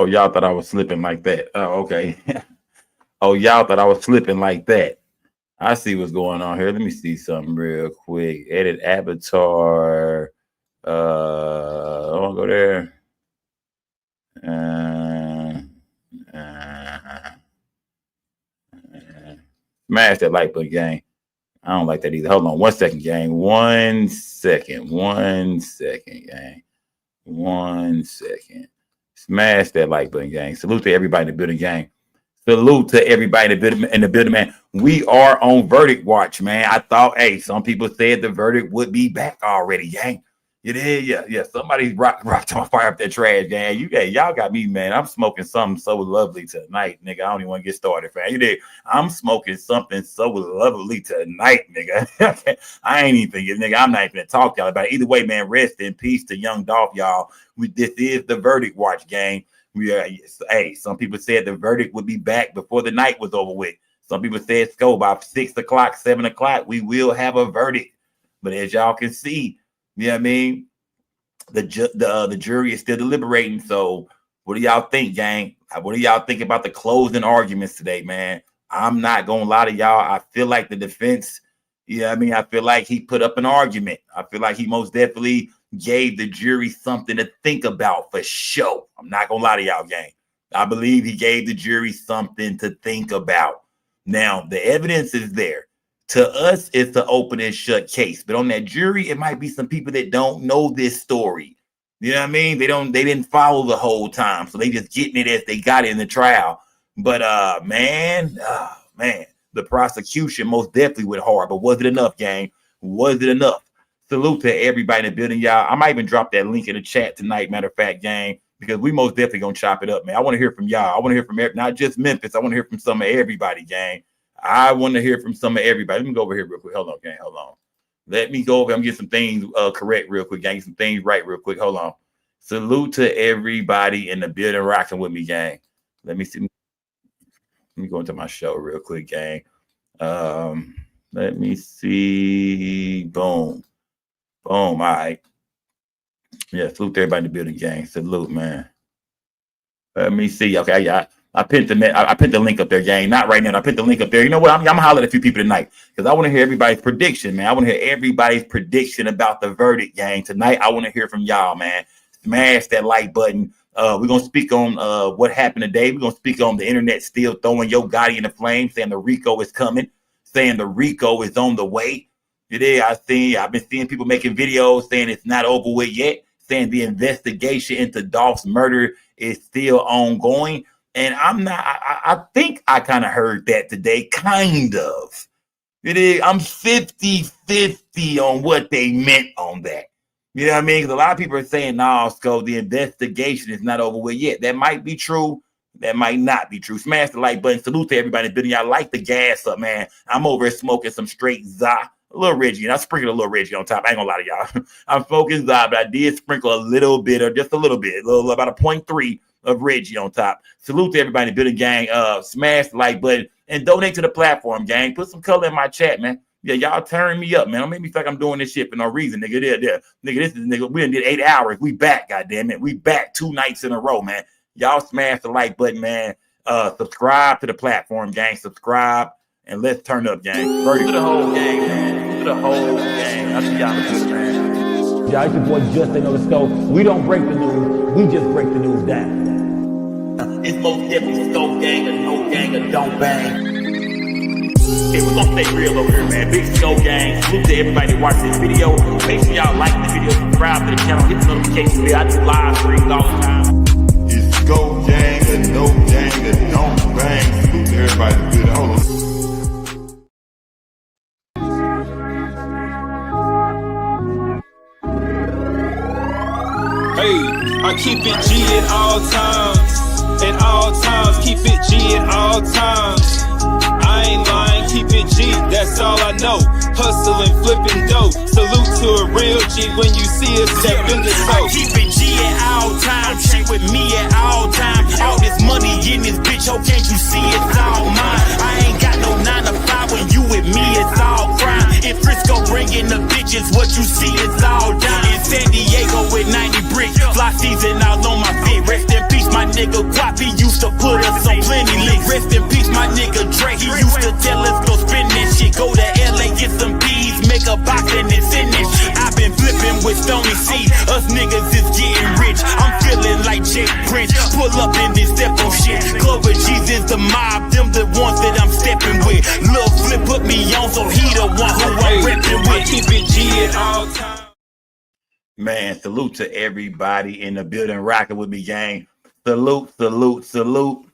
Oh, y'all thought I was slipping like that. Oh, okay. Oh, y'all thought I was slipping like that. I see what's going on here. Let me see something real quick. Edit avatar. I'll go there. Smash that like button, gang. I don't like that either. Hold on 1 second, gang. 1 second. 1 second, gang. 1 second. Smash that like button, gang. Salute to everybody in the building, gang. Salute to everybody in the building, man. We are on verdict watch, man. I thought, hey, some people said the verdict would be back already, gang. You did, yeah. Somebody rocked on fire up that trash, gang. Y'all got me, man. I'm smoking something so lovely tonight, nigga. I don't even want to get started, fam. You did. I'm smoking something so lovely tonight, nigga. I ain't even thinking, nigga. I'm not even gonna talk to y'all about it. Either way, man. Rest in peace to young Dolph, y'all. This is the verdict watch, gang. Hey, some people said the verdict would be back before the night was over with. Some people said go by 6 o'clock, 7 o'clock. We will have a verdict. But as y'all can see, you know what I mean? The jury is still deliberating. So what do y'all think, gang? What do y'all think about the closing arguments today, man? I'm not going to lie to y'all. I feel like the defense, you know what I mean? I feel like he put up an argument. I feel like he most definitely gave the jury something to think about for sure. I'm not going to lie to y'all, gang. I believe he gave the jury something to think about. Now, the evidence is there. To us, it's an open and shut case. But on that jury, it might be some people that don't know this story. You know what I mean? They didn't follow the whole time. So they just getting it as they got it in the trial. But man, the prosecution most definitely went hard. But was it enough, gang? Was it enough? Salute to everybody in the building, y'all. I might even drop that link in the chat tonight, matter of fact, gang, because we most definitely gonna chop it up, man. I want to hear from y'all. I want to hear from not just Memphis. I want to hear from some of everybody, gang. I want to hear from some of everybody. Let me go over here real quick. Hold on, gang. Hold on. Let me go over. I'm getting some things correct real quick, gang. Some things right real quick. Hold on. Salute to everybody in the building rocking with me, gang. Let me see. Let me go into my show real quick, gang. Let me see. Boom. All right. Yeah, salute to everybody in the building, gang. Salute, man. Let me see. Okay, I pinned the link up there, gang. Not right now. I pinned the link up there. You know what? I'm gonna holler at a few people tonight because I want to hear everybody's prediction, man. I want to hear everybody's prediction about the verdict, gang. Tonight, I want to hear from y'all, man. Smash that like button. We're gonna speak on what happened today. We're gonna speak on the internet still throwing Yo Gotti in the flames, saying the RICO is coming, saying the RICO is on the way. Today, I've been seeing people making videos saying it's not over with yet, saying the investigation into Dolph's murder is still ongoing. And I think I kind of heard that today, kind of. I'm 50-50 on what they meant on that. You know what I mean? Because a lot of people are saying, no, Sco, the investigation is not over with yet. That might be true. That might not be true. Smash the like button. Salute to everybody in the video. I like the gas up, man. I'm over here smoking some straight za. A little Reggie, and I sprinkled a little Reggie on top. I ain't gonna lie to y'all. I'm smoking za, but I did sprinkle a little bit, or just a little bit, about a 0.3 of Reggie on top. Salute to everybody in the building, gang. Smash the like button and donate to the platform, gang. Put some color in my chat, man. Yeah, y'all turn me up, man. Don't make me feel like I'm doing this shit for no reason, nigga. Nigga, we done did 8 hours. We back, goddamn it. We back 2 nights in a row, man. Y'all smash the like button, man. Subscribe to the platform, gang. Subscribe. And let's turn up, gang. Verdict to the whole gang, man. To the whole gang. I see y'all in the good, man. Yeah, it's your boy Justin on the stove. We don't break the news. We just break the news down. It's most definitely Scope gang, a no gang, a don't bang. Hey, we're gonna stay real over here, man. Big Scope gang. Salute to everybody watching this video. Make sure y'all like the video, subscribe to the channel, hit the notification bell. I do live streams all the time. It's Scope gang, a no gang, a don't bang. Salute to everybody. Good. Hold on. Hey, I keep it G at all times, keep it G at all times. I ain't lying, keep it G, that's all I know. Hustling, flipping dope, salute to a real G when you see us step in the toe. I keep it G at all times, she with me at all times. All this money in this bitch, oh can't you see it's all mine? I ain't got no 9 to 5 when you with me, it's all crime. In Frisco bringing the bitches, what you see is all dime. In San Diego with 90 bricks, fly season all on my feet. Rest in peace, my nigga. nigga Gotti used to put us on plenty licks. Rest in peace, my nigga Dre. He used to tell us go spin that shit. Go to LA, get some bees, make a box and then send that shit. I've been flipping with Stony C. Us niggas is getting rich. I'm feeling like Jake Prince. Pull up in this step on shit. Clover G's is the mob. Them the ones that I'm stepping with. Lil Flip put me on, so he the one who I'm repping with. Keep it G at all times. Man, salute to everybody in the building rocking with me, gang. Salute, salute, salute.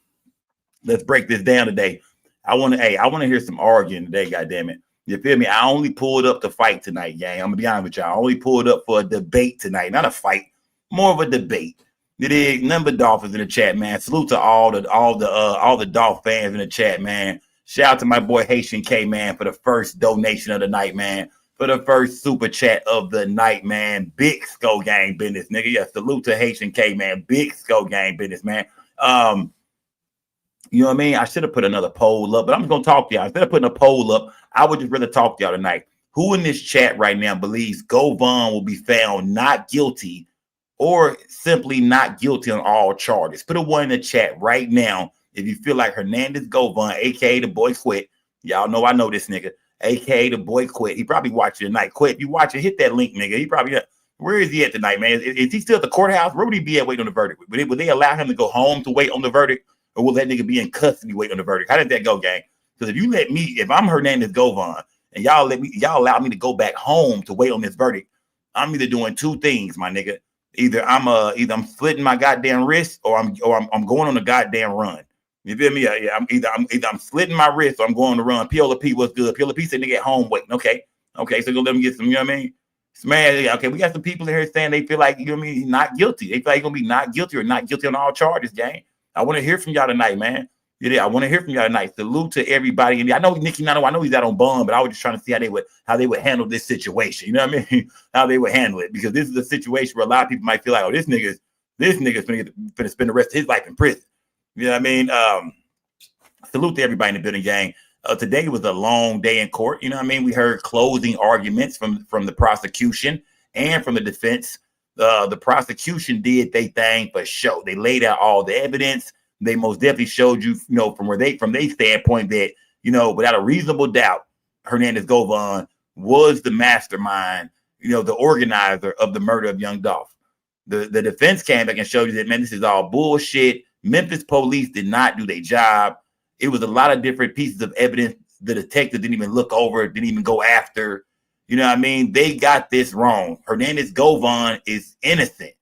Let's break this down today. I want to hear some arguing today, goddammit. You feel me? I only pulled up to fight tonight, gang. I'm gonna be honest with y'all. I only pulled up for a debate tonight, not a fight, more of a debate. It is number Dolphins in the chat, man. Salute to all the Dolph fans in the chat, man. Shout out to my boy Haitian K, man, for the first donation of the night, man. For the first super chat of the night, man. Big Skull Gang business, nigga. Yeah, salute to Haitian K, man. Big Skull Gang business, man. You know what I mean? I should have put another poll up, but I'm just gonna talk to y'all. Instead of putting a poll up, I would just rather talk to y'all tonight. Who in this chat right now believes Govan will be found not guilty or simply not guilty on all charges? Put a one in the chat right now if you feel like Hernandez Govan, aka the boy quit. Y'all know I know this nigga. AKA the boy quit. He probably watching tonight. Quit. If you watch it, hit that link, nigga. He probably, where is he at tonight, man? Is he still at the courthouse? Where would he be at waiting on the verdict? Would they allow him to go home to wait on the verdict? Or will that nigga be in custody waiting on the verdict? How did that go, gang? Because if you let me, if I'm Hernandez Govan and y'all allow me to go back home to wait on this verdict, I'm either doing two things, my nigga. Either I'm slitting my goddamn wrist or I'm going on a goddamn run. You feel me? Yeah, I'm slitting my wrist or I'm going to run. Piola P, what's good? Piola P said nigga at home waiting. Okay, so gonna let him get some, you know what I mean? Smash. Okay, we got some people in here saying they feel like, you know what I mean, not guilty. They feel like he's gonna be not guilty or not guilty on all charges, gang. I want to hear from y'all tonight, man. Yeah, I want to hear from y'all tonight. Salute to everybody. And I know Nicky Nano, I know he's out on bond, but I was just trying to see how they would handle this situation. You know what I mean? How they would handle it, because this is a situation where a lot of people might feel like, oh, this nigga's gonna spend the rest of his life in prison. You know what I mean? Salute to everybody in the building, gang. Today was a long day in court. You know what I mean? We heard closing arguments from the prosecution and from the defense. The prosecution did their thing for show. They laid out all the evidence. They most definitely showed you, you know, from their standpoint that, you know, without a reasonable doubt, Hernandez Govan was the mastermind, you know, the organizer of the murder of young Dolph. The defense came back and showed you that, man, this is all bullshit. Memphis police did not do their job. It was a lot of different pieces of evidence the detective didn't even look over, didn't even go after. You know what I mean? They got this wrong. Hernandez Govan is innocent.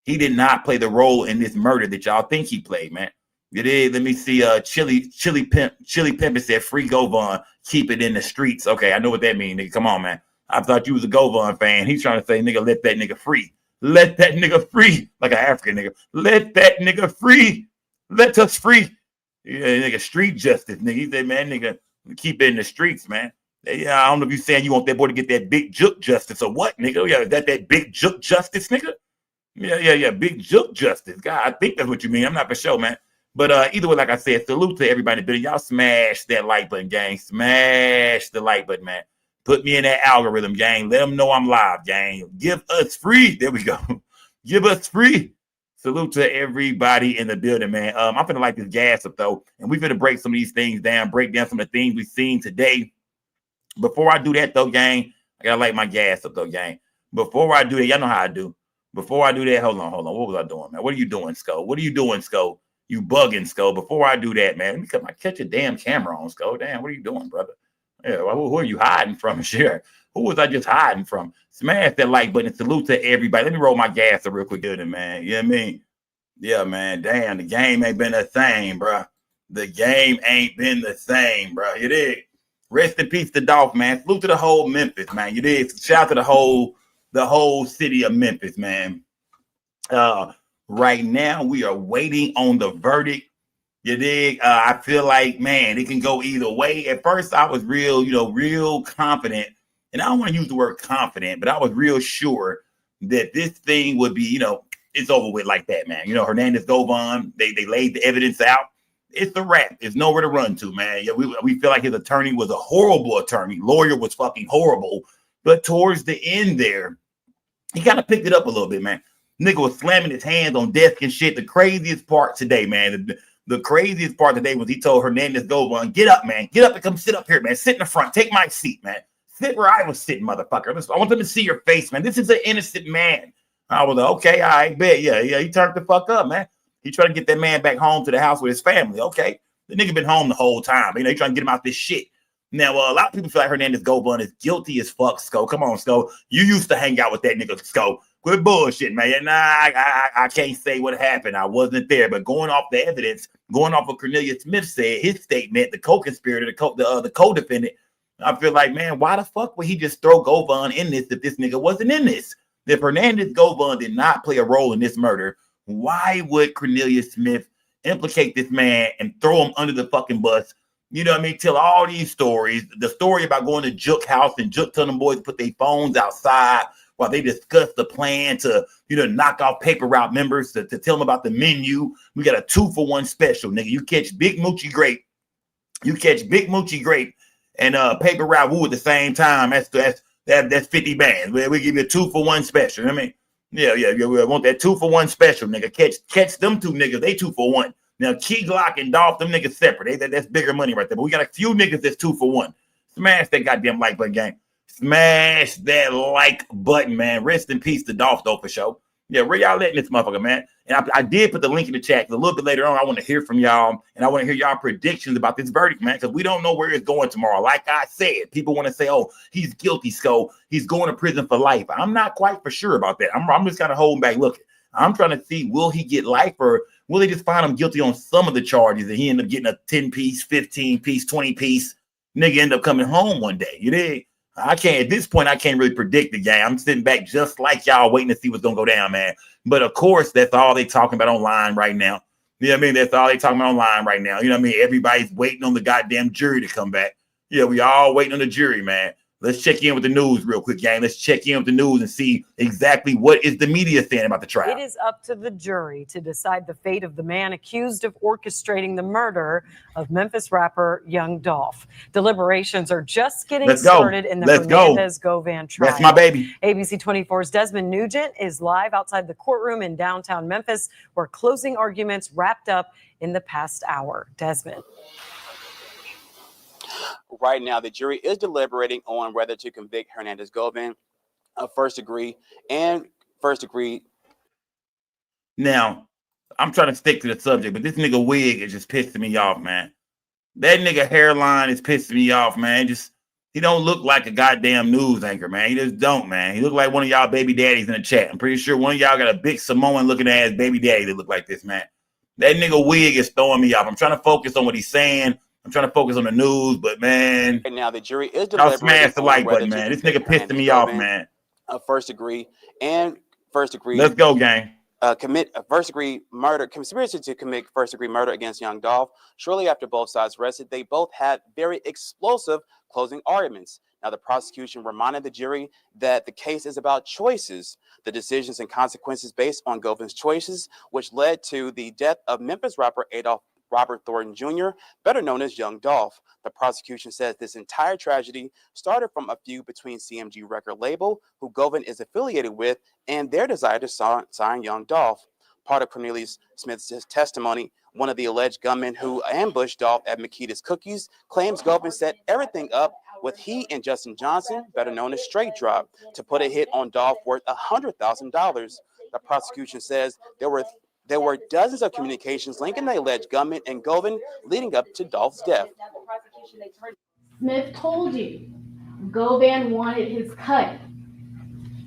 He did not play the role in this murder that y'all think he played, man. It is. Let me see. Chili Pimp said, "Free Govan, keep it in the streets." Okay, I know what that means, nigga. Come on, man. I thought you was a Govan fan. He's trying to say, nigga, let that nigga free. Let that nigga free. Like an African nigga. Let that nigga free. Let us free. Yeah, nigga, street justice, nigga. He said, man, nigga, keep it in the streets, man. Yeah, I don't know if you're saying you want that boy to get that Big Jook justice or what, nigga. Yeah, is that Big Jook justice, nigga? Yeah, Big Jook justice. God, I think that's what you mean. I'm not for sure, man. But either way, like I said, salute to everybody in the building. Y'all smash that like button, gang. Smash the like button, man. Put me in that algorithm, gang. Let them know I'm live, gang. Give us free. There we go. Give us free. Salute to everybody in the building, man. I'm finna light this gas up, though. And we finna break some of these things down, break down some of the things we've seen today. Before I do that, though, gang, I gotta light my gas up, though, gang. Before I do that, y'all know how I do. Before I do that, hold on. What was I doing, man? What are you doing, Skull? What are you doing, Skull? You bugging, Skull. Before I do that, man, let me catch your damn camera on, Skull. Damn, what are you doing, brother? Yeah, who are you hiding from? Sure. Who was I just hiding from? Smash that like button. Salute to everybody. Let me roll my gas up real quick, good, man. You know what I mean? Yeah, man. Damn, the game ain't been the same, bro. The game ain't been the same, bro. You did. Rest in peace to Dolph, man. Salute to the whole Memphis, man. You did. Shout out to the whole city of Memphis, man. Right now, we are waiting on the verdict. You dig? I feel like, man, it can go either way. At first, I was real confident. And I don't want to use the word confident, but I was real sure that this thing would be, it's over with like that, man. Hernandez Govan, they laid the evidence out. It's a wrap. There's nowhere to run to, man. Yeah, we feel like his attorney was a horrible attorney. Lawyer was fucking horrible. But towards the end there, he kind of picked it up a little bit, man. Nigga was slamming his hands on desk and shit. The craziest part today, man. The craziest part today was he told Hernandez Govan, get up, man. Get up and come sit up here, man. Sit in the front. Take my seat, man. Sit where I was sitting, motherfucker. I want them to see your face, man. This is an innocent man. I was like, okay, I bet. Yeah. He turned the fuck up, man. He tried to get that man back home to the house with his family. Okay. The nigga been home the whole time. He trying to get him out this shit. Now, a lot of people feel like Hernandez Govan is guilty as fuck, Sko. Come on, Sko. You used to hang out with that nigga, Sko. Quit bullshit, man. Nah, I can't say what happened. I wasn't there. But going off the evidence, going off what Cornelius Smith said, his statement, the co-conspirator, the co-defendant, I feel like, man, why the fuck would he just throw Govan in this if this nigga wasn't in this? If Hernandez Govan did not play a role in this murder, why would Cornelius Smith implicate this man and throw him under the fucking bus? You know what I mean? Tell all these stories. The story about going to Jook house and Jook telling them boys to put their phones outside while they discuss the plan to, knock off paper route members, to tell them about the menu. We got a 2-for-1 special, nigga. You catch Big Moochie Grape. And paper route woo at the same time. That's 50 bands. We give you a 2-for-1 special. I mean, yeah. We want that 2-for-1 special, nigga. Catch them two niggas. They 2-for-1. Now, Key Glock and Dolph, them niggas separate. That's bigger money right there. But we got a few niggas that's 2-for-1. Smash that goddamn like button, gang. Smash that like button, man. Rest in peace to Dolph, though, for sure. Yeah, where y'all letting this motherfucker, man? And I did put the link in the chat. A little bit later on, I want to hear from y'all, and I want to hear y'all predictions about this verdict, man, because we don't know where it's going tomorrow. Like I said, people want to say, oh, he's guilty, so he's going to prison for life. I'm not quite for sure about that. I'm just kind of holding back looking. I'm trying to see, will he get life, or will they just find him guilty on some of the charges and he end up getting a 10-piece, 15-piece, 20-piece, nigga end up coming home one day? You dig? At this point, I can't really predict the game. I'm sitting back just like y'all waiting to see what's going to go down, man. But of course, that's all they talking about online right now. You know what I mean? That's all they talking about online right now. You know what I mean? Everybody's waiting on the goddamn jury to come back. Yeah, we all waiting on the jury, man. Let's check in with the news real quick, gang. Let's check in with the news and see exactly what is the media saying about the trial. It is up to the jury to decide the fate of the man accused of orchestrating the murder of Memphis rapper Young Dolph. Deliberations are just getting started in the Hernandez Govan trial. That's my baby. ABC 24's Desmond Nugent is live outside the courtroom in downtown Memphis, where closing arguments wrapped up in the past hour. Desmond. Right now, the jury is deliberating on whether to convict Hernandez Govan of first degree. Now, I'm trying to stick to the subject, but this nigga wig is just pissing me off, man. That nigga hairline is pissing me off, man. He don't look like a goddamn news anchor, man. He just don't, man. He look like one of y'all baby daddies in the chat. I'm pretty sure one of y'all got a big Samoan looking ass baby daddy that look like this, man. That nigga wig is throwing me off. I'm trying to focus on what he's saying. I'm trying to focus on the news, but man, right now the jury is deliberating. I'll smash the like button, man. This nigga pissing me off, man. First degree. Let's go, gang. Commit a first degree murder, conspiracy to commit first degree murder against Young Dolph. Shortly after both sides rested, they both had very explosive closing arguments. Now, the prosecution reminded the jury that the case is about choices, the decisions and consequences based on Govan's choices, which led to the death of Memphis rapper Robert Thornton Jr., better known as Young Dolph. The prosecution says this entire tragedy started from a feud between CMG record label, who Govan is affiliated with, and their desire to sign Young Dolph. Part of Cornelius Smith's testimony, one of the alleged gunmen who ambushed Dolph at Makita's Cookies, claims Govan set everything up with he and Justin Johnson, better known as Straight Drop, to put a hit on Dolph worth $100,000. The prosecution says there were dozens of communications linking the alleged gunman and Govan leading up to Dolph's death. Smith told you Govan wanted his cut.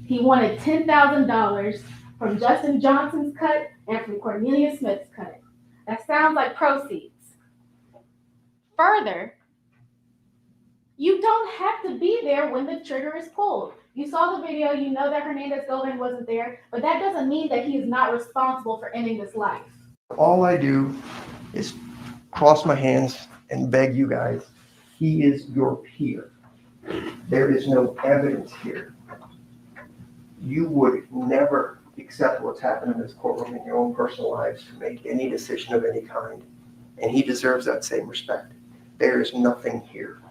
He wanted $10,000 from Justin Johnson's cut and from Cornelius Smith's cut. That sounds like proceeds. Further, you don't have to be there when the trigger is pulled. You saw the video, you know that Hernandez Govan wasn't there, but that doesn't mean that he is not responsible for ending this life. All I do is cross my hands and beg you guys, he is your peer. There is no evidence here. You would never accept what's happened in this courtroom in your own personal lives to make any decision of any kind. And he deserves that same respect. There is nothing here.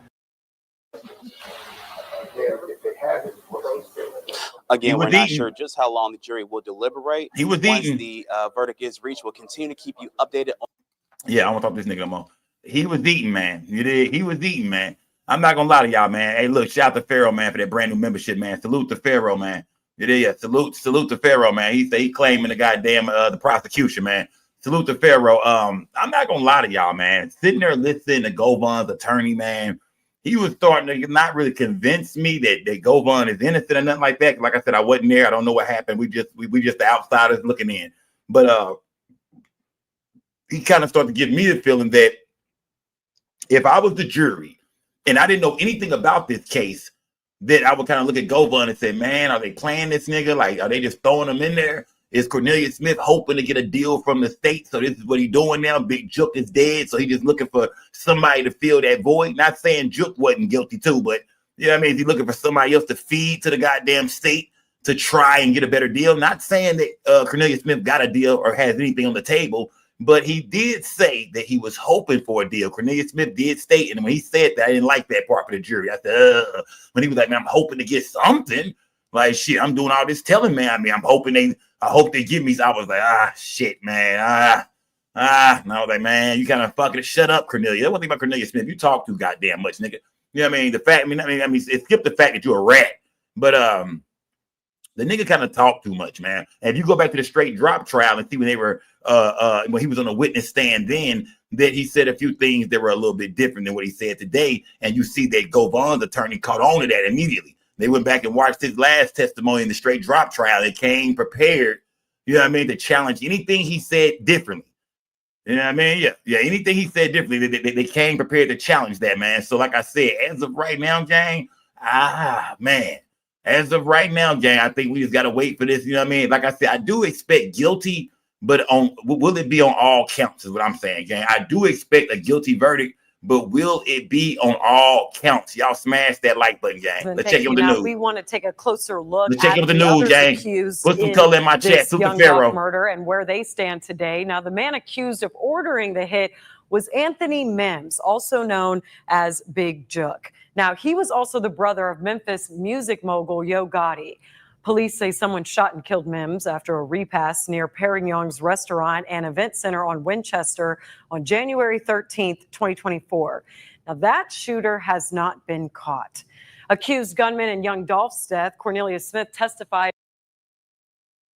Again, we're not sure just how long the jury will deliberate. He was Once eating. the verdict is reached, we'll continue to keep you updated. Yeah, I won't talk to this nigga no more. He was eating, man. You did. He was eating, man. I'm not gonna lie to y'all, man. Hey, look, shout out to Pharaoh, man, for that brand new membership, man. Salute to Pharaoh, man. You did, yeah. Salute to Pharaoh, man. He claiming the goddamn the prosecution, man. Salute to Pharaoh. I'm not gonna lie to y'all, man. Sitting there listening to Govan's attorney, man. He was starting to not really convince me that Govan is innocent or nothing like that. Like I said, I wasn't there. I don't know what happened. We just the outsiders looking in. But he kind of started to give me the feeling that if I was the jury and I didn't know anything about this case, that I would kind of look at Govan and say, man, are they playing this nigga? Like, are they just throwing him in there? Is Cornelius Smith hoping to get a deal from the state? So this is what he's doing now. Big Jook is dead. So he's just looking for somebody to fill that void. Not saying Jook wasn't guilty too, but you know what I mean? He's looking for somebody else to feed to the goddamn state to try and get a better deal. Not saying that Cornelius Smith got a deal or has anything on the table, but he did say that he was hoping for a deal. Cornelius Smith did state, and when he said that, I didn't like that part for the jury. I said, when he was like, man, I'm hoping to get something. Like, shit, I'm doing all this telling, man. I mean, I hope they give me. So I was like, shit, man. No, I was like, man, you kind of fucking shut up, Cornelius. That's one thing about Cornelius Smith. You talk too goddamn much, nigga. You know what I mean? The fact, I mean, it skipped the fact that you're a rat, but the nigga kind of talked too much, man. And if you go back to the straight drop trial and see when they were when he was on a witness stand then, that he said a few things that were a little bit different than what he said today. And you see that Govan's attorney caught on to that immediately. They went back and watched his last testimony in the straight drop trial and came prepared, you know what I mean, to challenge anything he said differently. You know what I mean? Yeah. Anything he said differently, they came prepared to challenge that, man. So like I said, as of right now, gang, man. As of right now, gang, I think we just got to wait for this. You know what I mean? Like I said, I do expect guilty, but will it be on all counts is what I'm saying, gang. I do expect a guilty verdict, but will it be on all counts? Y'all smash that like button, gang. Let's check it with the news. We want to take a closer look Let's check it at with the news, gang. Put some color in my chat. Super young Pharaoh murder and where they stand today. Now, the man accused of ordering the hit was Anthony Mims, also known as Big Jook. Now, he was also the brother of Memphis music mogul Yo Gotti. Police say someone shot and killed Mims after a repast near Perignon's restaurant and event center on Winchester on January 13th, 2024. Now, that shooter has not been caught. Accused gunman in young Dolph's death, Cornelius Smith, testified.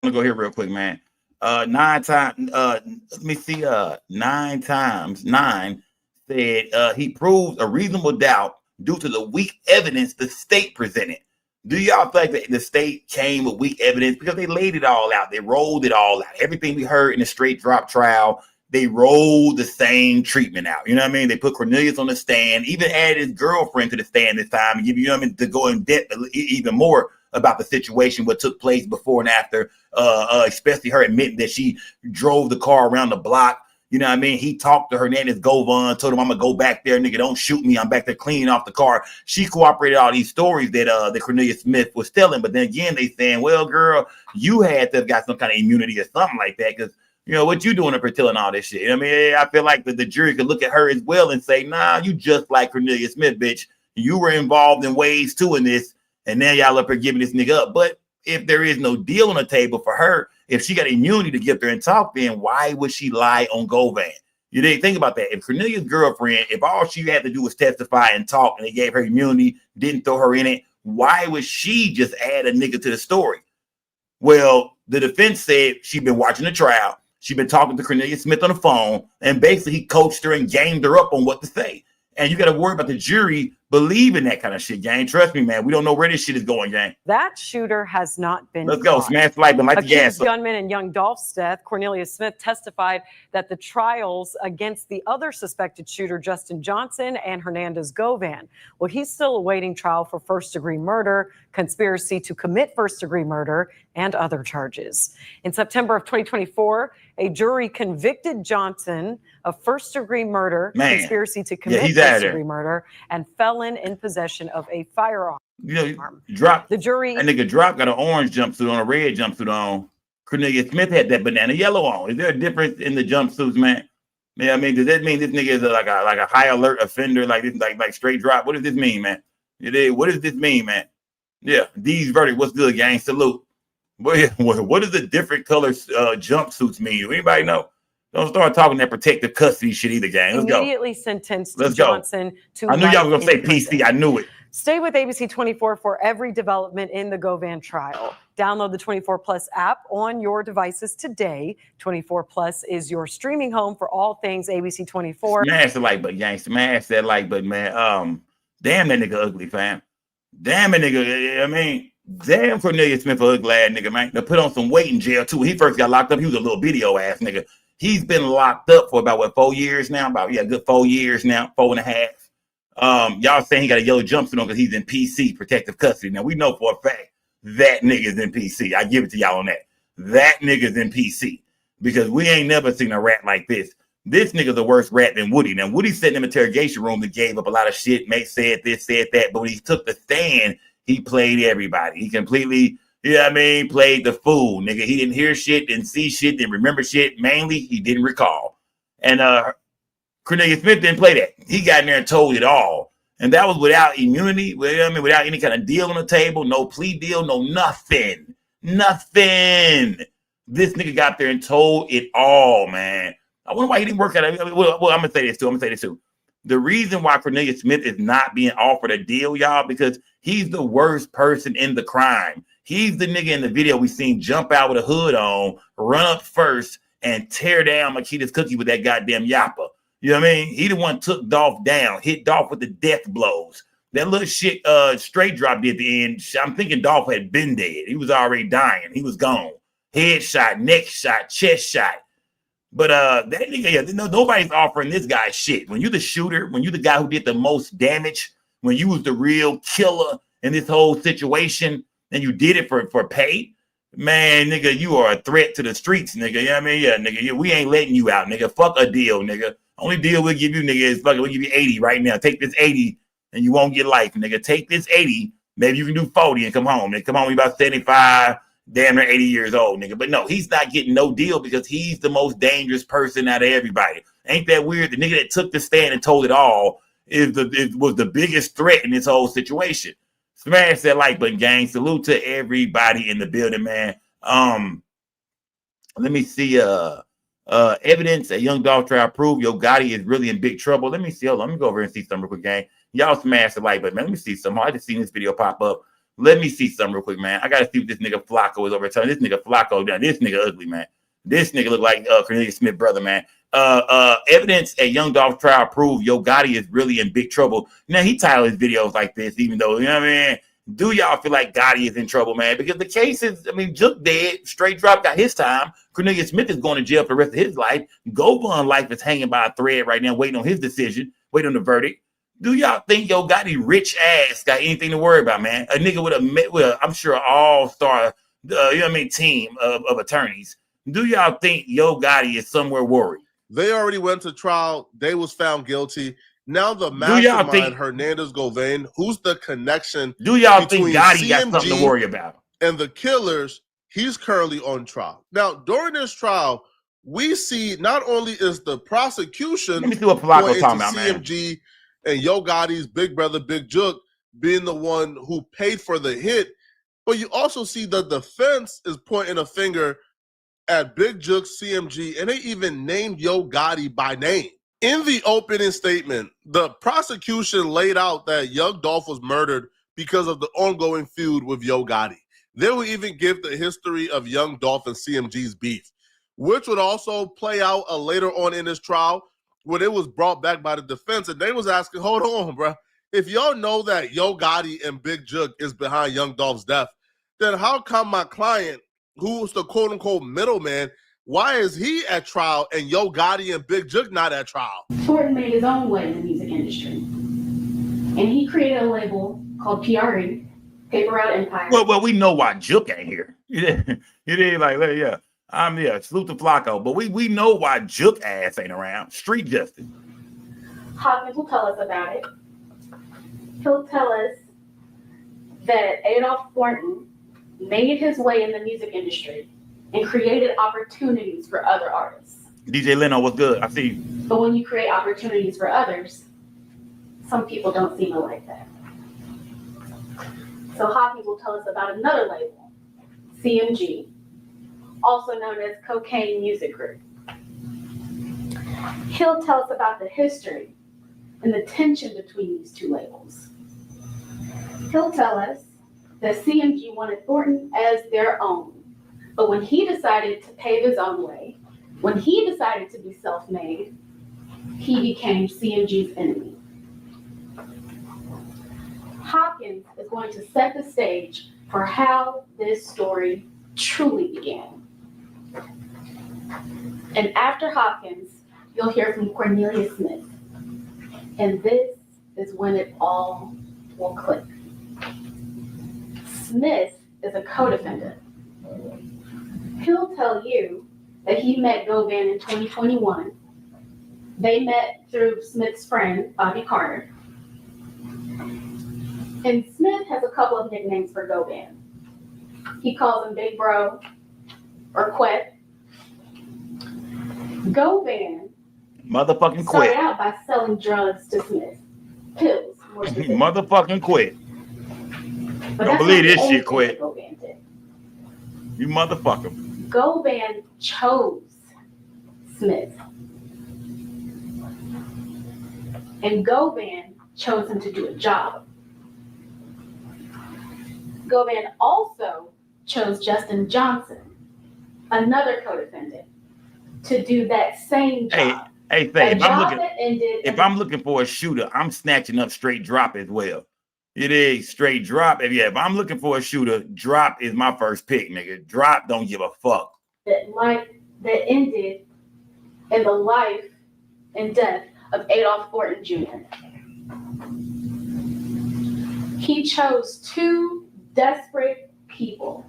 I'm going to go here real quick, man. 9 times, let me see, 9 times 9 said he proved a reasonable doubt due to the weak evidence the state presented. Do y'all think that the state came with weak evidence? Because they laid it all out. They rolled it all out. Everything we heard in the straight drop trial, they rolled the same treatment out. You know what I mean? They put Cornelius on the stand, even added his girlfriend to the stand this time and give you know what I mean, to go in depth even more about the situation, what took place before and after, especially her admitting that she drove the car around the block. You know what I mean? He talked to Hernandez Govan, told him, I'm going to go back there. Nigga, don't shoot me. I'm back there cleaning off the car. She cooperated all these stories that Cornelius Smith was telling. But then again, they saying, well, girl, you had to have got some kind of immunity or something like that. Because, you know, what you doing up here telling all this shit? You know what I mean? I feel like the jury could look at her as well and say, nah, you just like Cornelius Smith, bitch. You were involved in ways too in this. And now y'all up here giving this nigga up. But if there is no deal on the table for her, if she got immunity to get there and talk, then why would she lie on Govan? You didn't think about that. If Cornelius' girlfriend, if all she had to do was testify and talk and they gave her immunity, didn't throw her in it, why would she just add a nigga to the story? Well, the defense said she'd been watching the trial. She'd been talking to Cornelius Smith on the phone, and basically he coached her and gamed her up on what to say. And you got to worry about the jury believing that kind of shit, gang. Trust me, man. We don't know where this shit is going, gang. That shooter has not been Let's go. Smash like them, like the gas. Accused gunman in young Dolph's death, Cornelius Smith, testified that the trials against the other suspected shooter, Justin Johnson, and Hernandez Govan, well, he's still awaiting trial for first-degree murder, conspiracy to commit first-degree murder, and other charges. In September of 2024, a jury convicted Johnson of first-degree murder, conspiracy to commit first-degree murder, and felon in possession of a firearm. You know, drop the jury. That nigga Drop got an orange jumpsuit on, a red jumpsuit on. Cornelius Smith had that banana yellow on. Is there a difference in the jumpsuits, man? Yeah, I mean, does that mean this nigga is like a high alert offender, like this, like straight drop? What does this mean, man? What does this mean, man? Yeah, D's verdict. What's good, gang? Salute. What does the different color jumpsuits mean? Anybody know? Don't start talking that protective custody shit either, gang. Let's Immediately sentenced Let's Johnson to I knew y'all were life gonna say in prison. PC. I knew it. Stay with ABC 24 for every development in the Govan trial. Download the 24 Plus app on your devices today. 24 Plus is your streaming home for all things ABC 24. Smash the like button, gang. Smash that like button, man. Damn that nigga ugly, fam. Damn that nigga. I mean, damn Cornelius Smith, a ugly ass nigga, man. They put on some weight in jail too. When he first got locked up, he was a little video ass nigga. He's been locked up for about 4 years now. Good 4 years now, 4.5. Y'all saying he got a yellow jumpsuit on because he's in PC, protective custody. Now we know for a fact that nigga's in PC. I give it to y'all on that. That nigga's in PC because we ain't never seen a rat like this. This nigga's a worse rat than Woody. Now Woody sat in the interrogation room and gave up a lot of shit. Mate said this, said that, but when he took the stand, he played everybody. He completely, played the fool, nigga. He didn't hear shit, didn't see shit, didn't remember shit. Mainly, he didn't recall. And Cornelius Smith didn't play that. He got in there and told it all. And that was without immunity, without any kind of deal on the table, no plea deal, no nothing. Nothing. This nigga got there and told it all, man. I wonder why he didn't work out. Well, I'm going to say this too. The reason why Cornelius Smith is not being offered a deal, y'all, because he's the worst person in the crime. He's the nigga in the video we seen jump out with a hood on, run up first, and tear down Makita's cookie with that goddamn yapper. You know what I mean? He the one took Dolph down, hit Dolph with the death blows. That little shit straight dropped at the end. I'm thinking Dolph had been dead. He was already dying. He was gone. Head shot, neck shot, chest shot. But that nigga, nobody's offering this guy shit. When you're the shooter, when you're the guy who did the most damage, when you was the real killer in this whole situation, and you did it for pay, man, nigga, you are a threat to the streets, nigga. You know what I mean? Yeah, nigga, we ain't letting you out, nigga. Fuck a deal, nigga. Only deal we'll give you, nigga, is we'll give you 80 right now. Take this 80 and you won't get life, nigga. Take this 80. Maybe you can do 40 and come home. Nigga, come home, you about 75, damn near 80 years old, nigga. But no, he's not getting no deal because he's the most dangerous person out of everybody. Ain't that weird? The nigga that took the stand and told it all was the biggest threat in this whole situation. Smash that like button, gang. Salute to everybody in the building, man. Let me see. Evidence a young Dolph trial prove Yo Gotti is really in big trouble. Let me see. Hold on. Let me go over and see something real quick, gang. Y'all smash the like button, man. Let me see something. I just seen this video pop up. Let me see something real quick, man. I gotta see what this nigga Flacco is over telling. This nigga Flacco down. This nigga ugly, man. This nigga look like Cornelius Smith brother, man. Evidence a young Dolph trial prove Yo Gotti is really in big trouble. Now he titled his videos like this, even though, you know what I mean? Do y'all feel like Gotti is in trouble, man? Because the case is, Jook dead, straight drop got his time. Cornelius Smith is going to jail for the rest of his life. Govan life is hanging by a thread right now, waiting on his decision, waiting on the verdict. Do y'all think Yo Gotti rich ass got anything to worry about, man? A nigga with a I'm sure, all-star, team of attorneys. Do y'all think Yo Gotti is somewhere worried? They already went to trial. They was found guilty. Now the mastermind, Hernandez Govan, who's the connection? Do y'all think Gotti got something to worry about? And the killers, he's currently on trial. Now, during this trial, we see not only is the prosecution Let me see what Flacco talking about, CMG and Yo Gotti's big brother, Big Jook, being the one who paid for the hit, but you also see the defense is pointing a finger at Big Jook, CMG, and they even named Yo Gotti by name. In the opening statement, the prosecution laid out that young Dolph was murdered because of the ongoing feud with Yo Gotti. They would even give the history of young Dolph and CMG's beef, which would also play out later on in this trial when it was brought back by the defense. And they was asking, hold on, bro. If y'all know that Yo Gotti and Big Jook is behind young Dolph's death, then how come my client, who's the quote-unquote middleman, why is he at trial and Yo Gotti and Big Jook not at trial? Thornton made his own way in the music industry. And he created a label called PRE, Paper Route Empire. Well, we know why Jook ain't here. It ain't like, yeah. Salute to Flacco. But we know why Jook ass ain't around. Street justice. Hopkins will tell us about it. He'll tell us that Adolph Thornton made his way in the music industry and created opportunities for other artists. DJ Leno, what's good? I see you. But when you create opportunities for others, some people don't seem to like that. So Hopkins will tell us about another label, CMG, also known as Cocaine Music Group. He'll tell us about the history and the tension between these two labels. He'll tell us that CMG wanted Thornton as their own, but when he decided to pave his own way, when he decided to be self-made, he became CMG's enemy. Hopkins is going to set the stage for how this story truly began. And after Hopkins, you'll hear from Cornelia Smith. And this is when it all will click. Smith is a co-defendant. He'll tell you that he met Govan in 2021. They met through Smith's friend, Bobby Carter. And Smith has a couple of nicknames for Govan. He calls him Big Bro or Quet. Govan motherfucking started quit. out by selling drugs to Smith. Pills, more specifically. Motherfucking quit. But Don't that's believe not this the only shit, thing Quit. that Govan did. You motherfucker. Govan chose Smith. And Govan chose him to do a job. Govan also chose Justin Johnson, another co-defendant, to do that same job. Hey, Faye, If I'm looking for a shooter, I'm snatching up straight drop as well. It is straight drop. If I'm looking for a shooter, drop is my first pick, nigga. Drop don't give a fuck. That ended in the life and death of Adolph Thornton Jr. He chose two desperate people.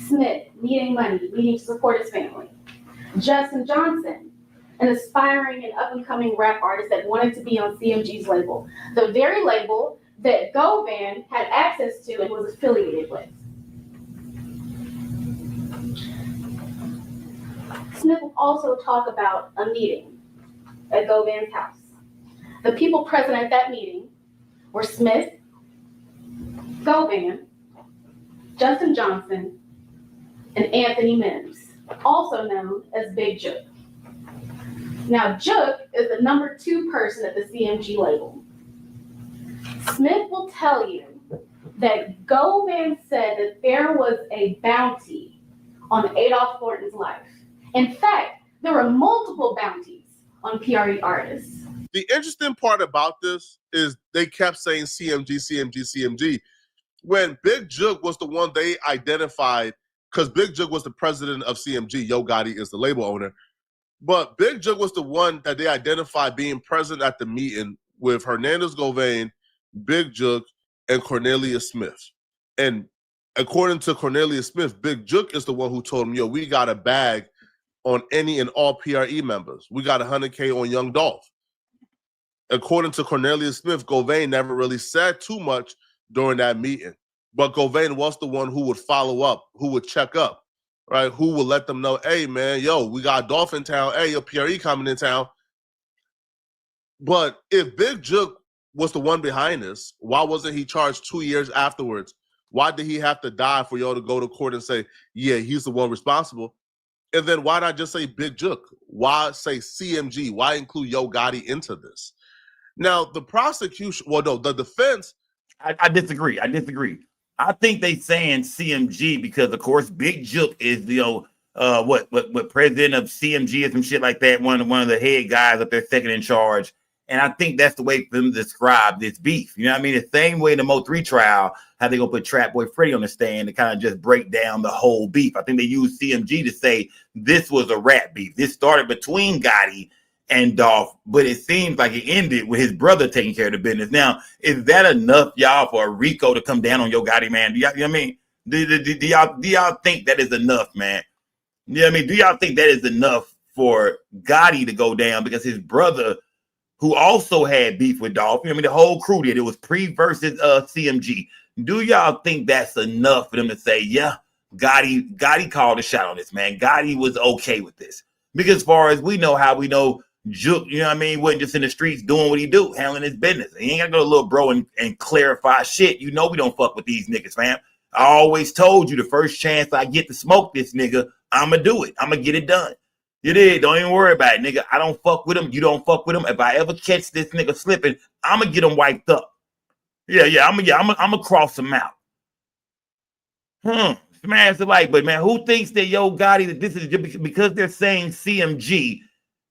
Smith, needing money, needing to support his family. Justin Johnson, an aspiring and up-and-coming rap artist that wanted to be on CMG's label, the very label that Govan had access to and was affiliated with. Smith will also talk about a meeting at Govan's house. The people present at that meeting were Smith, Govan, Justin Johnson, and Anthony Mims, also known as Big Jook. Now, Jook is the number 2 person at the CMG label. Smith will tell you that Govan said that there was a bounty on Adolph Thornton's life. In fact, there were multiple bounties on PRE artists. The interesting part about this is they kept saying CMG, CMG, CMG. When Big Jook was the one they identified, because Big Jook was the president of CMG, Yo Gotti is the label owner. But Big Jook was the one that they identified being present at the meeting with Hernandez Govan, Big Jook, and Cornelia Smith. And according to Cornelia Smith, Big Jook is the one who told him, yo, we got a bag on any and all PRE members. We got $100K on Young Dolph. According to Cornelia Smith, Govan never really said too much during that meeting. But Govan was the one who would follow up, who would check up, right? Who would let them know, hey, man, yo, we got Dolph in town. Hey, your PRE coming in town. But if Big Jook was the one behind this, why wasn't he charged 2 years afterwards? Why did he have to die for y'all to go to court and say, yeah, he's the one responsible? And then why not just say Big Jook? Why say CMG? Why include Yo Gotti into this? Now, the prosecution, well, no, the defense. I disagree. I think they saying CMG because, of course, Big Jook is the what president of CMG or some shit like that. One of the head guys up there, second in charge. And I think that's the way for them to describe this beef. You know what I mean? The same way in the Mo3 trial, how they gonna put Trap Boy Freddy on the stand to kind of just break down the whole beef. I think they used CMG to say this was a rap beef. This started between Gotti and Dolph, but it seems like it ended with his brother taking care of the business. Now, is that enough, y'all, for a Rico to come down on Yo Gotti, man? Do y'all, you know what I mean? Do y'all think that is enough, man? You know what I mean? Do y'all think that is enough for Gotti to go down because his brother, who also had beef with Dolph, you know what I mean? The whole crew did. It was Pre versus CMG. Do y'all think that's enough for them to say, yeah, Gotti called a shot on this, man. Gotti was okay with this. Because as far as we know, how we know Jook, you know what I mean, wasn't just in the streets doing what he do, handling his business. He ain't got to go to little bro and clarify shit. You know we don't fuck with these niggas, fam. I always told you the first chance I get to smoke this nigga, I'ma do it. I'ma get it done. You did. Don't even worry about it, nigga. I don't fuck with him. You don't fuck with him. If I ever catch this nigga slipping, I'ma get him wiped up. I'ma cross him out. Smash the like, but man, who thinks that Yo Gotti, that this is just because they're saying CMG?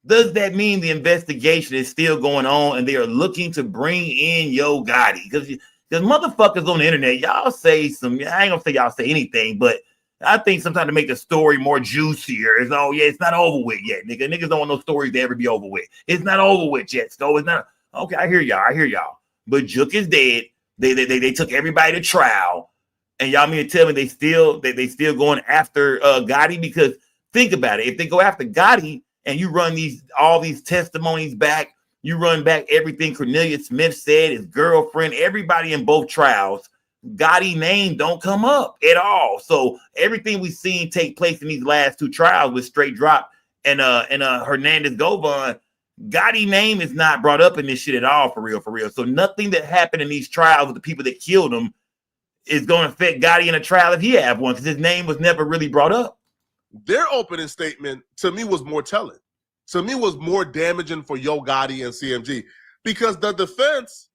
Does that mean the investigation is still going on and they are looking to bring in Yo Gotti? Because motherfuckers on the internet, y'all say some, I ain't gonna say y'all say anything, but I think sometimes to make the story more juicier, it's it's not over with yet, nigga. Niggas don't want no stories to ever be over with. It's not over with yet, so it's not. Okay, I hear y'all. But Jook is dead. They took everybody to trial, and y'all mean to tell me they still going after Gotti? Because think about it, if they go after Gotti and you run all these testimonies back, you run back everything Cornelius Smith said, his girlfriend, everybody in both trials, Gotti name don't come up at all. So everything we've seen take place in these last two trials with Straight Drop and Hernandez Govan, Gotti name is not brought up in this shit at all, for real. So nothing that happened in these trials with the people that killed him is going to affect Gotti in a trial if he have one, because his name was never really brought up. Their opening statement to me was more telling. To me was more damaging for Yo Gotti and CMG, because the defense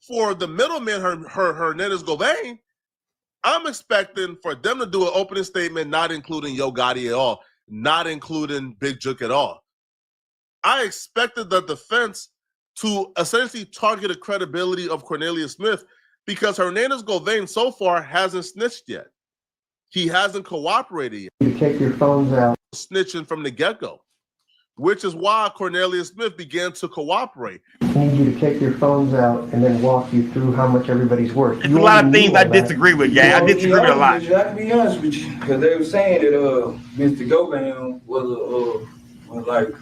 for the middleman, Hernandez Govan, I'm expecting for them to do an opening statement not including Yo Gotti at all, not including Big Jook at all. I expected the defense to essentially target the credibility of Cornelius Smith, because Hernandez Govan so far hasn't snitched yet. He hasn't cooperated yet. You take your phones out. Snitching from the get-go, which is why Cornelius Smith began to cooperate. I need you to take your phones out and then walk you through how much everybody's worth. There's a lot of things I disagree with, yeah. I disagree with a lot. I can be honest with you, because they were saying that Mr. Govan was like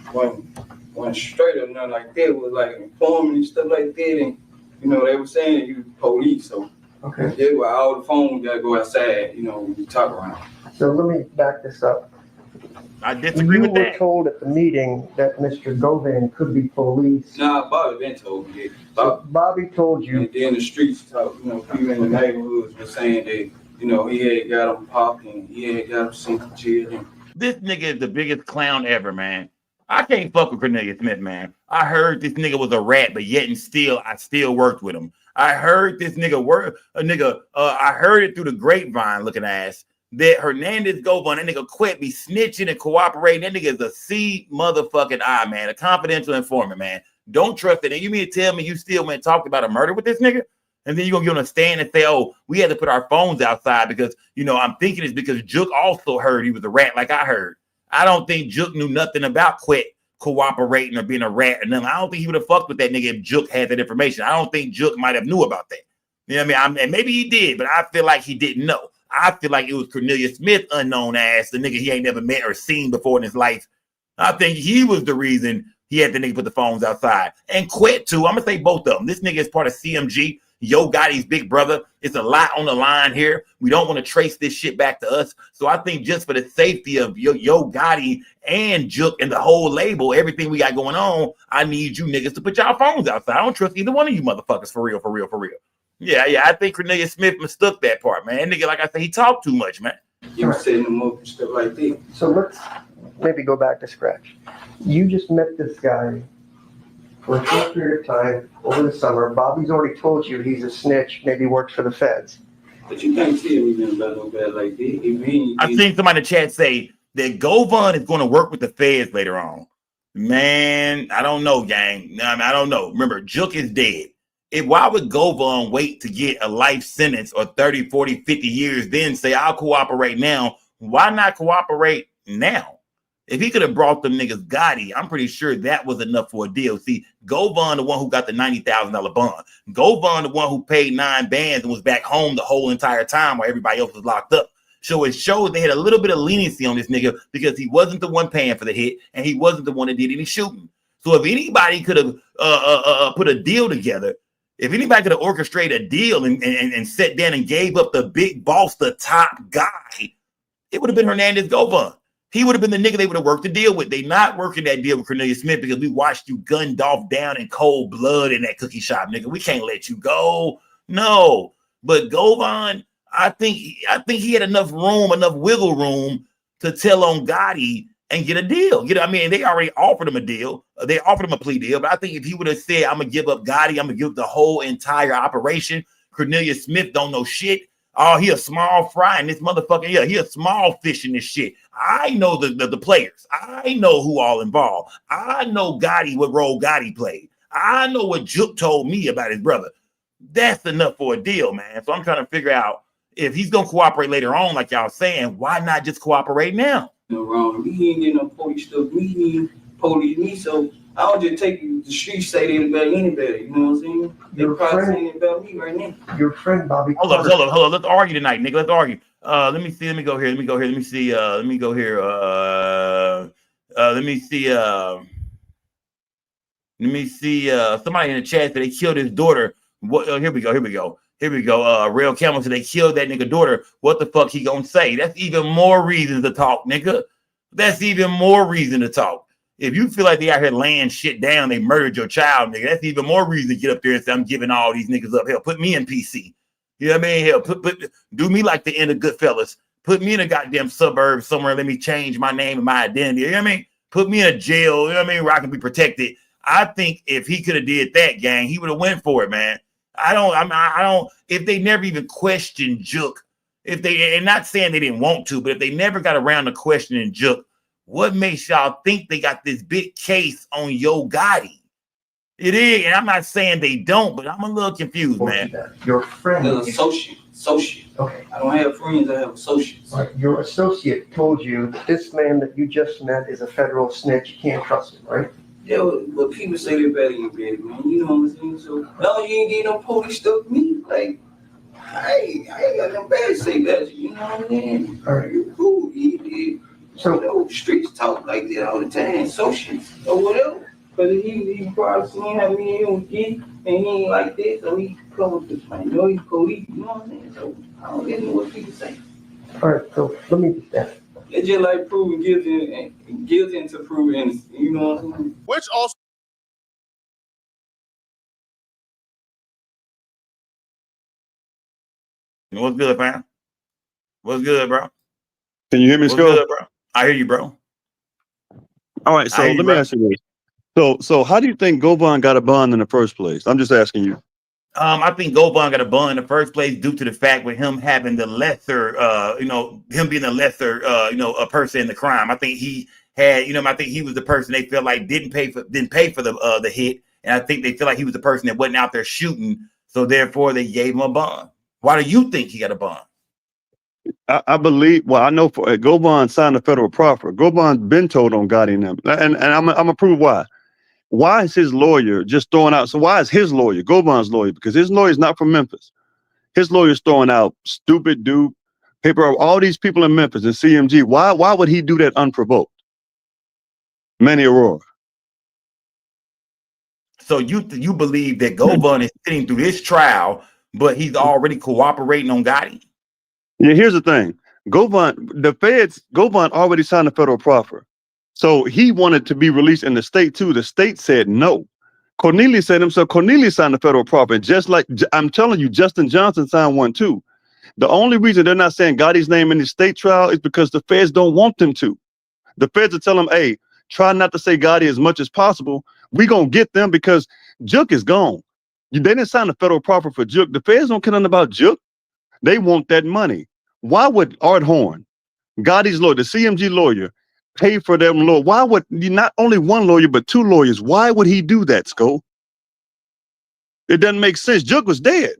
one straight or nothing like that, was like informing and stuff like that, and you know they were saying that you police, so okay. That's why all the phones gotta go outside, you know, when you talk around. So let me back this up. I disagree with that. You were told at the meeting that Mr. Govan could be police. Nah, Bobby been told me that. Bobby told you. And then the streets talk, you know, people in the neighborhoods were saying that, you know, he had got him popped and he had got him sent to jail. This nigga is the biggest clown ever, man. I can't fuck with Cornelius Smith, man. I heard this nigga was a rat, but yet and still, I still worked with him. I heard this nigga I heard it through the grapevine looking ass that Hernandez Govan, that nigga quit be snitching and cooperating. That nigga is a C motherfucking I, man, a confidential informant, man. Don't trust it. And you mean to tell me you still went and talked about a murder with this nigga? And then you're going to get on a stand and say, oh, we had to put our phones outside because, you know, I'm thinking it's because Jook also heard he was a rat like I heard. I don't think Jook knew nothing about quit cooperating or being a rat or nothing. I don't think he would have fucked with that nigga if Jook had that information. I don't think Jook might have knew about that. You know what I mean? And maybe he did, but I feel like he didn't know. I feel like it was Cornelius Smith, unknown ass, the nigga he ain't never met or seen before in his life. I think he was the reason he had the nigga put the phones outside. And quit too. I'm going to say both of them. This nigga is part of CMG. Yo Gotti's big brother. It's a lot on the line here. We don't want to trace this shit back to us. So I think just for the safety of Yo Gotti and Jook and the whole label, everything we got going on, I need you niggas to put y'all phones outside. I don't trust either one of you motherfuckers for real. Yeah. I think Cornelius Smith mistook that part, man. Nigga, like I said, he talked too much, man. You were setting them up and stuff like that. So let's maybe go back to scratch. You just met this guy for a short period of time over the summer. Bobby's already told you he's a snitch, maybe works for the feds. But you can't see anything about no bad like that. I've seen somebody in the chat say that Govan is going to work with the feds later on. Man, I don't know, gang. I don't know. Remember, Jook is dead. Why would Govan wait to get a life sentence or 30, 40, 50 years, then say, I'll cooperate now? Why not cooperate now? If he could have brought them niggas Gotti, I'm pretty sure that was enough for a deal. See, Govan, the one who got the $90,000 bond. Govan, the one who paid 9 bands and was back home the whole entire time while everybody else was locked up. So it shows they had a little bit of leniency on this nigga because he wasn't the one paying for the hit and he wasn't the one that did any shooting. So if anybody could have put a deal together, if anybody could have orchestrated a deal and sat down and gave up the big boss, the top guy, it would have been Hernandez Govan. He would have been the nigga they would have worked the deal with. They not working that deal with Cornelius Smith because we watched you gun Dolph down in cold blood in that cookie shop, nigga. We can't let you go. No. But Govan, I think he had enough room, enough wiggle room to tell on Gotti and get a deal. I mean, they already offered him a deal. They offered him a plea deal. But I think if he would have said, I'm going to give up Gotti, I'm going to give up the whole entire operation, Cornelius Smith don't know shit. Oh, he a small fry in this motherfucker. Yeah, he a small fish in this shit. I know the players. I know who all involved. I know Gotti, what role Gotti played. I know what Jook told me about his brother. That's enough for a deal, man. So I'm trying to figure out if he's going to cooperate later on, like y'all saying, why not just cooperate now? No wrong. He ain't getting no police stuff. Me, police me. So I don't just take you to the street say they about anybody. You know what I'm saying? They're probably saying about me right now. Your friend Bobby. Hold on. Let's argue tonight, nigga. Let's argue. Let me see. Let me go here. Let me go see. Let me go here. Let me see. Somebody in the chat said they killed his daughter. What? Here we go. Real Camel said they killed that nigga daughter. What the fuck he gonna say? That's even more reason to talk, nigga. That's even more reason to talk. If you feel like they out here laying shit down, they murdered your child, nigga, that's even more reason to get up there and say, I'm giving all these niggas up. Hell, put me in PC. You know what I mean? Hell, do me like the end of Goodfellas. Put me in a goddamn suburb somewhere. Let me change my name and my identity. You know what I mean? Put me in a jail, you know what I mean, where I can be protected. I think if he could have did that, gang, he would have went for it, man. I don't, if they never even questioned Jook, and not saying they didn't want to, but if they never got around to questioning Jook, what makes y'all think they got this big case on Yo Gotti? It is, and I'm not saying they don't, but I'm a little confused, man. Your friend, associate. Okay. I don't have friends. I have associates. Right. Your associate told you that this man that you just met is a federal snitch. You can't trust him, right? Yeah, but people say they're better than better, man. You know what I'm saying? So, no, you ain't getting no police stuff with me. Like, I ain't got no bad to say about you. You know what I mean? All right. You cool. So, you know, streets talk like that all the time. Associates or whatever. Because he probably seen how me and him was getting, and he ain't like that, so he come with this man. You know, he's police. You know what I'm saying? So, I don't get know what people say. All right, so let me just ask. It's just like proving guilty to prove innocent. You know what I'm saying? Which also. What's good, fam? What's good, bro? Can you hear me, Skull? Good, bro? I hear you, bro. All right, so let me ask you this. So how do you think Govan got a bond in the first place? I'm just asking you. I think Govan got a bond in the first place due to the fact with him having the lesser, him being the lesser, a person in the crime. I think he had, I think he was the person they felt like didn't pay for the hit, and I think they feel like he was the person that wasn't out there shooting, so therefore they gave him a bond. Why do you think he got a bond? I believe. Well, I know for Govan signed a federal proffer. Govan's been told on Gotti and them, and I'm gonna prove why. Why is his lawyer just throwing out? So why is his lawyer, Govan's lawyer, because his lawyer is not from Memphis. His lawyer's throwing out stupid dupe, paper, all these people in Memphis and CMG. Why would he do that unprovoked? Manny Aurora. So you believe that Govan is sitting through this trial, but he's already cooperating on Gotti? Yeah, here's the thing. Govan already signed a federal proffer. So he wanted to be released in the state too. The state said no. Cornelius said himself, Cornelius signed a federal proffer. Just like I'm telling you, Justin Johnson signed one too. The only reason they're not saying Gotti's name in the state trial is because the feds don't want them to. The feds are telling them, hey, try not to say Gotti as much as possible. We're going to get them because Jook is gone. They didn't sign a federal proffer for Jook. The feds don't care nothing about Jook. They want that money. Why would Art Horn, Gotti's lawyer, the CMG lawyer, pay for them lawyer? Why would not only one lawyer, but two lawyers? Why would he do that, Sko? It doesn't make sense. Jook was dead.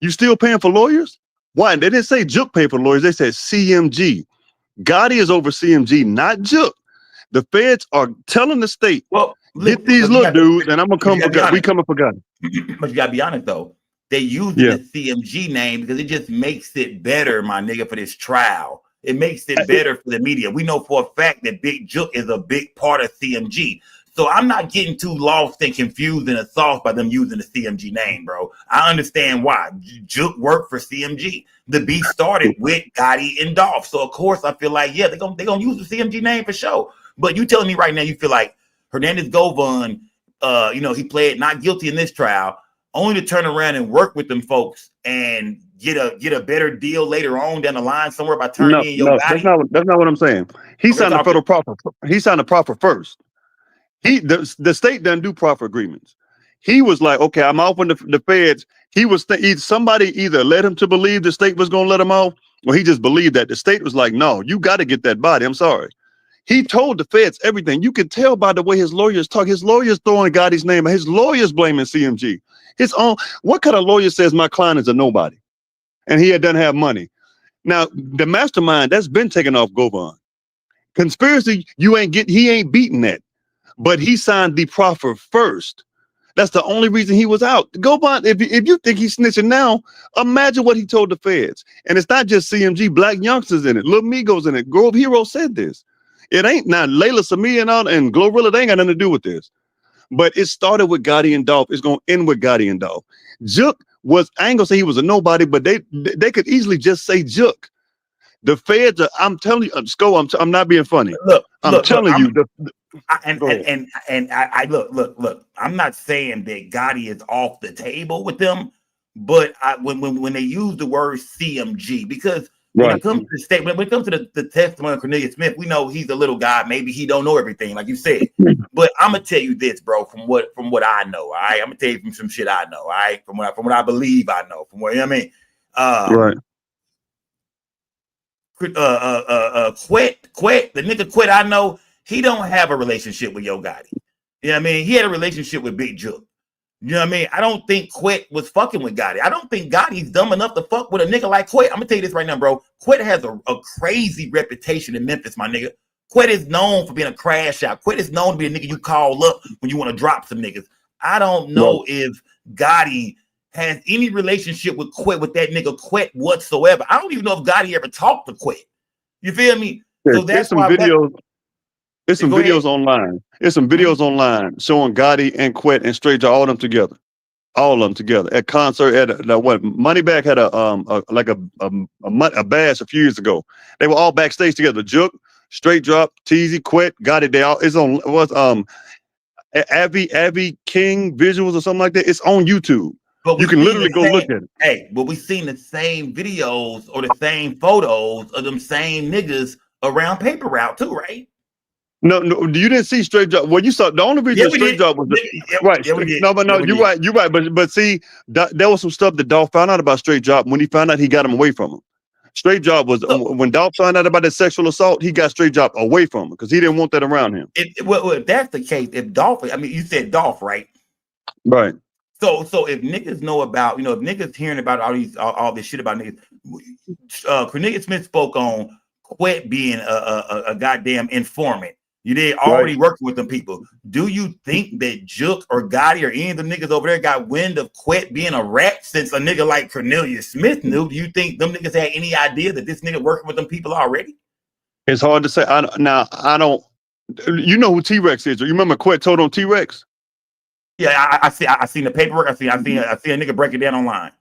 You still paying for lawyers? Why? They didn't say Jook paid for lawyers. They said CMG. Gotti is over CMG, not Jook. The feds are telling the state, well, get these little dudes, and I'm going to come for Gotti. We coming for Gotti. But you got to be honest, though. They use the CMG name because it just makes it better, my nigga, for this trial. It makes it better for the media. We know for a fact that Big Jook is a big part of CMG. So I'm not getting too lost and confused and sauced by them using the CMG name, bro. I understand why. Jook worked for CMG. The beef started with Gotti and Dolph. So of course I feel like, yeah, they're gonna use the CMG name for sure. But you telling me right now you feel like Hernandez Govan, he pled not guilty in this trial, only to turn around and work with them folks and get a better deal later on down the line somewhere by turning in your Gotti? That's not what I'm saying. He signed the federal proffer. He signed the proffer first. The state doesn't do proffer agreements. He was like, okay, I'm off on the feds. He was somebody either led him to believe the state was going to let him off, or he just believed that the state was like, no, you got to get that body. I'm sorry. He told the feds everything. You can tell by the way his lawyers talk. His lawyers throwing Gotti's name. His lawyers blaming CMG. His own. What kind of lawyer says my client is a nobody, and he doesn't have money? Now the mastermind that's been taken off Govan. Conspiracy, he ain't beating that. But he signed the proffer first. That's the only reason he was out. Govan, if you think he's snitching now, imagine what he told the feds. And it's not just CMG, Black youngsters in it, Lil Migos in it. Grove Hero said this. It ain't now Layla Samia and all, and Glorilla, they ain't got nothing to do with this. But it started with Gotti and Dolph. It's going to end with Gotti and Dolph. Jook was, I ain't gonna say he was a nobody, but they could easily just say Jook. The feds are, I'm telling you, Sco, I'm not being funny. I'm telling you. Look. I'm not saying that Gotti is off the table with them, but when they use the word CMG, because when it comes to the statement, when it comes to the testimony of Cornelius Smith, we know he's a little guy. Maybe he don't know everything, like you said. But I'm gonna tell you this, bro, from what I know. All right, I'm gonna tell you from some shit I know. All right, from what I believe I know. From what I mean, right. Quet, the nigga Quet I know, he don't have a relationship with Yo Gotti. You know what I mean? He had a relationship with Big Jook. You know what I mean? I don't think Quet was fucking with Gotti. I don't think Gotti's dumb enough to fuck with a nigga like Quet. I'm gonna tell you this right now, bro. Quet has a crazy reputation in Memphis, my nigga. Quet is known for being a crash out. Quet is known to be a nigga you call up when you want to drop some niggas. I don't know if Gotti has any relationship with that nigga Quet whatsoever. I don't even know if Gotti ever talked to Quet. You feel me? So that's some why videos. There's some videos online. There's some videos online showing Gotti and Quet and Straight Jaw, all of them together at concert at Moneybag had a bash a few years ago. They were all backstage together. Jook, Straight Drop, Teasy, Quet, Gotti. They all it's on Abby King visuals or something like that. It's on YouTube. But you can literally go look at it. Hey, but we seen the same videos or the same photos of them same niggas around Paper Route too, right? No, you didn't see Straight Drop. Well, you saw the only reason Straight Drop was right. You're right. But see, there was some stuff that Dolph found out about Straight Drop when he found out he got him away from him. Straight Drop was when Dolph found out about that sexual assault, he got Straight Drop away from him because he didn't want that around him. If that's the case, if Dolph, I mean, you said Dolph, right? Right. So if niggas know about, if niggas hearing about all this shit about niggas, Cornelius Smith spoke on Quet being a goddamn informant. You did already working with them people. Do you think that Jook or Gotti or any of the niggas over there got wind of Quet being a rat since a nigga like Cornelius Smith knew? Do you think them niggas had any idea that this nigga working with them people already? It's hard to say. I don't. You know who T-Rex is? You remember Quet told on T-Rex? Yeah, I seen the paperwork. I see a nigga break it down online.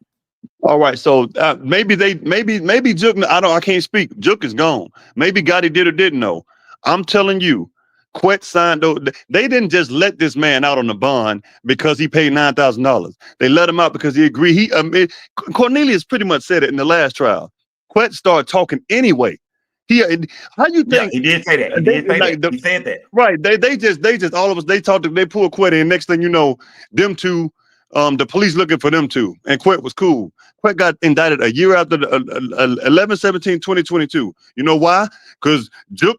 All right, so maybe Jook. I can't speak. Jook is gone. Maybe Gotti did or didn't know. I'm telling you, Quet signed. They didn't just let this man out on the bond because he paid $9,000. They let him out because he agreed. Cornelius pretty much said it in the last trial. Quet started talking anyway. How you think? Yeah, he did say that. He said that. Right. They just all of us. They pulled Quet in. Next thing you know, them two, the police looking for them two, and Quet was cool. Quet got indicted a year after 11/17/2022. You know why? Because Jook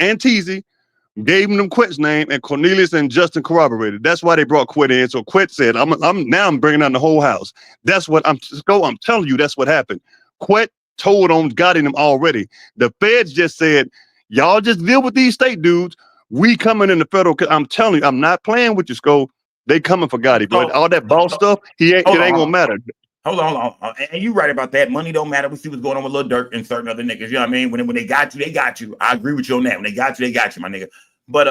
and Teasy gave them Quet's name, and Cornelius and Justin corroborated. That's why they brought Quet in. So Quet said, "I'm bringing down the whole house." That's what I'm telling you. That's what happened. Quet told on Gotti them already. The feds just said, y'all just deal with these state dudes. We coming in the federal. I'm telling you, I'm not playing with you, Sco. They coming for Gotti, but all that boss stuff, it ain't gonna matter. Hold on. And you right about that. Money don't matter. We see what's going on with Lil Durk and certain other niggas. You know what I mean? When they got you, they got you. I agree with you on that. When they got you, my nigga. But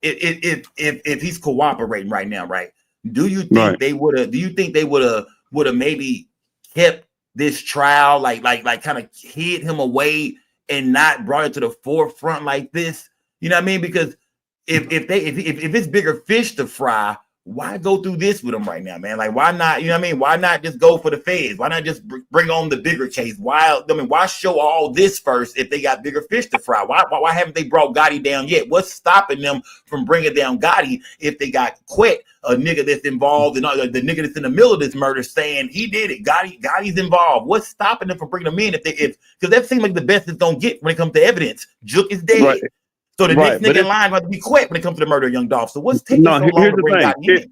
if he's cooperating right now, right? Do you think they would have? Do you think they would have maybe kept this trial, like kind of hid him away and not brought it to the forefront like this? You know what I mean? Because if it's bigger fish to fry, why go through this with him right now, man? Like, why not? You know what I mean? Why not just go for the feds? Why not just bring on the bigger case? Why show all this first if they got bigger fish to fry? Why haven't they brought Gotti down yet? What's stopping them from bringing down Gotti if they got quit a nigga that's involved and the nigga that's in the middle of this murder saying he did it? Gotti's involved. What's stopping them from bringing them in because that seems like the best it's gonna get when it comes to evidence? Jook is dead. Right. So the next nigga in line got to be quick when it comes to the murder of young Dolph. So what's taking so long to bring Gotti in?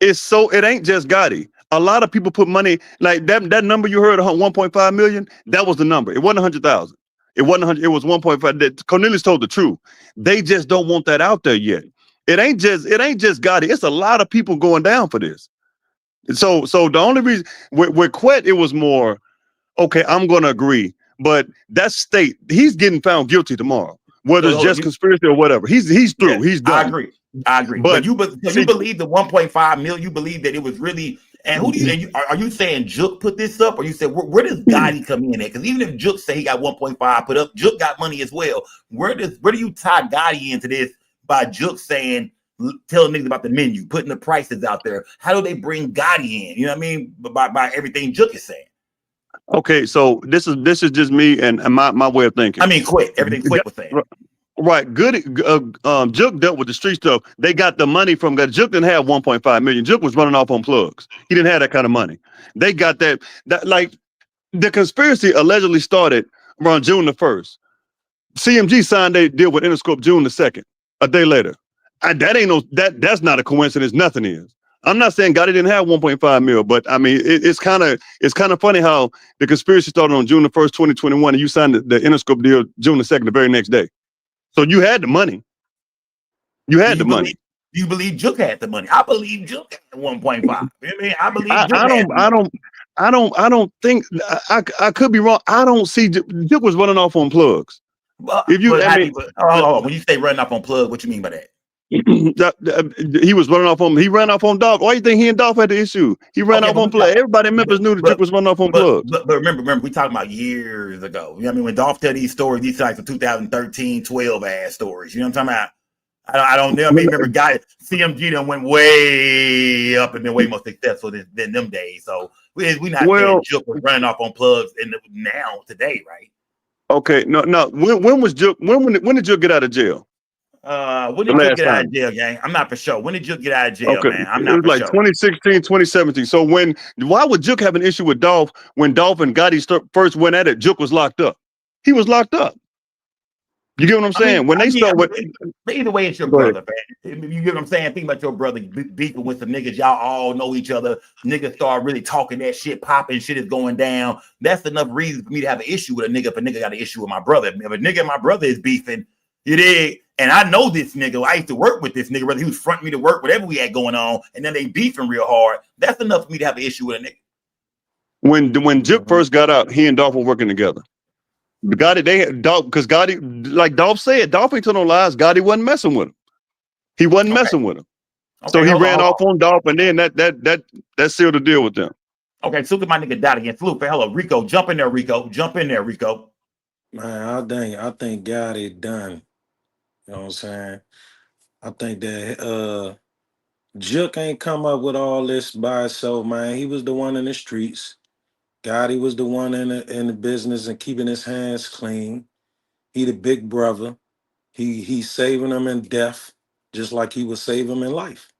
It ain't just Gotti. A lot of people put money like that number you heard, 1.5 million. That was the number. It wasn't 100,000. It wasn't 100. It was 1.5. Cornelius told the truth. They just don't want that out there yet. It ain't just Gotti. It's a lot of people going down for this. So the only reason with Quet, it was more okay. I'm going to agree, but that state, he's getting found guilty tomorrow. Whether it's just conspiracy or whatever, he's through. Yeah, he's done. I agree. But you believe the 1.5 million? You believe that it was really? And who do you? Are you saying Jook put this up, or you said where does Gotti come in at? Because even if Jook say he got 1.5 put up, Jook got money as well. Where do you tie Gotti into this by Jook saying, telling niggas about the menu, putting the prices out there? How do they bring Gotti in? You know what I mean? By everything Jook is saying. Okay, so this is just me and my way of thinking. I mean, everything Quick was saying. Right, good. Jook dealt with the street stuff. They got the money from God. Jook didn't have 1.5 million. Jook was running off on plugs. He didn't have that kind of money. They got that like the conspiracy allegedly started around June the 1st. CMG signed a deal with Interscope June the 2nd. A day later, that's not a coincidence. Nothing is. I'm not saying Gotti didn't have 1.5 mil, but I mean, it's kind of funny how the conspiracy started on June the 1st, 2021, and you signed the Interscope deal June the 2nd, the very next day. So you had the money. You had the money. You believe Jook had the money? I believe Jook had 1.5. You know what I mean? I believe I don't think I could be wrong. I don't see Jook was running off on plugs. If you, when you say running off on plugs, what you mean by that? He was running off on. He ran off on Dolph. Why you think he and Dolph had the issue? He ran off on plug. Everybody in Memphis knew that Jook was running off on plugs. But remember, we talking about years ago. You know what I mean? When Dolph tell these stories, these like the 2013, 12 ass stories. You know what I'm talking about? I don't know. I mean, remember, guys, CMG done went way up and been way more successful than them days. So we not saying Jook was running off on plugs now today, right? Okay, no. When was Jook? When did Jook get out of jail? When did Jook get out of jail, gang? I'm not for sure. When did Jook get out of jail, man? I'm not for sure. It was like 2016, 2017. So why would Jook have an issue with Dolph when Dolph and Gotti first went at it? Jook was locked up. He was locked up. You get what I'm saying? Either way, it's your brother, man. You get what I'm saying? Think about your brother beefing with some niggas. Y'all all know each other. Niggas start really talking that shit, popping, shit is going down. That's enough reason for me to have an issue with a nigga if a nigga got an issue with my brother. If a nigga and my brother is beefing, you dig? And I know this nigga. I used to work with this nigga, whether he was fronting me to work, whatever we had going on, and then they beefing real hard. That's enough for me to have an issue with a nigga. When Jook first got out, he and Dolph were working together. Gotti, they had Dolph, because Gotti, like Dolph said, Dolph ain't told no lies. Gotti wasn't messing with him. He wasn't messing with him. So he ran off on Dolph, and then that sealed the deal with them. Okay, so look at my nigga Dot again. Flew for hello, Rico. Jump in there, Rico. Jump in there, Rico. Man, I think Gotti done. You know what I'm saying? I think that Jook ain't come up with all this by himself, man. He was the one in the streets. Gotti was the one in the business and keeping his hands clean. He the big brother. He's saving them in death, just like he was saving them in life.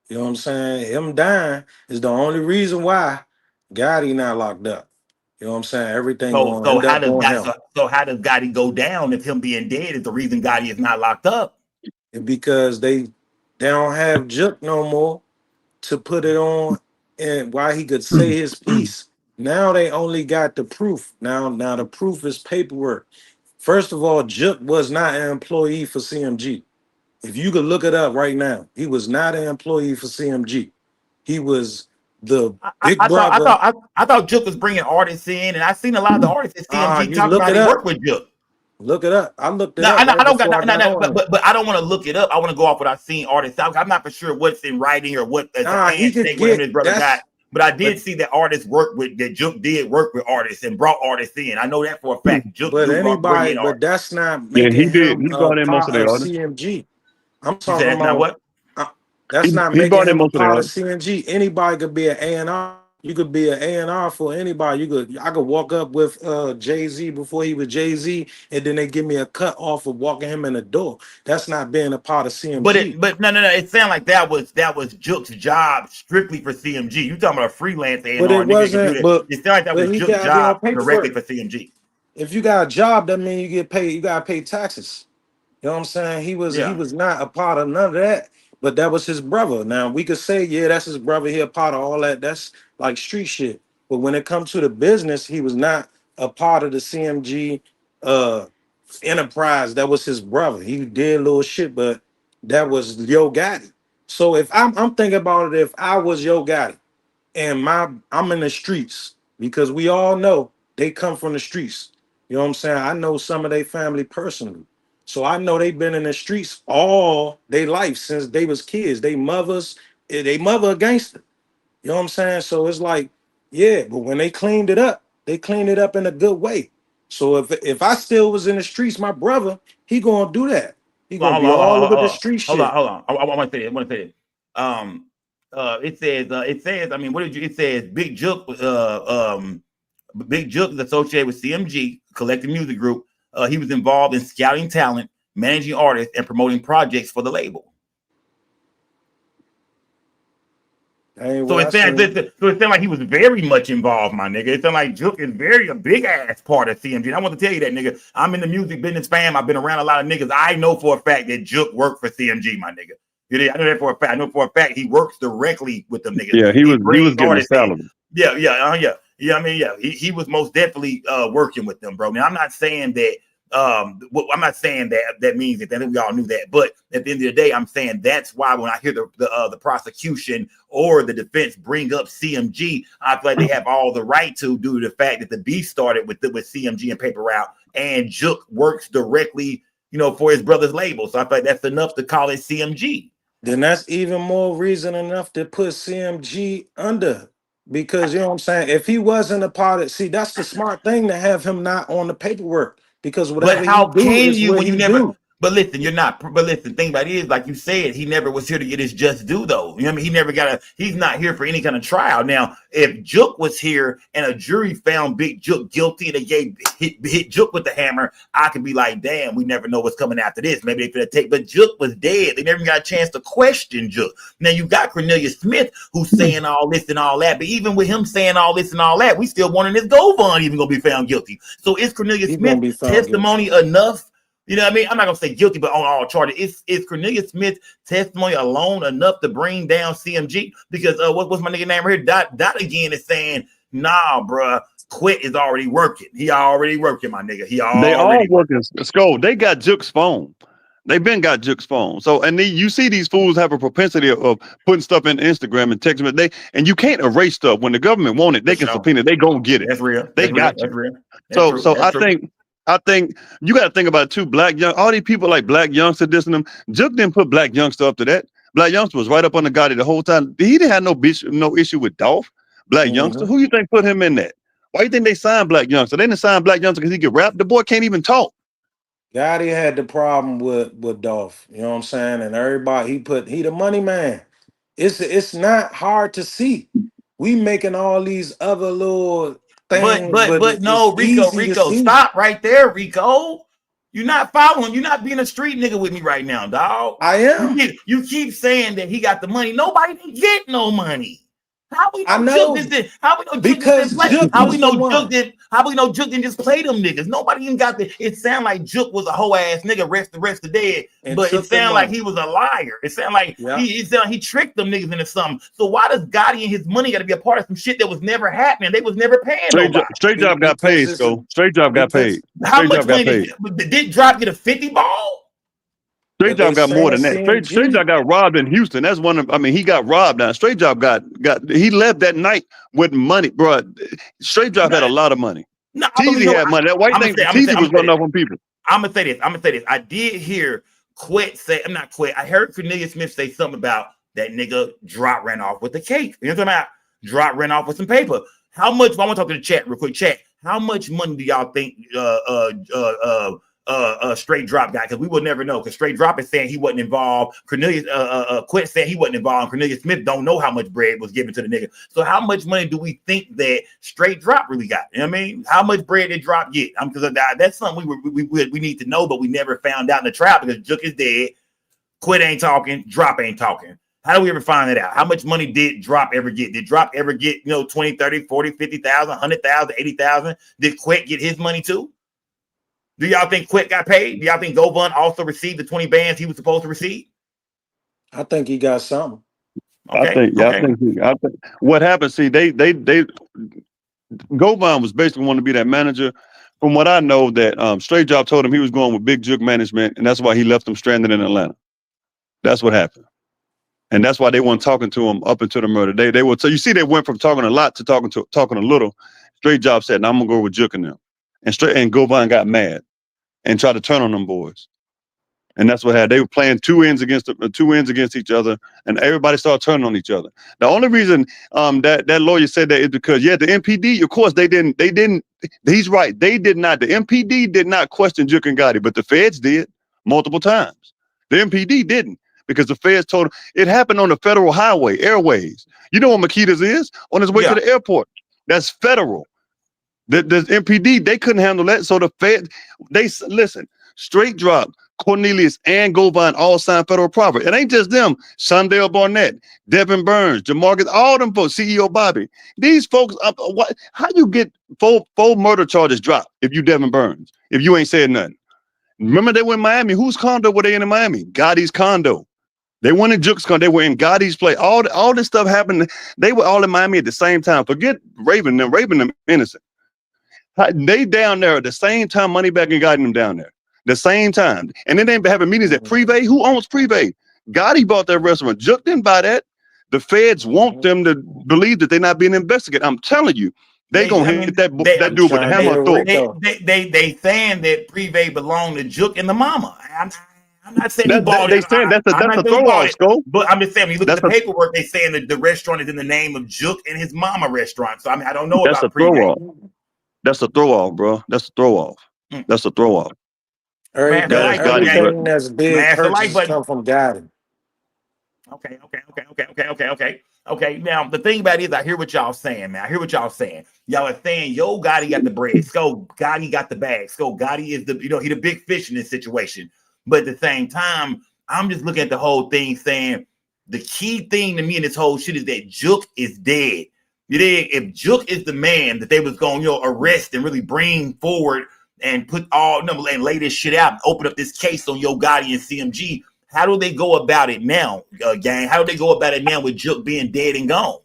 You know what I'm saying? Him dying is the only reason why Gotti not locked up. You know what I'm saying? Everything. So how does Gotti go down if him being dead is the reason Gotti is not locked up? Because they don't have Jook no more to put it on, and why he could say his piece. Now they only got the proof. Now the proof is paperwork. First of all, Jook was not an employee for CMG. If you could look it up right now, he was not an employee for CMG. He was the big brother. I thought Jook was bringing artists in, and I seen a lot of the artists at CMG talking about he worked with Jook. Look it up. I looked it No, up I right don't got before I got no, on. but I don't want to look it up. I want to go off what I've seen artists. I'm not for sure what's in writing or what as a handshake with him and his brother got. But I did see that artists work with that Jook did work with artists and brought artists in. I know that for a fact. Jook but bring in artists. that's not making him He brought in most part of of the artists. CMG. I'm You said talking that's not about what? that's not He making brought in him a most of the part of artists. CMG. Anybody could be an A&R. You could be an A&R for anybody. I could walk up with Jay-Z before he was Jay-Z, and then they give me a cut off of walking him in the door. That's not being a part of CMG. But no. It sounded like that was Jook's job strictly for CMG. You talking about a freelance A&R But it nigga that can do wasn't. that? It sounded like that was He Jook's gotta be on job directly paperwork. for CMG. If you got a job, that means you get paid. You gotta pay taxes. You know what I'm saying? He was not a part of none of that. But that was his brother. Now we could say, yeah, that's his brother. He a part of all that. That's like street shit. But when it comes to the business, he was not a part of the CMG enterprise. That was his brother. He did little shit, but that was Yo Gotti. So if I'm thinking about it, if I was Yo Gotti and I'm in the streets, because we all know they come from the streets. You know what I'm saying? I know some of their family personally. So I know they've been in the streets all their life since they was kids. They mother a gangster. You know what I'm saying? So it's like, yeah, but when they cleaned it up in a good way. So if I still was in the streets, my brother, he gonna do that. He gonna be all over the street shit. Hold on. I want to say this. It says. I mean, what did you? It says Big Jook. Big Jook is associated with CMG, Collective Music Group. He was involved in scouting talent, managing artists, and promoting projects for the label. So it sounds like he was very much involved, my nigga. It sounds like Jook is a big ass part of CMG. And I want to tell you that, nigga. I'm in the music business, fam. I've been around a lot of niggas. I know for a fact that Jook worked for CMG, my nigga. I know that for a fact. I know for a fact he works directly with them niggas. Yeah, he was getting a salary. He was most definitely working with them, bro. Now I'm not saying that. I'm not saying that means that we all knew that, but at the end of the day, I'm saying that's why when I hear the prosecution or the defense bring up CMG, I feel like they have all the right to, due to the fact that the beef started with CMG and Paper Route, and Jook works directly, for his brother's label. So I feel like that's enough to call it CMG. Then that's even more reason enough to put CMG under. Because you know what I'm saying? If he wasn't a part of, see, that's the smart thing to have him not on the paperwork. Because whatever but how he do can is you what when you he never do. But listen, you're not. But listen, the thing about it is, like you said, he never was here to get his just due, though. You know what I mean? He never got he's not here for any kind of trial. Now, if Jook was here and a jury found Big Jook guilty and they hit Jook with the hammer, I could be like, damn, we never know what's coming after this. Maybe they could take. But Jook was dead. They never got a chance to question Jook. Now you got Cornelius Smith who's saying all this and all that. But even with him saying all this and all that, we still wondering if Govan even gonna be found guilty. So is Cornelius Smith testimony enough? You know what I mean? I'm not gonna say guilty, but on all charges, is Cornelius Smith's testimony alone enough to bring down CMG? Because what's my nigga name right here? Dot again is saying, nah, bruh, Quit is already working. He already working, my nigga. They all working. Skull. They got Jook's phone. They've been got Jook's phone. So you see these fools have a propensity of putting stuff in Instagram and text them. And you can't erase stuff. When the government want it, they can subpoena. They gonna get it. That's real. They got you. So I think you got to think about too. All these people like Black Youngster dissing them. Jook didn't put Black Youngster up to that. Black Youngster was right up on the Gotti the whole time. He didn't have no issue with Dolph. Black Youngster. Who you think put him in that? Why you think they signed Black Youngster? They didn't sign Black Youngster because he could rap. The boy can't even talk. Gotti had the problem with Dolph. You know what I'm saying? And everybody he the money man. It's not hard to see. We making all these other little things, but no, Rico, stop right there, Rico. You're not following. You're not being a street nigga with me right now, dog. I am. You keep saying that he got the money. Nobody can get no money. How we know I know Jook did? How we know because Jook how we know Jook did? How we know Jook didn't just play them niggas? Nobody even got the. It sound like Jook was a hoe ass nigga, rest the dead. But it sound like he was a liar. It sound like he tricked them niggas into something. So why does Gotti and his money got to be a part of some shit that was never happening? They was never paying. Straight Job got paid. So Straight Job got paid. How much money did Drop get a 50 ball? Straight Job got more than that. Straight Job got robbed in Houston. That's one of. I mean, he got robbed. Now Straight Job got. He left that night with money, bro. Straight Job had a lot of money. No, Teasy had money. That white thing, Teasy was running off on people. I'm gonna say this. I did hear Quet say, I'm not Quet. I heard Cornelius Smith say something about that nigga drop ran off with the cake. You know what I'm talking about? Drop ran off with some paper. How much? I want to talk to the chat real quick. Chat. How much money do y'all think Straight Drop got? Because we will never know. Because Straight Drop is saying he wasn't involved. Cornelius Quit saying he wasn't involved. Cornelius Smith don't know how much bread was given to the nigga. So how much money do we think that Straight Drop really got? You know what I mean? How much bread did Drop get? Because that's something we need to know, but we never found out in the trial because Jook is dead. Quit ain't talking. Drop ain't talking. How do we ever find that out? How much money did Drop ever get? Did Drop ever get, 20, 30, 40, 50,000, 100,000, 80,000? Did Quet get his money too? Do y'all think Quet got paid? Do y'all think Govan also received the 20 bands he was supposed to receive? I think he got something. Okay. I think what happened, see, they Govan was basically wanting to be that manager. From what I know, that Straight Drop told him he was going with Big Jook management, and that's why he left him stranded in Atlanta. That's what happened. And that's why they weren't talking to him up until the murder. They were, so you see, they went from talking a lot to talking a little. Straight Drop said, "No, I'm gonna go with Jook and them." And Govan got mad and tried to turn on them boys. And that's what happened. They were playing two ends against each other, and everybody started turning on each other. The only reason that lawyer said that is because the MPD, of course, they didn't. He's right. They did not. The MPD did not question Jook and Gotti, but the feds did multiple times. The MPD didn't. Because the feds told him it happened on the federal highway, airways. You know what Makita's is? On his way to the airport. That's federal. The MPD, they couldn't handle that. So the feds, listen, Straight Drop, Cornelius, and Govan all signed federal property. It ain't just them. Sundale Barnett, Devin Burns, Jamarcus, all them folks, CEO Bobby. These folks, how you get four murder charges dropped if you Devin Burns, if you ain't said nothing? Remember they were in Miami. Whose condo were they in Miami? Gotti's condo. They went in Jook's condo. They were in Gotti's place. All this stuff happened. They were all in Miami at the same time. Forget Raven them innocent. They down there at the same time, Moneybag and Gotti them down there. The same time. And then they been having meetings at Privé. Who owns Privé? Gotti bought that restaurant. Jook didn't buy that. The feds want them to believe that they're not being investigated. I'm telling you. They gonna hit that dude with a hammer. They saying that Privé belonged to Jook and the mama. I'm not saying he bought it. They saying that's a throw off, Scope. But I'm just saying, when you look at the paperwork, they saying that the restaurant is in the name of Jook and his mama restaurant. So I mean, I don't know about Privé. That's a throw off, bro. That's a throw off. That's a throw off. Everything that's big purchases come from Gotti. Okay. Now the thing about it is, I hear what y'all saying, man. Y'all are saying, yo, Gotti got the bread. Gotti got the bag. Gotti is he the big fish in this situation. But at the same time, I'm just looking at the whole thing saying the key thing to me in this whole shit is that Jook is dead. You dig? If Jook is the man that they was going to arrest and really bring forward and put and lay this shit out and open up this case on Yo Gotti and CMG, how do they go about it now, gang? How do they go about it now with Jook being dead and gone?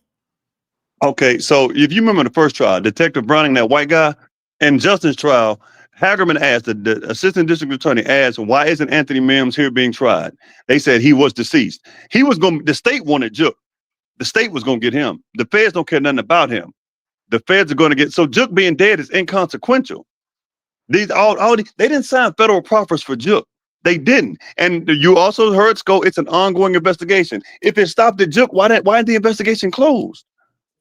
Okay, so if you remember the first trial, Detective Browning, that white guy, in Justin's trial, Hagerman asked, the assistant district attorney asked, why isn't Anthony Mims here being tried? They said he was deceased. The state wanted Jook. The state was going to get him. The feds don't care nothing about him. The feds are going to get, so Jook being dead is inconsequential. They didn't sign federal proffers for Jook. They didn't. And you also heard, Sco, it's an ongoing investigation. If it stopped at Jook, why is the investigation closed?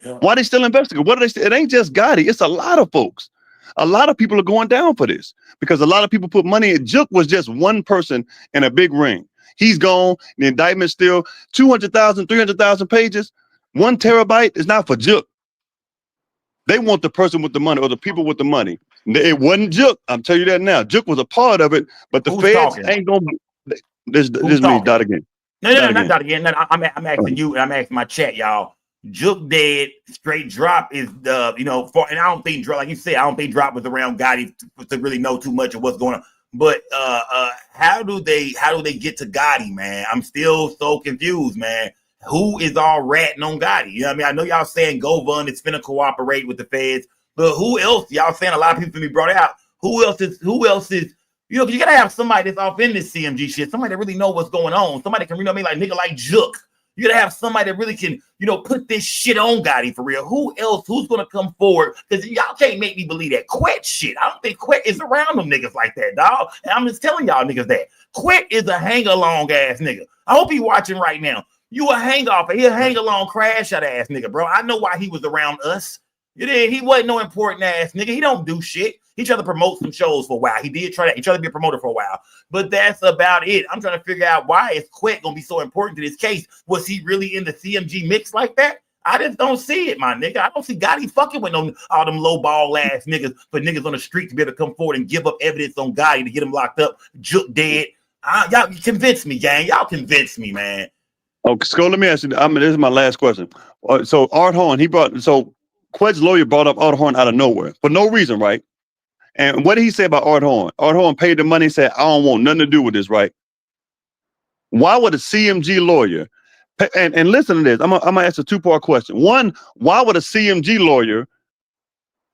Yeah. Why they still investigating? What are they? It ain't just Gotti. It's a lot of folks. A lot of people are going down for this because a lot of people put money in. Jook was just one person in a big ring. He's gone. The indictment's still 200,000, 300,000 pages. 1 terabyte is not for Jook. They want the person with the money or the people with the money. It wasn't Jook. I'm telling you that now. Jook was a part of it, but the feds ain't going to. This me, Dot again. No, not Dot again. No, I'm asking you, and I'm asking my chat, y'all. Jook dead, Straight Drop is and I don't think Drop, like you said, I don't think Drop was around Gotti to really know too much of what's going on. But how do they get to Gotti, man? I'm still so confused, man. Who is all ratting on Gotti? You know what I mean? I know y'all saying Govan is finna cooperate with the feds, but who else? Y'all saying a lot of people finna be brought out. Who else is? You gotta have somebody that's off in this CMG shit. Somebody that really know what's going on. Somebody can, like nigga like Jook. You gotta have somebody that really can, put this shit on Gotti for real. Who else? Who's gonna come forward? Because y'all can't make me believe that Quet shit. I don't think Quet is around them niggas like that, dog. And I'm just telling y'all niggas that Quet is a hang-along ass nigga. I hope he watching right now. You a hang-off, he a hang-along crash-out ass nigga, bro. I know why he was around us. He wasn't no important ass nigga. He don't do shit. He tried to promote some shows for a while. He tried to be a promoter for a while. But that's about it. I'm trying to figure out why is Quet gonna be so important to this case. Was he really in the CMG mix like that? I just don't see it, my nigga. I don't see Gotti fucking with all them low ball ass niggas for niggas on the street to be able to come forward and give up evidence on Gotti to get him locked up, Jook dead. Y'all convince me, gang. Y'all convince me, man. Okay, so let me ask you. This is my last question. So Art Horn, Quet's lawyer brought up Art Horn out of nowhere for no reason, right? And what did he say about Art Horn? Art Horn paid the money and said, I don't want nothing to do with this, right? Why would a CMG lawyer, and listen to this, I'm gonna ask a two-part question. One, why would a CMG lawyer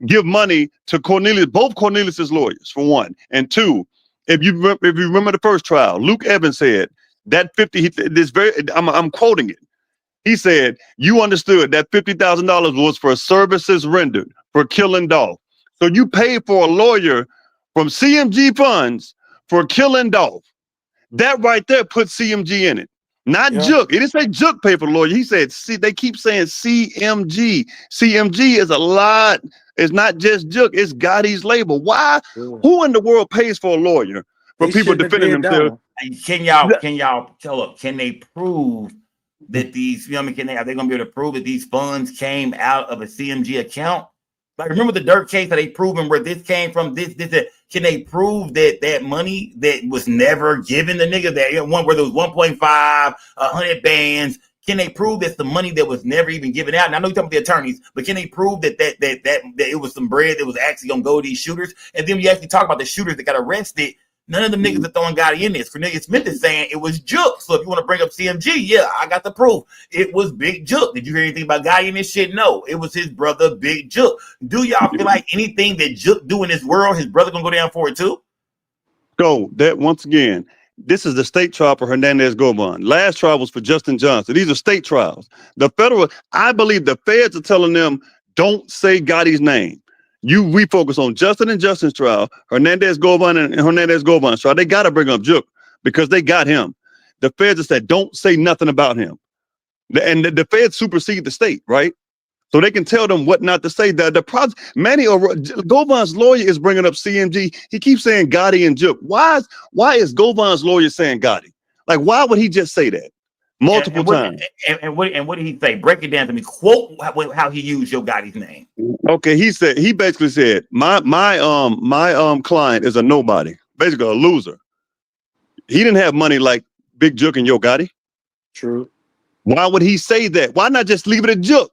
give money to Cornelius, both Cornelius's lawyers, for one? And two, if you remember the first trial, Luke Evans said that I'm quoting it. He said, you understood that $50,000 was for services rendered for killing Dolph. So you paid for a lawyer from CMG funds for killing Dolph. That right there put CMG in it. Not Jook. It didn't say Jook paid for the lawyer. He said, see, they keep saying CMG. CMG is a lot. It's not just Jook. It's Gotti's label. Why? Who in the world pays for a lawyer for people defending themselves? Can y'all tell up? Can they prove that these, are they gonna be able to prove that these funds came out of a CMG account? Like, remember the Dirt case that they proven where this came from? Can they prove that money that was never given the nigga, that one where there was 1.5, 100 bands? Can they prove that's the money that was never even given out? And I know you're talking about the attorneys, but can they prove that it was some bread that was actually gonna go to these shooters? And then you actually talk about the shooters that got arrested. None of them niggas are throwing Gotti in this. Cornelius Smith is saying it was Jook. So if you want to bring up CMG, yeah, I got the proof. It was Big Jook. Did you hear anything about Gotti in this shit? No, it was his brother, Big Jook. Do y'all feel like anything that Jook do in this world, his brother gonna go down for it too? So that once again, this is the state trial for Hernandez Govan. Last trial was for Justin Johnson. These are state trials. The federal, I believe the feds are telling them, don't say Gotti's name. We focus on Justin and Justin's trial, Hernandez Govan and Hernandez Govan's trial. They got to bring up Jook because they got him. The feds have said, don't say nothing about him. And the feds supersede the state, right? So they can tell them what not to say. Govan's lawyer is bringing up CMG. He keeps saying Gotti and Jook. Why is Govan's lawyer saying Gotti? Like, why would he just say that multiple times? And what did he say? Break it down to me. Quote how he used Yo Gotti's name. Okay, he basically said my client is a nobody, basically a loser. He didn't have money like Big Jook and Yo Gotti. True. Why would he say that? Why not just leave it at Jook?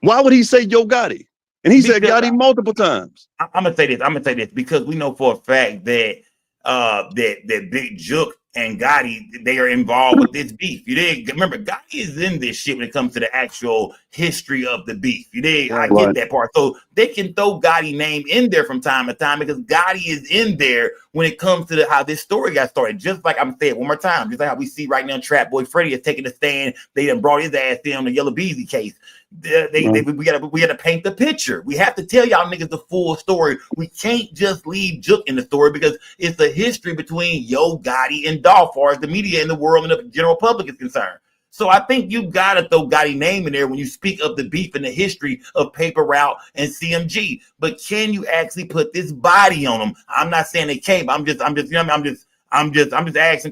Why would he say Yo Gotti? And he said Gotti multiple times. I'm gonna say this because we know for a fact that that Big Jook and Gotti, they are involved with this beef. You did remember Gotti is in this shit when it comes to the actual history of the beef. You did, I get that part. So they can throw Gotti name in there from time to time because Gotti is in there when it comes to how this story got started. Just like I'm saying it one more time, just like how we see right now, Trap Boy Freddy is taking the stand. They done brought his ass in on the Yellow Beezy case. We gotta paint the picture. We have to tell y'all niggas the full story. We can't just leave Jook in the story because it's the history between Yo Gotti and Dolph, as far as the media and the world and the general public is concerned. So I think you gotta throw Gotti name in there when you speak of the beef and the history of Paper Route and CMG. But can you actually put this body on them? I'm not saying they can't. I'm just asking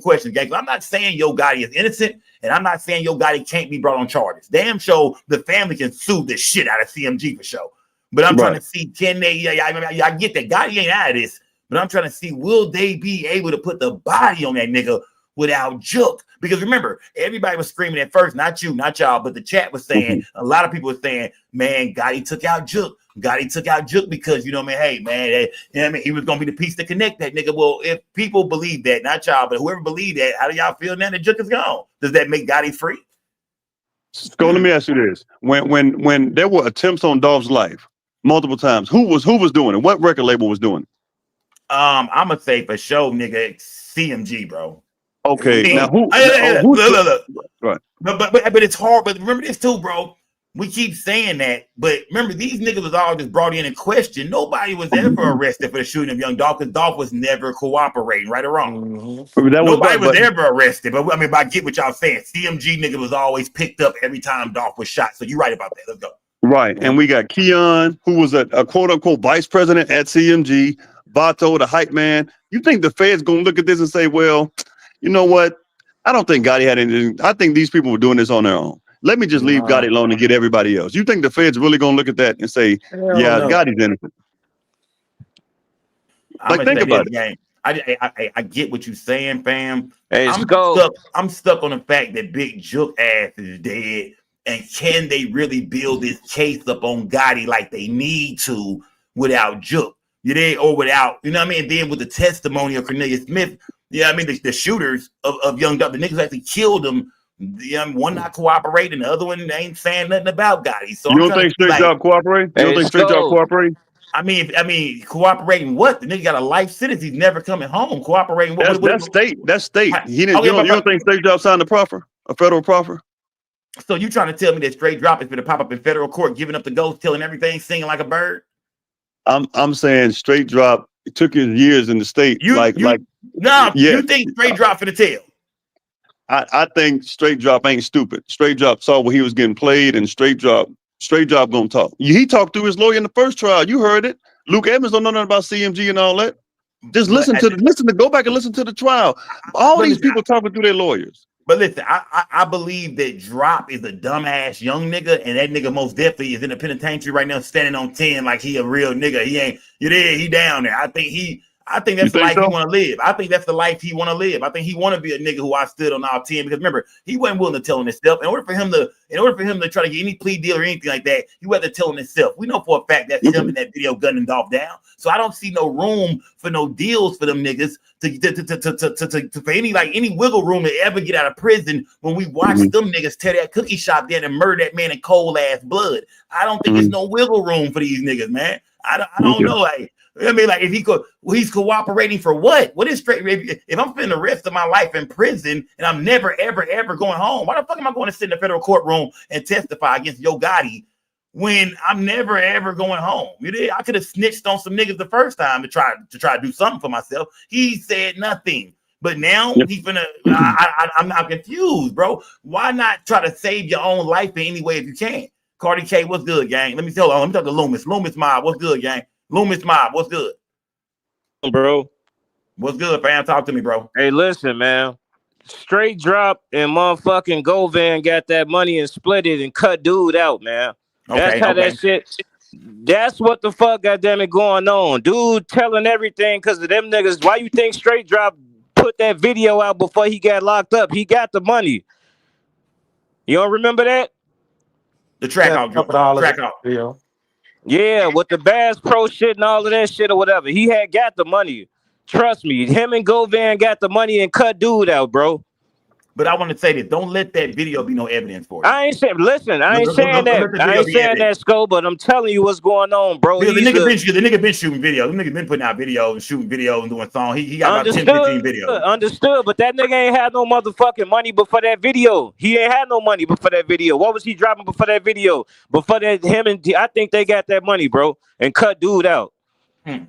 questions, guys. I'm not saying Yo Gotti is innocent, and I'm not saying Yo Gotti can't be brought on charges. Damn sure the family can sue the shit out of CMG for sure. But I'm trying to see, can they? I get that Gotti ain't out of this, but I'm trying to see, will they be able to put the body on that nigga without Jook? Because remember, everybody was screaming at first, not you, not y'all, but the chat was saying, a lot of people were saying, man, Gotti took out Jook. Gotti took out Jook because, hey, man, he was going to be the piece to connect that nigga. Well, if people believe that, not y'all, but whoever believe that, how do y'all feel now that Jook is gone? Does that make Gotti free? So let me ask you this. When there were attempts on Dolph's life multiple times, who was doing it? What record label was doing it? I'm going to say for sure, nigga, CMG, bro. Okay, now who? Look. Right. But it's hard. But remember this too, bro. We keep saying that, but remember these niggas was all just brought in and questioned. Nobody was ever arrested for the shooting of young Dolph because Dolph was never cooperating, right or wrong. Nobody was ever arrested. But I mean, I get what y'all saying. CMG nigga was always picked up every time Dolph was shot. So you're right about that. Let's go. Right, and we got Keon, who was a quote unquote vice president at CMG. Vato, the hype man. You think the Fed's gonna look at this and say, well, you know what? I don't think Gotti had anything. I think these people were doing this on their own. Let me just leave Gotti alone and get everybody else. You think the Fed's really gonna look at that and say, yeah, Gotti's innocent? Like, think about it. I get what you're saying, fam. Hey, I'm stuck on the fact that Big Jook ass is dead. And can they really build this case up on Gotti like they need to without Jook? Or without, you know what I mean? And then with the testimony of Cornelius Smith, I mean, the shooters of young Dolph, the niggas actually killed him. One not cooperating, the other one ain't saying nothing about Gotti. So you don't think Straight Job cooperate? You don't think Straight Job cooperate? I mean, cooperating what? The nigga got a life sentence. He's never coming home. Cooperating what? That's state. That's state. He didn't. You don't think Straight Job signed a federal proffer? So you trying to tell me that Straight Drop is going to pop up in federal court, giving up the ghost, telling everything, singing like a bird? I'm saying Straight Drop. It took his years in the state. You think Straight Drop for the tell? I think Straight Drop ain't stupid. Straight Drop saw where he was getting played, and Straight Drop gonna talk. He talked through his lawyer in the first trial. You heard it. Luke Evans don't know nothing about CMG and all that. Just go back and listen to the trial. All these people talking through their lawyers. But listen, I believe that Drop is a dumbass young nigga, and that nigga most definitely is in the penitentiary right now, standing on 10 like he a real nigga. He ain't. He down there. I think that's the life he want to live. I think that's the life he want to live. I think he want to be a nigga who I stood on our 10 because remember, he wasn't willing to tell him himself. In order for him to try to get any plea deal or anything like that, he had to tell him himself. We know for a fact that's him in that video gunning Dolph down. So I don't see no room for no deals for them niggas to for any wiggle room to ever get out of prison when we watch them niggas tear that cookie shop down and murder that man in cold ass blood. I don't think there's no wiggle room for these niggas, man. I don't know. Like, I mean, like if he's cooperating for what? What is straight? If I'm spending the rest of my life in prison and I'm never, ever, ever going home, why the fuck am I going to sit in the federal courtroom and testify against Yo Gotti when I'm never, ever going home? I could have snitched on some niggas the first time to try to do something for myself. He said nothing, but now he's gonna. I'm confused, bro. Why not try to save your own life in any way if you can? Cardi K, what's good, gang? Let me talk to Loomis. Loomis Mob, what's good, gang? Loomis Mob, what's good? Bro. What's good, fam? Talk to me, bro. Hey, listen, man. Straight Drop and motherfucking Govan got that money and split it and cut dude out, man. That's how that shit. That's what the fuck, goddamn it, going on. Dude telling everything because of them niggas. Why you think Straight Drop put that video out before he got locked up? He got the money. You don't remember that? The track out. Yeah, with the Bass Pro shit and all of that shit or whatever. He had got the money. Trust me. Him and Govan got the money and cut dude out, bro. But I want to say this. Don't let that video be no evidence for you. I ain't saying, listen, I ain't saying that, Sco, but I'm telling you what's going on, bro. The nigga been shooting videos. The nigga been putting out videos and shooting videos and doing songs. He got about 10, 15 videos. Understood, but that nigga ain't had no motherfucking money before that video. He ain't had no money before that video. What was he dropping before that video? Before that, I think they got that money, bro, and cut dude out. I'm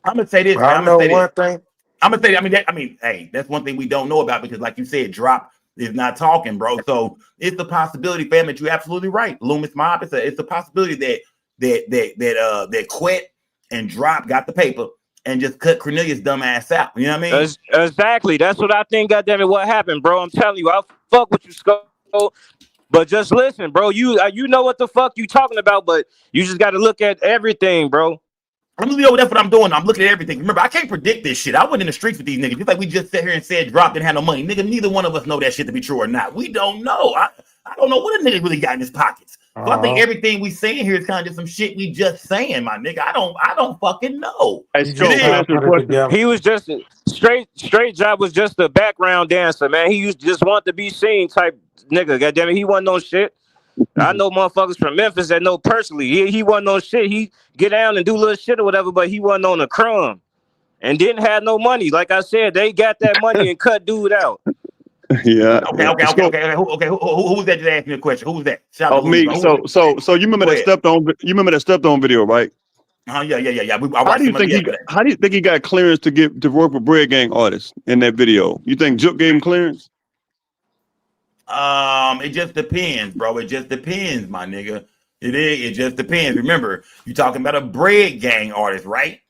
gonna say this. I know one thing. I'm gonna say, hey, that's one thing we don't know about because, like you said, Drop is not talking, bro. So it's the possibility, fam, that you're absolutely right. Loomis Mob, it's a possibility that Quet and Drop got the paper and just cut Cornelius' dumb ass out. You know what I mean? Exactly. That's what I think. Goddamn it, what happened, bro? I'm telling you, I'll fuck with you, Sco. But just listen, bro. You know what the fuck you talking about, but you just got to look at everything, bro. That's what I'm doing. I'm looking at everything. Remember, I can't predict this shit. I wasn't in the streets with these niggas. Just like we just sat here and said Drop didn't have no money. Nigga, neither one of us know that shit to be true or not. We don't know. I don't know what a nigga really got in his pockets. So I think everything we saying here is kind of just some shit we just saying, my nigga. I don't fucking know. He was just straight Job was just a background dancer, man. He used to just want to be seen type nigga. Goddamn it, he wasn't no shit. I know motherfuckers from Memphis that know personally. He wasn't on shit. He get down and do little shit or whatever, but he wasn't on a crumb. and didn't have no money. Like I said, they got that money and cut dude out. Yeah. Okay. Who was that? Just asking me a question. Who was that? Shout out to Me. So you remember that stepped on? You remember that stepped on video, right? Yeah. How do you think he got clearance to work with Bread Gang artists in that video? You think Jook gave him clearance? It just depends, bro. It just depends, my nigga. It just depends. Remember, you're talking about a Bread Gang artist, right?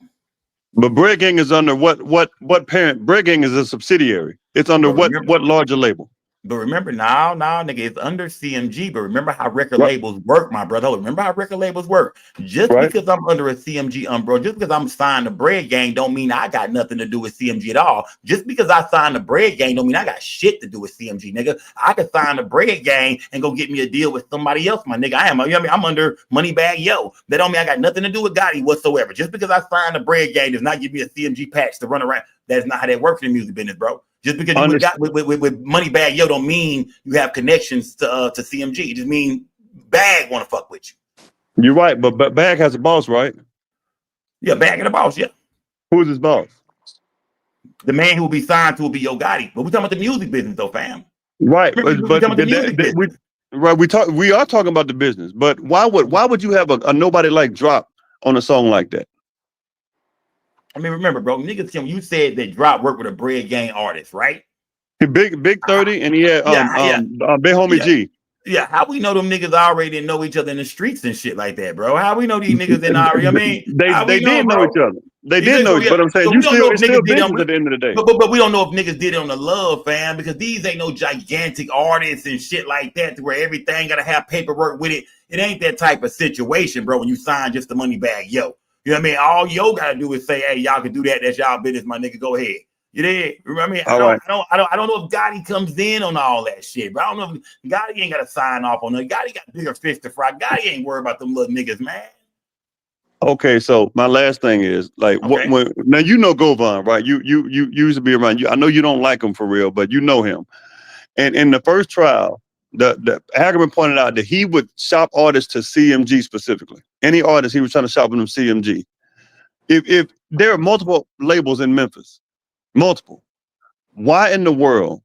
But Bread Gang is under what parent? Bread Gang is a subsidiary. It's under what larger label? But remember, now, nigga, it's under CMG. But remember how record labels work, my brother. Remember how record labels work. Just because I'm under a CMG umbrella, just because I'm signed to Bread Gang, don't mean I got nothing to do with CMG at all. Just because I signed the Bread Gang, don't mean I got shit to do with CMG, nigga. I could sign the Bread Gang and go get me a deal with somebody else, my nigga. I'm under Moneybag Yo. That don't mean I got nothing to do with Gotti whatsoever. Just because I signed the Bread Gang does not give me a CMG patch to run around. That's not how that works in the music business, bro. Just because you got with Moneybag Yo don't mean you have connections to CMG. It just mean Bag want to fuck with you. You're right, but Bag has a boss, right? Yeah, Bag and a boss, yeah. Who's his boss? The man who will be signed to will be Yo Gotti. But we're talking about the music business though, fam. Right, we are talking about the business, but why would you have a nobody like drop on a song like that? I mean, remember, bro, niggas, you said that Drop worked with a Bread Gang artist, right? Big 30, and he had Big Homie G. Yeah, how we know them niggas already know each other in the streets and shit like that, bro? How we know these niggas in our? I mean, they did know each other. They did know, but I'm saying it's still business at the end of the day. But we don't know if niggas did it on the love, fam, because these ain't no gigantic artists and shit like that, to where everything gotta have paperwork with it. It ain't that type of situation, bro. When you sign just the Moneybag Yo. You know what I mean? All Yo gotta do is say, "Hey, y'all can do that. That's y'all business, my nigga. Go ahead." You did. Remember? I don't know if Gotti comes in on all that shit, but I don't know if Gotti ain't gotta sign off on it. Gotti got bigger fish to fry. Gotti ain't worried about them little niggas, man. Okay, so my last thing is like, now you know Govan, right? You used to be around. I know you don't like him for real, but you know him. And in the first trial, the Hagerman pointed out that he would shop artists to CMG specifically. Any artist he was trying to shop with them CMG. If there are multiple labels in Memphis, multiple, why in the world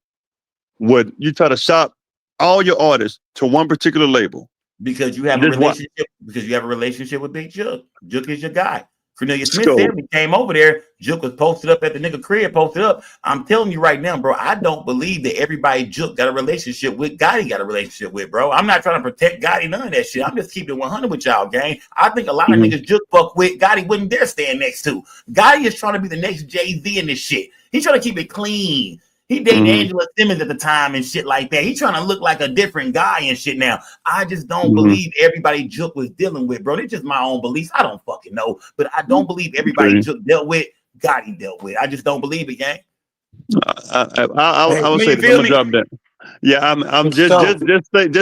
would you try to shop all your artists to one particular label? Because you have a relationship. Because you have a relationship with Big Jook. Jook is your guy. Cornelia Smith said we came over there. Jook was posted up at the nigga crib, posted up. I'm telling you right now, bro, I don't believe that everybody Jook got a relationship with, Gotti got a relationship with, bro. I'm not trying to protect Gotti, none of that shit. I'm just keeping it 100 with y'all, gang. I think a lot of niggas Jook fuck with, Gotti wouldn't dare stand next to. Gotti is trying to be the next Jay-Z in this shit. He's trying to keep it clean. He dated Angela Simmons at the time and shit like that. He's trying to look like a different guy and shit now. I just don't believe everybody Jook was dealing with, bro. It's just my own beliefs. I don't fucking know. But I don't believe everybody Jook dealt with, Gotti dealt with. I just don't believe it, gang. I would say I'm gonna drop that. Yeah, I'm just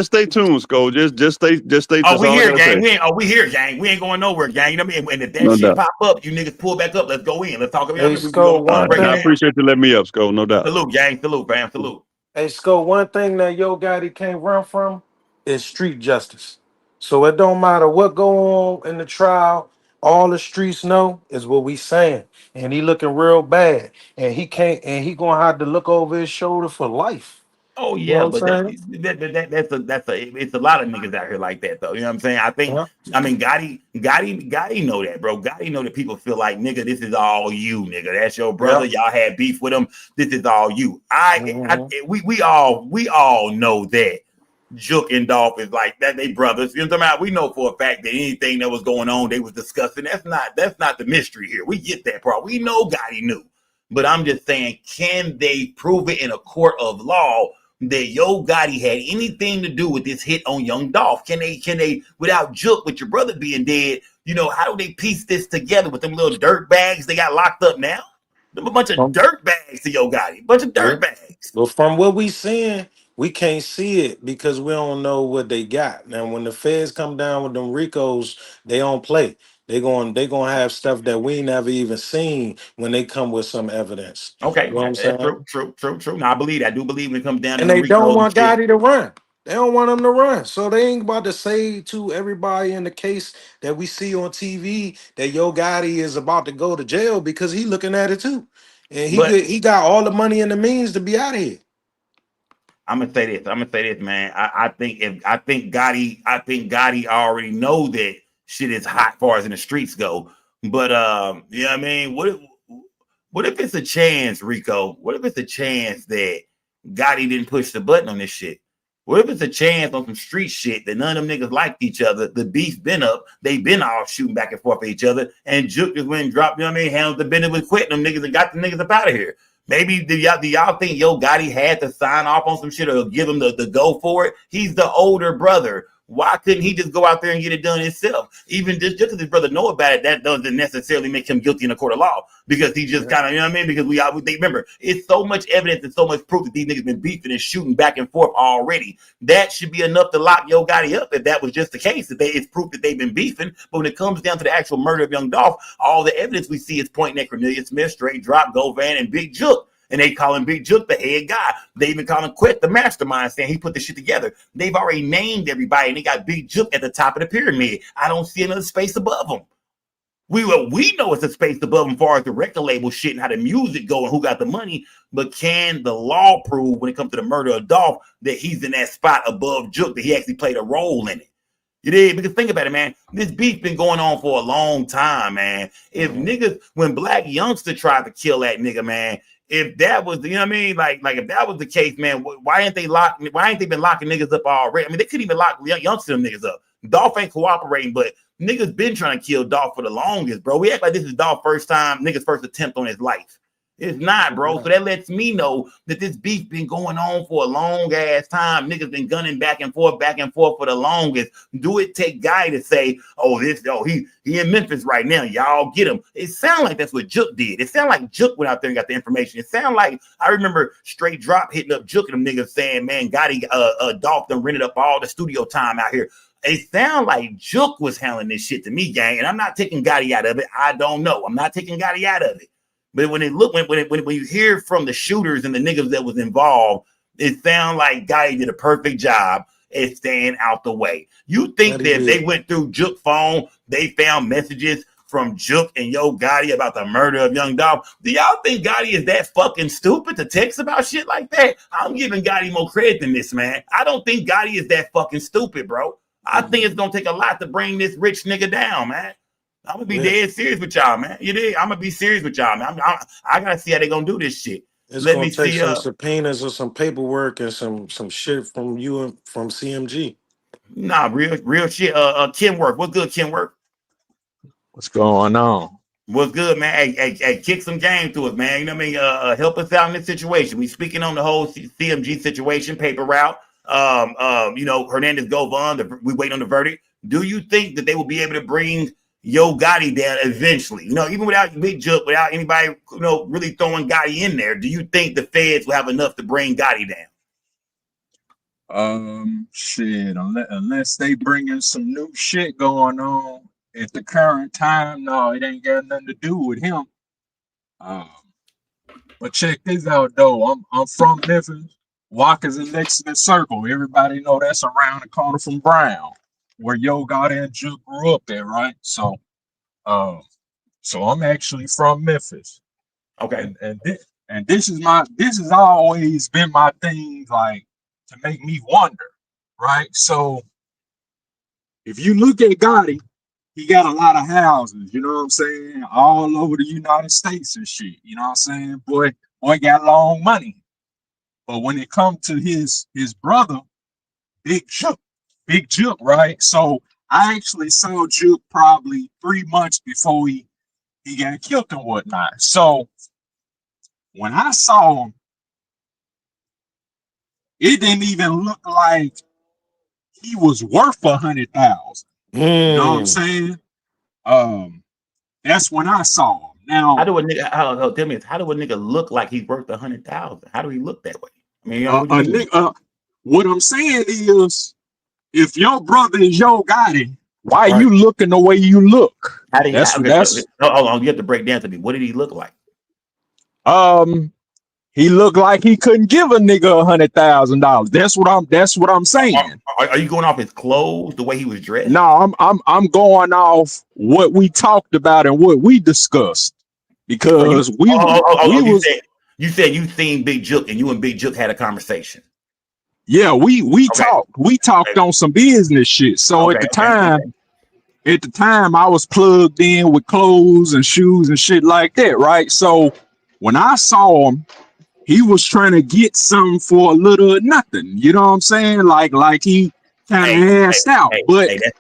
stay tuned, Sko. Just stay. Oh, we here, gang. We here, gang. We ain't going nowhere, gang. You know what I mean? And if that shit pop up, you niggas pull back up. Let's go in. Let's talk about it. I appreciate you letting me up, Sko. No doubt. Salute, gang. Salute, fam. Salute. Hey, Sko, one thing that Yo Gotti can't run from is street justice. So it don't matter what go on in the trial. All the streets know is what we saying, and he looking real bad, and he can't, and he gonna have to look over his shoulder for life. Oh yeah, but it's a lot of niggas out here like that though. You know what I'm saying? I mean, Gotti know that, bro. Gotti know that people feel like, nigga, this is all you, nigga. That's your brother. Y'all had beef with him. This is all you. We all know that Jook and Dolph is like that. They brothers. You know what I'm talking about? We know for a fact that anything that was going on, they was discussing. That's not the mystery here. We get that part. We know Gotti knew. But I'm just saying, can they prove it in a court of law that Yo Gotti had anything to do with this hit on Young Dolph? Can they, without Jook, with your brother being dead, you know, how do they piece this together with them little dirt bags they got locked up now? Them a bunch of dirt bags to Yo Gotti, bunch of dirt bags. Well, from what we seeing, we can't see it because we don't know what they got. Now, when the feds come down with them Ricos, they don't play. They gonna have stuff that we never even seen when they come with some evidence. Okay, you know what I'm saying? True. Now I do believe when it comes down and to they don't want Gotti to run. They don't want him to run. So they ain't about to say to everybody in the case that we see on TV that Yo Gotti is about to go to jail because he looking at it too. And he got all the money and the means to be out of here. I'm gonna say this, man. I think Gotti already know that shit is hot far as in the streets go. But you know what I mean? What if it's a chance, Rico? What if it's a chance that Gotti didn't push the button on this shit? What if it's a chance on some street shit that none of them niggas liked each other? The beef been up. They been all shooting back and forth at each other. And Jook just went and dropped, you know what I mean? Handled the business with quitting them niggas and got the niggas up out of here. Maybe do y'all think Yo Gotti had to sign off on some shit or give him the go for it? He's the older brother. Why couldn't he just go out there and get it done himself? Even just because his brother know about it, that doesn't necessarily make him guilty in a court of law because he just kind of, you know what I mean? Because they remember, it's so much evidence and so much proof that these niggas been beefing and shooting back and forth already. That should be enough to lock Yo Gotti up if that was just the case. That it's proof that they've been beefing. But when it comes down to the actual murder of young Dolph, all the evidence we see is pointing at Cornelius Smith, Straight Drop, Govan, and Big Jook. And they call him Big Jook the head guy. They even call him Quit the mastermind, saying he put the shit together. They've already named everybody, and they got Big Jook at the top of the pyramid. I don't see another space above him. We know it's a space above him as far as the record label shit and how the music go and who got the money. But can the law prove when it comes to the murder of Dolph that he's in that spot above Jook, that he actually played a role in it? You did, because think about it, man. This beef been going on for a long time, man. If niggas, when Black Youngster tried to kill that nigga, man, if that was, you know what I mean, like if that was the case, man, why ain't they been locking niggas up already? I mean, they couldn't even lock Youngster niggas up. Dolph ain't cooperating, but niggas been trying to kill Dolph for the longest, bro. We act like this is Dolph's nigga's first attempt on his life. It's not, bro. So that lets me know that this beef been going on for a long ass time. Niggas been gunning back and forth for the longest. Do it take Guy to say, he in Memphis right now. Y'all get him. It sound like that's what Jook did. It sound like Jook went out there and got the information. It sound like I remember Straight Drop hitting up Jook and them niggas saying, man, Gotti, Dolph done rented up all the studio time out here. It sound like Jook was handling this shit to me, gang. And I'm not taking Gotti out of it. I don't know. I'm not taking Gotti out of it. But when you hear from the shooters and the niggas that was involved, it sounds like Gotti did a perfect job at staying out the way. You think that if they went through Jook's phone, they found messages from Jook and Yo Gotti about the murder of young Dolph? Do y'all think Gotti is that fucking stupid to text about shit like that? I'm giving Gotti more credit than this, man. I don't think Gotti is that fucking stupid, bro. I think it's gonna take a lot to bring this rich nigga down, man. I'm gonna be dead serious with y'all, man. You did. I'm gonna be serious with y'all, man. I gotta see how they gonna do this shit. It's gonna take some subpoenas or some paperwork and some shit from you and from CMG. Nah, real shit. Kenworth, what's good, Kenworth? What's going on? What's good, man? Hey, kick some game to us, man. You know what I mean? Help us out in this situation. We speaking on the whole CMG situation, paper route. Hernandez Govan. We wait on the verdict. Do you think that they will be able to bring Yo Gotti down eventually? Even without Big Jook, without anybody, really throwing Gotti in there, do you think the feds will have enough to bring Gotti down? Shit, unless they bringing some new shit going on at the current time, no, it ain't got nothing to do with him. But check this out, though. I'm from Memphis. Walker's in Lexington Circle. Everybody know that's around the corner from Brown, where Yo Gotti and Jook grew up at, right? So I'm actually from Memphis. Okay. And this has always been my thing, like, to make me wonder, right? So if you look at Gotti, he got a lot of houses, you know what I'm saying, all over the United States and shit, you know what I'm saying? Boy got long money. But when it comes to his brother, Big Jook, right? So I actually saw Jook probably 3 months before he got killed and whatnot. So when I saw him, it didn't even look like he was worth 100,000. You know what I'm saying? That's when I saw him. Now, how do a nigga look like he's worth 100,000? How do he look that way? I mean, what I'm saying is, if your brother is Yo Gotti, why are you looking the way you look? Hold on, you have to break down to me. What did he look like? He looked like he couldn't give a nigga $100,000. That's what I'm saying. Are you going off his clothes, the way he was dressed? No, I'm going off what we talked about and what we discussed. Because you said you seen Big Jook and you and Big Jook had a conversation. Yeah, we talked. We talked on some business shit. So at the time I was plugged in with clothes and shoes and shit like that, right? So when I saw him, he was trying to get something for a little or nothing. You know what I'm saying? Like he kind of assed out.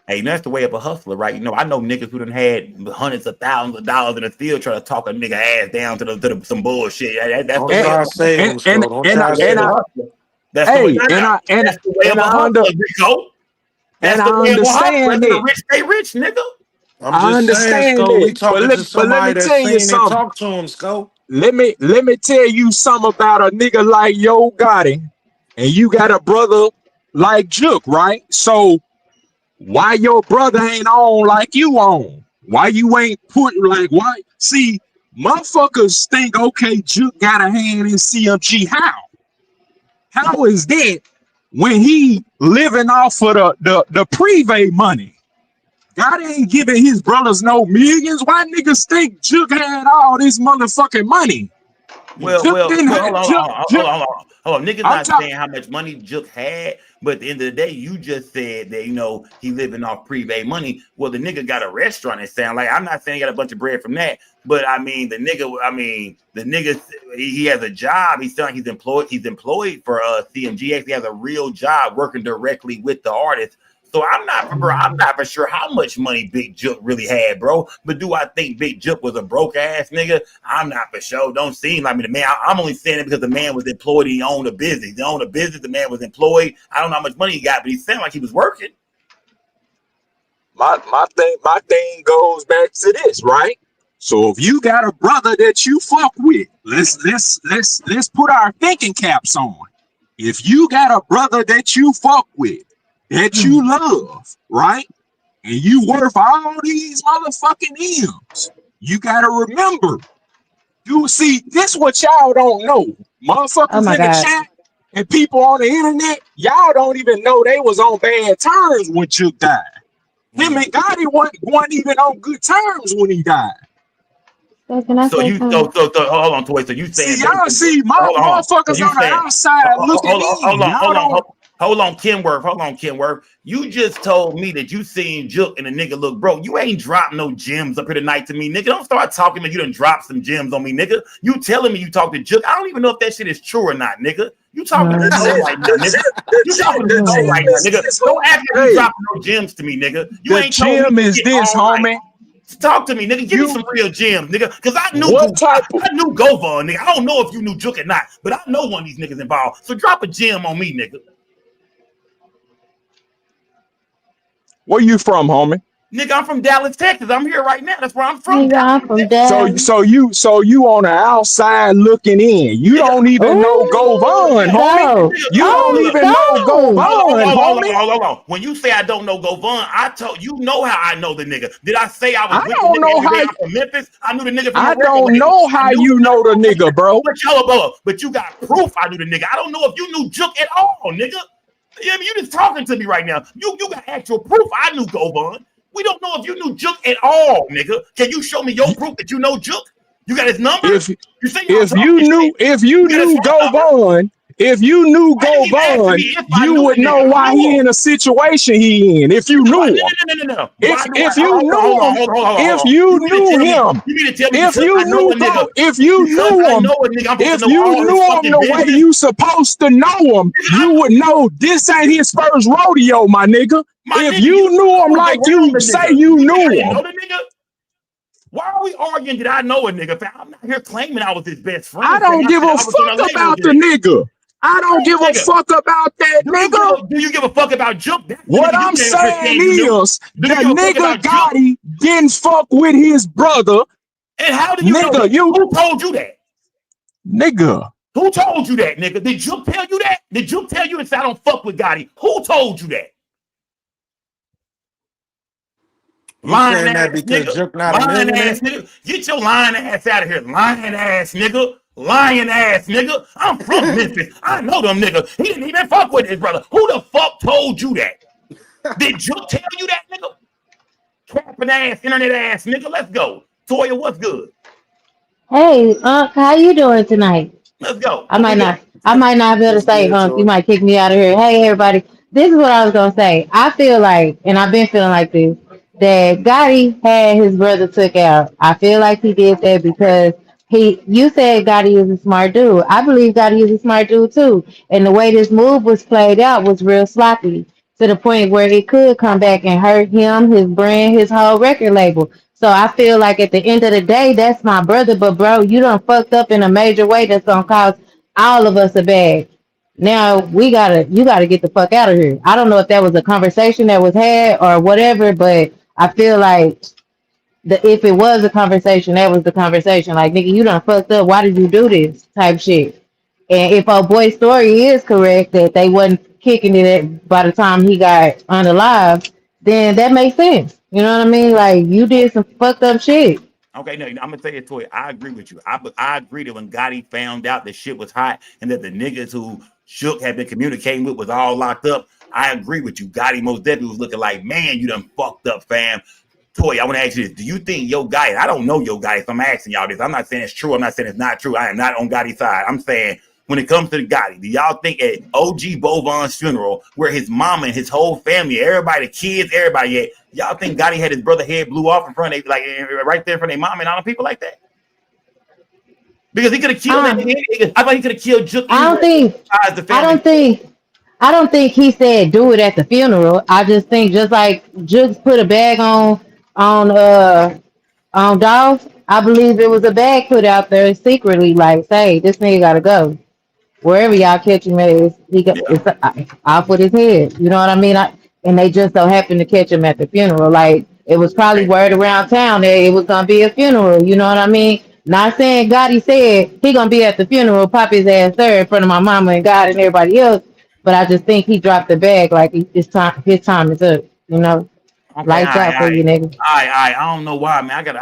That's the way of a hustler, right? You know, I know niggas who done had hundreds of thousands of dollars in the field trying to talk a nigga ass down to some bullshit. That's the way I say. That's the way I understand it. Rich stay rich, nigga. I understand that. We talking to somebody that's seen and talk to him, Sco. Let me tell you something about a nigga like Yo Gotti, and you got a brother like Jook, right? So why your brother ain't on like you on? Why you ain't put like why? See, motherfuckers think okay, Jook got a hand in CMG. How is that when he living off of the private money? God ain't giving his brothers no millions. Why niggas think Jook had all this motherfucking money? Well, hold on. Niggas not saying how much money Jook had, but at the end of the day, you just said that, you know, he living off private money. Well, the nigga got a restaurant, it sound like. I'm not saying he got a bunch of bread from that, but I mean, the nigga, he has a job. He's saying he's employed for CMG. He actually has a real job working directly with the artist. So I'm not for sure how much money Big Jook really had, bro. But do I think Big Jook was a broke ass nigga? I'm not for sure. Don't seem like me. The man, I'm only saying it because the man was employed. He owned a business. He owned a business. The man was employed. I don't know how much money he got, but he sounded like he was working. My thing goes back to this, right? So if you got a brother that you fuck with, let's put our thinking caps on. If you got a brother that you fuck with, that you love, right? And you worth all these motherfucking M's. You gotta remember. You see, this what y'all don't know. Motherfuckers in the chat and people on the internet, y'all don't even know they was on bad terms when Jook died. Him and Gotti weren't even on good terms when he died. So hold on, Toy. So you saying y'all see my motherfuckers on the outside looking in. Hold on, Kenworth. You just told me that you seen Jook and the nigga look broke. You ain't dropped no gems up here tonight to me, nigga. Don't start talking to me. You done dropped some gems on me, nigga. You telling me you talked to Jook. I don't even know if that shit is true or not, nigga. You talking to Joe right now, nigga. You talking to Joe right now, nigga. Don't act like you dropping no gems to me, nigga. You ain't gem is this, homie. Talk to me, nigga. Give me some real gems, nigga. Because I knew Govan, nigga. I don't know if you knew Jook or not, but I know one of these niggas involved. So drop a gem on me, nigga. Where you from, homie? Nigga, I'm from Dallas, Texas. I'm here right now. That's where I'm from. Nigga, I'm from Dallas. So you on the outside looking in. You don't even know Govan, homie. You don't even know Govan, homie. Hold on. When you say I don't know Govan, I told you know how I know the nigga. Did I say I was with the nigga every day? I'm from Memphis? I knew the nigga from I don't know how you know the nigga, bro. But you got proof I knew the nigga. I don't know if you knew Jook at all, nigga. Yeah, I mean, you just talking to me right now. You got actual proof I knew Govan. We don't know if you knew Jook at all, nigga. Can you show me your proof that you know Jook? You got his number? If you knew Govan, you would know why he in a situation he in. If you knew him. No. If you knew him the way you supposed to know him, you would know this ain't his first rodeo, my nigga. If you knew him like you say you knew him. Why are we arguing? Did I know a nigga? I'm not here claiming I was his best friend. I don't give a fuck about the nigga. I don't give a fuck about that nigga. Do you give a fuck about Jook? What I'm saying is the nigga Gotti didn't fuck with his brother. And how do you know that? Who told you that? Nigga. Who told you that, nigga? Did Jook tell you that? Did Jook tell you I don't fuck with Gotti? Who told you that? Lying ass nigga. Lying ass nigga. Get your lying ass out of here. Lying ass nigga. Lying ass nigga. I'm from Memphis. I know them niggas. He didn't even fuck with his brother. Who the fuck told you that? Did Jook tell you that, nigga? Capping ass, internet ass nigga. Let's go. Toya, what's good? Hey, how you doing tonight? Let's go. I might not be able to say You might kick me out of here. Hey, everybody. This is what I was gonna say. I feel like, and I've been feeling like this, that Gotti had his brother took out. I feel like he did that because you said Gotti is a smart dude. I believe Gotti is a smart dude too. And the way this move was played out was real sloppy to the point where it could come back and hurt him, his brand, his whole record label. So I feel like at the end of the day, that's my brother. But bro, you done fucked up in a major way that's gonna cause all of us a bag. Now you gotta get the fuck out of here. I don't know if that was a conversation that was had or whatever, but I feel like if it was a conversation, that was the conversation. Like, nigga, you done fucked up. Why did you do this type shit? And if our boy's story is correct that they wasn't kicking it by the time he got unalive, then that makes sense. You know what I mean? Like, you did some fucked up shit. Okay, no, I'm gonna tell you, Toy. I agree with you. I agree that when Gotti found out that shit was hot and that the niggas who Shook had been communicating with was all locked up, I agree with you. Gotti most definitely was looking like, man, you done fucked up, fam. Toy, I want to ask you this. Do you think Yo Gotti, I don't know Yo Gotti, so I'm asking y'all this. I'm not saying it's true. I'm not saying it's not true. I am not on Gotti's side. I'm saying when it comes to the Gotti, do y'all think at OG Govan's funeral, where his mama and his whole family, everybody, the kids, everybody at, y'all think Gotti had his brother head blew off in front of, like, right there in front of their mom and all the people like that? Because he could have killed I thought he could have killed Jook. I don't think he said do it at the funeral. I just think just like Jooks put a bag on Dolph, I believe it was a bag put out there secretly, like, say, this nigga gotta go. Wherever y'all catch him at, it's off with his head. You know what I mean? And they just so happened to catch him at the funeral. Like, it was probably word around town that it was gonna be a funeral. You know what I mean? Not saying Gotti said he gonna be at the funeral, pop his ass there in front of my mama and God and everybody else. But I just think he dropped the bag, like his time is up. You know, lights out for you, nigga. I don't know why, man. I got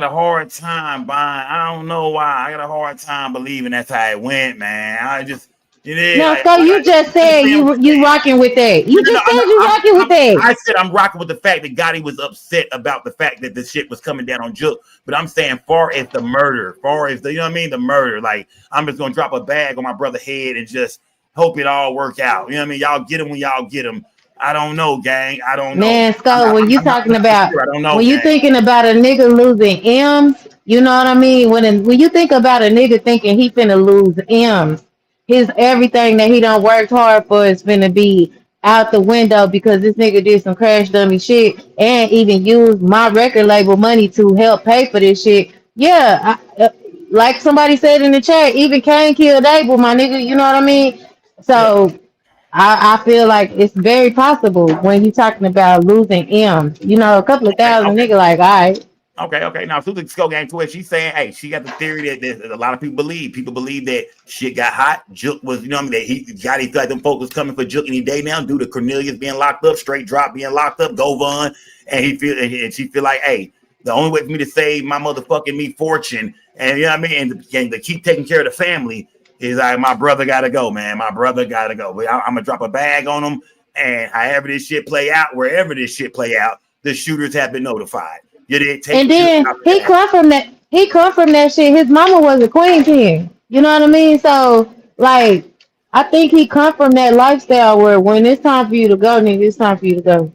a hard time buying. I don't know why. I got a hard time believing that's how it went, man. You just said you rocking with that. You just said you rocking with that. I said I'm rocking with the fact that Gotti was upset about the fact that the shit was coming down on Jook. But I'm saying far as the murder, you know what I mean? The murder, like, I'm just gonna drop a bag on my brother's head and just hope it all work out. You know what I mean? Y'all get him when y'all get him. I don't know, gang. I don't know. Man, Scott, when you talking about, when you thinking about a nigga losing M's, you know what I mean? When you think about a nigga thinking he finna lose M's, his everything that he done worked hard for is finna be out the window because this nigga did some crash dummy shit and even used my record label money to help pay for this shit. Yeah, like somebody said in the chat, even Kane killed Abel, my nigga. You know what I mean? So. Yeah. I feel like it's very possible when you're talking about losing M. You know, a couple of thousand nigga, like, all right. Okay. Now, Susan Skull Gang to it, she's saying, hey, she got the theory that a lot of people believe. People believe that shit got hot. Jook was, you know what I mean, that Gotti like them folks was coming for Jook any day now due to Cornelius being locked up, straight drop being locked up, Govan, and she feel like, hey, the only way for me to save my motherfucking fortune, and you know what I mean, and to keep taking care of the family, is like, my brother gotta go, man. My brother gotta go. I'm gonna drop a bag on him, and however this shit play out, wherever this shit play out, the shooters have been notified. And then he come from that. He come from that shit. His mama was a queen king. You know what I mean? So, like, I think he come from that lifestyle where when it's time for you to go, nigga, it's time for you to go.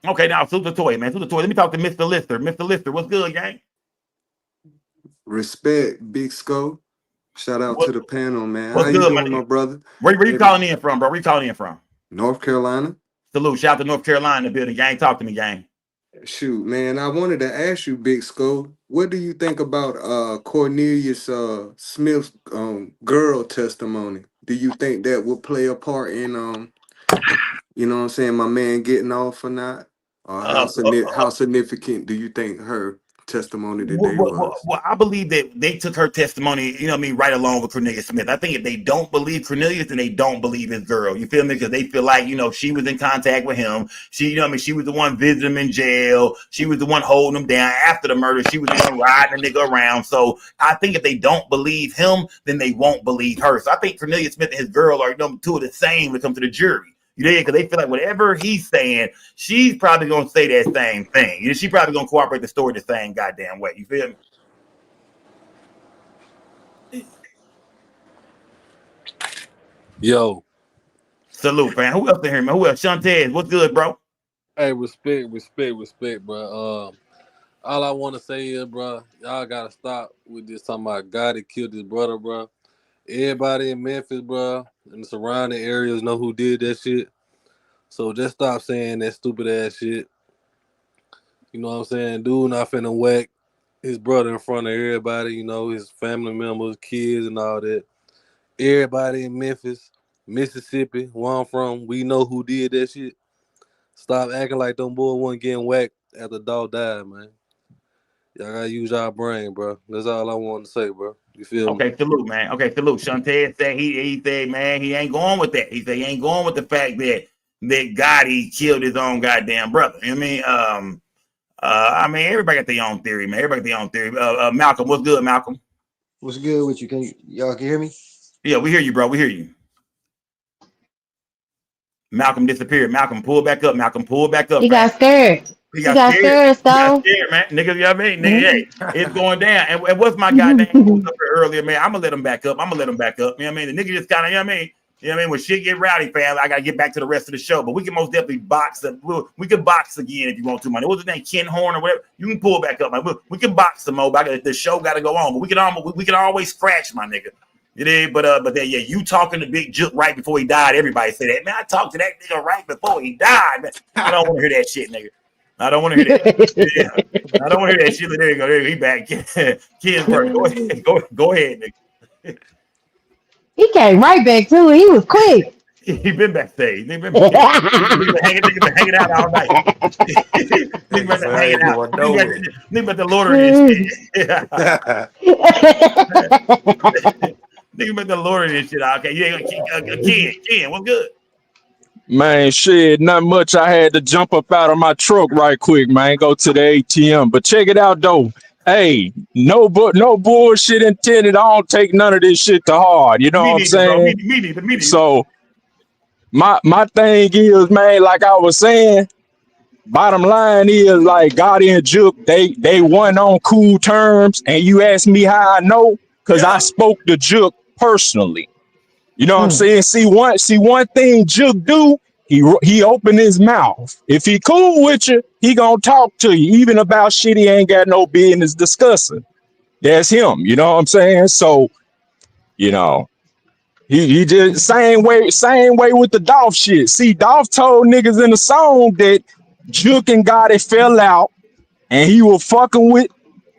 Okay, now Super Toy, man. Super Toy. Let me talk to Mr. Lister. Mr. Lister, what's good, gang? Respect, Big Skull. Shout out to the panel, man. What's How good, you doing, my brother? Where you calling in from, bro? Where you calling in from? North Carolina. Salute. Shout out to North Carolina, the building, gang. Talk to me, gang. Shoot, man. I wanted to ask you, Big Skull, what do you think about Cornelius Smith's girl testimony? Do you think that will play a part in you know what I'm saying, my man getting off or not? Or how significant do you think her testimony that they was. Well, I believe that they took her testimony, you know what I mean, right along with Cornelius Smith. I think if they don't believe Cornelius, then they don't believe his girl. You feel me? Because they feel like, you know, she was in contact with him. She, you know what I mean, she was the one visiting him in jail. She was the one holding him down after the murder. She was the one riding the nigga around. So I think if they don't believe him, then they won't believe her. So I think Cornelius Smith and his girl are, you know, two of the same when it comes to the jury. You know, because they feel like whatever he's saying, she's probably gonna say that same thing. You know, she probably gonna cooperate the story the same goddamn way. You feel me? Yo. Salute, man. Who else in here, man? Who else? Shantae, what's good, bro? Hey, respect, bro. All I want to say is, bro, y'all gotta stop with this talking about Gotti killed his brother, bro. Everybody in Memphis, bro, and the surrounding areas know who did that shit. So just stop saying that stupid ass shit. You know what I'm saying? Dude not finna whack his brother in front of everybody, you know, his family members, kids, and all that. Everybody in Memphis, Mississippi, where I'm from, we know who did that shit. Stop acting like them boys wasn't getting whacked after the dog died, man. Y'all gotta use our brain, bro. That's all I want to say, bro. You feel me? Okay, salute, man. Okay, salute. Shantae said he said, man, he ain't going with that. He said he ain't going with the fact that Gotti killed his own goddamn brother. You know what I mean? Everybody got their own theory, man. Everybody got their own theory. Malcolm, what's good, Malcolm? What's good with you? Y'all can hear me? Yeah, we hear you, bro. We hear you. Malcolm disappeared. Malcolm, pull back up. Malcolm, pull back up. He got scared. He got scared, so. He got scared, man. Niggas, you know what I mean? Hey, it's going down. And what's my goddamn who was up here earlier, man? I'm gonna let him back up. You know what I mean? The nigga just kind of, you know what I mean? You know what I mean? When shit get rowdy, fam, I gotta get back to the rest of the show. But we can most definitely box up. We can box again if you want to, man. What's his name? Ken Horn or whatever. You can pull back up, man. We can box some more. But the show gotta go on. But we can always scratch, my nigga. It is, but then yeah, you talking to Big Jook right before he died. Everybody say that, man. I talked to that nigga right before he died, man. I don't want to hear that shit, nigga. I don't want to hear that. Yeah. I don't want to hear that shit. There you go. There he back. Kids work. Go ahead, nigga. He came right back too. He was quick. He been backstage. He been hanging out all night. Nigga been hanging out. Nigga been the Lord of this shit. Nigga been the Lord of this shit. Okay, you ain't Ken, what's good? Man, shit, not much. I had to jump up out of my truck right quick, man. Go to the ATM. But check it out, though. Hey, no bullshit intended. I don't take none of this shit to heart. You know what I'm saying? Me neither. So my thing is, man, like I was saying, bottom line is like Gotti and Jook, they won on cool terms. And you ask me how I know, because I spoke to Jook personally. You know what I'm saying? See one thing Jook do, he open his mouth. If he cool with you, he gonna talk to you, even about shit he ain't got no business discussing. That's him, you know what I'm saying? So, you know, he just same way with the Dolph shit. See, Dolph told niggas in the song that Jook and Gotti fell out and he was fucking with,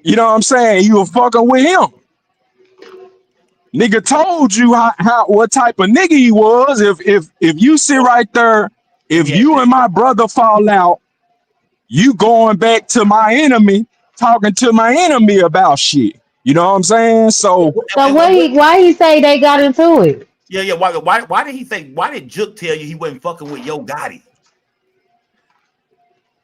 you know what I'm saying? He was fucking with him. Nigga told you how what type of nigga he was. If you sit right there, if you and my brother fall out, you going back to my enemy, talking to my enemy about shit. You know what I'm saying? So why he say they got into it? Yeah. Why did he say? Why did Jook tell you he wasn't fucking with Yo Gotti?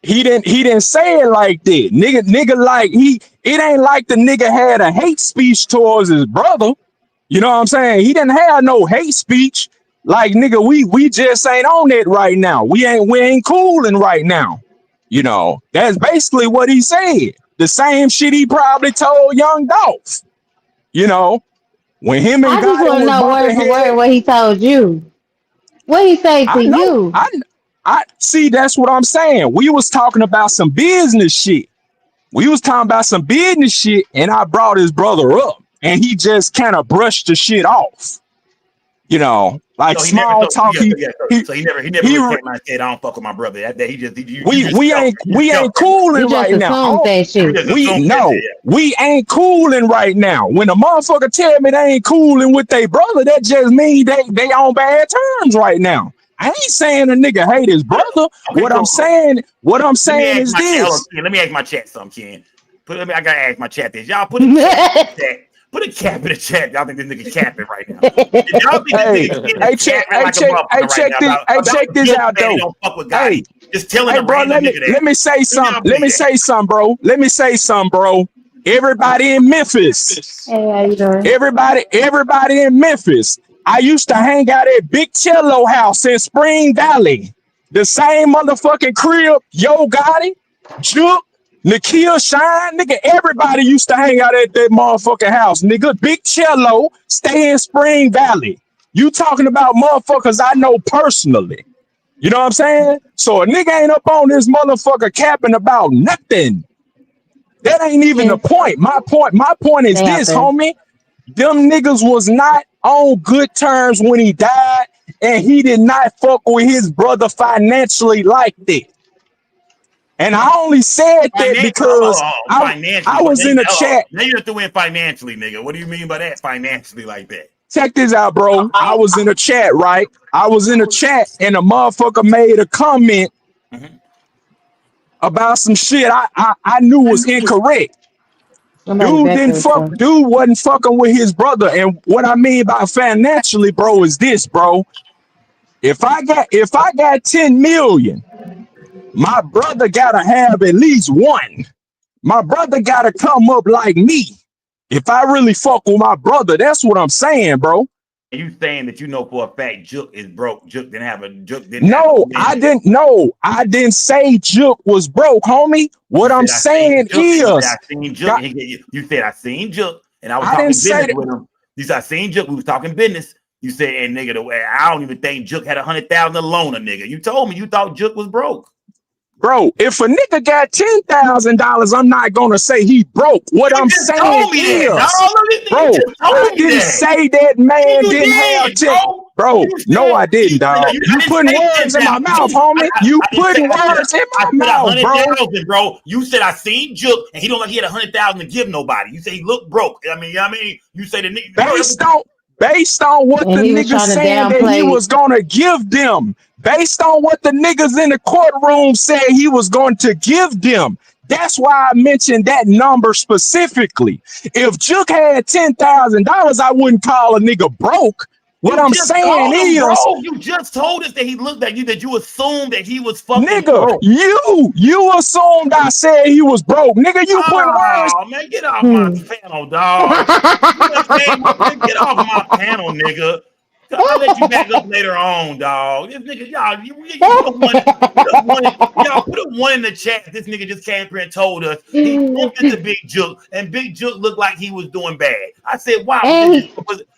He didn't say it like that. Nigga like it ain't like the nigga had a hate speech towards his brother. You know what I'm saying? He didn't have no hate speech. Like, nigga, we just ain't on it right now. We ain't cooling right now. You know, that's basically what he said. The same shit he probably told young Dolph. You know, when him and I just want to know word for word what he told you. What he say to you? I see, that's what I'm saying. We was talking about some business shit. And I brought his brother up. And he just kind of brushed the shit off, you know, like small talk. So he never really came out and said, "I don't fuck with my brother." We ain't cooling right now. We ain't cooling right now. When a motherfucker tell me they ain't cooling with their brother, that just means they on bad terms right now. I ain't saying a nigga hate his brother. What I'm saying is this. Let me ask my chat something, Ken. I gotta ask my chat this. Y'all put a cap in the chat. Put a cap in the chat. Y'all think this nigga capping right now? Y'all think this nigga check this out though. Don't fuck with Gotti. Just telling hey, bro, let me say something. Let me say something, bro. Let me say something, bro. Everybody in Memphis. Hey, how you doing? Everybody in Memphis. I used to hang out at Big Cello house in Spring Valley. The same motherfucking crib, Yo Gotti, Jook, Makita, Shine, nigga, everybody used to hang out at that motherfucking house, nigga. Big Cello, stay in Spring Valley. You talking about motherfuckers I know personally. You know what I'm saying? So a nigga ain't up on this motherfucker capping about nothing. That ain't even the point. My point is this, homie. Them niggas was not on good terms when he died, and he did not fuck with his brother financially like that. And I only said that because I was in a chat. Now you threw in financially, nigga. What do you mean by that? Financially like that? Check this out, bro. I was in a chat, right? I was in a chat, and a motherfucker made a comment about some shit I knew was incorrect. Dude wasn't fucking with his brother. And what I mean by financially, bro, is this, bro. If I got 10 million, my brother gotta have at least one. My brother gotta come up like me. If I really fuck with my brother, that's what I'm saying, bro. Are you saying that you know for a fact Jook is broke? Jook didn't have a I didn't know. I didn't say Jook was broke, homie. What I'm saying is I seen Jook. You said I seen Jook, and I was talking business with him. You said I seen Jook. We was talking business. You said, and nigga, the way I don't even think Jook had 100,000 alone, a nigga. You told me you thought Jook was broke. Bro, if a nigga got $10,000, I'm not gonna say he broke. What I'm saying is, bro, I didn't say that man didn't have 10. Bro, no, I didn't, dog. You putting words in my mouth, homie. You putting words in my mouth, bro. You said I seen Jook, and he don't like he had 100,000 to give nobody. You say he looked broke. I mean, you say the nigga based on what the nigga said that he was gonna give them. Based on what the niggas in the courtroom said he was going to give them. That's why I mentioned that number specifically. If Jook had $10,000, I wouldn't call a nigga broke. What I'm saying is, bro, you just told us that he looked like you, that you assumed that he was fucking nigga, broke. You assumed I said he was broke. Nigga, you put words. Oh man, get off my panel, dog. Get off my panel, nigga. I'll let you back up later on, dog. This nigga, y'all, you put a one in the chat. This nigga just came here and told us he bumped into Big Jook, and Big Jook looked like he was doing bad. I said, wow,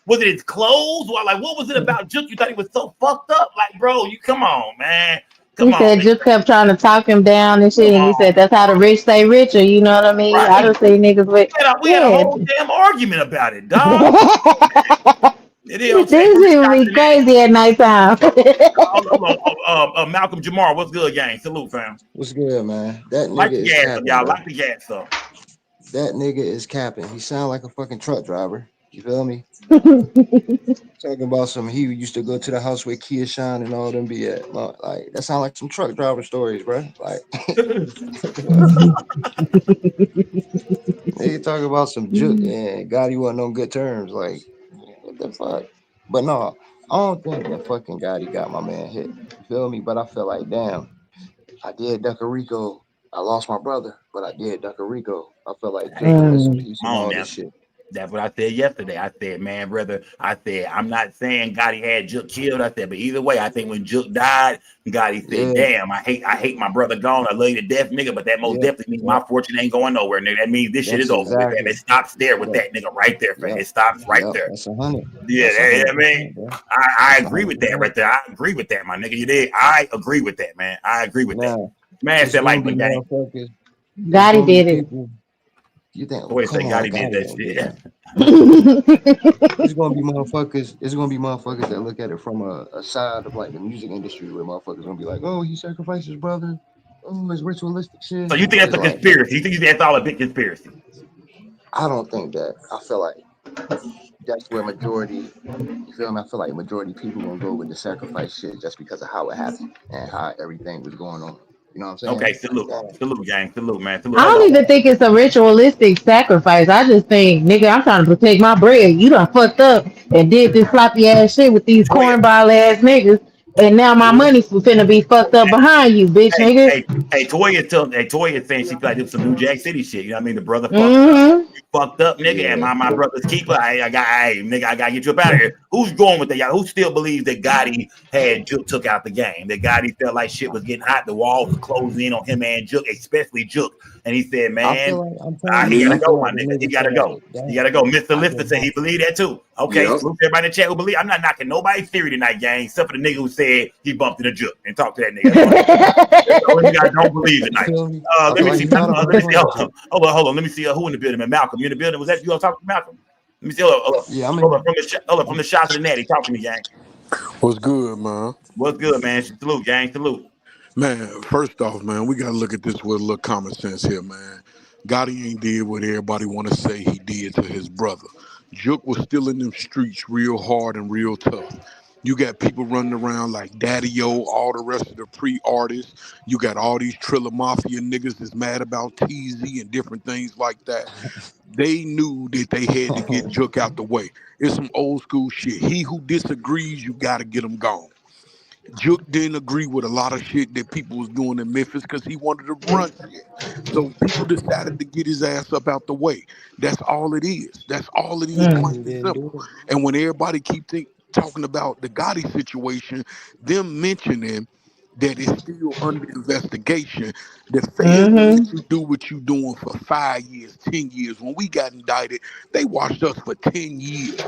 was it his clothes? Or like, what was it about Jook? You thought he was so fucked up? Like, bro, you come on, man. He said Jook kept trying to talk him down and shit. And he said that's how the rich stay richer. You know what I mean? Right. I don't see niggas with. We had a whole damn argument about it, dog. These people be crazy at nighttime. Malcolm Jamar, what's good, gang? Salute, fam. What's good, man? That nigga like the is gas capping, up, y'all. Like the gas up. That nigga is capping. He sound like a fucking truck driver. You feel me? Talking about some, he used to go to the house where Kia Shine and all them be at. Like, that sound like some truck driver stories, bro. Like, they talk about some Jook and Gotti wasn't on good terms. Like, what the fuck? But no, I don't think that fucking Gotti got my man hit. You feel me? But I feel like, damn, I did duck a Rico. I lost my brother, but I did duck a Rico. I feel like all this shit. That's what I said yesterday. I said, man, brother, I'm not saying Gotti had Jook killed. I said, but either way, I think when Jook died, Gotti said, damn, I hate my brother gone. I love you to death, nigga, but that most definitely means my fortune ain't going nowhere, nigga. That means this shit is over with, fam. It stops there with that nigga right there, fam. It stops right there. That's 100. Yeah, I mean, I agree with that right there. I agree with that, my nigga. You did. I agree with that, man. I agree with that. Man said like the game. Gotti did it. You think? Boy, say Gotti did that shit. It's gonna be motherfuckers. It's gonna be motherfuckers that look at it from a side of like the music industry, where motherfuckers gonna be like, "Oh, he sacrificed his brother. Oh, it's ritualistic shit." So you think that's a conspiracy? You think that's all a big conspiracy? I don't think that. I feel like that's where majority. You feel me? I feel like majority people gonna go with the sacrifice shit just because of how it happened and how everything was going on. You know what I'm saying? Okay, salute, gang, salute, man. Salute. I don't even think it's a ritualistic sacrifice. I just think, nigga, I'm trying to protect my bread. You done fucked up and did this floppy ass shit with these cornball ass niggas, and now my money's finna be fucked up behind you, bitch, nigga. Toya saying she feel like this some New Jack City shit. You know what I mean? The brother fucked up. Mm-hmm. You fucked up, nigga. And my brother's keeper. I gotta get you up out of here. Who's going with that? Y'all? Who still believes that Gotti had Jook took out the game? That Gotti felt like shit was getting hot. The walls was closing in on him and Jook, especially Jook. And he said, man, he gotta go, my nigga. He gotta go. He gotta go. Mr. Lifter said he believed that too. Okay, salute everybody in the chat who believe. I'm not knocking nobody's theory tonight, gang, except for the nigga who said he bumped into Jook and talked to that nigga. That's all you guys don't believe tonight. Let me see. Hold on. Let me see who in the building, man. Malcolm, you in the building? Was that you all talking to Malcolm? Let me see. Hold on, from the shots of the natty. Talk to me, gang. What's good, man? What's good, man? Salute, gang. Salute. Man, first off, man, we gotta look at this with a little common sense here, man. Gotti ain't did what everybody want to say he did to his brother. Jook was still in them streets real hard and real tough. You got people running around like Daddy-O, all the rest of the pre-artists. You got all these Triller Mafia niggas that's mad about TZ and different things like that. They knew that they had to get Jook out the way. It's some old school shit. He who disagrees, you got to get him gone. Jook didn't agree with a lot of shit that people was doing in Memphis because he wanted to run shit. So people decided to get his ass up out the way. That's all it is. That's all it is, plain and simple. And when everybody keep talking about the Gotti situation, them mentioning that it's still under investigation, the feds let you do what you doing for 5 years, 10 years. When we got indicted, they watched us for 10 years.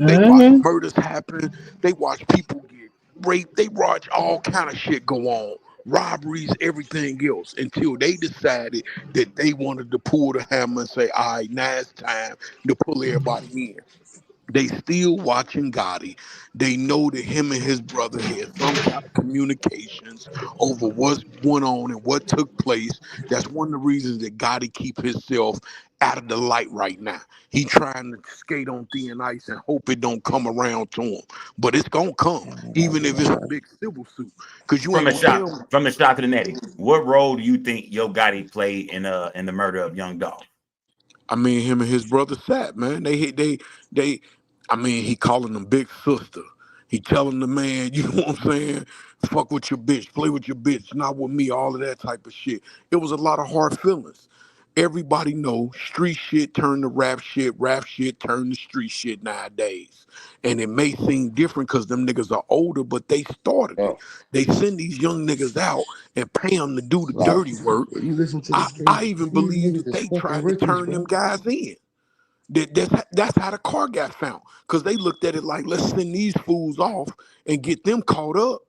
They watched murders happen. They watched people get raped. They watch all kind of shit go on, robberies, everything else, until they decided that they wanted to pull the hammer and say, all right, now it's time to pull everybody in. They still watching Gotti. They know that him and his brother had some kind of communications over what went on and what took place. That's one of the reasons that Gotti keep himself out of the light right now. He trying to skate on thin ice and hope it don't come around to him. But it's gonna come, even if it's a big civil suit. Because you ain't gonna tell me. From the shot to the netty, what role do you think Yo Gotti played in the murder of young Dolph? I mean, him and his brother sat, man. I mean, he calling them big sister. He telling the man, you know what I'm saying? Fuck with your bitch, play with your bitch, not with me, all of that type of shit. It was a lot of hard feelings. Everybody know street shit turned to rap shit turned to street shit nowadays. And it may seem different because them niggas are older, but they started it. They send these young niggas out and pay them to do the dirty work. I even believe that they tried to turn them guys in. That's how the car got found. Because they looked at it like, let's send these fools off and get them caught up.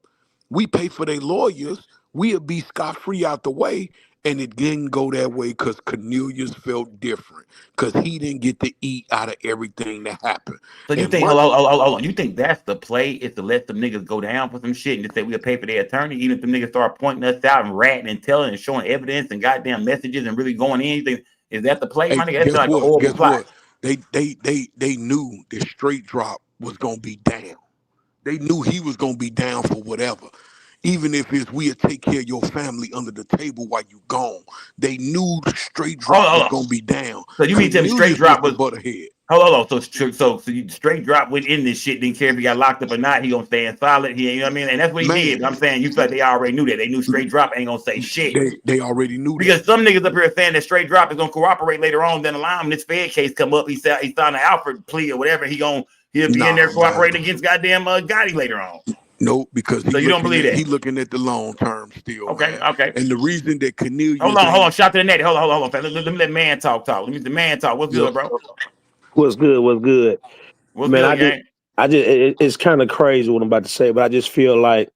We pay for their lawyers. We'll be scot-free out the way. And it didn't go that way because Cornelius felt different. Because he didn't get to eat out of everything that happened. So you think, hold on. You think that's the play, is to let them niggas go down for some shit and just say we'll pay for their attorney, even if them niggas start pointing us out and ratting and telling and showing evidence and goddamn messages and really going in? You think, is that the play, my nigga? That's like a horrible plot. They knew the straight drop was gonna be down. They knew he was gonna be down for whatever. Even if it's we'll take care of your family under the table while you gone. They knew the straight drop was gonna be down. So you mean to me straight drop was butterhead? Hold on. So you straight drop within this shit, didn't care if he got locked up or not, he gonna stand solid. You know what I mean? And that's what he did. I'm saying you feel like they already knew that. They knew straight drop ain't gonna say shit. They already knew because some niggas up here saying that straight drop is gonna cooperate later on down the line when this Fed case come up. He signed an Alfred plea or whatever. He'll be in there cooperating against goddamn Gotti later on. No, because so you don't believe that? He looking at the long term still. Okay. And the reason that Cornelius hold on. Shout to the net. Hold on. Let me let man talk. Let me the man talk. What's good, bro? What's good? What's good? It's kind of crazy what I'm about to say, but I just feel like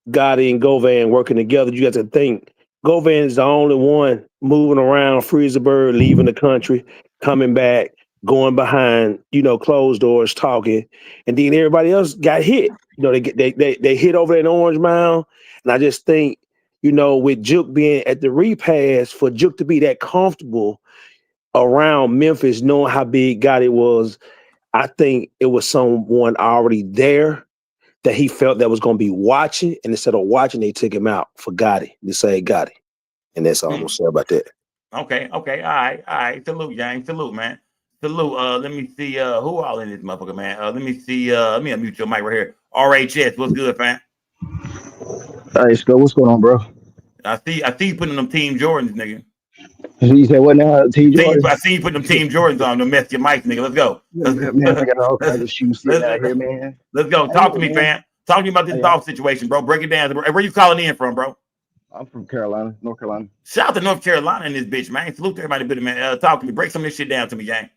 Gotti and Govan working together. You got to think Govan is the only one moving around, free as a bird, leaving the country, coming back, going behind, closed doors, talking, and then everybody else got hit. They hit over in Orange Mound, and I just think, with Jook being at the repass, for Jook to be that comfortable around Memphis, knowing how big Gotti was, I think it was someone already there that he felt that was going to be watching, and instead of watching, they took him out for Gotti to say Gotti. And that's all I'm gonna say about that. Okay. All right. Salute, gang. Salute, man. Salute. Let me see who all in this motherfucker, man. Let me see. Let me unmute your mic right here. RHS, what's good, fam? Hey, Scott, what's going on, bro? I see you putting them Team Jordans, nigga. You said what now? Team Jordans? I see you putting them Team Jordans on to mess your mic, nigga. Let's go. Man, I got all kinds of shoes sitting out here, man. Let's go. Talk to me, fam. Talk to me about this Dolph situation, bro. Break it down. Where you calling in from, bro? I'm from Carolina, North Carolina. Shout out to North Carolina in this bitch, man. Salute to everybody, man. Talk to me. Break some of this shit down to me, gang.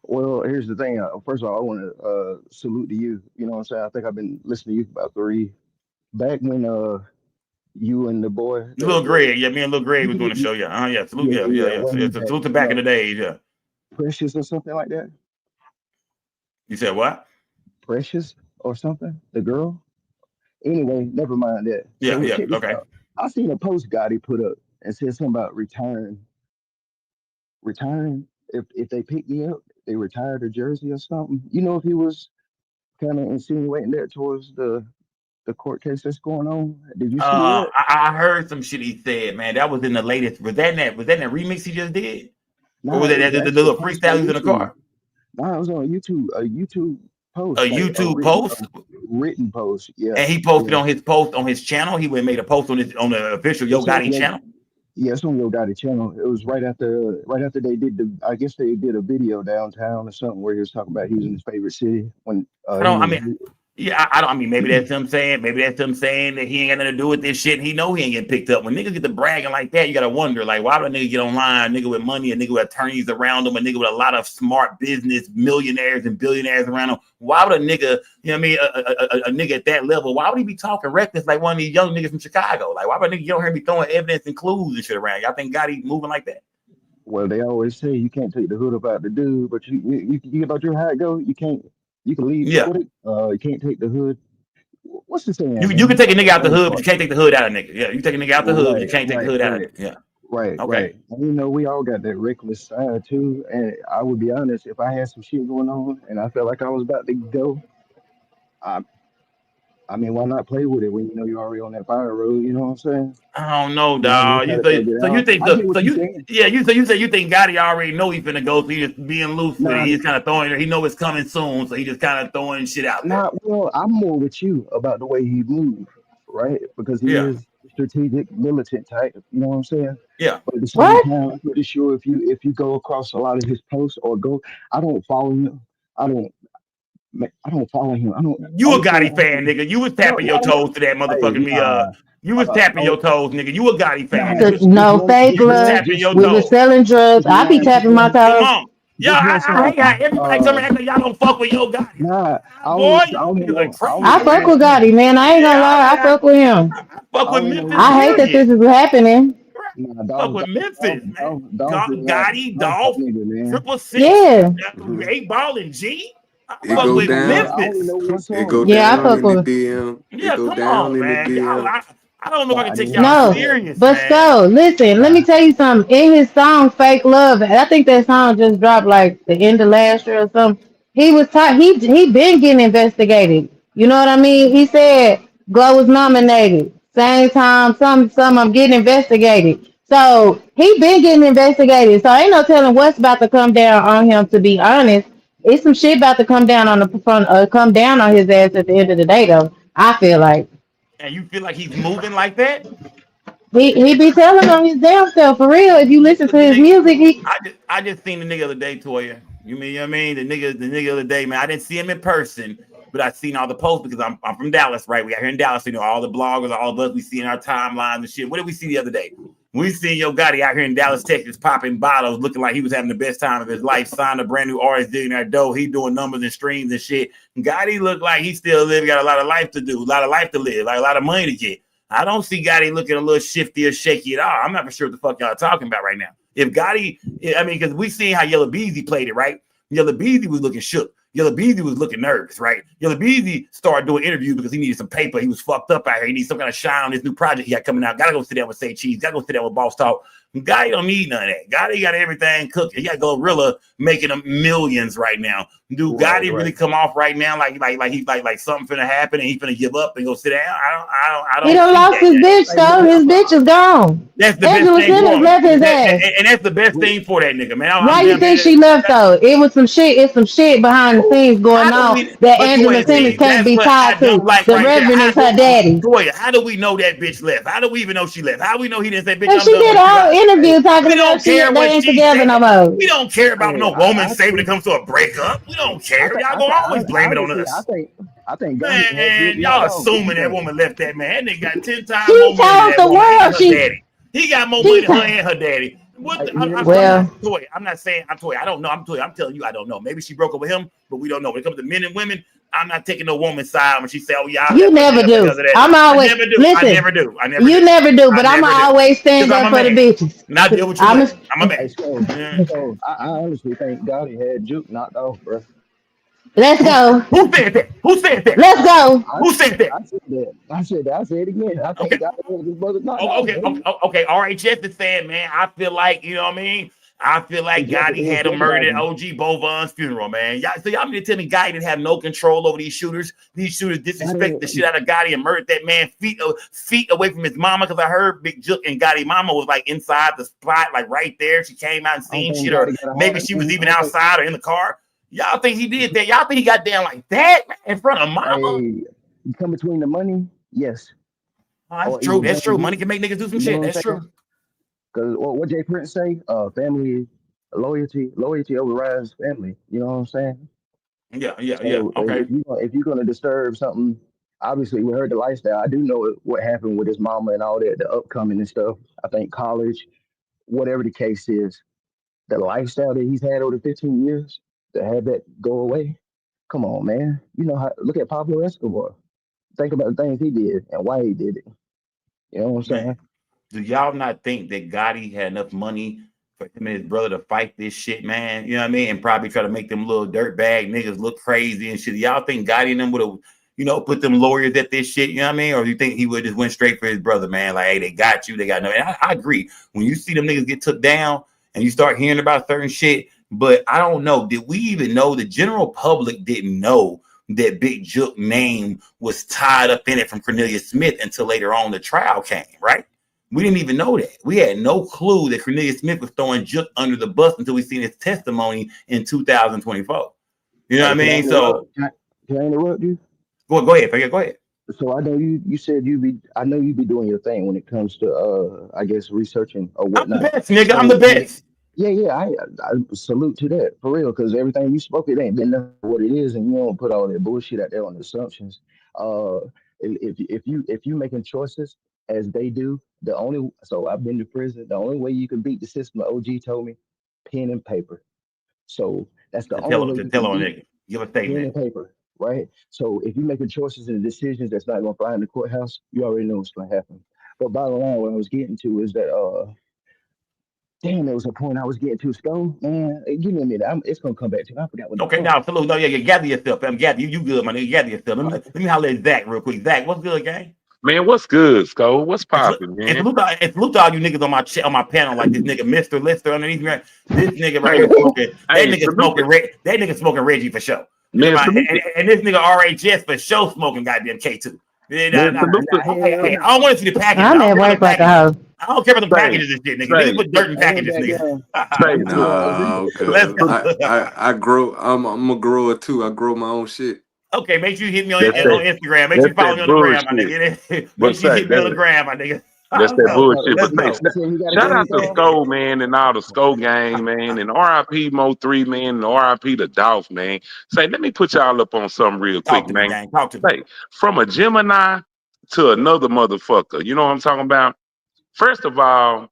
Well, here's the thing. First of all, I want to salute to you. You know what I'm saying? I think I've been listening to you for about 3. Back when you and the boy, Little Greg, me and Little Greg was doing the show, yeah. Salute, salute to back in the days, yeah. Precious or something like that. You said what? Precious or something? The girl. Anyway, never mind that. Yeah, So, okay. I seen a post Gotti put up and said something about retiring. If they pick me up, they retire the jersey or something. You know, if he was kind of insinuating that towards the court case that's going on. Did you see that? I heard some shit he said, man. That was in the latest. Was that in that remix he just did? Nah, or was that the little freestyle he was in the car? Nah, it was on YouTube. A YouTube post. A YouTube post? Written post, yeah. And he posted on his post on his channel. He made a post on the official Yo Gotti channel. Yeah, it's on Yo Gotti channel. It was right after they did I guess they did a video downtown or something where he was talking about he was in his favorite city when I mean, maybe that's him saying, that he ain't got nothing to do with this shit. And he know he ain't getting picked up. When niggas get to bragging like that, you gotta wonder, like, why would a nigga get online, a nigga with money, a nigga with attorneys around him, a nigga with a lot of smart business millionaires and billionaires around him? Why would a nigga, you know what I mean, a nigga at that level, why would he be talking reckless like one of these young niggas from Chicago? Like, why would a nigga, you don't hear me throwing evidence and clues and shit around? Y'all think Gotti moving like that? Well, they always say you can't take the hood up out the dude, but you about your how it go, you can leave with it. You can't take the hood. What's the saying? You can take a nigga out the hood, but you can't take the hood out of nigga. Yeah, you take a nigga out the hood, but you can't take the hood out of it. Yeah. Right. Okay. Right. And, you know, we all got that reckless side too. And I would be honest, if I had some shit going on and I felt like I was about to go, I mean, why not play with it when you know you're already on that fire road? You know what I'm saying? I don't know, dog. You think Gotti already know he's finna go, so he just being loose with it. He's kind of throwing it. He know it's coming soon, so he just kind of throwing shit out there. Well, I'm more with you about the way he moved, right? Because he is strategic, militant type. You know what I'm saying? Yeah. But at the same time, I'm pretty sure if you go across a lot of his posts or I don't follow him. I don't follow him. You a Gotti fan, nigga. You was tapping your toes to that motherfucking You was tapping your toes, nigga. You a Gotti fan. No fake love. We were selling drugs. I be tapping my toes. Come on. Y'all, I ain't got everybody coming acting y'all don't fuck with Yo Gotti. Nah, I fuck with Gotti, man. I ain't gonna lie. I fuck with him. Fuck with Memphis. I hate that this is happening. Fuck with Memphis, man. Gotti, Dolph, Triple Six, 8 Ball and G. It go down. Memphis. It go down in the DM. Yeah, it go come down on, in man. the DM. I don't know if I can take y'all serious, but man. so listen, let me tell you something. In his song "Fake Love," I think that song just dropped like the end of last year or something. He was he been getting investigated. You know what I mean? He said Glow was nominated. Same time, some I'm getting investigated. So he been getting investigated. So ain't no telling what's about to come down on him. To be honest, it's some shit about to come down on come down on his ass at the end of the day, though. I feel like. And you feel like he's moving like that? He be telling on his damn self for real. If you listen to his music, I just seen the nigga the other day, Toya. You know what I mean? The nigga the other day, man. I didn't see him in person, but I seen all the posts because I'm from Dallas, right? We out here in Dallas, you know, all the bloggers, all of us, we see in our timelines and shit. What did we see the other day? We seen Yo Gotti out here in Dallas, Texas, popping bottles, looking like he was having the best time of his life. Signed a brand new artist, doing that dough. He doing numbers and streams and shit. Gotti looked like he still got a lot of life to do, a lot of life to live, like a lot of money to get. I don't see Gotti looking a little shifty or shaky at all. I'm not for sure what the fuck y'all are talking about right now. If Gotti, I mean, because we seen how Yellow Beezy played it, right? Yellow Beezy was looking shook. Yellow Beezy was looking nervous, right? Yellow Beezy started doing interviews because he needed some paper. He was fucked up out here. He needs some kind of shine on this new project he got coming out. Gotta go sit down with Say Cheese. Gotta go sit down with Boss Talk. Gotti don't need none of that. Gotti got everything cooked. He got Gorilla making them millions right now. Do Gotti really come off right now like something finna happen and he finna give up and go sit down? I don't. He done lost his bitch, though. His bitch is gone. That's the Angela best thing Simmons for him. left his ass. And that's the best thing for that nigga, man. Why you think she left though? It was some shit. It's some shit behind the scenes going on that Angela Simmons can't be tied to. The Reverend is her daddy. Toya, how do we know that bitch left? How do we even know she left? How do we know he didn't say bitch? And she did a whole interview talking about she they ain't together no more. We don't care about no woman say when it comes to a breakup. We don't care. Y'all gonna always blame it on us. I think man, y'all assuming that woman left that man. That nigga got 10 times she more money told the world daddy. He got more money than her and her daddy. I'm not saying I'm Toy. I don't know. I'm telling you, I don't know. Maybe she broke up with him, but we don't know. When it comes to men and women, I'm not taking no woman's side when she say, "Oh, yeah." You never do. I'm always listen. I never do. You never do. But I'm always stand up for the bitches. Not deal with you. I'm a man. So I honestly think Gotti had Juke knocked off, bro. Let's go. Who said that? Let's go. Who said that? I said it again. I think Gotti had his brother knocked off. Okay. All right, Jeff is saying, man, I feel like, you know what I mean? I feel like Gotti had him murdered at OG Govan's funeral, man. Y'all mean to tell me Gotti didn't have no control over these shooters? These shooters disrespected the shit out of Gotti and murdered that man feet away from his mama, because I heard Big Jook and Gotti mama was like inside the spot, like right there. She came out and seen shit, or maybe she was even outside or in the car. Y'all think he did that? Y'all think he got down like that, man, in front of mama? Hey, you come between the money? Yes. Oh, that's true. That's true. Money can make niggas do some shit. That's true. Because what Jay Prince say, family loyalty overrides family. You know what I'm saying? Yeah. Okay. If you're gonna disturb something, obviously we heard the lifestyle. I do know what happened with his mama and all that, the upcoming and stuff. I think college, whatever the case is, the lifestyle that he's had over 15 years, to have that go away. Come on, man. You know how? Look at Pablo Escobar. Think about the things he did and why he did it. You know what I'm saying? Do y'all not think that Gotti had enough money for him and his brother to fight this shit, man? You know what I mean? And probably try to make them little dirtbag niggas look crazy and shit. Y'all think Gotti and them would have, put them lawyers at this shit? You know what I mean? Or do you think he would just went straight for his brother, man? Like, hey, they got you. They got no. And I agree. When you see them niggas get took down and you start hearing about certain shit, but I don't know. Did we even know? The general public didn't know that Big Jook name was tied up in it from Cornelius Smith until later on the trial came, right? We didn't even know that. We had no clue that Cornelius Smith was throwing Jook under the bus until we seen his testimony in 2024. You know what I mean? So can I interrupt you? Go ahead. Go ahead. So I know you said you be doing your thing when it comes to I guess researching or whatnot. I'm the best, nigga. I'm the best. Yeah. I salute to that for real, because everything you spoke, it ain't been nothing what it is, and you don't put all that bullshit out there on the assumptions. If you making choices as they do, so I've been to prison. The only way you can beat the system, the OG told me, pen and paper. So that's the only way. Tell on nigga. Give a statement. Pen and paper, right? So if you're making choices and decisions that's not going to fly in the courthouse, you already know what's going to happen. But bottom line, what I was getting to is that damn, there was a point I was getting to. Stone, man, give me a minute. It's gonna come back to me. I forgot what. Okay, now salute. No, yeah, gather yourself. Gather you good, my nigga. Gather yourself. Let me holler at Zach real quick. Zach, what's good, gang? Man, what's good, Sko? What's popping, man? And salute to all you niggas on my panel, like this nigga Mr. Lister underneath me. This nigga right here smoking. That nigga smoking Reggie for sure. Man, and this nigga RHS for sure smoking goddamn K2. Hey, I don't want to see the package. I'm at work like a hoe. I don't care about the packages and shit, nigga. Niggas put dirt in packages, nigga. I grow. I'm a grower too. I grow my own shit. Okay, make sure you hit me on Instagram. Make sure you follow me on the gram, my nigga. Make sure you hit me on the gram, my nigga. That's that bullshit. But shout out to Sko, man, and all the Sko gang, man, and RIP Mo 3, man, and RIP to Dolph, man. Say, let me put y'all up on something real quick, man. Talk to me. From a Gemini to another motherfucker. You know what I'm talking about? First of all,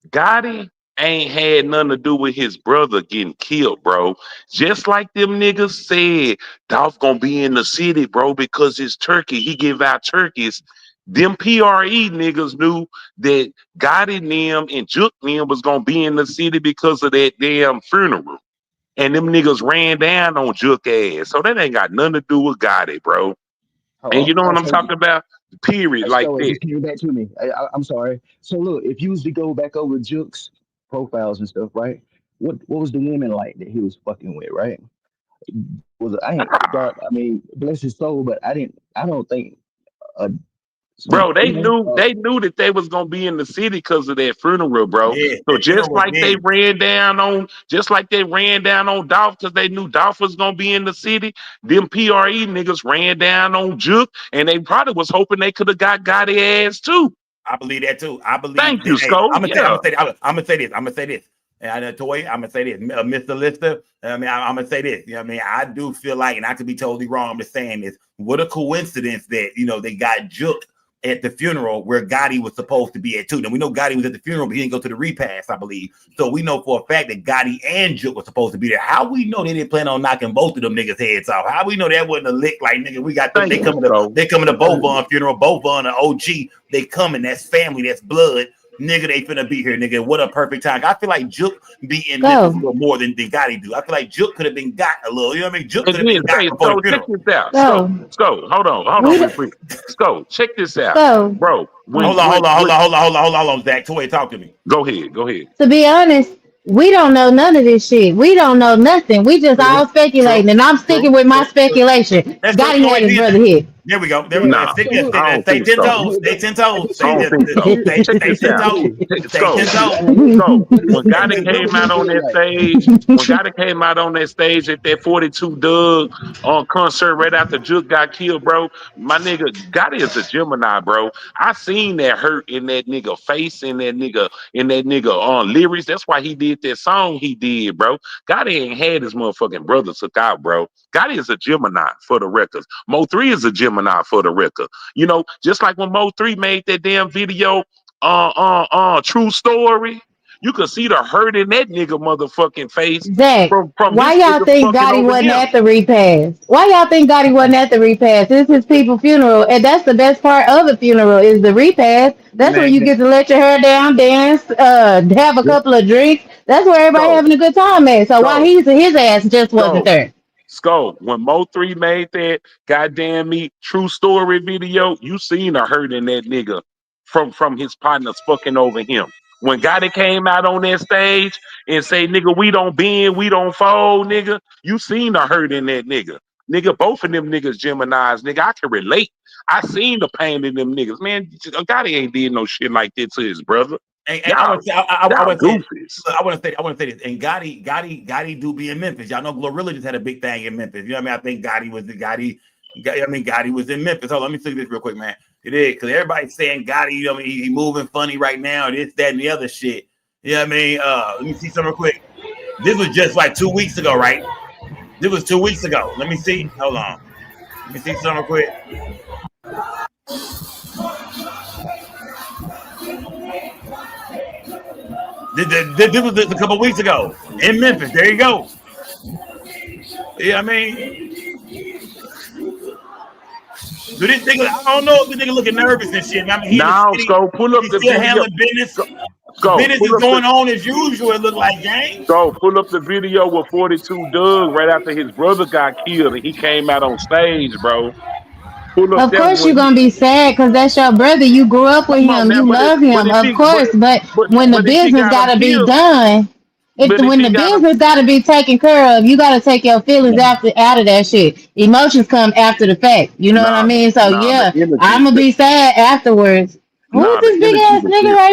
Gotti ain't had nothing to do with his brother getting killed, bro. Just like them niggas said, Dolph gonna be in the city, bro, because it's turkey. He give out turkeys. Them PRE niggas knew that Gotti them and Jook them was gonna be in the city because of that damn funeral. And them niggas ran down on Jook ass. So that ain't got nothing to do with Gotti, bro. And you know what I'm So, talking about? Period, like so it that. just came back to me. I'm sorry. So look, if you was to go back over Jook's profiles and stuff, right? What was the women like that he was fucking with, right? Was I ain't God? I mean, bless his soul, but I don't think uh, some, Bro, they knew that they was gonna be in the city because of that funeral, bro. Yeah, So that funeral was big. just like they ran down on Dolph because they knew Dolph was gonna be in the city. Them PRE niggas ran down on Jook, and they probably was hoping they could have got Gotti ass too. I believe that too. I believe Thank you, that. Hey, Skull. Yeah. I'm gonna say this. And I know, Toy, I'm gonna say this, Mr. Lister. I mean, I'm gonna say this. You know what I mean? I do feel like, and I could be totally wrong. I'm just saying this. What a coincidence that they got Jook at the funeral where Gotti was supposed to be at too. Now we know Gotti was at the funeral, but he didn't go to the repast, I believe. So we know for a fact that Gotti and Jook were supposed to be there. How we know they didn't plan on knocking both of them niggas' heads off? How we know that wasn't a lick like nigga? We got them. They coming to Govan funeral, Govan, an OG. They coming. That's family. That's blood. Nigga, they finna be here, nigga. What a perfect time. I feel like Jook be in Memphis a little more than Gotti do. I feel like Jook could have been got a little. You know what I mean? Jook could have been got before the funeral. Check this out. Sko, hold on real quick. Sko, check this out. Bro, hold on, Zach. Toy, talk to me. Go ahead. To be honest, we don't know none of this shit. We don't know nothing. We just all speculating, and I'm sticking with my speculation. Gotti had his brother hit. There we go. I don't think so. Stay 10 toes. I don't think so. Check this out. So when Gotti came out on that stage, at that 42 Doug on concert right after Jook got killed, bro, my nigga Gotti is a Gemini, bro. I seen that hurt in that nigga face, in that nigga on lyrics. That's why he did that song he did, bro. Gotti ain't had his motherfucking brother took out, bro. Gotti is a Gemini for the records. Mo 3 is a Gemini for the record. You know, just like when Mo 3 made that damn video, True Story, you could see the hurt in that nigga motherfucking face. Zach, why y'all think Gotti wasn't at the repast? Why y'all think Gotti wasn't at the repast? This is people's funeral, and that's the best part of the funeral is the repast. That's where you get to let your hair down, dance, have a couple of drinks. That's where everybody having a good time at. So why his ass just wasn't there? Skull, when Mo 3 made that goddamn me True Story video, you seen the hurt in that nigga from his partners fucking over him. When Gotti came out on that stage and say, nigga, we don't bend, we don't fold, nigga, you seen the hurt in that nigga. Nigga, both of them niggas Geminis, nigga, I can relate. I seen the pain in them niggas. Man, Gotti ain't did no shit like that to his brother. And I want to say this. And Gotti do be in Memphis. Y'all know Glorilla just had a big thing in Memphis. You know what I mean? I think Gotti was in Memphis. Hold on, let me see this real quick, man. It is because everybody's saying Gotti, you know what I mean? He moving funny right now, this, that, and the other shit. You know what I mean? Let me see something real quick. This was just like 2 weeks ago, right? This was 2 weeks ago. Let me see. Hold on. Let me see something real quick. This was just a couple weeks ago in Memphis. There you go. Yeah, I mean, do this nigga? I don't know if this nigga looking nervous and shit. I mean, pull up the video. Handling business. Business is going on as usual. It look like, gang. Go pull up the video with 42 Doug right after his brother got killed and he came out on stage, bro. Of course you're gonna be sad because that's your brother. You grew up with him. You love him, of course. But when the business gotta be done, when the business gotta be taken care of, you gotta take your feelings out of that shit. Emotions come after the fact. You know what I mean? So yeah, I'm gonna be sad afterwards. Who's this big ass nigga right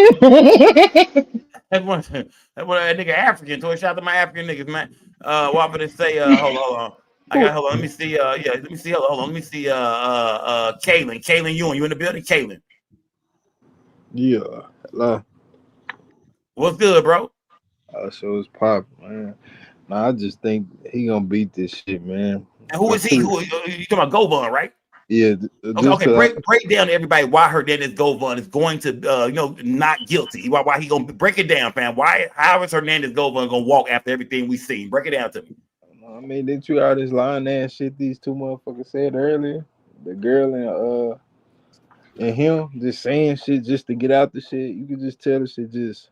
here? That nigga African. So shout out to my African niggas, man. What I'm gonna say? Hold on. Hold on. Let me see. Let me see. Hold on. Let me see. Kaylin Ewing, you in the building? Kaylin. Yeah. Hello. What's good, bro? So it's popping, man. Nah, I just think he gonna beat this shit, man. And who is he? You talking about Govan, right? Yeah. Okay. Break down to everybody why her Hernandez Govan is going to, not guilty. Why he gonna break it down, fam? How is Hernandez Govan gonna walk after everything we seen? Break it down to me. I mean, they threw out this line ass shit these two motherfuckers said earlier. The girl and him just saying shit just to get out the shit. You could just tell the shit just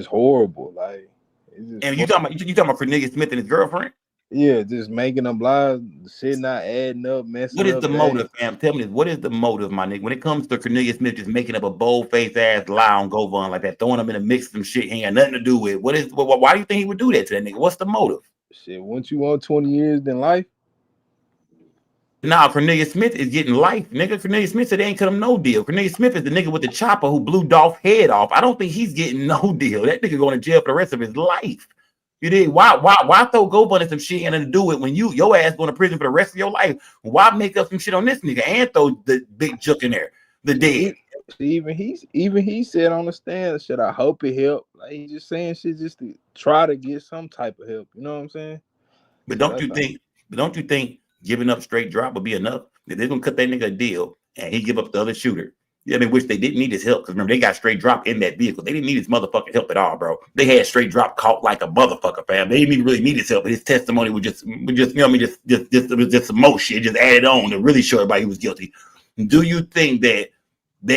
horrible. Like, and you talking about Cornelius Smith and his girlfriend? Yeah, just making them lies, shit not adding up, messing What is up. the motive, fam? Tell me this. What is the motive, my nigga? When it comes to Cornelius Smith just making up a bold-faced ass lie on Govan like that, throwing him in a mix of some shit he ain't got nothing to do with. Why do you think he would do that to that nigga? What's the motive? Shit, once you want 20 years, then life. Nah, Cornelius Smith is getting life, nigga. Cornelius Smith said they ain't cut him no deal. Cornelius Smith is the nigga with the chopper who blew Dolph's head off. I don't think he's getting no deal. That nigga going to jail for the rest of his life. You did why throw Govan in some shit and to do it when your ass going to prison for the rest of your life? Why make up some shit on this nigga and throw the Big Jook in there? The dead. Even he said on the stand, shit, I hope it helped. Like he just saying shit just to try to get some type of help. You know what I'm saying? But don't you think giving up straight drop would be enough? If they're gonna cut that nigga a deal and he give up the other shooter. I mean, which they didn't need his help because remember they got straight drop in that vehicle. They didn't need his motherfucking help at all, bro. They had straight drop caught like a motherfucker, fam. They didn't even really need his help, but his testimony was just you know what I mean, just some more shit, just added on to really show everybody he was guilty. Do you think that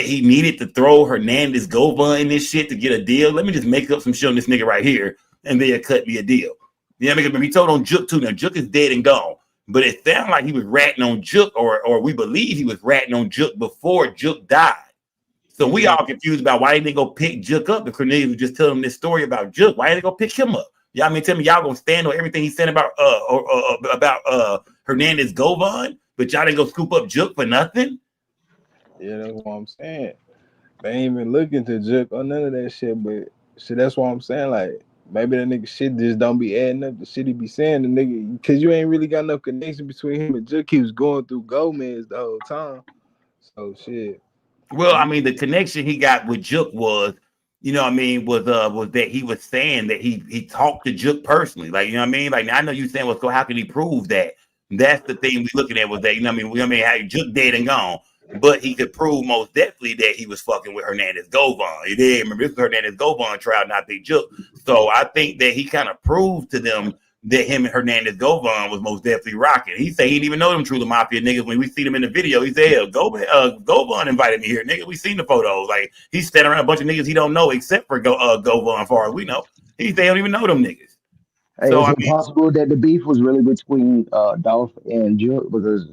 he needed to throw Hernandez Govan in this shit to get a deal? Let me just make up some shit on this nigga right here, and they'll cut me a deal. Yeah, I mean, he told on Jook too. Now Jook is dead and gone. But it sounded like he was ratting on Jook, or we believe he was ratting on Jook before Jook died. So we all confused about why they didn't go pick Jook up. And Cornelius was just telling him this story about Jook. Why didn't they go pick him up? Y'all I mean tell me y'all gonna stand on everything he said about Hernandez Govan, but y'all didn't go scoop up Jook for nothing? Yeah, that's what I'm saying. They ain't even looking to Jook or none of that shit, but shit, that's what I'm saying. Like maybe that nigga shit just don't be adding up the shit he be saying. The nigga, because you ain't really got no connection between him and Jook. He was going through Gomez the whole time. So shit. Well, I mean, the connection he got with Jook was, you know what I mean, was that he was saying that he talked to Jook personally. Like, you know what I mean? Like, I know you saying, well, so how can he prove that? That's the thing we looking at was that, you know what I mean? How Jook dead and gone. But he could prove most definitely that he was fucking with Hernandez Govan. He did. Remember, this was Hernandez Govan trial, not Big Jook. So I think that he kind of proved to them that him and Hernandez Govan was most definitely rocking. He said he didn't even know them True Mafia niggas. When we see them in the video, he said, hell, Govan invited me here, nigga. We seen the photos. Like, he's standing around a bunch of niggas he don't know except for Govan, as far as we know. He said he don't even know them niggas. Hey, so, is it possible that the beef was really between Dolph and Jook? Because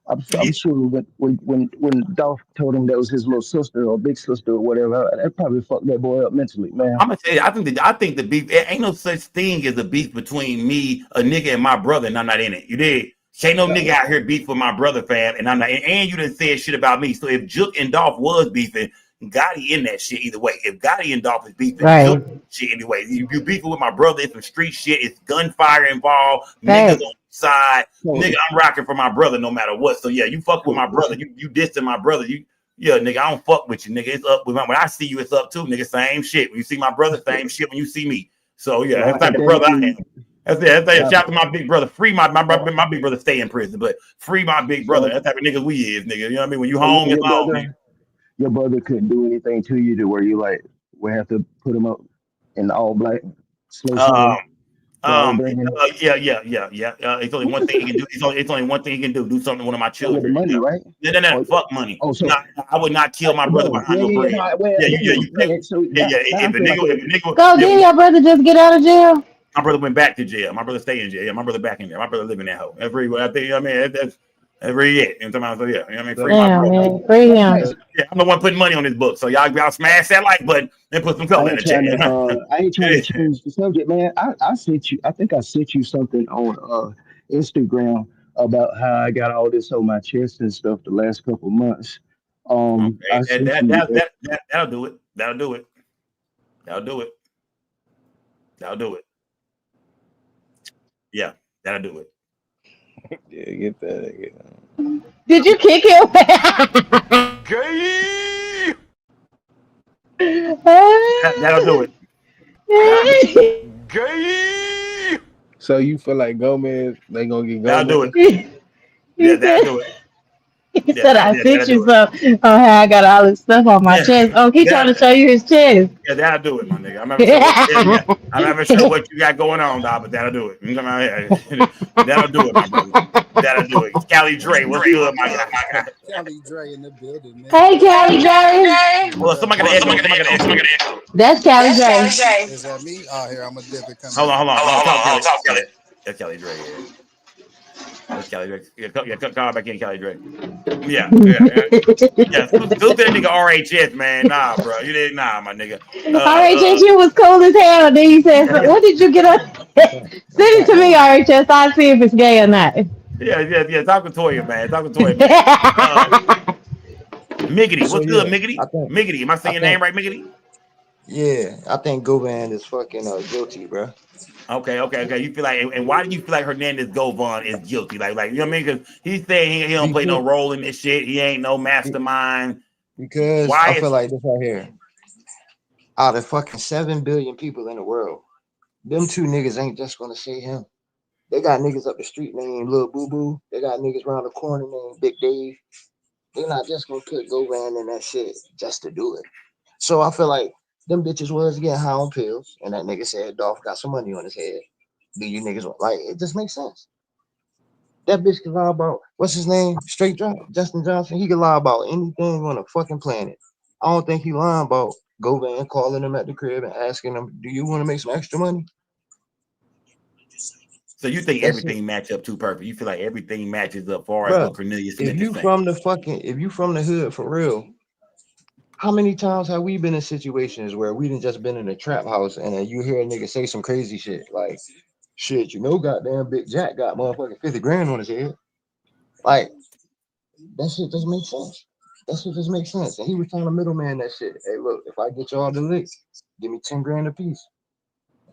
I'm sure when Dolph told him that was his little sister or big sister or whatever, that probably fucked that boy up mentally, man. I'm gonna tell you, I think the beef, it ain't no such thing as a beef between me, a nigga, and my brother, and I'm not in it. You did. Ain't no nigga out here beef with my brother, fam, and I'm not. And you didn't say shit about me. So if Jook and Dolph was beefing, Gotti in that shit either way. If Gotti and Dolph is beefing, right. Shit anyway. You beefing with my brother, it's some street shit. It's gunfire involved. Right. Niggas on the side. Nigga, I'm rocking for my brother no matter what. So yeah, you fuck with my brother. You dissing my brother. Yeah, nigga, I don't fuck with you, nigga. It's up with my, when I see you, it's up too, nigga. Same shit. When you see my brother, same shit when you see me. So yeah, that's not the brother I am. That's shout out to my big brother. Free my big brother stay in prison, but free my big brother. That's type of niggas we is, nigga. You know what I mean? When you home, it's home, nigga. Your brother couldn't do anything to you to where you like we have to put him up in all black. Yeah. It's only one thing he can do. It's only one thing he can do. Do something to one of my children. With the money, right? No. Fuck money. Oh, so I would not kill my brother behind your brain. If a nigga, go, did your brother just get out of jail? My brother went back to jail. My brother stay in jail. Yeah, my brother back in there. My brother live in that hole. Every I think, I mean, that's every year. You know what I'm saying? So yeah, you know what I mean, free my brother. Man, free him. Yeah, I'm the one putting money on this book. So y'all smash that like button and put some color in the chat. I ain't trying to change the subject, man. I sent you. I think I sent you something on Instagram about how I got all this on my chest and stuff the last couple months. Okay. That'll do it. That'll do it. Yeah, that'll do it. Yeah, get that. Did you kick him? That'll do it. So you feel like Gomez, they gonna get Gomez? That'll do it. Yeah, that'll do it. He said I sent you some on how I got all this stuff on my chest. Oh, he trying to show you his chest. Yeah, that'll do it, my nigga. I'm not sure what you got going on, dog, but that'll do it. That'll do it, my brother. That'll do it. Cali Dre, what's good, my guy? Cali Dre in the building, man. Hey, Cali Dre. Well, somebody got to echo. That's Cali Dre. Is that me? Oh, here, I'm a different. Hold on. Talk, Cali. That's Kelly Drake. Yeah. That's Kelly Drake. Yeah, call back in Kelly Drake. Yeah. Salute that nigga RHS, man. Nah, bro. You didn't. Nah, my nigga. RHS, you was cool as hell. Then you said, what did you get up? Send it to me, RHS. I'll see if it's gay or not. Yeah. Talk to Toya, man. Miggity, what's good, Miggity? Miggity, am I saying your name right, Miggity? Yeah, I think Govan is fucking guilty, bro. Okay. You feel like, and why do you feel like Hernandez Govan is guilty? Like you know what I mean? Because he's saying he don't play no role in this shit. He ain't no mastermind. Because I feel like this right here. Out of fucking 7 billion people in the world, them two niggas ain't just gonna say him. They got niggas up the street named Lil Boo Boo. They got niggas around the corner named Big Dave. They're not just gonna put Govan in that shit just to do it. So I feel like them bitches was getting high on pills, and that nigga said Dolph got some money on his head. Do you niggas like it? Just makes sense. That bitch can lie about what's his name? Straight drop, Justin Johnson. He can lie about anything on the fucking planet. I don't think he lying about Govan calling him at the crib and asking him, "Do you want to make some extra money?" So you think everything match up too perfect? You feel like everything matches up far as what Cornelius Smith if you from the hood for real, how many times have we been in situations where we done just been in a trap house and then you hear a nigga say some crazy shit like, "Shit, you know, goddamn Big Jack got motherfucking 50 grand on his head." Like that shit just makes sense. That shit just makes sense. And he was trying to middleman that shit. Hey, look, if I get y'all the lick, give me 10 grand a piece.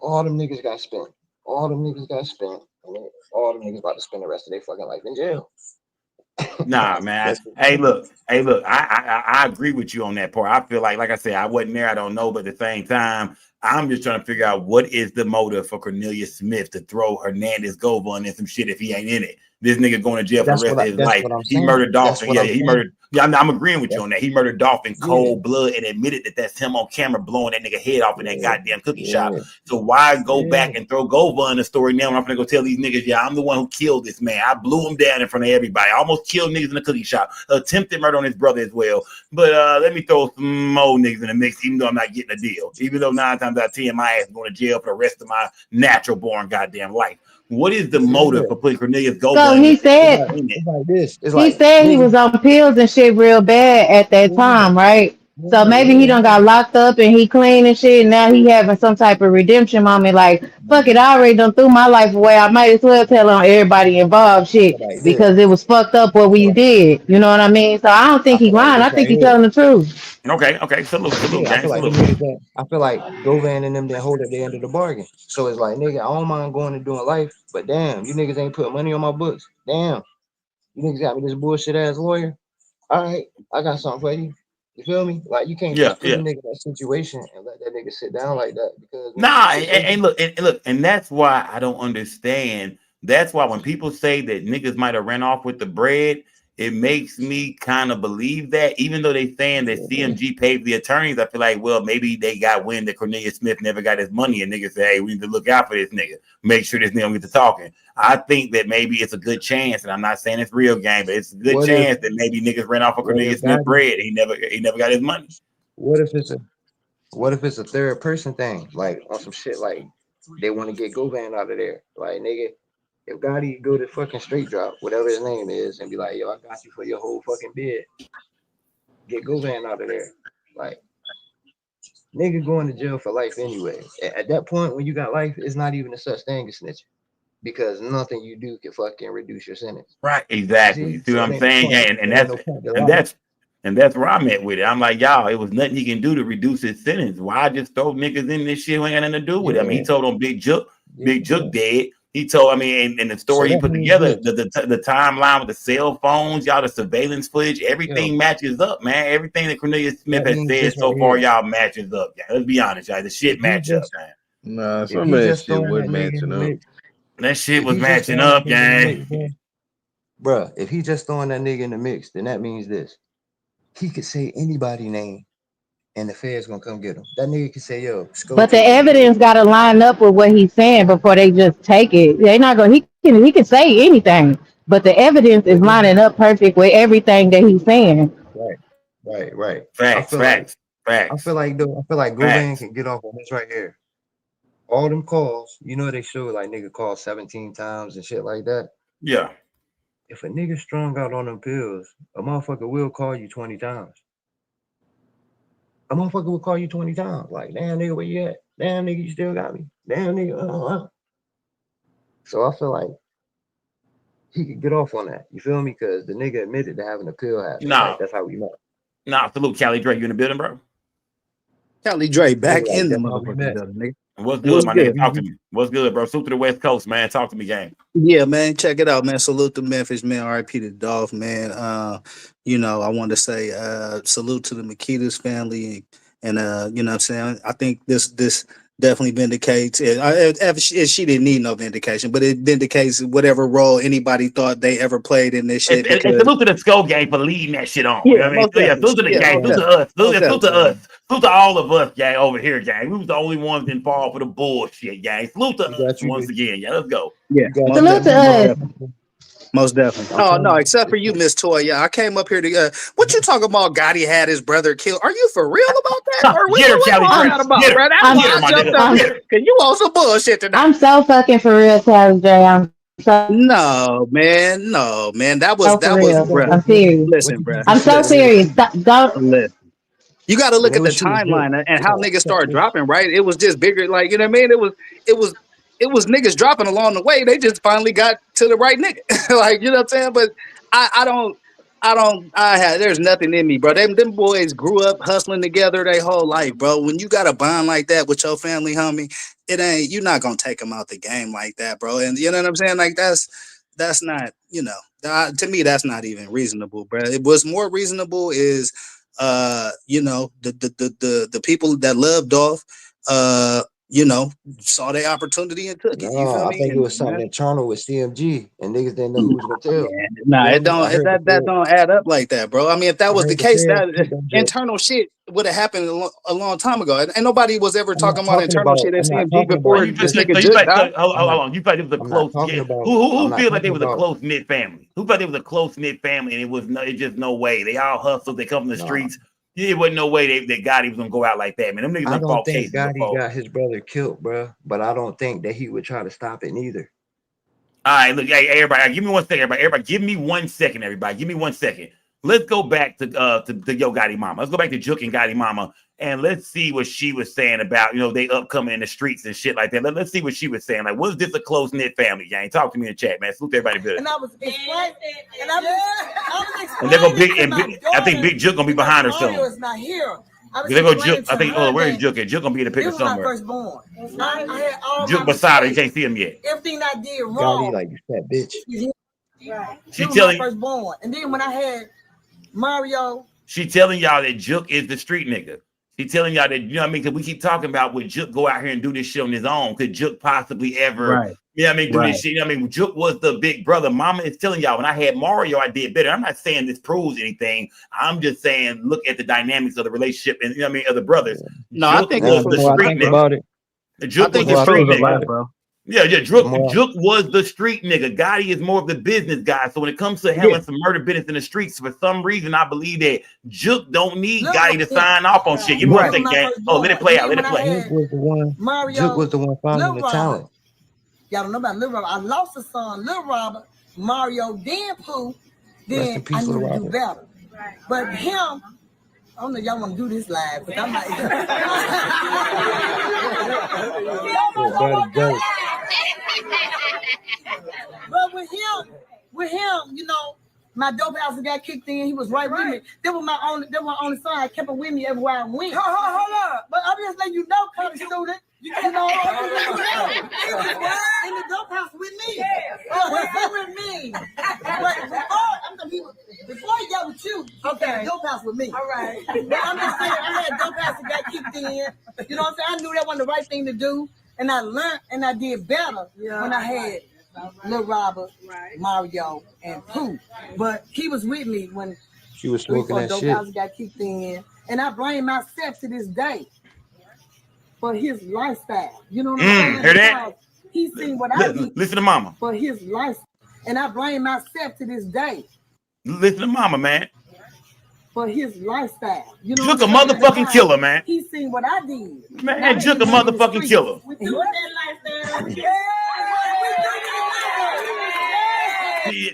All them niggas got spent. All them niggas got spent. And all them niggas about to spend the rest of their fucking life in jail. Nah, man. Hey, look. I agree with you on that part. I feel like I said, I wasn't there. I don't know, but at the same time, I'm just trying to figure out what is the motive for Cornelius Smith to throw Hernandez Govan in some shit if he ain't in it. This nigga going to jail for the rest of his life. He murdered Dolph. Yeah, he murdered. Yeah, I'm agreeing with you on that. He murdered Dolph in cold blood and admitted that that's him on camera blowing that nigga head off in that goddamn cookie shop. So why go back and throw Govan in the story now? When I'm gonna go tell these niggas, yeah, I'm the one who killed this man. I blew him down in front of everybody. I almost killed niggas in the cookie shop. Attempted murder on his brother as well. But let me throw some more niggas in the mix, even though I'm not getting a deal. Even though 9 times out of 10, my ass is going to jail for the rest of my natural born goddamn life. What is the motive for putting Cornelius Govan? So he said, he said he was on pills and shit real bad at that time, right? So maybe he done got locked up and he clean and shit. And now he having some type of redemption moment. Like, fuck it, I already done threw my life away. I might as well tell on everybody involved shit because it was fucked up what we did. You know what I mean? So I don't think he lying. I think he telling the truth. Okay. Salute, I feel like Govan and them didn't hold at the end of the bargain. So it's like, nigga, I don't mind going and doing life, but damn, you niggas ain't put money on my books. Damn, you niggas got me this bullshit ass lawyer. All right, I got something for you. You feel me? Like you can't just put a nigga in that situation and let that nigga sit down like that because look, and that's why I don't understand. That's why when people say that niggas might have ran off with the bread, it makes me kind of believe that, even though they saying that CMG paid the attorneys. I feel like, well, maybe they got wind that Cornelius Smith never got his money, and niggas say, hey, we need to look out for this nigga, make sure this nigga don't get to talking. I think that maybe it's a good chance, and I'm not saying it's real game, but it's a good chance that maybe niggas ran off of Cornelius Smith bread. He never got his money. What if it's a third person thing, like on some shit, like they want to get Govan out of there, like nigga. If Gotti go to fucking straight drop, whatever his name is, and be like, yo, I got you for your whole fucking bid. Get Govan out of there. Like, nigga going to jail for life anyway. At that point, when you got life, it's not even a such thing as snitching. Because nothing you do can fucking reduce your sentence. Right, exactly. See what I'm saying? And that's where I'm at with it. I'm like, y'all, it was nothing he can do to reduce his sentence. Why just throw niggas in this shit who ain't got nothing to do with it? I mean, he told on Big Jook. Big Jook dead. He told, in the story he put together, the timeline with the cell phones, y'all, the surveillance footage, everything matches up, man. Everything that Cornelius Smith has said so far, y'all matches up. Yeah, let's be honest, y'all. The shit match up, man. Nah, some of that shit wasn't matching up. That shit was matching up, gang. Bruh, if he just throwing that nigga in the mix, then that means this. He could say anybody's name and the feds gonna come get him. That nigga could say, yo, but the evidence gotta line up with what he's saying before they just take it. They're not gonna he can say anything, but the evidence is lining up perfect with everything that he's saying. Right. Facts. I feel like Govan can get off on this right here. all them calls, you know, they show like nigga call 17 times and shit like that. Yeah. If a nigga strung out on them pills, a motherfucker will call you 20 times. A motherfucker will call you 20 times. Like, damn nigga, where you at? Damn nigga, you still got me. Damn nigga, So I feel like he could get off on that. You feel me? Because the nigga admitted to having a pill habit. Nah. Like, that's how we met. Nah, salute Cali Drake. You in the building, bro? Cali Drake back Like, in the that's how we met. motherfucking building, nigga. What's good, my nigga? Talk to me. What's good, bro? Salute to the West Coast, man. Talk to me, gang. Yeah, man. Check it out, man. Salute to Memphis, man. RIP to Dolph, man. You know, I want to say salute to the Makita's family, and you know what I'm saying? I think this definitely vindicates it. She didn't need no vindication, but it vindicates whatever role anybody thought they ever played in this shit. And salute to the Skull Gang for leading that shit on. Yeah, You know what I mean? So, yeah, salute to the gang. Salute to us. Salute to us. Salute to all of us, gang, over here, gang. We was the only ones involved for the bullshit, gang. Salute to us once again. Yeah, let's go. Yeah, Salute to us. Most definitely. No, except for you, Miss Toya. I came up here to what you talking about? Gotti had his brother killed. Are you for real about that? Or what you talking about, bro? That's why I jumped up here because you want some bullshit tonight. I'm so fucking for real, Charles J. I'm so no, man. That was bro. I'm serious. Listen, bro. I'm so serious. Don't listen. You got to look at the timeline and how niggas started dropping. Right? It was just bigger. Like, you know what I mean? It was niggas dropping along the way. They just finally got to the right nigga. Like, you know what I'm saying? But there's nothing in me, bro. Them boys grew up hustling together their whole life, bro. When you got a bond like that with your family, homie, you're not going to take them out the game like that, bro. And you know what I'm saying? Like, that's not, you know, to me, that's not even reasonable, bro. It was more reasonable is, you know, the people that love Dolph, you know, saw their opportunity and took it. You feel me? I think it was something internal with CMG, and niggas didn't know who was gonna tell. Nah, it don't. That don't add up like that, bro. I mean, if that was the case, that internal shit would have happened a long time ago, and nobody was ever talking about internal shit at CMG before this nigga just died. Hold on, you thought it was a close. Who feel like they was a close knit family? Who thought they was a close knit family, and it just no way. They all hustled. They come from the streets. It wasn't no way that Gotti was gonna go out like that, man. Them niggas I don't fall don't think cases Gotti before. got his brother killed, bro. But I don't think that he would try to stop it neither. All right, look, hey, everybody, give me 1 second, everybody, give me 1 second, everybody, give me 1 second. Let's go back to Yo Gotti Mama. Let's go back to Jook and Gotti Mama, and let's see what she was saying about, you know, they upcoming in the streets and shit like that. Let's see what she was saying. Like, was this a close knit family, gang? Talk to me in the chat, man. Salute everybody. Good. And I was explaining, And they're gonna I think Big Jook gonna be behind her soon. Mario is not here. They go Jook. I think. Oh, where's Jook? Jook gonna be in the picture somewhere. Firstborn. I had all Jook beside her. You can't see him yet. everything I did wrong. Gotti, like, you fat bitch. Right. She telling firstborn, and then when I had Mario, she telling y'all that Jook is the street nigga. She telling y'all that, you know what I mean? Because we keep talking about would Jook go out here and do this shit on his own? Could Jook possibly ever, you know what I mean, do this shit? You know what I mean? Jook was the big brother. Mama is telling y'all when I had Mario, I did better. I'm not saying this proves anything. I'm just saying look at the dynamics of the relationship and, you know what I mean, of the brothers. No, Jook I think was the street nigga. Jook was the street nigga. Bro. Yeah, Jook was the street nigga. Gotti is more of the business guy. So when it comes to handling some murder business in the streets, for some reason, I believe that Jook don't need Gotti to sign off on shit. You know what I'm saying? Oh, let it play out. Let it play. Jook was the one finding the talent. Y'all don't know about Lil Robert. I lost a son, Lil Robert, Mario, then Pooh. Then I need to do better. Right. But him, I don't know if y'all want to do this live, but I'm not. But with him, you know, my dope house got kicked in. He was right with me. That was my only son. I kept him with me everywhere I went. Hold up. But I'm just letting you know, college student. You know, in the dope house with me. With me. But before he got with you, okay, dope house with me. All right. But I'm just saying, I had dope house that got kicked in. You know what I'm saying? I knew that wasn't the right thing to do, and I learned and I did better when I had Lil Robert, Mario, and Pooh. But he was with me when she was smoking that dope shit. House got kicked in, and I blame myself to this day for his lifestyle. You know what I'm saying? Hear that? He seen what I did. Listen to Mama. For his life, and I blame myself to this day. Listen to Mama, man. for his lifestyle. You know Jook what a I'm saying? motherfucking killer, man. He seen what I did. Man, Jook a motherfucking killer. We do that lifestyle.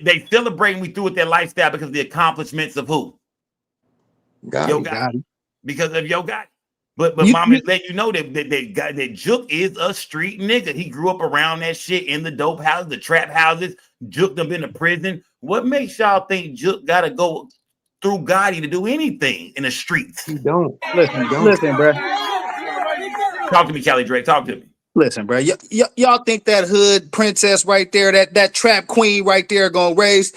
They celebrating we through with their lifestyle because of the accomplishments of who? Yo Gotti. Because of Yo Gotti. But mom is letting you know that Jook is a street nigga. He grew up around that shit in the dope houses, the trap houses. Jook done been to prison. What makes y'all think Jook gotta go through Gotti to do anything in the streets? He don't. Listen, bro. Talk to me, Kelly Drake. Talk to me. Listen, bro. Y'all think that hood princess right there, that trap queen right there, gonna raise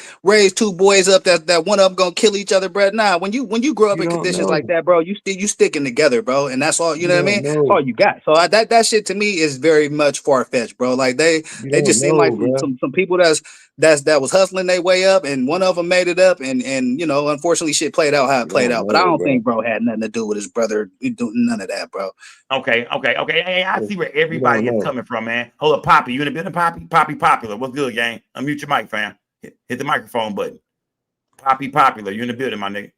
two boys up that one of them gonna kill each other, bro? Nah. When you grow up in conditions like that, bro, you sticking together, bro, and that's all. You know what I mean? That's all you got. So that shit to me is very much far fetched, bro. Like they just seem like some people that was hustling their way up, and one of them made it up, and you know, unfortunately, shit played out how it played out. But I don't think bro had nothing to do with his brother doing none of that, bro. Okay. Hey, I see where everybody is coming from, man. Hold up, Poppy. You in the building, Poppy? Poppy Popular. What's good, gang? Unmute your mic, fam. Hit the microphone button. Poppy Popular. You in the building, my nigga.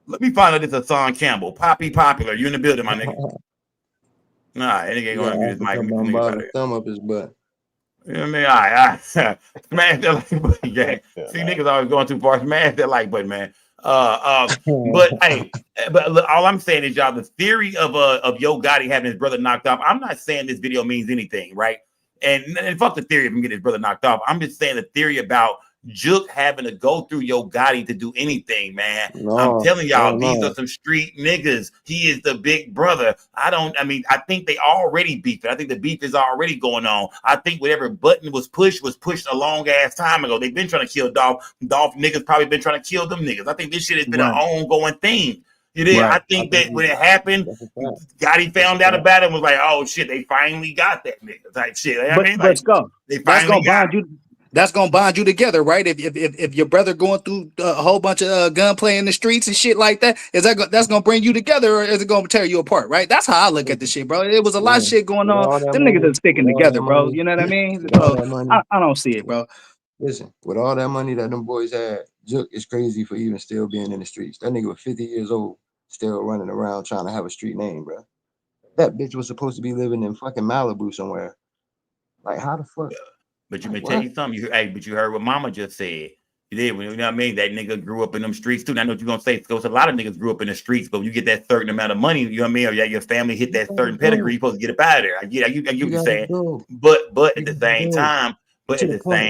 Let me find out it's Hassan Campbell. Poppy Popular. You in the building, my nigga. Nah, that nigga ain't gonna mute his mic. Thumb up his butt. You know what I mean? All right. Smash that like button, gang. See, niggas always going too far. Smash that like button, man. But hey, look, all I'm saying is, y'all, the theory of Yo Gotti having his brother knocked off. I'm not saying this video means anything, right? And fuck the theory of him getting his brother knocked off. I'm just saying the theory about Jook having to go through Yo Gotti to do anything, man. I'm telling y'all, these are some street niggas. He is the big brother. I think they already beefing. I think the beef is already going on. I think whatever button was pushed a long ass time ago. They've been trying to kill Dolph. Dolph niggas probably been trying to kill them niggas. I think this shit has been an ongoing thing. You know, I think that when it happened, Gotti found out about it and was like, oh shit, they finally got that nigga type shit. You know what I mean? Let's go. They finally got that's gonna bond you together, right? If your brother going through a whole bunch of gunplay in the streets and shit like that, that's gonna bring you together, or is it gonna tear you apart, right? That's how I look at the shit, bro. It was a lot of shit going on. Them niggas are sticking together, bro. You know what I mean? So I don't see it, bro. Listen, with all that money that them boys had, Jook is crazy for even still being in the streets. That nigga was 50 years old, still running around trying to have a street name, bro. That bitch was supposed to be living in fucking Malibu somewhere. Like, how the fuck? But you may tell you something. But you heard what Mama just said. You did. You know what I mean? That nigga grew up in them streets too. And I know what you're gonna say. Because a lot of niggas grew up in the streets, but when you get that certain amount of money, you know what I mean? Or your family hit that certain pedigree, you're supposed to get up out of there. I get what you're saying. But at the same time, look, but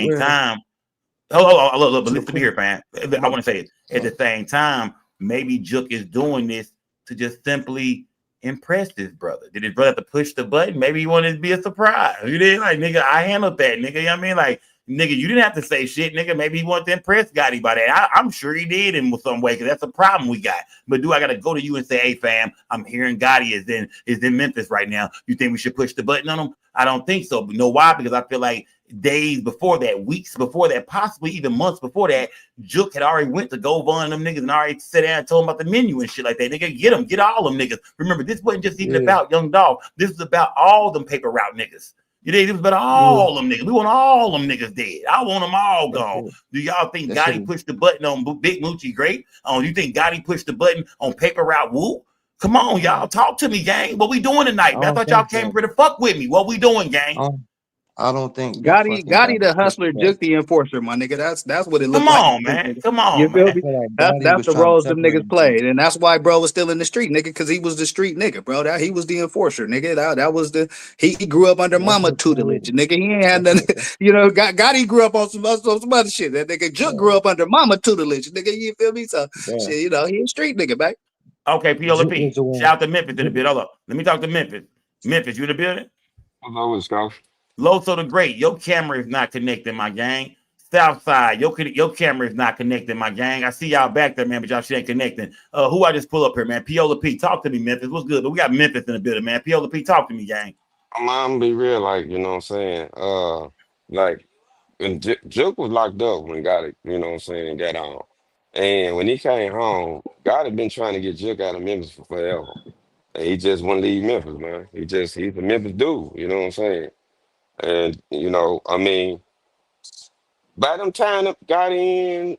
listen here, fam. I want to say it. At the same time, maybe Jook is doing this to just simply impress his brother. Did his brother have to push the button? Maybe he wanted to be a surprise. You did, like, nigga, I handled that, nigga. You know what I mean? Like, nigga, you didn't have to say shit, nigga. Maybe he wanted to impress Gotti by that. I'm sure he did in some way, because that's a problem we got. But do I gotta go to you and say, hey fam, I'm hearing Gotti is in Memphis right now. You think we should push the button on him? I don't think so. But you know why? Because I feel like days before that, weeks before that, possibly even months before that, Jook had already went to Govan and them niggas and already sat down and told them about the menu and shit like that. Nigga, get all them niggas. Remember, this wasn't just even about Young Dolph. This was about all them paper route niggas. You know, this was about all them niggas. We want all them niggas dead. I want them all gone. Do y'all think Gotti pushed the button on Big Moochie Great? You think Gotti pushed the button on Paper Route Woo? Come on, y'all. Talk to me, gang. What we doing tonight? Man? I thought y'all came here to fuck with me. What we doing, gang? I don't think Gotti the hustler, Jook the enforcer, my nigga. That's what it looks like. Come on, man. Come on, you feel man. me? That's the roles them niggas played, and that's why bro was still in the street, nigga, because he was the street nigga, bro. That he was the enforcer, nigga. That was he grew up under mama tutelage, nigga. He ain't had nothing, you know. Gotti grew up on some other shit. That nigga Jook grew up under mama tutelage, nigga. You feel me? So shit, you know, he a street nigga, back. Okay, PLP. Shout out to Memphis in the bit. Hold up. Let me talk to Memphis. Memphis, you in the building? Hello, it's Dolph. Loso the Great, your camera is not connected, my gang. Southside, your camera is not connected, my gang. I see y'all back there, man, but y'all shit ain't connecting. Who I just pull up here, man? Piola P, talk to me, Memphis. What's good? But we got Memphis in the building, man. Piola P, talk to me, gang. I'm gonna be real, like, you know what I'm saying? Like, when Jook was locked up when Gotti, you know what I'm saying, got on. And when he came home, Gotti been trying to get Jook out of Memphis for forever. And he just wouldn't leave Memphis, man. He's a Memphis dude, you know what I'm saying? And, you know, I mean, by them time up got in,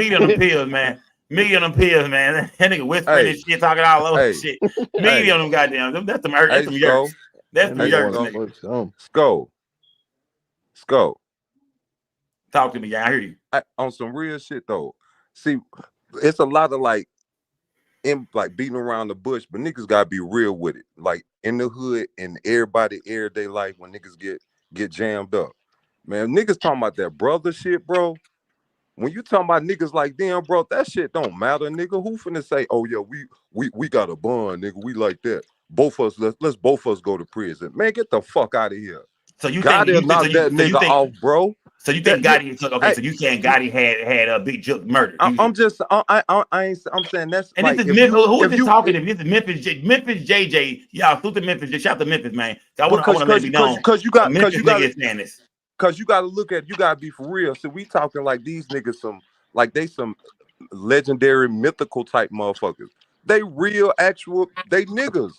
Me on them pills, man. Me on them pills, man. That nigga whispering and shit, talking all over shit. Me on them goddamn. That's some that's some yerks. That's some yerks, nigga. Skull. Talk to me, guy. I hear you. On some real shit though. See, it's a lot of like in like beating around the bush, but niggas gotta be real with it. Like in the hood and everybody everyday life when niggas get jammed up. Man, niggas talking about that brother shit, bro. When you talking about niggas like them, bro, that shit don't matter, nigga. Who finna say, oh yeah, we got a bond, nigga. We like that. Both of us, let's both of us go to prison. Man, get the fuck out of here. So you think Gotti knock that nigga off, bro. So you think Gotti? Okay, so you saying Gotti had a Big Jook murdered? I'm just I'm saying that's and like this is Memphis. Who is this talking? If this is Memphis JJ, y'all salute to Memphis. Shout out to Memphis, man. I want to let it be known. Because you got saying this. Because you got to look at, you got to be for real. So we talking like these niggas some legendary mythical type motherfuckers. They real actual they niggas.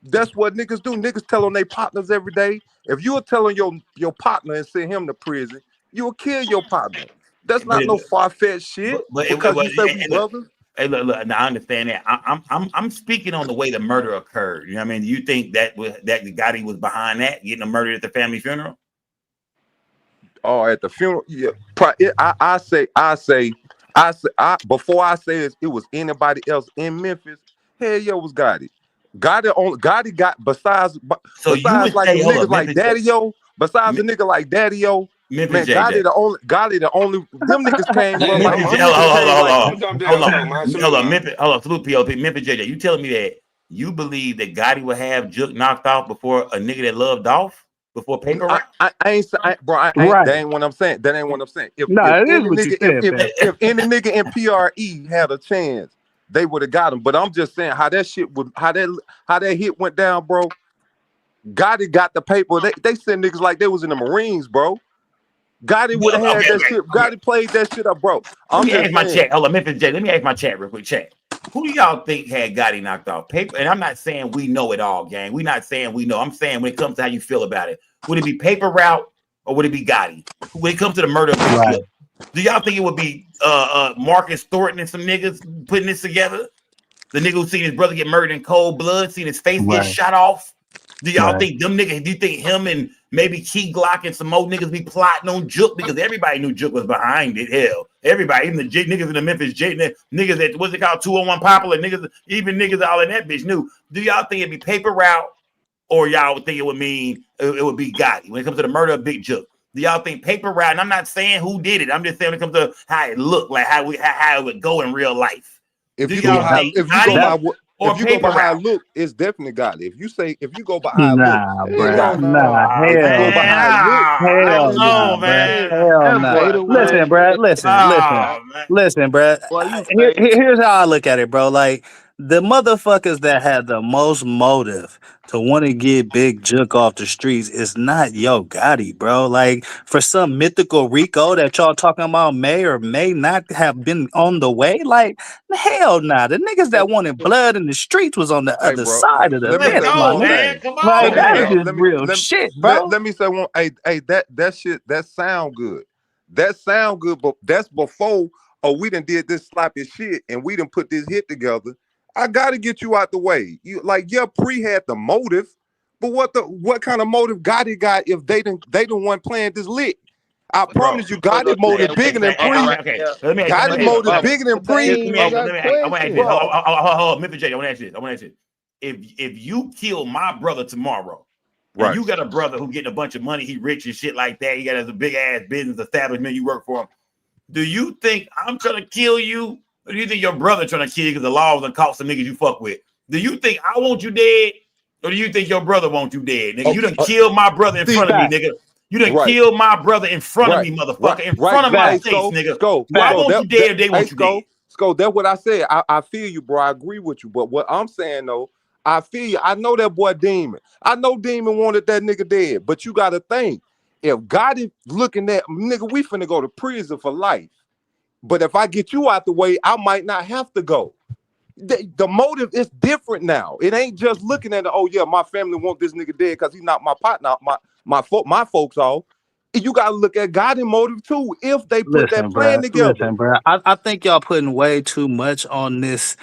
That's what niggas do. Niggas tell on their partners every day. If you were telling your partner and send him to prison, you will kill your partner. That's not no far-fetched shit. Because you say we brothers. Hey, look. Now I understand that. I'm speaking on the way the murder occurred. You know what I mean? Do you think that Gotti was behind that, getting him murdered at the family funeral? Oh, at the funeral, yeah. I say before I say it was anybody else in Memphis. Hell yeah, it was Gotti. Gotti got besides like niggas like Daddy-O. Besides the nigga like Daddy-O, man, Gotti the only them niggas came. Hold on, Memphis. Hold on, salute POP. Memphis JJ, you telling me that you believe that Gotti would have Jook knocked off before a nigga that loved Dolph? Before paper route? That ain't what I'm saying. That ain't what I'm saying. If any nigga in PRE had a chance, they would have got him. But I'm just saying how that shit would, how that hit went down, bro. Gotti got the paper. They sent niggas like they was in the Marines, bro. Gotti would have had that shit. Gotti played that shit up, bro. Let me ask my chat. Hold on, Memphis J. Let me ask my chat real quick. Chat. Who do y'all think had Gotti knocked off? Paper, and I'm not saying we know it all, gang. We're not saying we know. I'm saying when it comes to how you feel about it, would it be paper route or would it be Gotti? When it comes to the murder of Big Jook, do y'all think it would be Marcus Thornton and some niggas putting this together? The nigga who seen his brother get murdered in cold blood, seen his face get shot off. Do y'all think them niggas? Do you think him and maybe Key Glock and some more niggas be plotting on Jook because everybody knew Jook was behind it? Hell, everybody, even the niggas in the Memphis niggas that what's it called 201 Popular niggas, even niggas all in that bitch knew. Do y'all think it'd be paper route, or y'all would think it would mean it would be Gotti when it comes to the murder of Big Jook? Do y'all think paper route? And I'm not saying who did it. I'm just saying when it comes to how it looked, like how it would go in real life. If you go by how it look, it's definitely Gotti. If you go by how it look, hell no, man. Hell no. Listen, bro. Listen, bro. Here's how I look at it, bro. Like the motherfuckers that had the most motive to want to get Big Jook off the streets is not Yo Gotti, bro. Like for some mythical Rico that y'all talking about may or may not have been on the way. Like hell nah. The niggas that wanted blood in the streets was on the other side of the fence, my man. Come on, like that's just real shit, bro. Let me say one. Hey, that shit that sound good. That sound good, but that's before. Oh, we done did this sloppy shit and we done put this hit together. I gotta get you out the way. You Pre had the motive, but what kind of motive Gotti got if they the one playing this lick? I promise you, Gotti motive bigger than Pre. Gotti motive bigger than Pre. Hold on, Memphis J. I want to ask this. If you kill my brother tomorrow, and you got a brother who getting a bunch of money, he rich and shit like that, he got a big ass business establishment, you work for him. Do you think I'm trying to kill you? Or do you think your brother trying to kill you because the law done caught some niggas you fuck with? Do you think I want you dead? Or do you think your brother wants you dead? Nigga, you done killed my brother in front of me, nigga. You done killed my brother in front of me, motherfucker. In front of my face, nigga. I want you dead if they want you dead. Sco, that's what I said. I feel you, bro. I agree with you. But what I'm saying, though, I feel you. I know that boy Demon. I know Demon wanted that nigga dead. But you got to think, if Gotti looking at, nigga, we finna go to prison for life. But if I get you out the way, I might not have to go. The motive is different now. It ain't just looking at it, oh yeah, my family want this nigga dead because he's not my partner, my folks all. You gotta look at Gotti motive too. If they put that plan together. Listen, bro. I think y'all putting way too much on this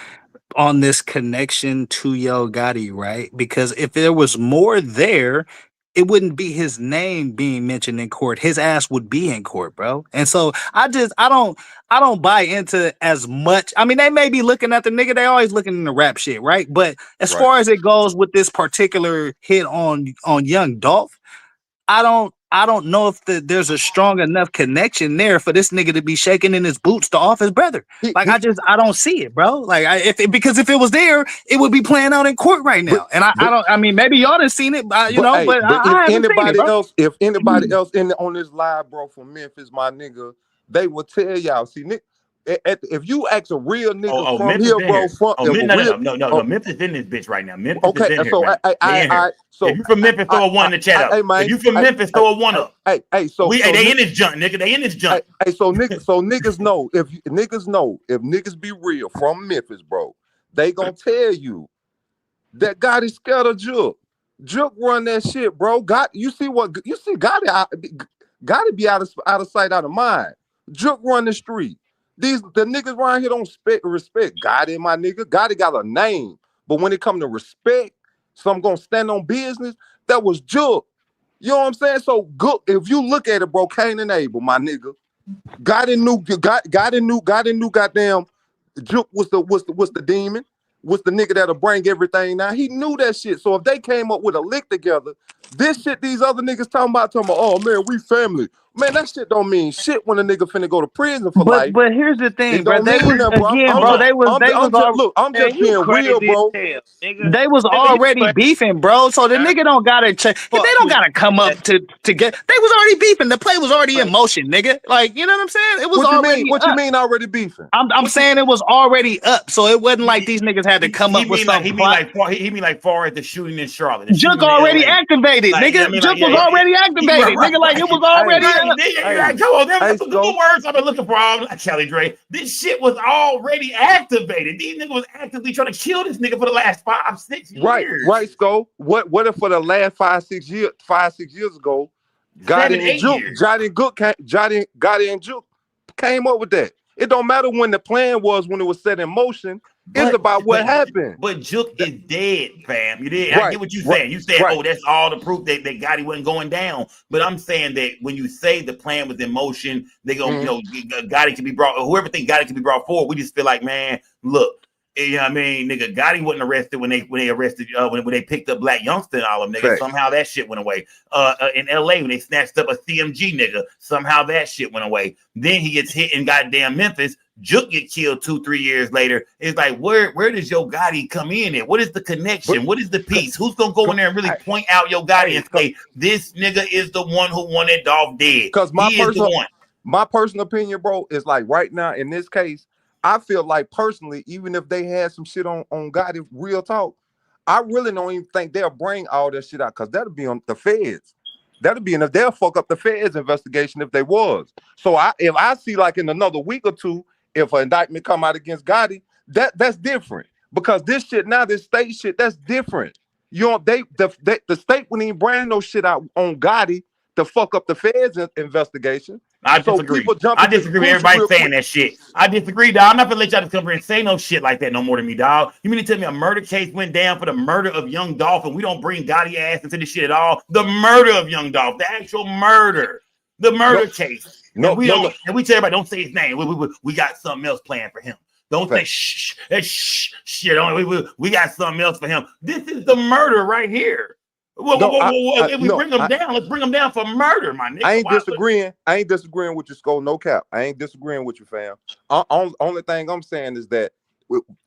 connection to Yo Gotti, right? Because if there was more there, it wouldn't be his name being mentioned in court. His ass would be in court, bro. And so I don't buy into as much. I mean, they may be looking at the nigga, they always looking in the rap shit, right? But as far as it goes with this particular hit on young Dolph, I don't know if there's a strong enough connection there for this nigga to be shaking in his boots to off his brother. Like I don't see it, bro. Like because if it was there, it would be playing out in court right now. And I don't. I mean, maybe y'all done seen it, you know. But I if haven't seen it, bro. if anybody else on this live, bro, from Memphis, my nigga, they will tell y'all. See, Nick, if you ask a real nigga from Memphis here, bro, no, Memphis in this bitch right now. Memphis is in here, so man. If you from Memphis, throw a one in the chat up. If you from Memphis, throw a one up. They in this junk, nigga. They in this junk. So niggas know if niggas be real from Memphis, bro, they gonna tell you that Gotti scared of Jook. Jook run that shit, bro. Gotti be out of sight, out of mind. Jook run the street. The niggas around here don't respect Gotti, my nigga. Gotti got a name, but when it come to respect, some gonna stand on business. That was Jook. You know what I'm saying? So good. If you look at it, bro, Cain and Abel, my nigga. Gotti knew goddamn Jook was the demon, was the nigga that'll bring everything down. He knew that shit. So if they came up with a lick together, this shit these other niggas talking about, oh man, we family. Man, that shit don't mean shit when a nigga finna go to prison for life. But here's the thing, bro. They was I'm just being real, bro. They was already beefing, bro. So the nigga don't gotta check. They don't gotta come up to get. They was already beefing. The play was already in motion, nigga. Like, you know what I'm saying? It was what you mean already beefing? I'm saying it was already up. So it wasn't like these niggas had to come up with something. He mean like far as the shooting in Charlotte. Jook already activated, nigga. Jook was already activated, nigga. Like it was already. Come on, that's the words I've been looking for. I'm like Kelly Dre. This shit was already activated. These niggas was actively trying to kill this nigga for the last 5-6 years. Right, Sko. What if for the last 5-6 years ago, Gotti and Jook came up with that? It don't matter when the plan was, when it was set in motion. It's about what happened. But Jook is dead, fam. You did. I get what you're saying. You said, oh, that's all the proof that Gotti wasn't going down. But I'm saying that when you say the plan was in motion, they go, Gotti can be brought. Whoever think Gotti can be brought forward, we just feel like, man, look. You know what I mean, nigga, Gotti wasn't arrested when they arrested when they picked up Black Youngster and all of them, nigga. Somehow that shit went away. In LA when they snatched up a CMG nigga, somehow that shit went away. Then he gets hit in goddamn Memphis. Jook get killed 2-3 years later. It's like, where does Yo Gotti come in at? What is the connection? What is the piece? Who's gonna go in there and really point out Yo Gotti and say this nigga is the one who wanted Dolph dead? Because my personal opinion, bro, is like right now in this case, I feel like personally, even if they had some shit on Gotti, real talk, I really don't even think they'll bring all that shit out because that'll be on the feds. They'll fuck up the feds investigation if they was. So if I see like in another week or two, if an indictment come out against Gotti, that's different. Because this shit now, this state shit, that's different. You know, the state wouldn't even bring no shit out on Gotti to fuck up the feds investigation. I disagree. I disagree with everybody saying that shit. I disagree, dog. I'm not gonna let y'all just come here and say no shit like that no more to me, dog. You mean to tell me a murder case went down for the murder of young Dolph and we don't bring Gotti ass into this shit at all? The murder of young Dolph, the actual murder, the murder case. And we tell everybody don't say his name. We got something else planned for him. Don't say shh. We got something else for him. This is the murder right here. If we bring them down, let's bring them down for murder, my nigga. I ain't disagreeing with you, Sko. No cap. I ain't disagreeing with you, fam. Only thing I'm saying is that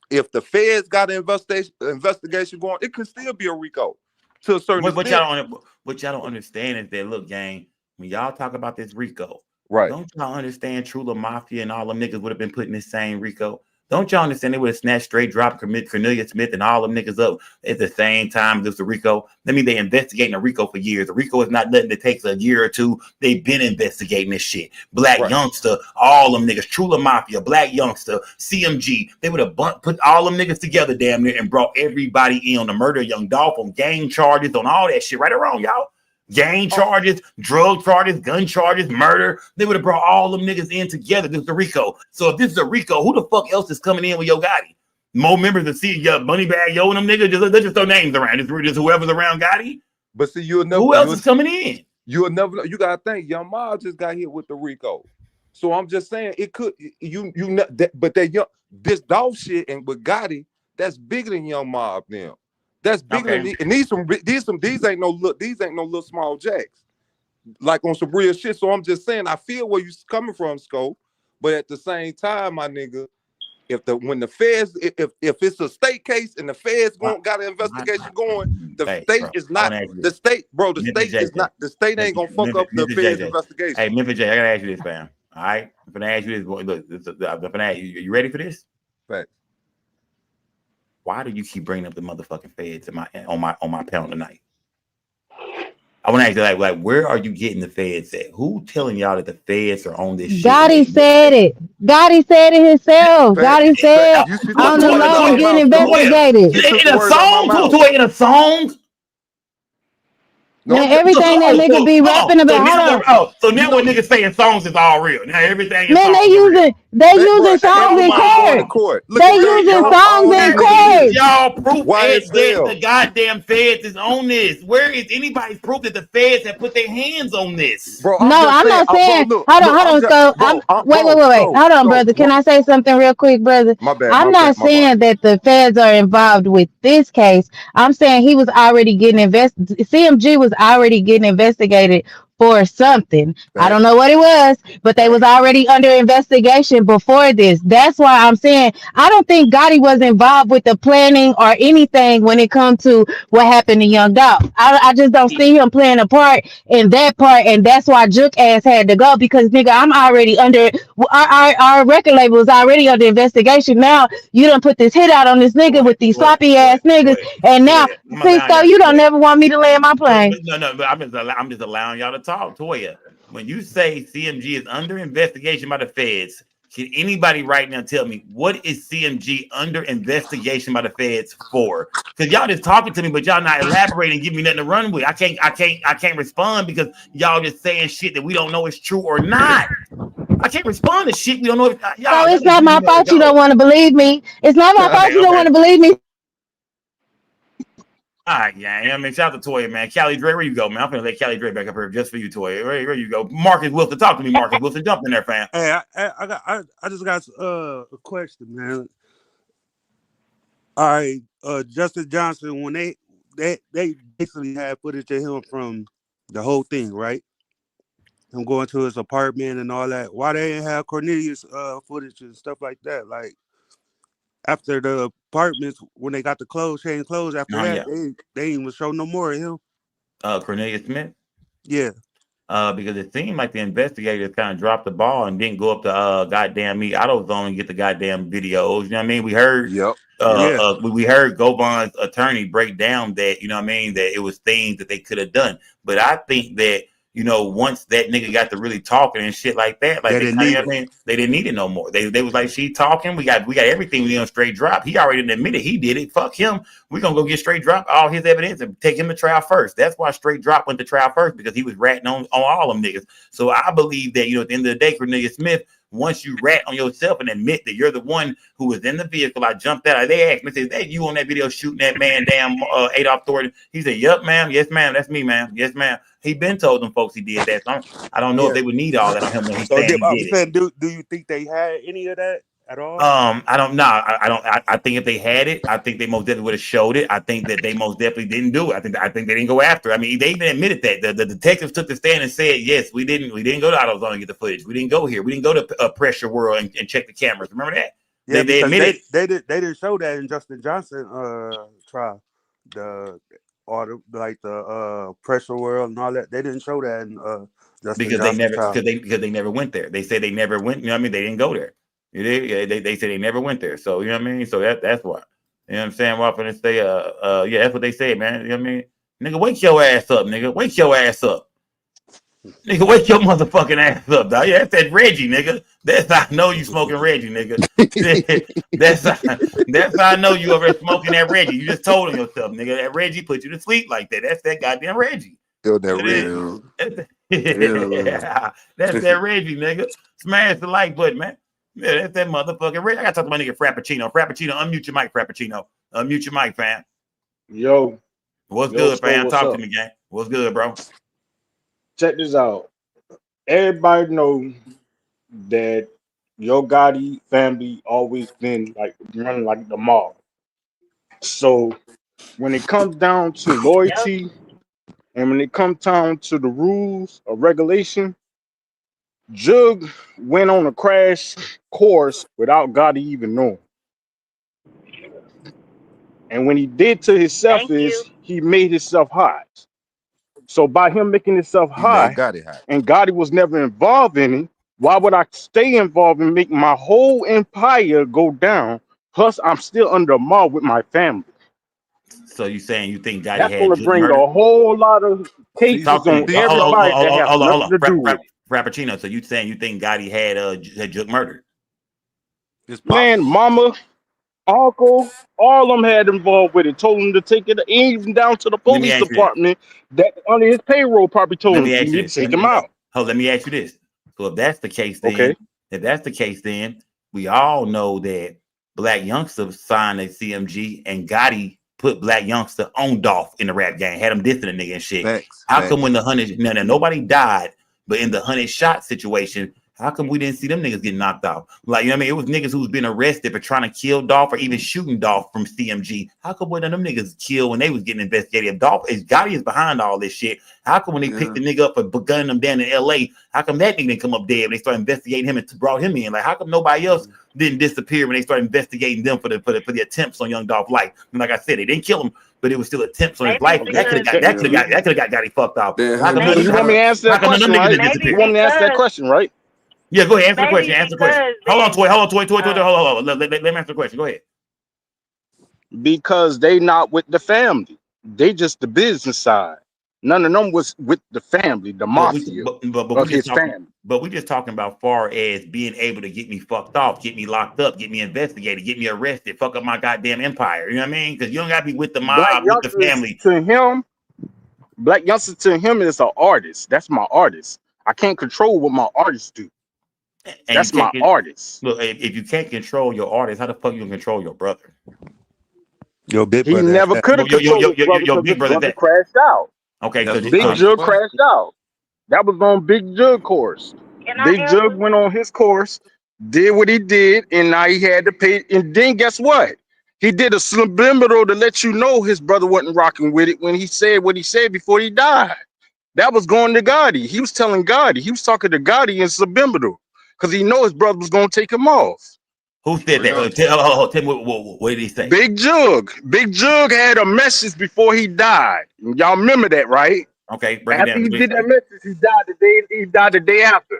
if the feds got an investigation going, it can still be a RICO to a certain extent. What y'all don't understand is that, look, gang, when y'all talk about this RICO, don't y'all understand Trula Mafia and all them niggas would have been put in the same RICO? Don't y'all understand they would have snatched, straight drop, Cornelia Smith and all them niggas up at the same time as the RICO? That means they investigating a RICO for years. The RICO is not nothing that takes a year or two. They've been investigating this shit. Black Youngster, all them niggas, Trula Mafia, Black Youngster, CMG. They would have put all them niggas together damn near and brought everybody in on the murder of young Dolph, on gang charges, on all that shit. Right or wrong, y'all? Gang charges, drug charges, gun charges, murder. They would have brought all them niggas in together. This is the RICO. So if this is a RICO, who the fuck else is coming in with Yo Gotti? More members of Bunny Bag Yo and them niggas. Let's just throw names around. Just whoever's around Gotti. But see, you'll never. Who else is coming in? You'll never know. You gotta think. Young Ma just got hit with the RICO. So I'm just saying it could but that young this Dolph shit and with Gotti, that's bigger than Young Mob now. That's bigger than and these ain't no little small jacks. Like on some real shit. So I'm just saying I feel where you coming from, Scope, but at the same time, my nigga, when the feds, if it's a state case and the feds got an investigation going, the state is not the state, bro. The state is not the state ain't gonna fuck up the feds investigation. Hey, Memphis J, I gotta ask you this, fam. All right, I'm gonna ask you this. Look, I'm gonna ask you. You ready for this? Fact. Why do you keep bringing up the motherfucking feds on my panel tonight? I want to ask you, like, where are you getting the feds at? Who telling y'all that the feds are on this shit? Gotti said it. Gotti said it himself. Gotti said on the low getting investigated. In a song? In a song? Man, everything that nigga be rapping about. So now when niggas saying songs is all real. Now everything is man, they using songs in court. They using songs in court. Y'all proof that the goddamn feds is on this. Where is anybody's proof that the feds have put their hands on this? Bro, I'm not saying. Hold on. So wait. Hold on, brother. Can I say something real quick, brother? I'm not saying that the feds are involved with this case. I'm saying he was already getting investigated. CMG was already getting investigated for something. I don't know what it was, but they was already under investigation before this. That's why I'm saying I don't think Gotti was involved with the planning or anything when it comes to what happened to Young Dolph. I just don't see him playing a part in that part, and that's why Jook ass had to go because nigga, I'm already under our record label is already under investigation. Now you done put this hit out on this nigga with these sloppy ass niggas, and now please so you don't never want me to land my plane. No, but I'm just allowing y'all to talk. Toya, when you say CMG is under investigation by the feds, can anybody right now tell me what is CMG under investigation by the feds for? Because y'all just talking to me, but y'all not elaborating and giving me nothing to run with. I can't respond because y'all just saying shit that we don't know is true or not. I can't respond to shit we don't know. So it's not my fault you don't want to believe me. It's not my fault you don't want to believe me. All right, yeah, I mean, shout out to Toya, man. Callie Dre, where you go, man? I'm gonna let Callie Dre back up here just for you, Toya. Where you go? Marcus Wilson, talk to me, Marcus Wilson. Jump in there, fam. Hey, I just got a question, man. All right, Justin Johnson, when they basically had footage of him from the whole thing, right? Him going to his apartment and all that. Why they didn't have Cornelius footage and stuff like that? Like after the apartments, when they got the change clothes after that, they didn't even show no more of him. Cornelius Smith? Yeah. Because it seemed like the investigators kind of dropped the ball and didn't go up to goddamn me AutoZone and get the goddamn videos. You know what I mean? We heard we heard Govan's attorney break down that, you know what I mean, that it was things that they could have done. But I think that, you know, once that nigga got to really talking and shit like that, like they didn't need it no more. They was like, she talking, we got everything we on straight drop. He already admitted he did it. Fuck him. We're gonna go get straight drop all his evidence and take him to trial first. That's why straight drop went to trial first, because he was ratting on all them niggas. So I believe that, you know, at the end of the day, Cornelius Smith, once you rat on yourself and admit that you're the one who was in the vehicle, I jumped out. They asked me, said, "Hey, you on that video shooting that man, damn Adolph Thornton?" He said, "Yup, ma'am. Yes, ma'am. That's me, ma'am. Yes, ma'am." He been told them folks he did that. So I don't know if they would need all that on him when he's saying he did it. Do you think they had any of that at all? I don't know. I think if they had it, I think they most definitely would have showed it. I think that they most definitely didn't do it. I think they didn't go after it. I mean, they even admitted that. The detectives took the stand and said, "Yes, we didn't go to AutoZone and get the footage. We didn't go here. We didn't go to Pressure World and check the cameras." Remember that? Yeah, they admitted they didn't show that in Justin Johnson trial. The Pressure World and all that. They didn't show that in Justin Johnson trial. because they never went there. They said they never went. You know what I mean? They didn't go there. They said they never went there. So you know what I mean? So that's why. You know what I'm saying? Well, I'm gonna say yeah, that's what they said, man. You know what I mean? Nigga, wake your ass up, nigga. Wake your ass up. Nigga, wake your motherfucking ass up, dog. Yeah, that's that Reggie, nigga. That's how I know you smoking Reggie, nigga. that's how I know you over there smoking that Reggie. You just told him yourself, nigga. That Reggie put you to sleep like that. That's that goddamn Reggie. Yo, that real. Yeah, that's that Reggie, nigga. Smash the like button, man. Yeah, that's that motherfucking Reggie. I gotta talk to my nigga Frappuccino. Frappuccino, unmute your mic, Frappuccino. Unmute your mic, fam. Yo. What's good, fam? Talk to me, gang. What's good, bro? Check this out. Everybody know that your Gotti family always been like running like the mob. So when it comes down to loyalty and when it comes down to the rules of regulation, Jug went on a crash course without Gotti even knowing. And when he did to himself is he made himself high. So by him making himself He made high Gotti high. and Gotti was never involved in it, why would I stay involved and make my whole empire go down? Plus, I'm still under a mob with my family. So you saying you think Gotti That's had going to Jug bring murdered? a whole lot of See, cases Talk to on me. see, so everybody that has Hold nothing on. to do with it. Frappuccino. So you saying you think Gotti had Jug murdered? it's Man, possible. mama, uncle, all of them had involved with it. Told him to take it, even down to the Let me police ask you this. department that under his payroll probably told Let him me you ask you need this. to take him out. Let me ask you this. So if that's the case, Okay. then we all know that Black Youngster signed a CMG and Gotti put Black Youngster on Dolph in the rap game, had him dissing the nigga and shit. Facts. How come when the 100 now nobody died, but in the 100 shot situation, how come we didn't see them niggas get knocked out? Like, you know what I mean? It was niggas who's been arrested for trying to kill Dolph or even shooting Dolph from CMG. How come when them niggas killed when they was getting investigated? If Dolph is Gotti is behind all this shit. How come when they picked the nigga up for gunning them down in LA, how come that nigga didn't come up dead when they started investigating him and brought him in? Like, how come nobody else didn't disappear when they started investigating them for the attempts on young Dolph life? And like I said, they didn't kill him, but it was still attempts on his life. That could have got Gotti fucked off. How come You want me to answer that question, right? disappear? You want me to answer that question, right? Yeah, go ahead. Answer the question. Hold on, Toy. Hold on. Let me answer the question. Go ahead. Because they not with the family. They just the business side. None of them was with the family, the mafia of his family. But we just talking about far as being able to get me fucked off, get me locked up, get me investigated, get me arrested, fuck up my goddamn empire. You know what I mean? Because you don't gotta be with the mob, with the family. Black Youngster to him is an artist. That's my artist. I can't control what my artists do. And that's my artist. Look, if you can't control your artist, how the fuck you gonna control your brother? Your big he brother. never could have controlled his brother because his brother crashed out. Okay, so Big Jook crashed out. That was on Big Jook course. Big Jook went on his course, did what he did, and now he had to pay. And then guess what? He did a subliminal to let you know his brother wasn't rocking with it when he said what he said before he died. That was going to Gotti. He was telling Gotti. He was talking to Gotti in subliminal because he know his brother was going to take him off. Who said that? Tell me what did he say? Big Jug. Big Jug had a message before he died. Y'all remember that, right? Okay, break it after down. he did that message, he died the day after.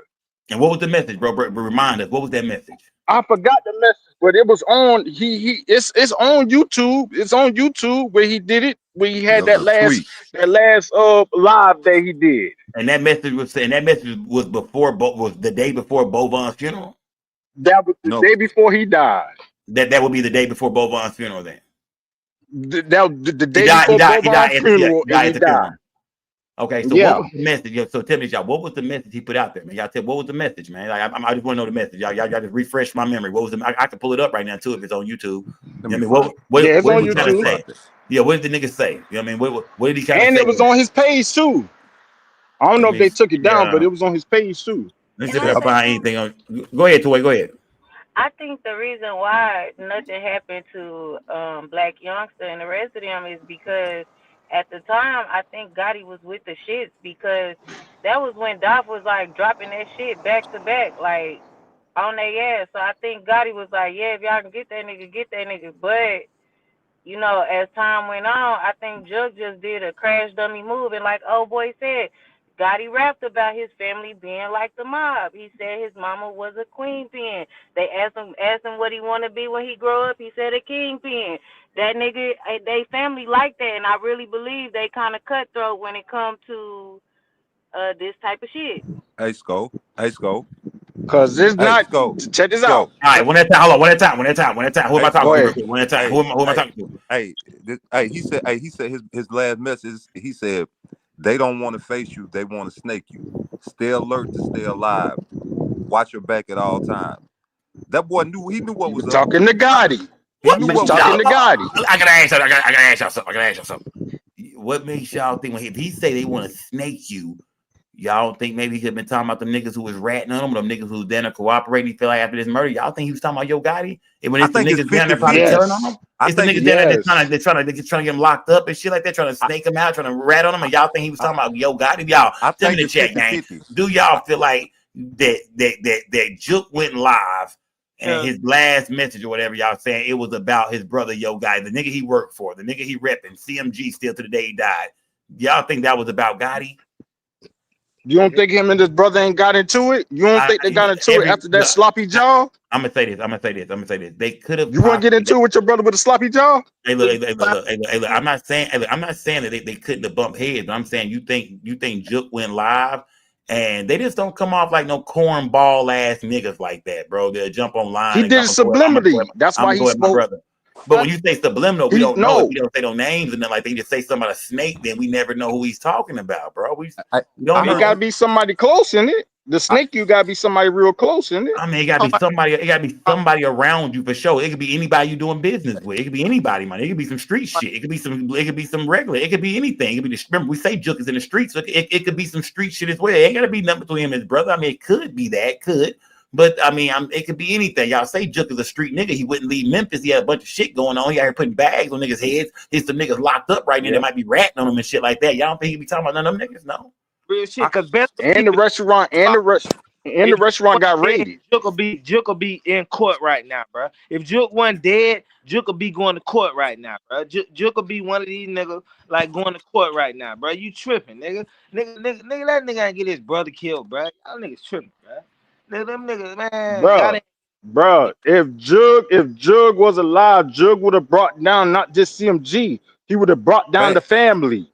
And what was the message, bro? Remind us. What was that message? I forgot the message, but it was on. It's on YouTube. It's on YouTube where he did it. Where he had that last live that he did. And that message was before was the day before Govan's funeral. That was the day before he died. That would be the day before Govan's funeral. Then the day before Govan's funeral, and he died. Okay, so what was the message? So tell me, y'all, what was the message he put out there, man? Y'all tell what was the message, man? Like, I just want to know the message. Y'all just refresh my memory. What was the? I can pull it up right now too if it's on YouTube. I mean, what it's did on he YouTube. say? Yeah, what did the nigga say? You know what I mean? What did he kind of say? And it was on his page too. I don't know if they took it down, but it was on his page too. Let's see if I can find anything on. Go ahead, Toy. Go ahead. I think the reason why nothing happened to Black Youngster and the rest of them is because at the time I think Gotti was with the shits because that was when Dolph was like dropping that shit back to back, like on their ass. So I think Gotti was like, yeah, if y'all can get that nigga. But you know, as time went on, I think Jug just did a crash dummy move, and like old boy said, Gotti rapped about his family being like the mob. He said his mama was a queen pin. They asked him what he want to be when he grow up. He said a kingpin. That nigga, they family like that, and I really believe they kind of cutthroat when it comes to this type of shit. Hey, Sko. Cause it's not. Check this out. All right, one at a time. Hold on, one at a time. Who am I talking to? One at a time. Who am I talking to? He said his last message. He said they don't want to face you. They want to snake you. Stay alert to stay alive. Watch your back at all times. That boy knew what was up. Talking to Gotti. He knew what was talking to Gotti. I gotta ask y'all something. what makes y'all think if he say they want to snake you? Y'all don't think maybe he could have been talking about them niggas who was ratting on him, or them niggas who was then cooperating? He feel like after this murder, y'all think he was talking about Yo Gotti? And when I it's the think it's niggas down there probably 50-50. telling on him, I it's the think niggas it's down there Yes. they're trying to get him locked up and shit like that, trying to snake him out, trying to rat on him, and y'all think he was talking about Yo Gotti? Y'all I tell me think in the it's chat, gang. 50-50. Do y'all feel like that Jook went live and his last message or whatever y'all saying it was about his brother Yo Gotti, the nigga he worked for, the nigga he repping, CMG still to the day he died? Y'all think that was about Gotti? You don't think him and his brother ain't got into it? You don't think they got into it after that sloppy jaw? I'm gonna say this. They could have. You want to get into it with your brother with a sloppy jaw? Hey, look. I'm not saying that they couldn't have bumped heads, but I'm saying you think Jook went live, and they just don't come off like no cornball ass niggas like that, bro. They'll jump online He and did it subliminally. That's I'm why gonna he go at my spoke. brother. But when you say subliminal, we He don't know if no. we don't say no names and then like they just say something about a snake, then we never know who he's talking about, bro. We I don't It know. gotta be somebody close in it. The I, snake, you gotta be somebody real close in it. I mean, it gotta be somebody. It gotta be somebody around you for sure. It could be anybody you doing business with. It could be anybody, man. It could be some street shit. It could be some regular. It could be anything. It could be remember we say Jook is in the streets, so it could be some street shit as well. It ain't gotta be nothing between him and his brother. I mean, it could be that, but I mean, it could be anything. Y'all say Jook is a street nigga. He wouldn't leave Memphis. He had a bunch of shit going on. He out here putting bags on niggas' heads. He's some niggas locked up right now. They might be ratting on him and shit like that. Y'all don't think he be talking about none of them niggas? No. Real shit, because best And the restaurant if restaurant got dead, raided. Jook will be in court right now, bro. If Jook wasn't dead, Jook will be going to court right now, bro. Jook will be one of these niggas like going to court right now, bro. You tripping, nigga. Nigga, that nigga ain't get his brother killed, bro. Y'all niggas tripping, bro. Nigga, them niggas, man, Bruh, if Jug was alive, Jug would have brought down not just CMG, he would have brought down the Facts. family.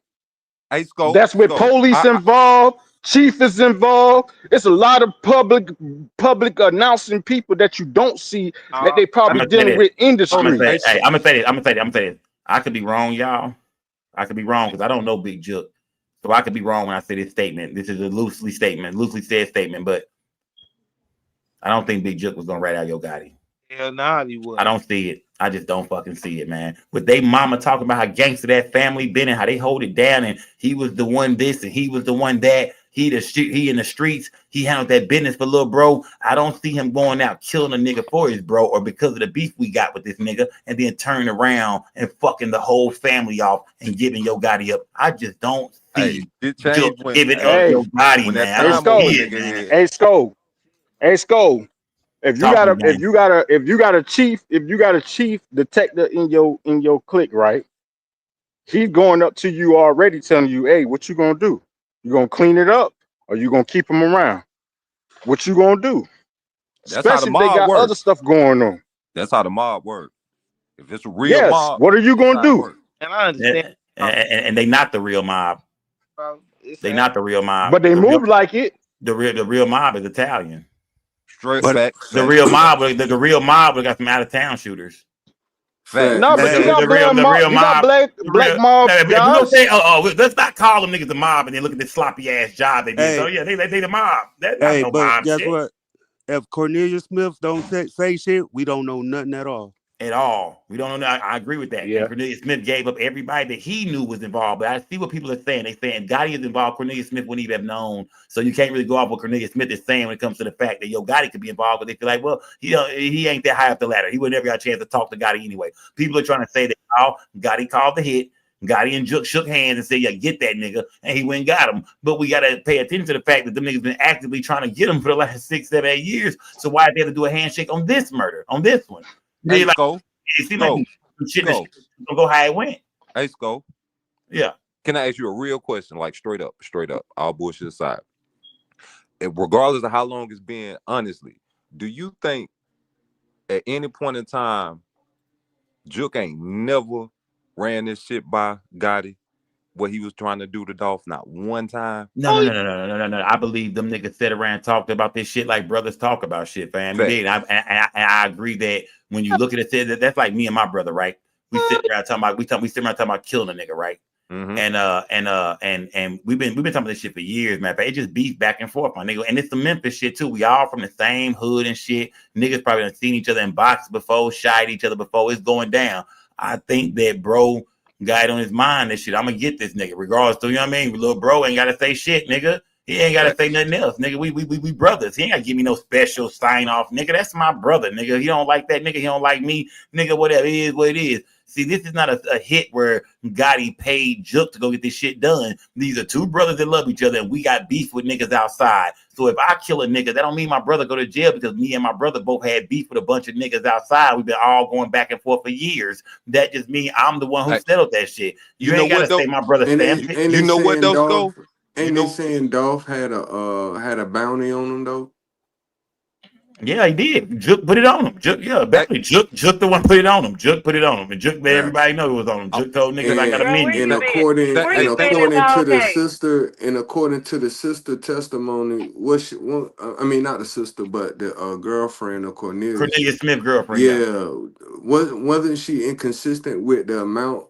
Hey, Scope. That's with police involved, chief is involved. It's a lot of public announcing people that you don't see that they probably dealing with in the street. I'm gonna say this. I could be wrong, y'all. I could be wrong because I don't know Big Jook. So I could be wrong when I say this statement. This is a loosely said statement, but I don't think Big Jook was gonna rat out Yo Gotti. Hell nah, he would. I don't see it. I just don't fucking see it, man. With they mama talking about how gangster that family been and how they hold it down, and he was the one this and he was the one that. He in the streets. He handled that business for little bro. I don't see him going out killing a nigga for his bro or because of the beef we got with this nigga, and then turning around and fucking the whole family off and giving Yo Gotti up. I just don't see Jook giving up Yo Gotti, man. I don't see it, man. Hey, Sco. If you got a chief detective in your clique, right? He's going up to you already telling you, hey, what you gonna do? You gonna clean it up or you gonna keep him around? What you gonna do? That's how the Especially if they mob got works. other stuff going on. That's how the mob works. If it's a real Yes, mob, what are you gonna do? And I understand. And they not the real mob. They not the real mob. But they move like it. The real mob is Italian. Straight facts. The real mob would got some out of town shooters. Fact. No, but you got black mob If we guys. gonna say, let's not call them niggas the mob and then look at this sloppy ass job they did. So yeah, they the mob. That's not no but mob guess shit. what? If Cornelius Smith don't say shit, we don't know nothing at all. At all. We don't know. I agree with that. Yeah. And Cornelius Smith gave up everybody that he knew was involved. But I see what people are saying. They're saying Gotti is involved. Cornelius Smith wouldn't even have known. So you can't really go off what Cornelius Smith is saying when it comes to the fact that Gotti could be involved. But they feel like, well, he ain't that high up the ladder. He would never got a chance to talk to Gotti anyway. People are trying to say that Gotti called the hit. Gotti and Jook shook hands and said, yeah, get that nigga. And he went and got him. But we got to pay attention to the fact that them niggas been actively trying to get him for the last 6, 7, 8 years. So why did they have to do a handshake on this murder, on this one? Hey, like, Sco. it seemed like shit don't go how it went. Hey, Sco. Yeah. Can I ask you a real question, like straight up, all bullshit aside? Regardless of how long it's been, honestly, do you think at any point in time, Jook ain't never ran this shit by Gotti? What he was trying to do to Dolph, not one time. No. I believe them niggas sat around and talked about this shit like brothers talk about shit, fam. I agree that when you look at it, that's like me and my brother, right? We sit around talking about killing a nigga, right? Mm-hmm. And we've been talking about this shit for years, man. It just beats back and forth, my nigga. And it's the Memphis shit too. We all from the same hood and shit. Niggas probably done seen each other in boxes before, shied each other before. It's going down. I think that, bro, got on his mind and shit. I'm gonna get this nigga, regardless. To, you know what I mean? Little bro ain't gotta say shit, nigga. He ain't gotta say nothing else, nigga. We brothers. He ain't gotta give me no special sign off, nigga. That's my brother, nigga. He don't like that, nigga. He don't like me, nigga. Whatever it is, what it is. See, this is not a hit where Gotti paid Jook to go get this shit done. These are two brothers that love each other, and we got beef with niggas outside. So if I kill a nigga, that don't mean my brother go to jail because me and my brother both had beef with a bunch of niggas outside. We've been all going back and forth for years. That just means I'm the one who settled that shit. You ain't gotta say my brother stamped it. You know what, though, Sco? Ain't they saying Dolph had a bounty on him though? Yeah, he did. Jook put it on him. Jook, yeah, basically, Jook the one put it on him. Jook put it on him, and Jook let everybody know it was on him. Jook told niggas I got a minion. And according to the sister testimony, I mean not the sister, but the girlfriend of Cornelius Smith girlfriend. Yeah, wasn't she inconsistent with the amount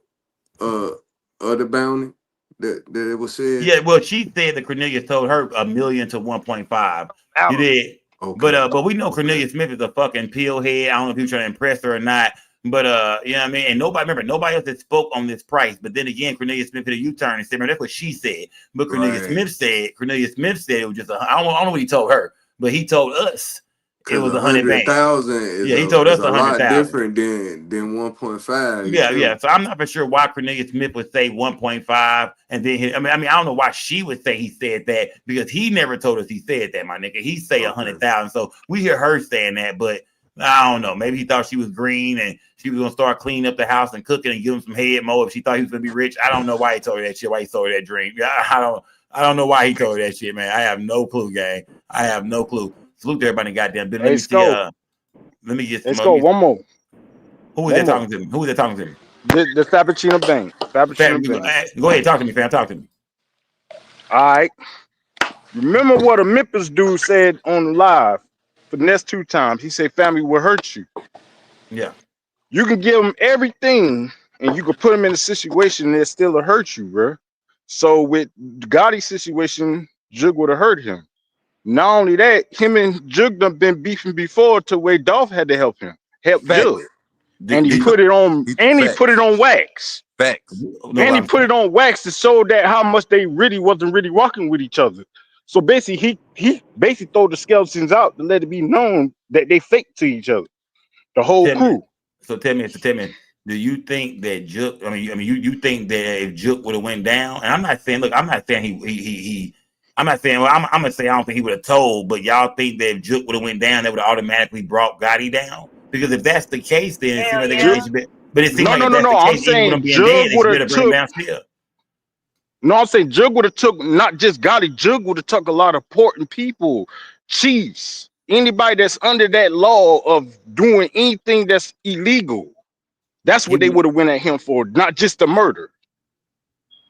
of the bounty that it was said? Yeah, well, she said that Cornelius told her $1 million to 1.5. He did. Okay. But we know Cornelius Smith is a fucking pill head. I don't know if he was trying to impress her or not. But you know what I mean? And nobody else that spoke on this price. But then again, Cornelius Smith hit a U-turn and said, that's what she said. But Cornelius Smith said it was just I don't know what he told her, but he told us it was 100,000. Yeah, he told us a lot 100,000. different than 1.5. Yeah. So I'm not for sure why Cornelius Smith would say 1.5, and then I don't know why she would say he said that because he never told us he said that, my nigga. He say 100,000. So we hear her saying that, but I don't know. Maybe he thought she was green and she was gonna start cleaning up the house and cooking and give him some head mo if she thought he was gonna be rich. I don't know why he told her that shit. Why he told her that dream? Yeah, I don't know why he told her that shit, man. I have no clue, gang. I have no clue. Salute to everybody, goddamn. Let me see. Let me get. Let's go. One more. Who was that talking to me? Who was that talking to me? The Frappuccino Bank. Go ahead, talk to me, fam. Talk to me. All right. Remember what a Memphis dude said on live for the next 2 times? He said, "Family will hurt you." Yeah. You can give them everything, and you can put them in a situation that still will hurt you, bro. So with Gotti's situation, Jug would have hurt him. Not only that, him and Jug done been beefing before to where Dolph had to help Jug. And he put it on wax. Facts. And he put it on wax to show that how much they wasn't really rocking with each other. So basically, he basically throw the skeletons out to let it be known that they fake to each other. The whole crew. So tell me, do you think that Jook? I mean, you think that if Jook would have went down, and I'm not saying I'm gonna say I don't think he would have told, but y'all think that if Jook would have went down, that would have automatically brought Gotti down? Because if that's the case, then it seems like I'm saying Jug would have took. No, I'm saying Jug would have took not just Gotti. Jug would have took a lot of important people, chiefs, anybody that's under that law of doing anything that's illegal. That's what they would have went at him for, not just the murder.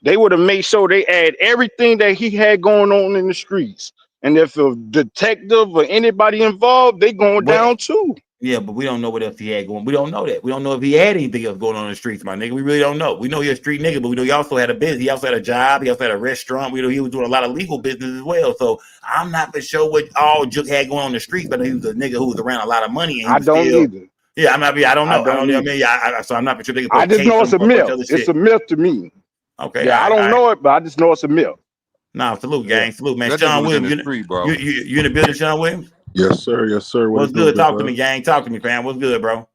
They would have made sure they add everything that he had going on in the streets. And if a detective or anybody involved, they going down too. Yeah, but we don't know what else he had going. We don't know that. We don't know if he had anything else going on in the streets, my nigga. We really don't know. We know he's a street nigga, but we know he also had a business. He also had a job. He also had a restaurant. We know he was doing a lot of legal business as well. So I'm not for sure what all Jook had going on the streets, but he was a nigga who was around a lot of money. And I don't either. Yeah, I don't know. So I'm not for sure. I just know it's a myth. It's a myth to me. Okay. Yeah, I don't know it, but I just know it's a myth. Nah, salute, gang. Salute, man. Sean Williams, you in the building, Sean Williams? Yes, sir. Yes, sir. What's good? Talk to me, gang. Talk to me, fam. What's good, bro?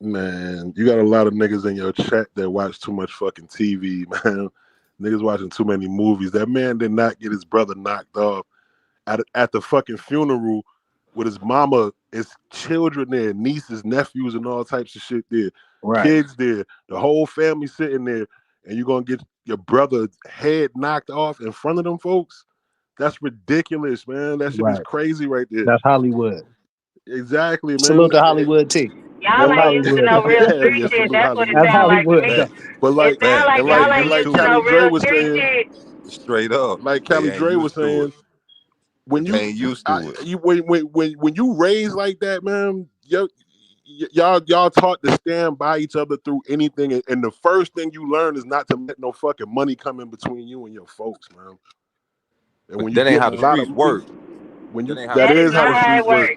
Man, you got a lot of niggas in your chat that watch too much fucking TV, man. Niggas watching too many movies. That man did not get his brother knocked off at the fucking funeral with his mama, his children there, nieces, nephews, and all types of shit there. Right. Kids there. The whole family sitting there, and you're going to get your brother's head knocked off in front of them folks? That's ridiculous, man. That shit is crazy right there. That's Hollywood. Exactly, man. Salute to Hollywood too. Y'all ain't used to know real street shit. That's what it sounds like to me. But like, y'all ain't used to know Dre real was street saying, shit. Straight up, like Cali Dre was saying, when you ain't used to it, when you raise like that, man, y'all taught to stand by each other through anything, and the first thing you learn is not to let no fucking money come in between you and your folks, man. And when that ain't how the streets work. That is how the streets work.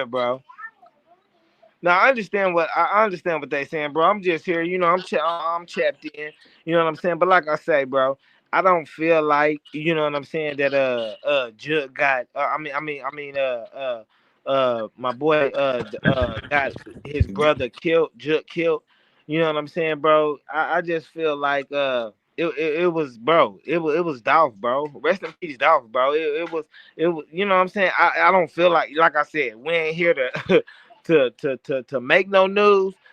here, bro. Now I understand what they saying, bro. I'm just here, you know. I'm chapped in, you know what I'm saying. But like I say, bro, I don't feel like, you know what I'm saying, that Jud got. My boy got his brother killed, Jud killed. You know what I'm saying, bro. I just feel like it was, bro. It was Dolph, bro. Rest in peace, Dolph, bro. It was, you know what I'm saying. I don't feel like I said, we ain't here to to make no news.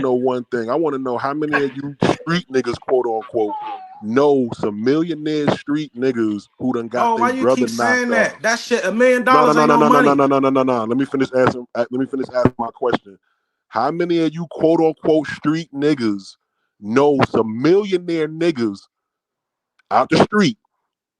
to know one thing. I want to know how many of you street niggas, quote unquote, know some millionaire street niggas who done got Oh, their why you brother keep saying knocked that? off. That shit, $1 million No, no, no, ain't no, no no, no, no, money. no, no, no, no, no. Let me finish asking my question. How many of you, quote unquote, street niggas know some millionaire niggas out the street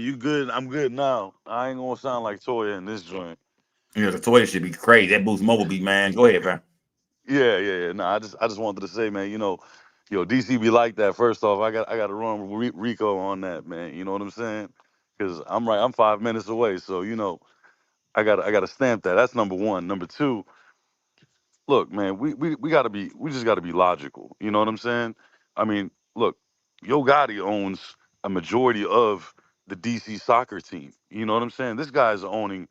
you good? I'm good now. I ain't gonna sound like Toya in this joint. You know, the Toyota should be crazy. That Boost Mobile be, man. Go ahead, man. Yeah, yeah, yeah. No, I just wanted to say, man, DC be like that. First off, I got to run with Rico on that, man. You know what I'm saying? Because I'm 5 minutes away, so I got to stamp that. That's number one. Number two, look, man, we just gotta be logical. You know what I'm saying? I mean, look, Yo Gotti owns a majority of the DC soccer team. You know what I'm saying? This guy's owning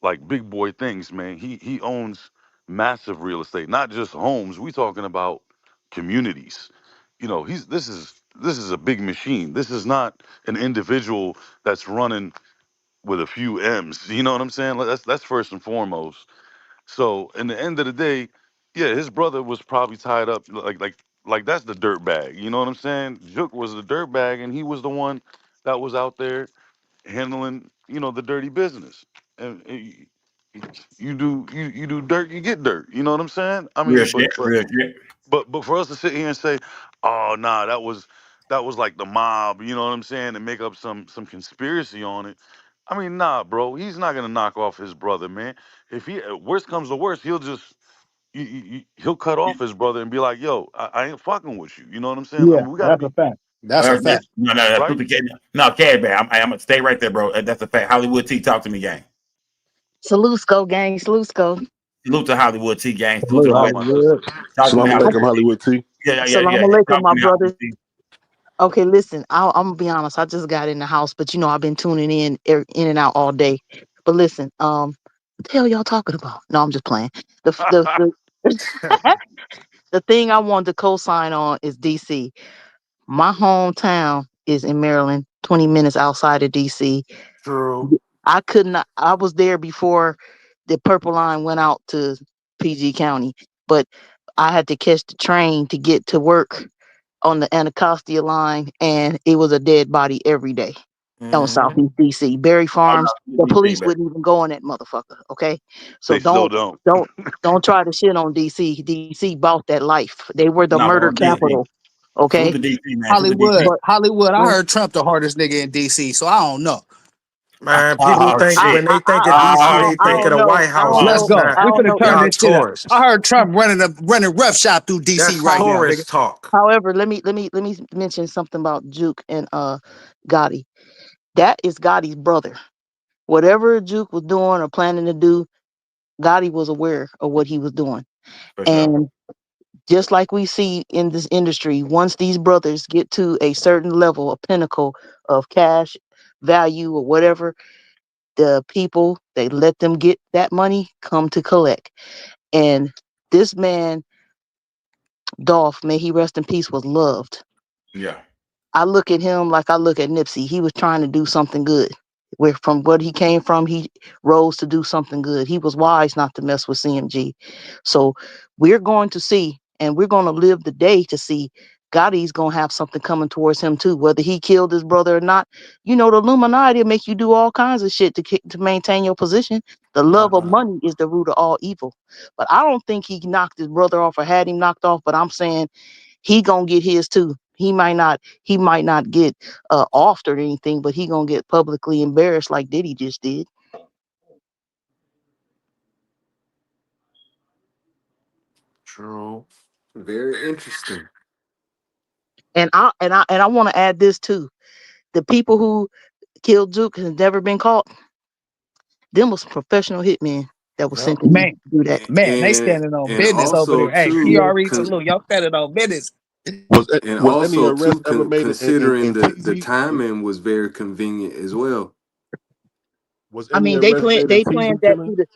like big boy things, man. He owns massive real estate, not just homes. We talking about communities. He's this is a big machine. This is not an individual that's running with a few M's. You know what I'm saying? Like, that's first and foremost. So in the end of the day, yeah, his brother was probably tied up like that's the dirt bag. You know what I'm saying? Jook was the dirt bag, and he was the one that was out there handling the dirty business. And you do dirt, you get dirt. You know what I'm saying? I Real mean, shit. Real shit. but for us to sit here and say, oh nah, that was like the mob. You know what I'm saying? And make up some conspiracy on it. I mean, nah, bro. He's not gonna knock off his brother, man. If he worst comes to worst, he'll just he'll cut off his brother and be like, "Yo, I ain't fucking with you." You know what I'm saying? I Yeah, mean, we gotta that's a be fact. That's a Yeah. fact. No, no, that's right. super kid. No, Cad Bad. I'm gonna stay right there, bro. That's a fact. Hollywood T, talk to me, gang. Salusco gang, Salusco. Salute to Hollywood T, gang. Salute to Hello, the white brothers. Hollywood. Talk to me, Salam I, alaikum, Hollywood T. Hollywood T. Yeah, yeah, yeah, Salam yeah, yeah. alaikum, Talk to my me, brothers. Hollywood T. Okay, listen, I'm gonna be honest. I just got in the house, but I've been tuning in and out all day. But listen, what the hell y'all talking about? No, I'm just playing. The the thing I wanted to co-sign on is DC. My hometown is in Maryland, 20 minutes outside of DC. True. I could not. I was there before the Purple Line went out to PG County, but I had to catch the train to get to work on the Anacostia line, and it was a dead body every day on Hmm. Southeast DC. Berry Oh Farms, no, the DC, police baby. wouldn't even go in that motherfucker. Okay, so They still don't. don't don't try to shit on DC. DC bought that life. They were the No, murder salute to DC. capital. Salute Okay, to DC, man. Salute to DC. Hollywood, but Hollywood. I when heard Trump the hardest nigga in DC, so I don't know. Man, people Oh think I shit. when I they I think of I I DC, Oh don't they I think of don't shit. the know White I House. don't Let's know That's go. not I We don't finna know. turn y'all this shit up. tourists. I heard Trump running roughshod through DC That's right now, nigga. tourist talk. However, let me mention something about Juke and Gotti. That is Gotti's brother. Whatever Juke was doing or planning to do, Gotti was aware of what he was doing. For sure. And just like we see in this industry, once these brothers get to a certain level, a pinnacle of cash value or whatever, the people they let them get that money come to collect. And this man, Dolph, may he rest in peace, was loved. Yeah. I look at him like I look at Nipsey. He was trying to do something good. Where from what he came from, he rose to do something good. He was wise not to mess with CMG. So we're going to see, and we're going to live the day to see. Gotti's gonna have something coming towards him too, whether he killed his brother or not. The Illuminati will make you do all kinds of shit to maintain your position. The love of Uh-huh. money is the root of all evil. But I don't think he knocked his brother off or had him knocked off. But I'm saying he gonna get his too. He might not get offed or anything, but he gonna get publicly embarrassed like Diddy just did. True. Very interesting. And I want to add this too. The people who killed Duke has never been caught. Them was professional hitmen that was Yep. sent to Man, do that. they And standing on and business over also there. Hey, too, Yeah. PRE salute. Y'all standing on business. and Was any also too, arrest ever made considering in the TZ? timing was very convenient as well. Was I any mean, they arrest planned made in they planned TZ that to killing? the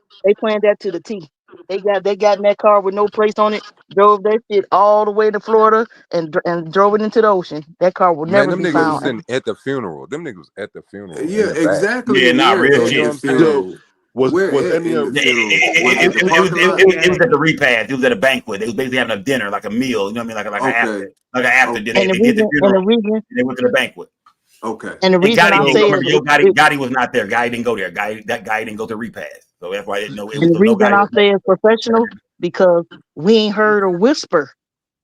T. They got in that car with no plates on it, drove that shit all the way to Florida, and drove it into the ocean. That car will Man, never them be niggas But was found. in at the funeral. Them niggas was at the funeral in yeah, the back. exactly. Yeah, not Where real So you at know the what shit. I'm saying? funeral? So Where was at any in the It, funeral? Was it, it it, the it, it, parking it, lot? it, it was at the repast. It was at a banquet. They was basically having a dinner, like a meal. You know what I mean? Okay. Like an after Oh, dinner. And the They did the reason and funeral the reason and they went to the banquet. okay. and the And reason Gotti I didn't say So go. is Remember, Yo it, Gotti was not there. Gotti didn't go there. Gotti didn't go to the repast. So that's why I didn't know it and was. the So no reason Gotti I was there. say it's professional because we ain't heard a whisper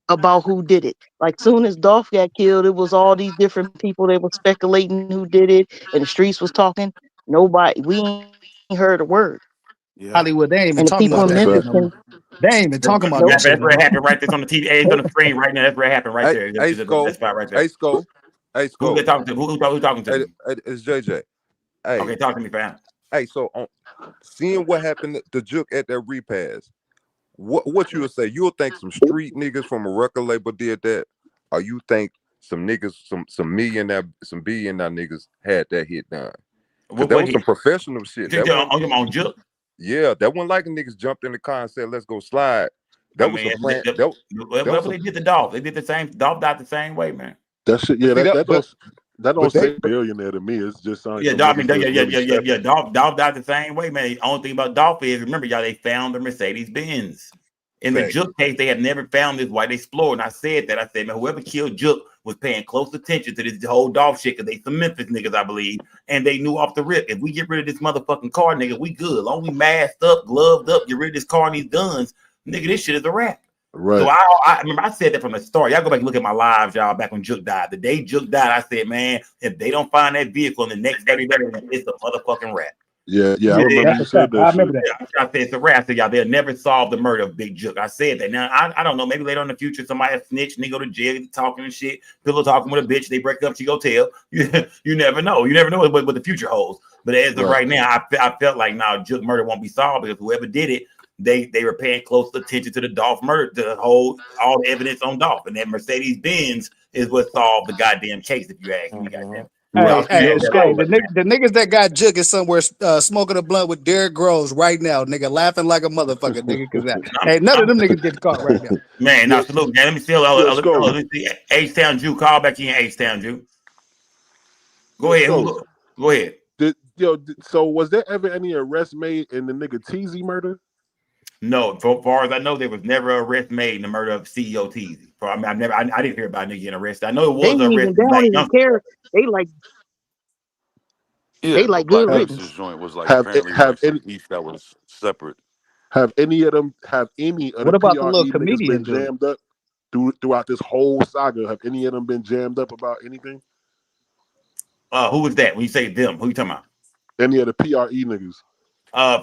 about who did it. Like soon as Dolph got killed, it was all these different people that were speculating who did it, and the streets was talking. Nobody, we ain't heard a word. Yeah. Hollywood, they ain't even And the talking people about in that shit Memphis no more. can They ain't even talking about nope. that shit That's no where it more. happened right there. It's on the TV. It's on the screen right now. That's where it happened right there. Hey, That Sco. spot right there. Hey, Sco. Hey, Who they Sco. talking to? Who talking to Hey, me? it's JJ. Hey, Okay, talk to me, fam. hey. So on seeing what happened to Jook at that repass, what you would say? You'll think some street niggas from a record label did that, or you think some niggas, some millionaire, some billionaire niggas had that hit done? Because that What was some hit? professional shit. That one, On Jook? yeah, that one like niggas jumped in the car and said, "Let's go slide." I That was mean, some plan. That was whatever some. they did to Dolph, they did the same. Dolph died the same way, man. That shit, But yeah, see that, that but don't they, say billionaire to me. It's just like Yeah, some Dolph, I mean, niggas that's really yeah. stepping. Dolph died the same way, man. The only thing about Dolph is, remember, y'all, they found the Mercedes Benz. In the facts. Jook case, they have never found this white Explorer. And I said that. I said, man, whoever killed Jook was paying close attention to this whole Dolph shit, because they some Memphis niggas, I believe. And they knew off the rip, if we get rid of this motherfucking car, nigga, we good. As long as we masked up, gloved up, get rid of this car and these guns, nigga, this shit is a wrap. So Right. I remember I said that from the start. Y'all go back and look at my lives, y'all, back when Jook died. The day Jook died, I said, man, if they don't find that vehicle in the next 30 days, it's a motherfucking wrap. Yeah, I Yeah, remember That's you a said fact. that I shit. remember that. I said it's a rap. I said, y'all, they'll never solve the murder of Big Jook. I said that. Now, I don't know. Maybe later in the future, somebody snitch, nigga, go to jail, talking and shit. Pillow talking with a bitch. They break up. She go tell. You never know. You never know what the future holds. But as of Right. right now, I felt like now Jook murder won't be solved, because whoever did it, they were paying close attention to the Dolph murder, to hold all the evidence on Dolph. And that Mercedes Benz is what solved the goddamn case, if you ask me. Goddamn. Hey, Right. Y'all hey, Yo, that hey, over, Sco. man. the niggas that got Jook is somewhere smoking a blunt with Derrick Rose right now, nigga, laughing like a motherfucker, nigga. Cause that, hey, none of them niggas get caught right now. Man, now yo, salute. Now, let me see. yo, Sco. Let me see. H-Town Jew, call back in. H-Town Jew. Go Yo, ahead. Sco. Go ahead. So was there ever any arrest made in the nigga Teasy murder? No, so far as I know, there was never an arrest made in the murder of CEO Teasy. I mean, I didn't hear about a nigga getting arrested. I know it They was ain't an even arrest they in don't Black even Youngster. care. They like Yeah, they but like good Black Have Youngster's riddance. joint was like have apparently have like some any beef that was separate. have any of the What about the little PRE niggas been comedian dude? jammed up throughout this whole saga? Have any of them been jammed up about anything? Who was that? When you say them, who you talking about? Any of the PRE niggas?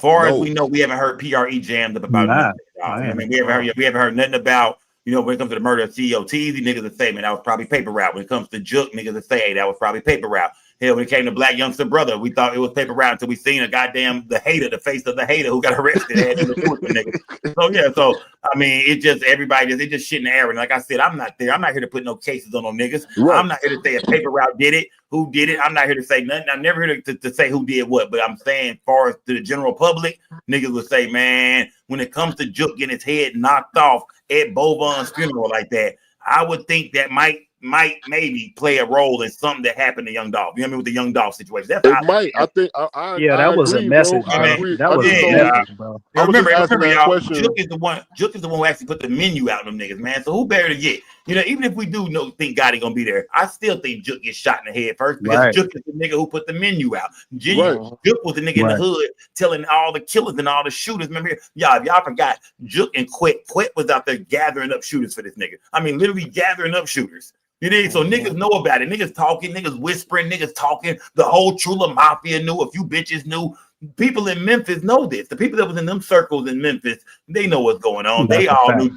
Far as we No, know, we haven't heard PRE jammed up about Nah, nothing. I man. mean, we haven't heard nothing about, when it comes to the murder of CEO Teasy, niggas that say, man, that was probably paper route. When it comes to Jook, niggas that say, hey, that was probably paper route. Hell, when it came to Black Youngster Brother, we thought it was paper route until we seen the face of the hater who got arrested, had nothing to do with the nigga. So yeah, I mean, it just shit in the air. And like I said, I'm not there. I'm not here to put no cases on no niggas. Right. I'm not here to say a paper route did it, who did it. I'm not here to say nothing. I'm never here to say who did what. But I'm saying, as far as to the general public, niggas would say, man, when it comes to Jook getting his head knocked off at Bovan's funeral like that, I would think that might maybe play a role in something that happened to Young Dolph. You know what I mean, with the Young Dolph situation. That's It how might. I think Yeah, I that was a agree, bro. message, yeah, I bro. man. agree. That I was just a don't. Yeah, message, bro. I was just asking that y'all, question. Jook is the one who actually put the menu out on them niggas, man. So who better to get? Even if we do think Gotti gonna be there, I still think Jook gets shot in the head first, because Right, Jook is the nigga who put the menu out. Right. Jook was the nigga in the right. hood telling all the killers and all the shooters. Remember, y'all forgot, Jook and Quet was out there gathering up shooters for this nigga. I mean, literally gathering up shooters. So niggas know about it. Niggas talking, niggas whispering, niggas talking. The whole Trula Mafia knew. A few bitches knew. People in Memphis know this. The people that was in them circles in Memphis, they know what's going on. That's They a all fact. knew.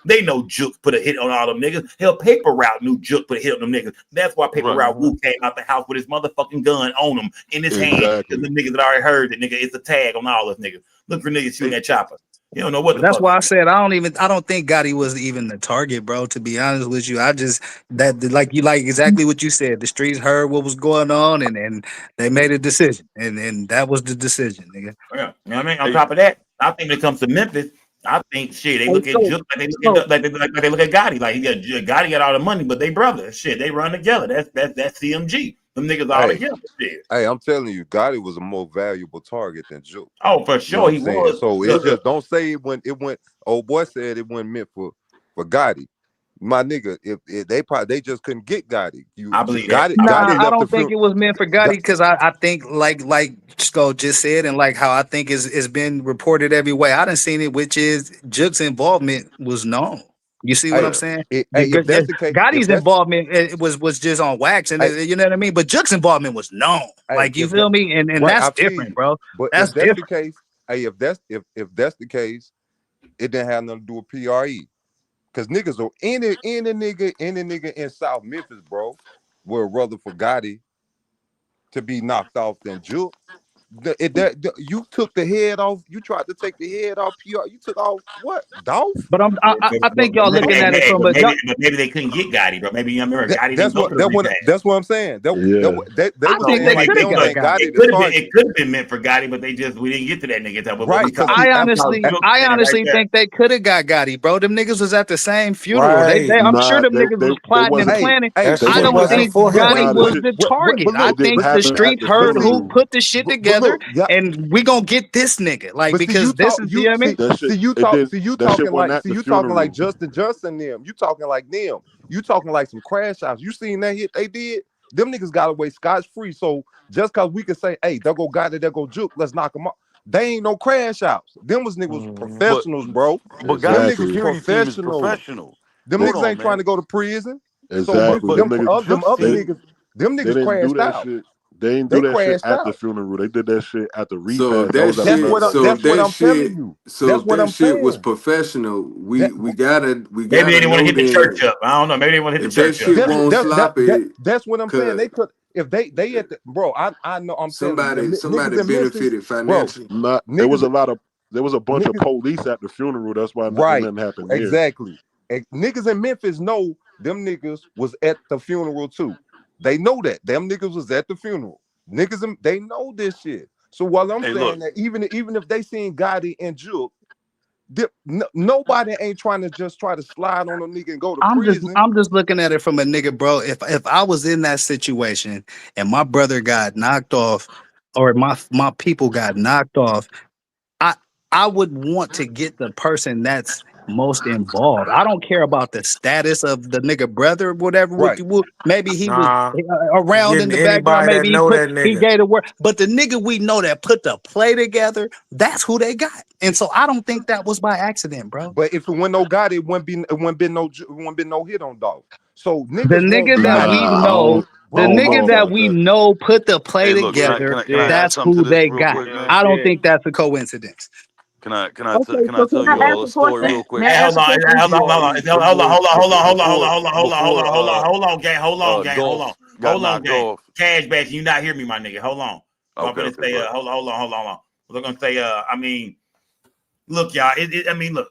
They know Jook put a hit on all them niggas. Hell, Paper Route knew Jook put a hit on them niggas. That's why Paper Right. Route Wu came out the house with his motherfucking gun on him in his hand. Because Exactly. the niggas had already heard that, nigga, it's a tag on all us niggas. Look for niggas shooting that chopper. You don't know what But the that's fuck. why I said I don't think Gotti was even the target, bro. To be honest with you, I just like exactly what you said. The streets heard what was going on, and they made a decision, and that was the decision, nigga. Yeah, you know what I mean. On Hey, top of that, I think when it comes to Memphis, I think shit they Hey, look at Jook like they look at like they look at Gotti. Like Gotti got all the money, but they brothers. Shit, they run together. That's CMG. Them niggas all hey, together. Shit. I'm telling you, Gotti was a more valuable target than Jook. Oh, for You know what sure I'm he saying? was. So it's just don't say it went. Old boy said it wasn't meant for Gotti. My nigga, if they just couldn't get Gotti. I believe that. I believe Nah, Gotti that. I left the don't think film. it was meant for Gotti because I think like Sko just said, and like how I think is been reported every way. I done seen it, which is Jook's involvement was known. You see what I'm Hey, yeah. saying? if that's the case, Gotti's involvement it was just on wax, and hey, you know what I mean. But Jook's involvement was known. hey, Like you if that feel me, and right, that's I feel different, you. bro. But That's different. hey, if that's the case, it didn't have nothing to do with PRE. Cause niggas are any nigga in South Memphis, bro, would rather for Gotti to be knocked off than Juke. You took the head off. You tried to take the head off PR. You took off what? Dolph? But I think y'all looking at it from a maybe they couldn't get Gotti, bro. Maybe you remember Gotti didn't That's go what to the rematch. that's what I'm saying. They I were think saying they like could they have don't got think Gotti. Gotti the target. It could have been meant for Gotti, but we didn't get to that nigga time. Right, because I honestly think they could have got Gotti, bro. Them niggas was at the same funeral. Right. I'm sure them They niggas was plotting and wasn't. planning. That They I shit wasn't don't at. wasn't think for him. Gotti Nah, the was shit. the target. I It didn't think the happen at street the heard who funeral. put the shit together, and we gonna get this nigga. Like, But see, because this is, you know what I mean? That shit. That shit wasn't at the you talking like funeral. Justin Johnson them. You talking like them. You talking like some crash outs. You seen that hit they did? Them niggas got away scotch free. So just cause we can say, hey, there go Gotti, there go Juke, let's knock them off. They ain't no crash outs. Them was niggas But professionals, bro. but Them Gotti's niggas Exactly. security team is professionals. professional. Them Hold niggas on, ain't trying man. to go to prison. So Exactly. But Them niggas. them Juke's other They team. niggas, them they niggas didn't do crashed that out. shit. They didn't do They that shit crashed at the out. funeral. They did that shit at the So repast. That that was at shit, another. so That's what that I'm telling shit, you. so That's if what that I'm shit was saying. professional, we gotta Maybe they didn't want to know hit the church then up. I don't know. Maybe they want to hit if the that church up. shit won't sloppy, That's what I'm saying. cause They could if they at the bro. I know. I'm telling you, somebody niggas in Memphis, benefited bro. financially. Not. There was Niggas, a lot of. There was a bunch of niggas, police at the funeral. That's why right? nothing happened there. Exactly. And niggas in Memphis know them niggas was at the funeral too. They know that them niggas was at the funeral. They know this shit. So while I'm Hey, saying look. that, even if they seen Gotti and Juke, nobody ain't trying to just try to slide on a nigga and go to prison. I'm just looking at it from a nigga, bro. If I was in that situation and my brother got knocked off, or my people got knocked off, I I would want to get the person that's most involved. I don't care about the status of the nigga brother, whatever. Right. Maybe he was Nah. around in Getting the background. anybody that Maybe know that he nigga. gave the word. But the nigga we know that put the play together, that's who they got. And so I don't think that was by accident, bro. But if it went no Gotti, it wouldn't been no hit on Dolph. So The niggas want nigga that Gotti, we Nah, know, I the bro, don't know nigga bro. that about we that. know put the play Hey, look. together, Can I add that's something to who this they real got. quick, man? I don't think that's a coincidence. Can I Okay, can I so can tell I you ask a a story question? real quick? May I ask a question? Hold on, gang. Dolph got Hold on, knocked gang. off. Cash back, you not hear me, my nigga. Hold on. I'm Okay, gonna okay, say, go ahead. hold on. We're gonna say, I mean, look, y'all. I mean, look.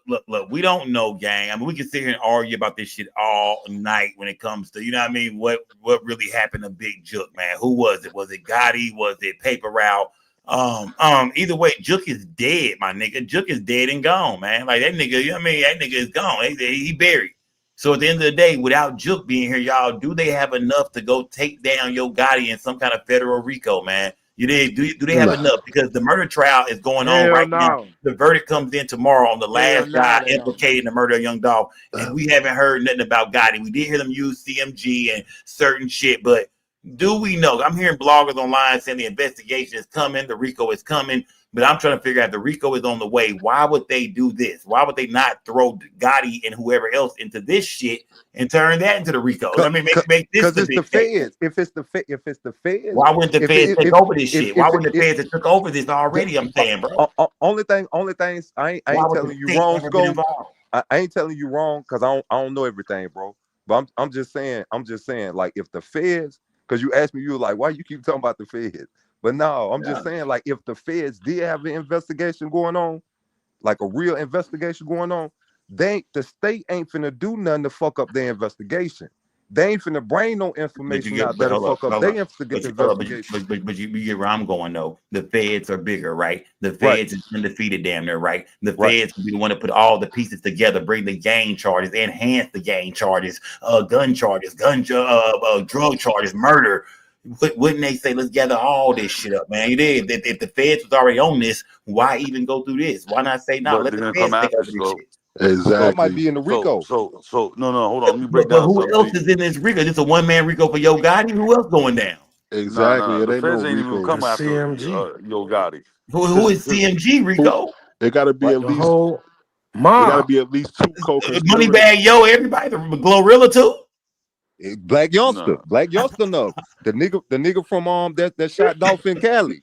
We don't know, gang. I mean, we can sit here and argue about this shit all night when it comes to, you know what I mean? What really happened to Big Jook, man? Who was it? Was it Gotti? Was it Paper Route? Either way, Jook is dead, my nigga. Jook is dead and gone, man. Like that nigga, you know what I mean? That nigga is gone. He buried. So at the end of the day, without Jook being here, y'all, do they have enough to go take down Yo Gotti in some kind of federal RICO, man? You did? Do they have Nah. enough? Because the murder trial is going on Hell right now. no. The verdict comes in tomorrow on the Hell last no, guy they don't. implicated in the murder of Young Dolph, and we haven't heard nothing about Gotti. We did hear them use CMG and certain shit, but do we know? I'm hearing bloggers online saying the investigation is coming, the RICO is coming, but I'm trying to figure out the RICO is on the way. Why would they do this? Why would they not throw Gotti and whoever else into this shit and turn that into the RICO? I mean, make this the it's the big case. feds. If it's the feds, Why wouldn't the feds take over this shit? Why wouldn't the feds have took over this already? I'm saying, bro. Only thing, I Why ain't would telling the you state wrong, ever been Scope. involved? I ain't telling you wrong because I don't know everything, bro. But I'm just saying, like if the feds, because you asked me, you were like, why you keep talking about the feds? But no, I'm just saying, like, if the feds did have an investigation going on, like a real investigation going on, the state ain't finna do nothing to fuck up their investigation. They ain't finna bring no information out that'll fuck up their investigation. But you get where I'm going though. The feds are bigger, right? The Right. feds is undefeated, damn near, right? The Right. feds will be the one to put all the pieces together, bring the gang charges, enhance the gang charges, gun charges, drug charges, murder. Wouldn't they say, let's gather all this shit up, man? You did. If the feds was already on this, why even go through this? Why not say, no, But let they're the gonna feds come take after over this Scope. shit? So it might Exactly. be in the RICO. So no, hold on. Let me break But down who something else to is you. in this RICO? Just a one-man RICO for Yo Gotti? Who else going down? Exactly. Nah. It The ain't no feds ain't even Rico. come The after CMG. Yo Gotti. Who is CMG Who? RICO? It got to be Right. at The least. whole It got to mob. be at least two co-conspirators. Moneybag Yo, everybody, the Glorilla too. Black Nah. youngster, no. The nigga from that shot Dolph in Cali.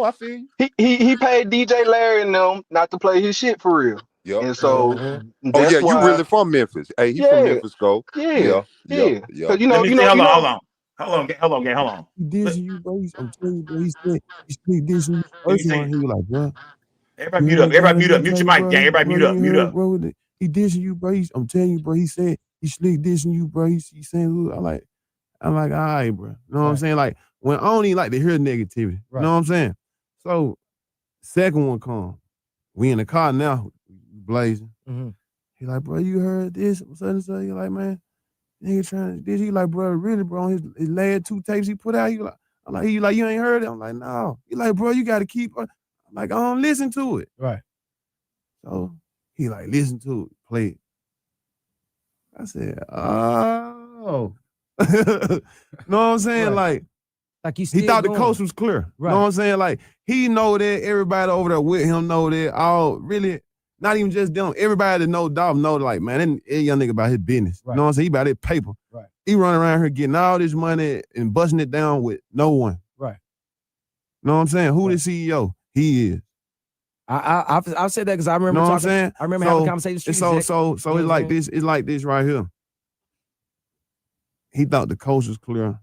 No, I feel you. He paid DJ Larry and them not to play his shit for real. Yep. And so Oh yeah, that's you why, really from Memphis? Hey, he from yeah, Memphis, go. yeah, Yeah, yeah. yeah. Cause Let me see. Hold on. Hold on. He dissing you, bro. I'm telling you, bro. He said he sleep dissing you. Let me First see one, it. he was like, bro, Everybody you mute up. heard Everybody God mute up. been Mute your telling you, mic, bro. gang. Everybody Bro, mute up. you Mute heard, up. bro. He dissing you, bro. I'm telling you, bro. He said he slick dissing you, bro. He saying, I'm like, all right, bro. You know what I'm saying? Like, when I don't even like to hear negativity. You know what I'm saying? So, second one come. We in the car now, blazing. He like, bro, you heard this? Such and such. He like, man, nigga trying to this. He like, bro, really, bro, on his last 2 tapes he put out, I'm like, you ain't heard it? I'm like, no. He like, bro, you got to keep. I'm like, I don't listen to it. Right. So he like, listen to it, play it. I said, oh. Know what I'm saying? Right. Like he's he still thought going. the coast was clear. Right. Know what I'm saying? Like he know that, everybody over there with him know that. All really, not even just them. Everybody that know Dolph know, like, man, that young nigga about his business. Right. You know what I'm saying? He about his paper. Right. He running around here getting all this money and busting it down with no one. Right. Know what I'm saying? Who the CEO? He is. I've said that because I remember know what I'm talking. saying? I remember having conversations. So it's like this. It's like this right here. He thought the coast was clear.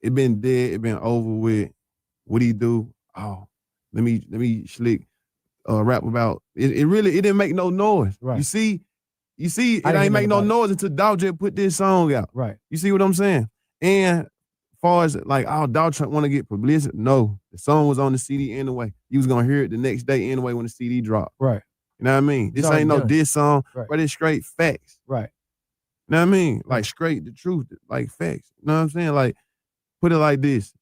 It been dead. It been over with. What he do? Oh, let me slick rap about it. It didn't make no noise. Right. You see, it ain't make no noise until Dolph just put this song out. Right. You see what I'm saying? And far as like, Dolph want to get publicity. No, the song was on the CD anyway. You was gonna hear it the next day anyway when the CD dropped. Right. You know what I mean? This ain't no diss song, but it's straight facts. Right. You know what I mean? Like straight the truth, like facts. You know what I'm saying? Like, put it like this.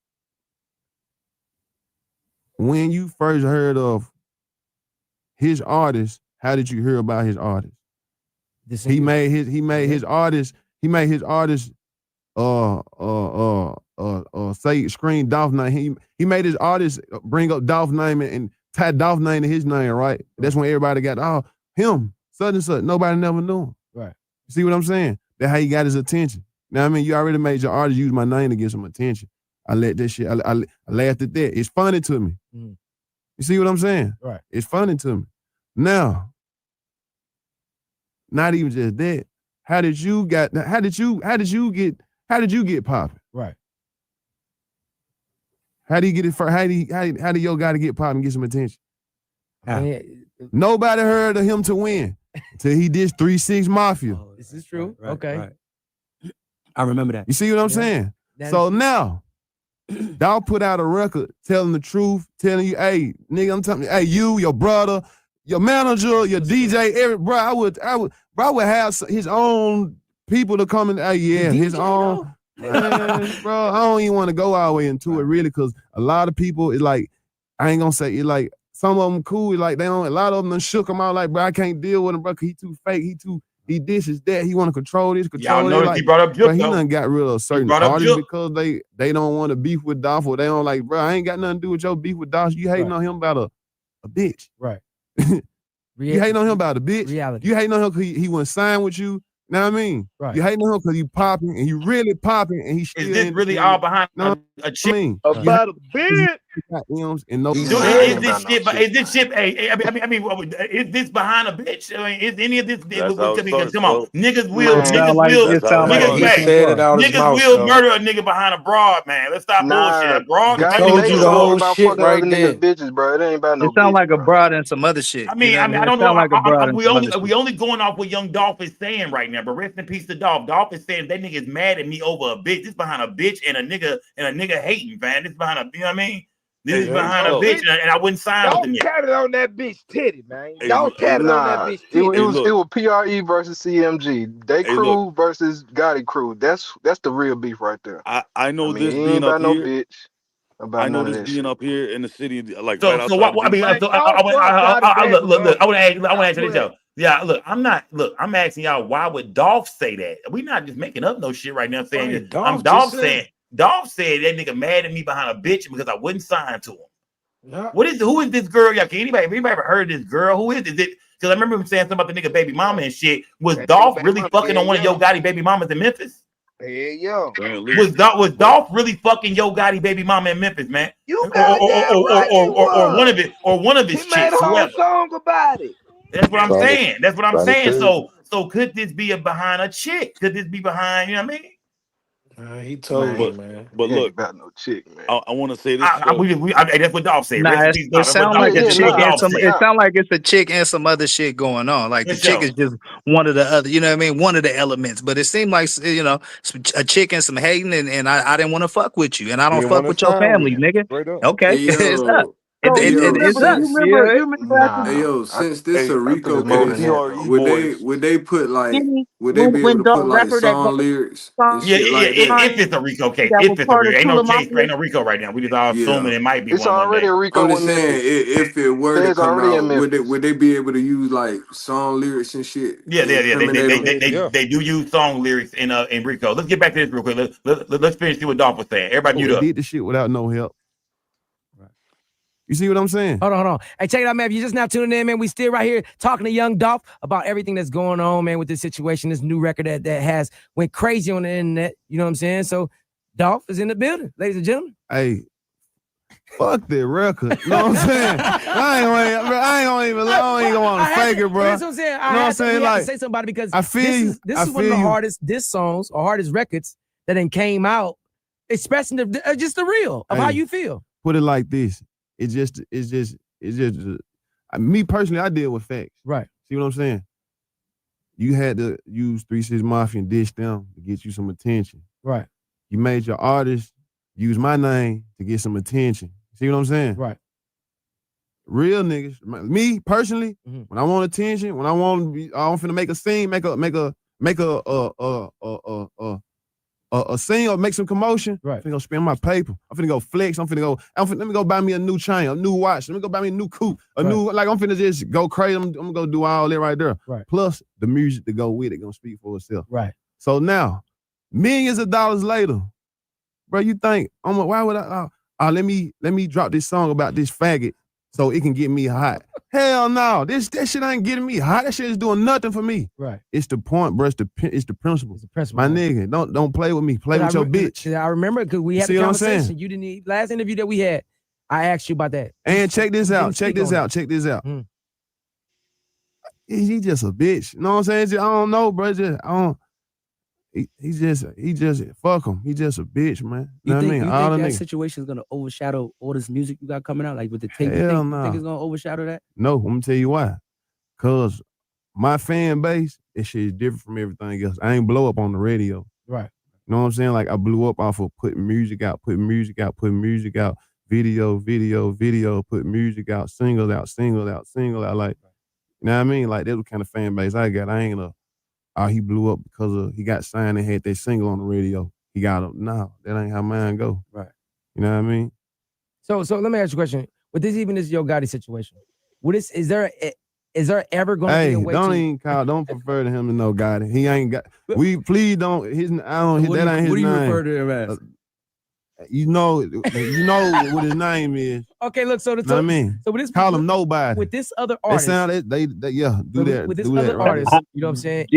When you first heard of his artist, how did you hear about his artist? He made his artist say screen Dolph name. He made his artist bring up Dolph name and tie Dolph name to his name, right? That's when everybody got him, such and such. Nobody never knew him. Right. You see what I'm saying? That's how he got his attention. Now, I mean, you already made your artist use my name to get some attention. I let that shit, I laughed at that. It's funny to me. You see what I'm saying? Right. It's funny to me. Now, not even just that. How did you get popping? Right. How do you get it first? How did your guy to get popping and get some attention? Nobody heard of him to win until he did 3-6 Mafia. This is true. Right, okay. right. I remember that. You see what I'm saying? So now, Dolph put out a record telling the truth, telling you, hey, nigga, I'm telling you, hey, you, your brother, your manager, your DJ, bro, I would have his own people to come in. Hey, yeah, his own. Man, bro, I don't even want to go all the way into it really, because a lot of people, it's like, I ain't gonna say it, like some of them cool, like they don't. A lot of them done shook him out, like, bro, I can't deal with him, bro, cause he too fake, he dishes that, he want to control this, control Y'all that. notice Like, he brought up Jook, bro, he though. done got rid of certain brought up artists Jook. because they don't want to beef with Dolph, or they don't like, bro, I ain't got nothing to do with your beef with Dolph. You hating on him about a bitch. Right. You hating on him about a bitch. Reality. You hating on him because he wouldn't sign with you. Know what I mean? Right. You hating on him because you popping and you really popping and he still. Is this really all behind a chick? I mean? About a bitch. And no, He Dude, said is it this about no shit? chick. Is this shit? Is this behind a bitch? I mean, is any of this? That's how it starts, Come on, bro. niggas Man, That's how it starts. He said it out his niggas mouth, will though. murder a nigga behind a broad, man. Let's stop nah, bullshit. A broad can Gotti take a Told make you nigga. the songs whole about shit fucking other right niggas' there. bitches, bro. It ain't about no It sound bitch, like a bro. broad and some other shit. I mean, It I don't know. sound like a broad and some other shit. We only going off what young Dolph is saying right now. But rest in peace to Dolph. Dolph is saying that nigga is mad at me over a bitch. This behind a bitch and a nigga hating, man. This behind a, you know what I mean? This is behind a bitch, and I wouldn't sign with the Don't nigga. cat it on that bitch titty, man. Hey, Don't cat it on that Nah, bitch it titty. was look. PRE versus CMG. They Hey, look. crew versus Gotti crew. That's the real beef right there. I know I mean, this he ain't being up about no here. bitch, about I know none of this that being shit. up here in the city, like right So outside what? of I mean, DC. Man, so don't fuck Gotti, baby, look. bro. I want to Stop answer this, playing. yo. Yeah, look. I'm asking y'all, why would Dolph say that? We not just making up no shit right now. Saying Right, that I'm Dolph just Dolph said. saying. Dolph said that nigga mad at me behind a bitch because I wouldn't sign to him. Yeah. Who is this girl? Y'all, can anybody ever heard of this girl? Who is it? Because I remember him saying something about the nigga baby mama and shit. Was That nigga Dolph baby really mama, fucking on one of Yo yo. Gotti baby mamas in Memphis? Yo. Apparently, Was but Dolph really fucking Yo Gotti baby mama in Memphis, man? You goddamn right he was. One of He his made a chicks, whole whoever. song about it. That's what I'm Trying to, saying. That's what I'm trying to saying. tell you. So could this be behind a chick? Could this be behind? You know what I mean? He told you, But man. but He ain't look, about no chick, man. I want to say this though. That's what Dolph said. Rest Nah, in peace, it Dolph. That's what sound Dolph. Yeah, like a yeah, That's chick what nah, and Dolph some. said. It nah. sound like it's a chick and some other shit going on. Like For the chick sure. is just one of the other. You know what I mean? One of the elements. But it seemed like a chick and some hating, and I didn't want to fuck with you, and I He don't didn't want fuck to with your shine with family, you. nigga. Straight up. Okay, Hey it's up. yo, It, hey it, it, yo, it's up. since You know? hey Nah, yo, I since this Hey, a I think Rico it's more them than case, that, bro. DRE would they boys. would they put like Any would they be able when to the put like rapper that song lyrics and song Yeah, shit yeah. like that? If it's a Rico case, that was if it's a part of Rico, ain't no Tula case, Mafia. ain't no Rico right now. We just all assuming Yeah. it might be It's one already day. a I'm Rico just in saying Memphis. if it were to Feds come already in out, Memphis. would they be able to use like song lyrics and shit Yeah, to yeah, yeah. They they incriminate they them? they, they, Yeah. they do use song lyrics in Rico. Let's get back to this real quick. Let's finish see what Dolph was saying. Everybody mute He up. did the shit without no help. You see what I'm saying? Hold on. Hey, check it out, man. If you're just now tuning in, man, we still right here talking to young Dolph about everything that's going on, man, with this situation, this new record that has went crazy on the internet. You know what I'm saying? So Dolph is in the building, ladies and gentlemen. Hey, fuck that record. You know what I'm saying? I ain't gonna want to fake it, bro. That's what I'm saying. You know what I'm saying? We have like, to say something about it because I feel this is one of the hardest diss songs or hardest records that then came out, expressing just the real of how you feel. Put it like this. It's just me personally, I deal with facts. Right. See what I'm saying? You had to use 3 6 Mafia and dish them to get you some attention. Right. You made your artist use my name to get some attention. See what I'm saying? Right. Real niggas, me personally, when I want attention, when I want to be, I'm finna make a scene, make a scene or make some commotion. Right. I'm finna go spend my paper. I'm finna go flex. Let me go buy me a new chain, a new watch. Let me go buy me a new coupe, new, like I'm finna just go crazy. I'm gonna go do all that right there. Right. Plus the music to go with it gonna speak for itself. Right. So now, millions of dollars later, bro, you think, why would let me drop this song about this faggot so it can get me hot. Hell no, that shit ain't getting me hot. That shit is doing nothing for me. Right. It's the point, bro. It's the principle. It's the principle. My nigga, don't play with me. Play with your bitch. I remember because we had a conversation. You didn't even, last interview that we had, I asked you about that. And check this out. Check this out. He just a bitch. You know what I'm saying? I don't know, bro. He just fuck him. He just a bitch, man. You know think, what I mean? you All think the that niggas. situation is gonna overshadow all this music you got coming out, like with the tape? Hell You no. think it's gonna overshadow that? No, I'm gonna tell you why. Cause my fan base, that shit is different from everything else. I ain't blow up on the radio. Right. You know what I'm saying? Like I blew up off of putting music out, video, put music out, single out. Like, you know what I mean? Like that's the kind of fan base I got. I ain't he blew up because he got signed and had that single on the radio. He got him. No, that ain't how mine go. Right. You know what I mean? So let me ask you a question. With this Yo Gotti situation, is there ever going to be a way don't prefer to him to know Gotti. He ain't got. Please don't. That ain't his name. What do you refer to him as? You know what his name is. Okay, look. So know what I mean, so with this, call him nobody. With this other artist, they do that. With this do other that, right? artist, you know what I'm saying?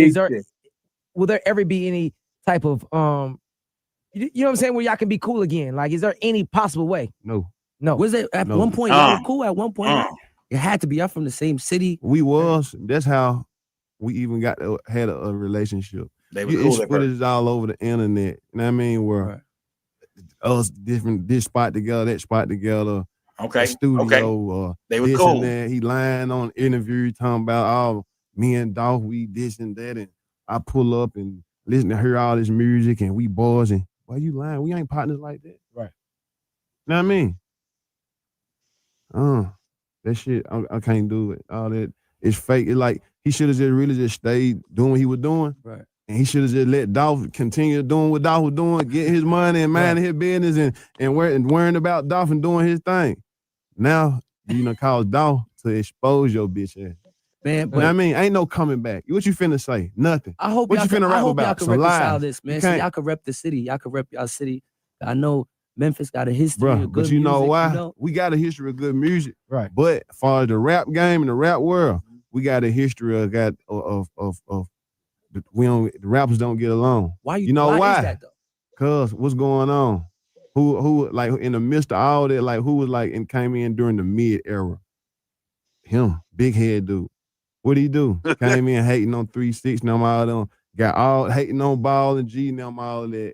Will there ever be any type of you know what I'm saying, where y'all can be cool again? Like, is there any possible way? No. Was it at one point? Y'all were cool at one point. It had to be. Y'all from the same city. We was. That's how we even had a relationship. They were cool. It's footage all over the internet. You know what I mean? Where us different, this spot together, that spot together. Okay. Studio. They were this cool. And that. He lying on interview talking about me and Dolph, we this and that, and I pull up and listen to hear all this music and we boys and why you lying? We ain't partners like that. Right. You know what I mean? That shit, I can't do it. All that, it's fake. It's like he should have just stayed doing what he was doing. Right. And he should have just let Dolph continue doing what Dolph was doing, get his money and minding his business and worrying about Dolph and doing his thing. Now, cause Dolph to expose your bitch ass. Man, but I mean, ain't no coming back. What you finna say? Nothing. I hope what y'all you finna rap about? Y'all can reconcile this, man. So y'all can rep the city. Y'all can rep y'all city. I know Memphis got a history of good but you know music, why? We got a history of good music. Right. But as far as the rap game and the rap world, we got a history of the rappers don't get along. Why you know why? Is that though? Cause what's going on? Who like in the midst of all that, like who was like and came in during the mid era? Him, big head dude. What'd he do? Came in hating on 3 6, them all them, got all hating on Ball and G, them all that.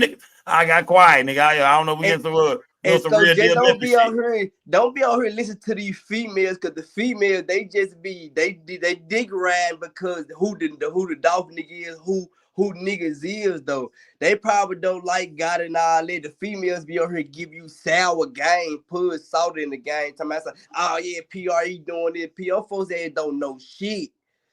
them niggas. I got quiet, nigga. I don't know if we get some And some so real just deal don't Memphis be out shit. here, don't be out here listen to these females, cause the females they just be they dig around because who the Dolph nigga is, who niggas is though. They probably don't like God and all that. The females be out here give you sour game, put salt in the game. Talking about, oh yeah, PRE doing it. PR folks that don't know shit.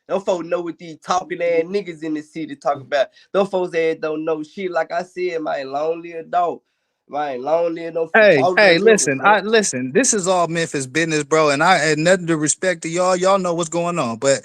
Those folks know what these talking ass niggas in the city talk about. Those folks that don't know shit. Like I said, my lonely adult. Man, lonely enough for Hey, talking hey, to niggas, listen, bro. listen. This is all Memphis business, bro, and I had nothing to respect to y'all. Y'all know what's going on, but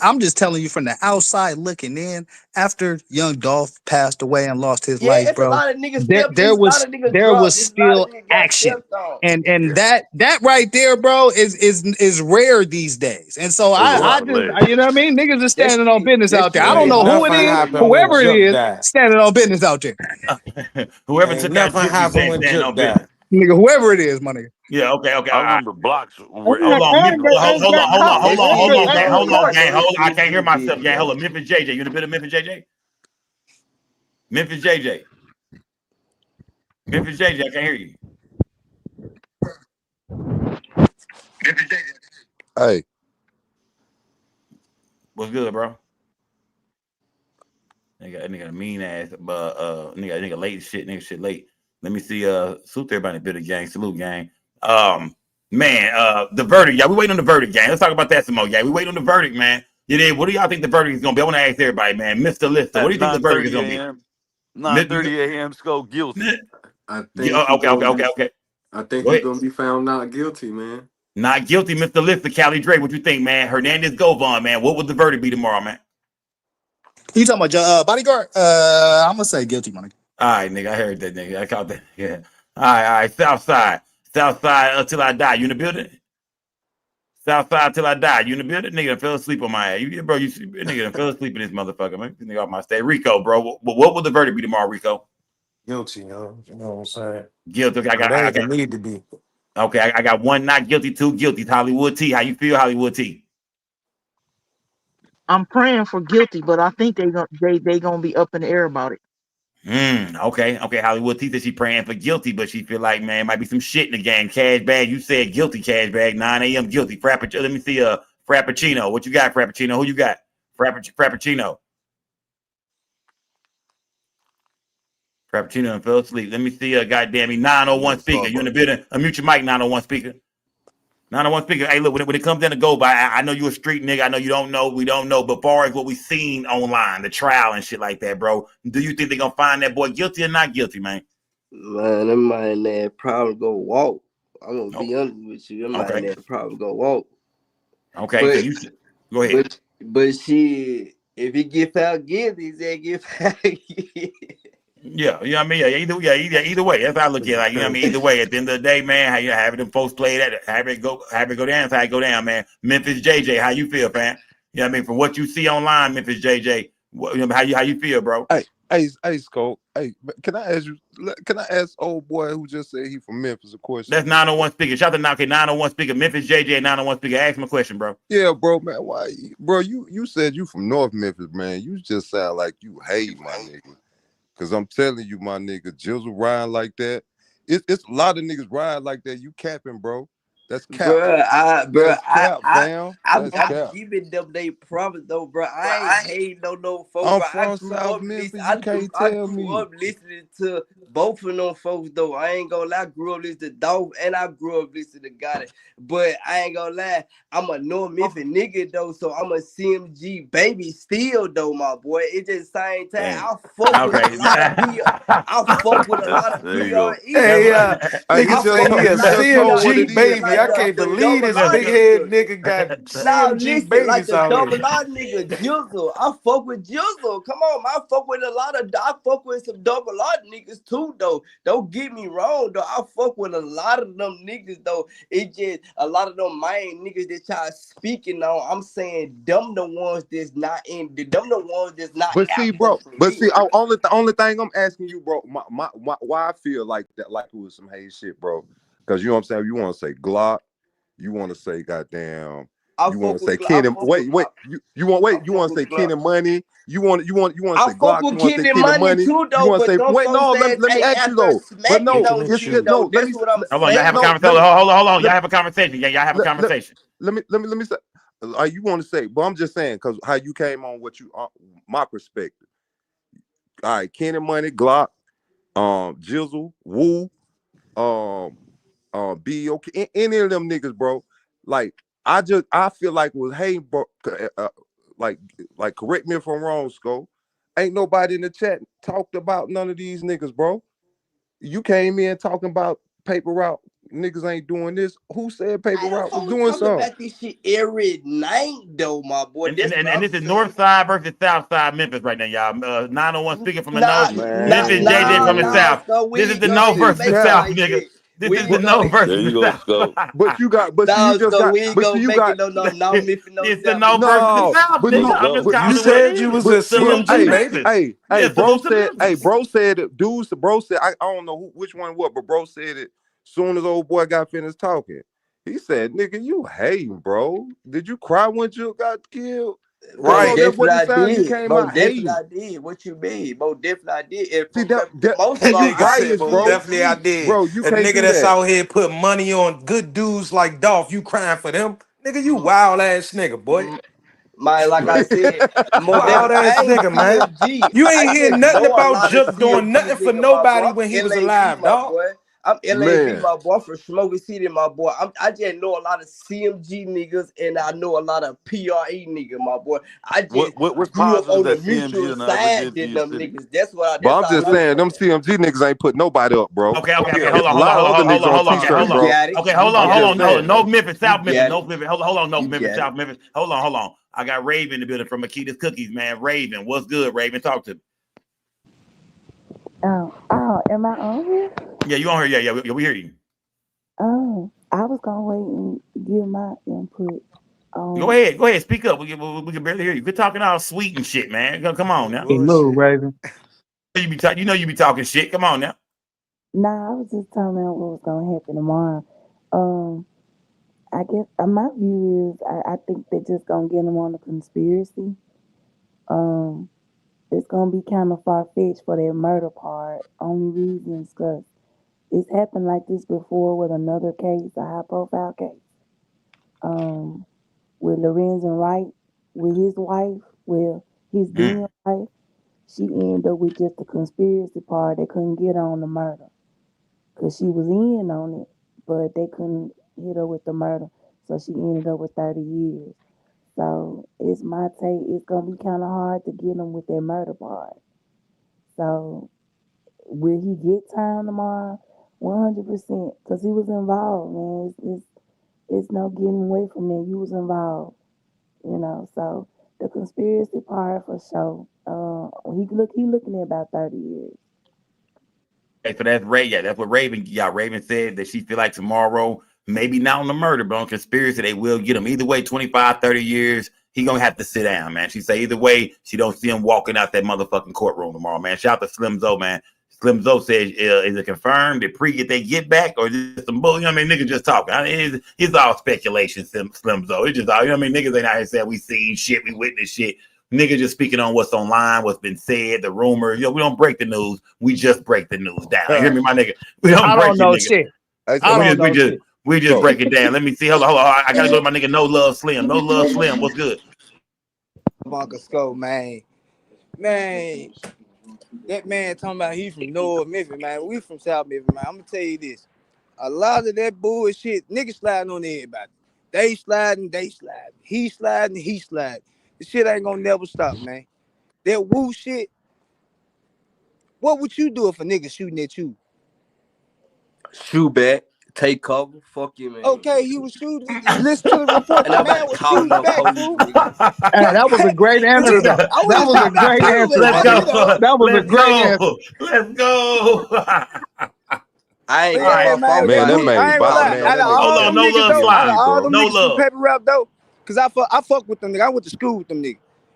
I'm just telling you from the outside looking in. After young Dolph passed away and lost his Yeah, life, it's a bro, lot of niggas there stepped. there It's a lot was of niggas dropped. It's a lot of still niggas got action, stepped on. and that right there, bro, is rare these days. And so It was a I lot of just, legs. you know what I mean? Niggas is That standing on shit, business that out there. I shit don't been Ain't know who it nothing is, over happened with. when whoever it Jook is, died. standing on business out there, Whoever Ain't took out nothing Guilty happened saying when stand Jook on business. died. nigga. Whoever it is, my nigga. Yeah, okay, I all right. remember blocks were Hold empty. on, I Memphis. ain't Hold on, got caught. That hold shit on, been gang. over Hold on, with, gang. bro. That I shit can't hear been myself, busy, gang. Hold bro. on, Memphis JJ. You the bit of Memphis JJ? Memphis JJ. Memphis JJ, I can't hear you. Hey, What's good, bro? Nigga a mean ass, but nigga late as shit, nigga shit late. Let me see, salute everybody in the bit of gang, salute gang. Man, the verdict, yeah, we waiting on the verdict, gang. Let's talk about that some more, gang. We waiting on the verdict, man. You did. What do y'all think the verdict is gonna be? I want to ask everybody, man. Mr. Lister, what At do you think the verdict is 9:30 gonna be? a.m. 9:30 a.m. Go guilty. I Yeah, think he gonna be. okay. I think Go he ahead. gonna be found not guilty, man. Not guilty, Mr. Lister, Cali Dre. What you think, man? Hernandez Govan, man. What would the verdict be tomorrow, man? You talking about your bodyguard? I'm gonna say guilty, money. All right, nigga. I heard that, nigga. I caught that. Yeah. All right. South side until I die. You in the building? South side till I die. You in the building? Nigga done fell asleep on my ass. Bro, nigga done fell asleep in this motherfucker, man. Nigga off my stage. Rico, bro. What will the verdict be tomorrow, Rico? Guilty, yo. You know what I'm saying? Guilty. Okay, It ain't even need to be. Okay, I got one not guilty, two guilty. Hollywood T. How you feel, Hollywood T? I'm praying for guilty, but I think they gonna be up in the air about it. Okay. Hollywood T said she praying for guilty, but she feel like, man, might be some shit in the game. Cash bag, you said guilty, cash bag. 9 a.m. guilty. Frappuccino. Let me see Frappuccino. What you got, Frappuccino? Who you got? Frappuccino. Frappuccino and fell asleep. Let me see goddamn me 901 speaker. You in the building? Unmute your mic, 901 speaker. 901 speaker. Hey, look, when it comes down to go by, I know you a street nigga. I know you don't know. We don't know. But far as what we seen online, the trial and shit like that, bro, do you think they gonna find that boy guilty or not guilty, man? Man, that man probably go walk. I'm gonna be honest with you. That man probably go walk. Okay, but, so you go ahead. But shit, if he get found guilty, he get found guilty. Yeah, you know what I mean? Either way. That's how I look at it. Like, you know what I mean? Either way, at the end of the day, man, how you having them folks play that, have it go down, that's how it go down, man. Memphis JJ, how you feel, fam? You know what I mean? From what you see online, Memphis JJ, how you feel, bro? Hey, Scope. Hey, can I ask old boy who just said he from Memphis a question? That's 901 speaker. Shout out to 901 speaker. Memphis JJ 901 speaker. Ask him a question, bro. Yeah, bro, man. Why, bro? You said you from North Memphis, man. You just sound like you hate my nigga. Cause I'm telling you, my nigga, Jizzle riding like that. It's a lot of niggas riding like that. You capping, bro. That's cap. I'm giving them they promise though, bro. I ain't hating no folks. I'm bro. from South Memphis. You can't tell me. I grew up listening to both of them folks though. I ain't gonna lie. I grew up listening to Dolph and I grew up listening to Gotti. But I ain't gonna lie. I'm a North Memphis nigga though, so I'm a CMG baby still though, my boy. It's just same time. I fuck with a lot of PR. I fuck with a lot of PRE. Hey, nigga say he a CMG baby. I can't believe this big head nigga got CMG babies like the out double here. R nigga Jizzle. I fuck with Jizzle. Come on, I fuck with I fuck with some double R niggas too, though. Don't get me wrong, though. I fuck with a lot of them niggas, though. It just a lot of them main niggas that y'all speaking on. I'm saying them the ones that's not in them the ones that's not. But see, bro. The only thing I'm asking you, bro, why I feel like that, like it was some hate shit, bro. Because you know what I'm saying. You want to say Glock, you want to say goddamn I You want fuck to with say Glock. I Kenny? fuck Wait, with wait. You want I wait? You fuck want to with say Glock. Kenny Money? You want to I say fuck Glock? You with want to say Kenny Kenny Money Money? too, You though. want to But say them wait? folks No, said, let me "Hey, ask you after though. But smacking no, don't Intimate cheat, shit. though." let That's me what I'm Hold on, y'all saying. have a no conversation. Hold on. Y'all let, have a conversation. Yeah, y'all have a let, conversation. let me say. You want to say? But I'm just saying because how you came on what you my perspective. All right, Kenny Money, Glock, Jizzle, Woo, um, B.O.K. Any of them niggas, bro. Like I feel like was hey, bro. Like correct me if I'm wrong, Sko. Ain't nobody in the chat talked about none of these niggas, bro. You came in talking about paper route. Niggas ain't doing this. Who said paper I don't route was folks doing talk something? about this shit every night, though, my boy. And, That's and, what and, and I'm this is North saying. Side versus South Side Memphis right now, y'all. 901 speaking from the Nah, North. Memphis, JJ from the nah, South. Man, Scott. This We is ain't the gonna North even versus see the make it now. South, like nigga. that. This We is ain't the But gonna. North versus There you the go, Scope. South. but you got but see you Nah, just Scott. got We ain't but see gonna you make it got no Memphis, no It's the South. North versus the no South, but nigga. no I'm just Look, calling You you it what it said you is. was a Salute to CMG, hey baby. Memphis. hey Yeah, bro salute to said Memphis. bro said I don't know which one what but bro said it soon as old boy got finished talking. He said, nigga, you hating, bro. Did you cry when Jill got killed? Most Bro, Right. that's what definitely it I sounded. You did. came Most out definitely hating. I did. What you mean? Most definitely I did. And See for the most That part, you nigga I said, ain't biased, most bro. definitely I CMG. did. Bro, you A can't nigga do that's that. out here put money on good dudes like Dolph, you crying for them? Nigga, you wild ass nigga, boy. My like I said, more Wild definitely I ass ain't nigga, man. CMG. You I ain't hear just nothing know a about lot of Jook doing CMG nothing for nigga, my boy. nobody I'm when he was LAV, alive, my dog. boy. I'm LAV, Man. my boy. I'm from Smoky City, my boy. I just know a lot of CMG niggas and I know a lot of PRE niggas, my boy. I just What's grew up positive on the that CMG mutual done ever side did for than your them city? niggas. But That's I'm all just I'm saying, them saying. CMG niggas ain't put nobody up, bro. Okay. It's a lot of other niggas on Hold t-shirts, You on. bro. got it. Okay, You hold I'm got just on. it. No, saying. no Memphis, You South Memphis, got no it. Memphis. Hold on, no You Memphis, got it. South Memphis. Hold on. I got Raven in the building from Makita's Cookies, man. Raven, what's good, Raven? Talk to me. Am I on here? Yeah, you on here? Yeah, we hear you. I was gonna wait and give my input Go on. ahead. Speak up. We can barely hear you. Quit talking all sweet and shit, man. Come on now. He moved, Bullshit. Raven. You know you be talking shit. Come on now. Nah, I was just talking about what was gonna happen tomorrow. Um, I guess my view is I think they're just gonna get them on the conspiracy. Um, it's gonna be kind of far fetched for their murder part. Only reasons because it's happened like this before with another case, a high profile case. Um, with Lorenzen Wright, with his wife, well, his then wife, she ended up with just the conspiracy part. They couldn't get on the murder because she was in on it, but they couldn't hit her with the murder. So she ended up with 30 years. So it's my take. It's gonna be kind of hard to get him with that murder part. So will he get time tomorrow? 100%, because he was involved, man. It's no getting away from it. You was involved. So the conspiracy part for sure. He looking at about 30 years. Okay, so that's Ray. Yeah, that's what Raven. Yeah, Raven said that she feel like tomorrow, maybe not on the murder, but on conspiracy, they will get him. Either way, 25, 30 years, he gonna have to sit down, man. She say either way, she don't see him walking out that motherfucking courtroom tomorrow, man. Shout out to Slim Zo, man. Slim Zo says, is it confirmed? Did Pre get they get back, or is this some bull? You know what I mean? Niggas just talking. I mean, it's all speculation, Slim Zo. It's just all, you know what I mean? Niggas ain't out here saying we seen shit, we witnessed shit. Niggas just speaking on what's online, what's been said, the rumors. We don't break the news. We just break the news down. You hear me, my nigga? We don't I break don't it, know nigga. shit. Hey, I so don't know shit. We just so break it down. Let me see. Hold on. I gotta go to my nigga No Love Slim. No Love Slim. What's good? Uncle Scope, man. Man, that man talking about he from North Memphis, man. We from South Memphis, man. I'm gonna tell you this. A lot of that bullshit, niggas sliding on everybody. They sliding. He sliding. The shit ain't gonna never stop, man. That woo shit, what would you do if a nigga shooting at you? Shoot back, take cover. Fuck you, man. Okay, he was shooting. Listen to the report. And The I'm about man to was call shooting no back, police, fool. nigga. Hey, that was a great answer, though. I would That have was a shot back great too, but answer, Let's I, bro. you know, go. That was a Let's great answer. go. Let's go. I but ain't All got yeah, right. my man, fault man, that by that woo, that. I made ain't gonna Bob, lie. man, Out that of made Hold all on. them Bobby No niggas Love though, Slime. out of PTSD, all them bro. No niggas from love. Paper Rap though, cause I fuck with them niggas. I went to school with them niggas.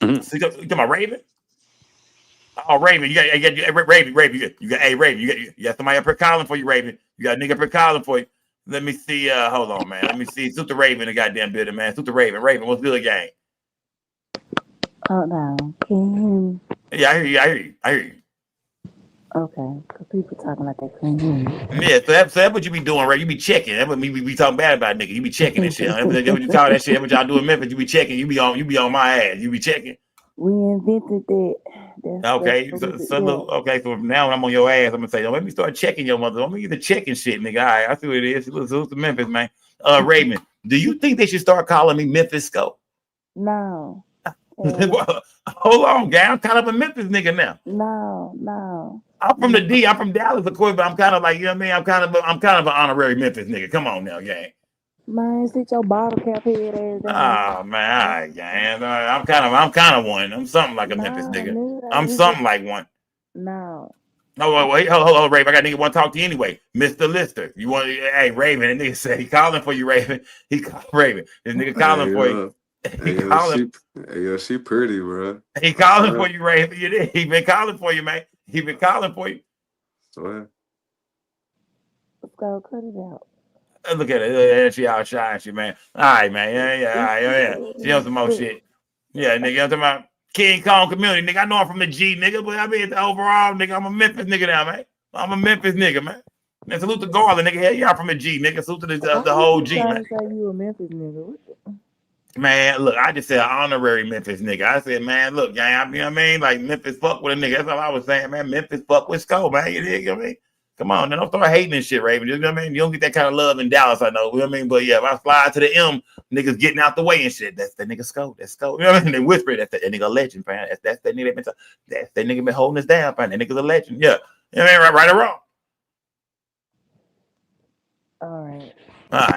So you talking about Raven? Oh, Raven, you got Raven, you got somebody up here calling for you, Raven. You got a nigga up here calling for you. Let me see. Hold on, man. Let me see. Suit the Raven, the goddamn building, man. Suit the Raven. Raven, what's good, gang? Hold on. Can you hear me? Yeah, I hear you. Okay, because people talking like they couldn't hear me. Yeah, so that's what you be doing, right? You be checking. That's what we be talking bad about, nigga. You be checking and shit. That's what you call that shit. What y'all do in Memphis? You be checking. You be on my ass. You be checking. We invented that. Okay, so from now when I'm on your ass, I'm gonna say, let me start checking your mother. Let me get the checking shit, nigga. All right, I see what it is. It's to Memphis, man. Raymond, do you think they should start calling me Memphis Scope? No. Hold on, guy. I'm kind of a Memphis nigga now. No. I'm from the D. I'm from Dallas, of course, but I'm kind of like, you know what I mean? I'm kind of an honorary Memphis nigga. Come on now, gang. Man, sit your bottle cap head ass down. Oh man, all right, gang. I'm kind of one. I'm something like a Memphis nigga. I'm something like one. No. No, wait, hold, Raven. I got nigga want to talk to you anyway. Mr. Lister. You want hey Raven, that nigga said he calling for you, Raven. He called Raven. This nigga calling for you. He calling. She pretty, bro. He calling for you, Raven. He been calling for you, man. He been calling for you. Swear. Let's go cut it out. Look at it. She outshine you, man. All right, man. Yeah. She on some more shit. Yeah, nigga. I'm talking about King Kong community, nigga. I know I'm from the G, nigga, but I mean overall, nigga, I'm a Memphis nigga now, man. I'm a Memphis nigga, man. Man, salute to Garland, nigga. Hell yeah, I'm from a G, nigga. Salute to How the you whole keep G, trying man. to say you a Memphis nigga? What the? Man, look, I just said an honorary Memphis nigga. I said, man, look, gang, you know what I mean? Like, Memphis fuck with a nigga. That's all I was saying, man. Memphis fuck with Skull, man. You know what I mean? Come on, now don't start hating and shit, Raven. You know what I mean? You don't get that kind of love in Dallas, I know. You know what I mean? But yeah, if I slide to the M, niggas getting out the way and shit. That's the nigga Skull. That's Skull. You know what I mean? They whisper, that's that nigga a legend, man. That's that nigga that's that nigga been holding us down, man. That nigga's a legend. Yeah. You know what I mean? Right or wrong? All right.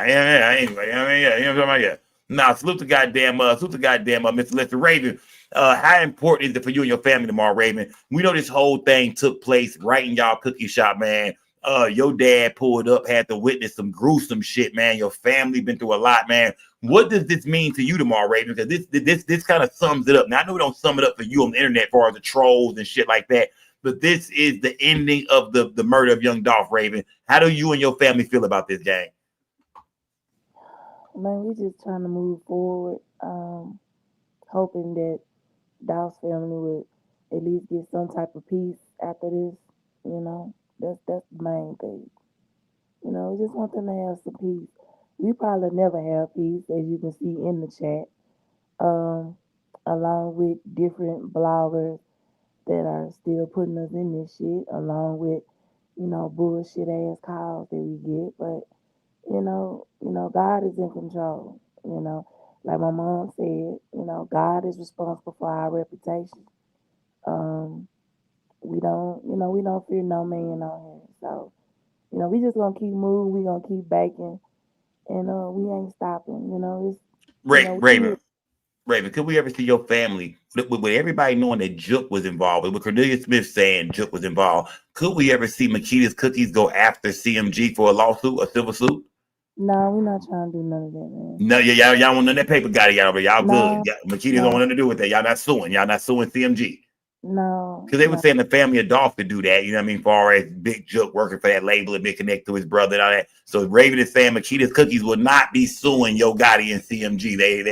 Anyway, I mean, yeah, you know what I'm talking about? Yeah. Now, salute the goddamn, Mr. Lester Raven. How important is it for you and your family tomorrow, Raven? We know this whole thing took place right in y'all cookie shop, man. Your dad pulled up, had to witness some gruesome shit, man. Your family been through a lot, man. What does this mean to you tomorrow, Raven? Because this kind of sums it up. Now, I know we don't sum it up for you on the internet as far as the trolls and shit like that, but this is the ending of the murder of young Dolph, Raven. How do you and your family feel about this, gang? Man, we just trying to move forward, hoping that Dolph's family would at least get some type of peace after this. You know, that's the main thing. You know, we just want them to have some peace. We probably never have peace, as you can see in the chat, along with different bloggers that are still putting us in this shit, along with, bullshit ass calls that we get. But God is in control. Like my mom said, God is responsible for our reputation. Um, we don't fear no man on here. So, we just gonna keep moving. We gonna keep baking, and we ain't stopping. Raven, could we ever see your family with everybody knowing that Jook was involved, with Cornelia Smith saying Jook was involved? Could we ever see Makita's Cookies go after CMG for a lawsuit, a civil suit? No, we're not trying to do none of that, man. No, yeah, y'all want none of that paper got it, y'all good. No, Makita don't no, want nothing to do with that. Y'all not suing CMG. no, Because they were no. saying the family of Dolph could do that, you know what I mean, far as Big Jook working for that label and being connected to his brother and all that. So Raven is saying Makita's Cookies will not be suing Yo Gotti and CMG. They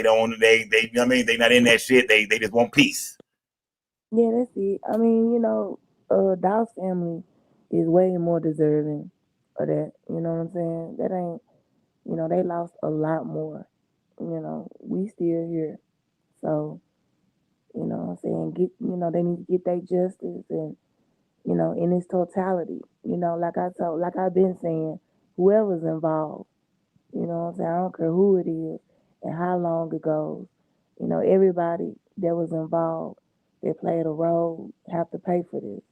don't you know what I mean, they not in that shit. They just want peace. Yeah, that's it. I mean, Dolph's family is way more deserving of that. You know what I'm saying? That ain't, they lost a lot more. We still here. So, what I'm saying, they need to get their justice and, in its totality. Like I've been saying, whoever's involved, what I'm saying, I don't care who it is and how long it goes. Everybody that was involved, that played a role, have to pay for this.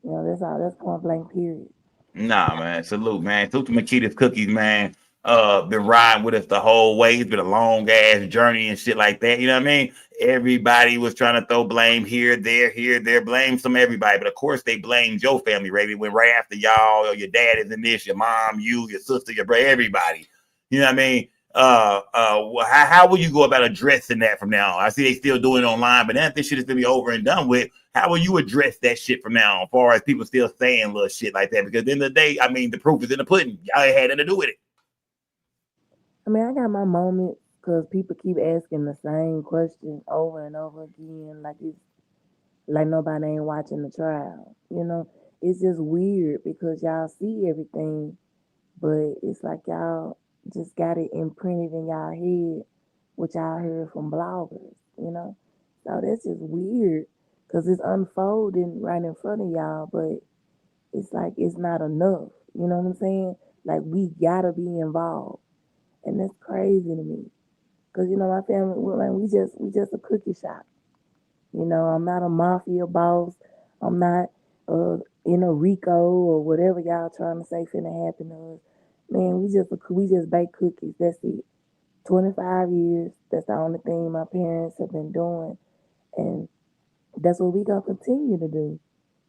That's all. That's point blank. Period. Nah, man. Salute, man. Salute to Makita's Cookies, man. Been riding with us the whole way. It's been a long ass journey and shit like that. You know what I mean? Everybody was trying to throw blame here, there, blame some everybody. But of course, they blamed your family, Raven. Went right after y'all, or your dad is in this, your mom, you, your sister, your brother, everybody. You know what I mean? How will you go about addressing that from now on? I see they still doing it online, but now this shit is gonna be over and done with. How will you address that shit from now on, as far as people still saying little shit like that? Because at the end of the day, I mean, the proof is in the pudding. Y'all ain't had nothing to do with it. I mean, I got my moments because people keep asking the same question over and over again, like it's like nobody ain't watching the trial. It's just weird because y'all see everything, but it's like y'all just got it imprinted in y'all head, what y'all heard from bloggers. So that's just weird because it's unfolding right in front of y'all, but it's like it's not enough. You know what I'm saying? Like we gotta be involved, and that's crazy to me. Cause my family, we just a cookie shop. I'm not a mafia boss. I'm not in a Rico or whatever y'all trying to say finna happen to us. Man, we just bake cookies. That's it. 25 years. That's the only thing my parents have been doing, and that's what we gonna continue to do.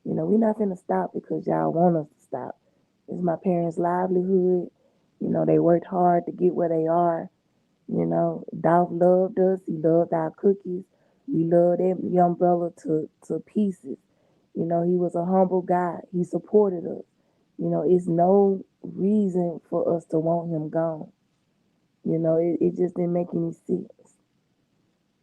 We not finna stop because y'all want us to stop. It's my parents' livelihood. They worked hard to get where they are. Dolph loved us. He loved our cookies. We loved that young brother to pieces. He was a humble guy. He supported us. It's no reason for us to want him gone. It just didn't make any sense.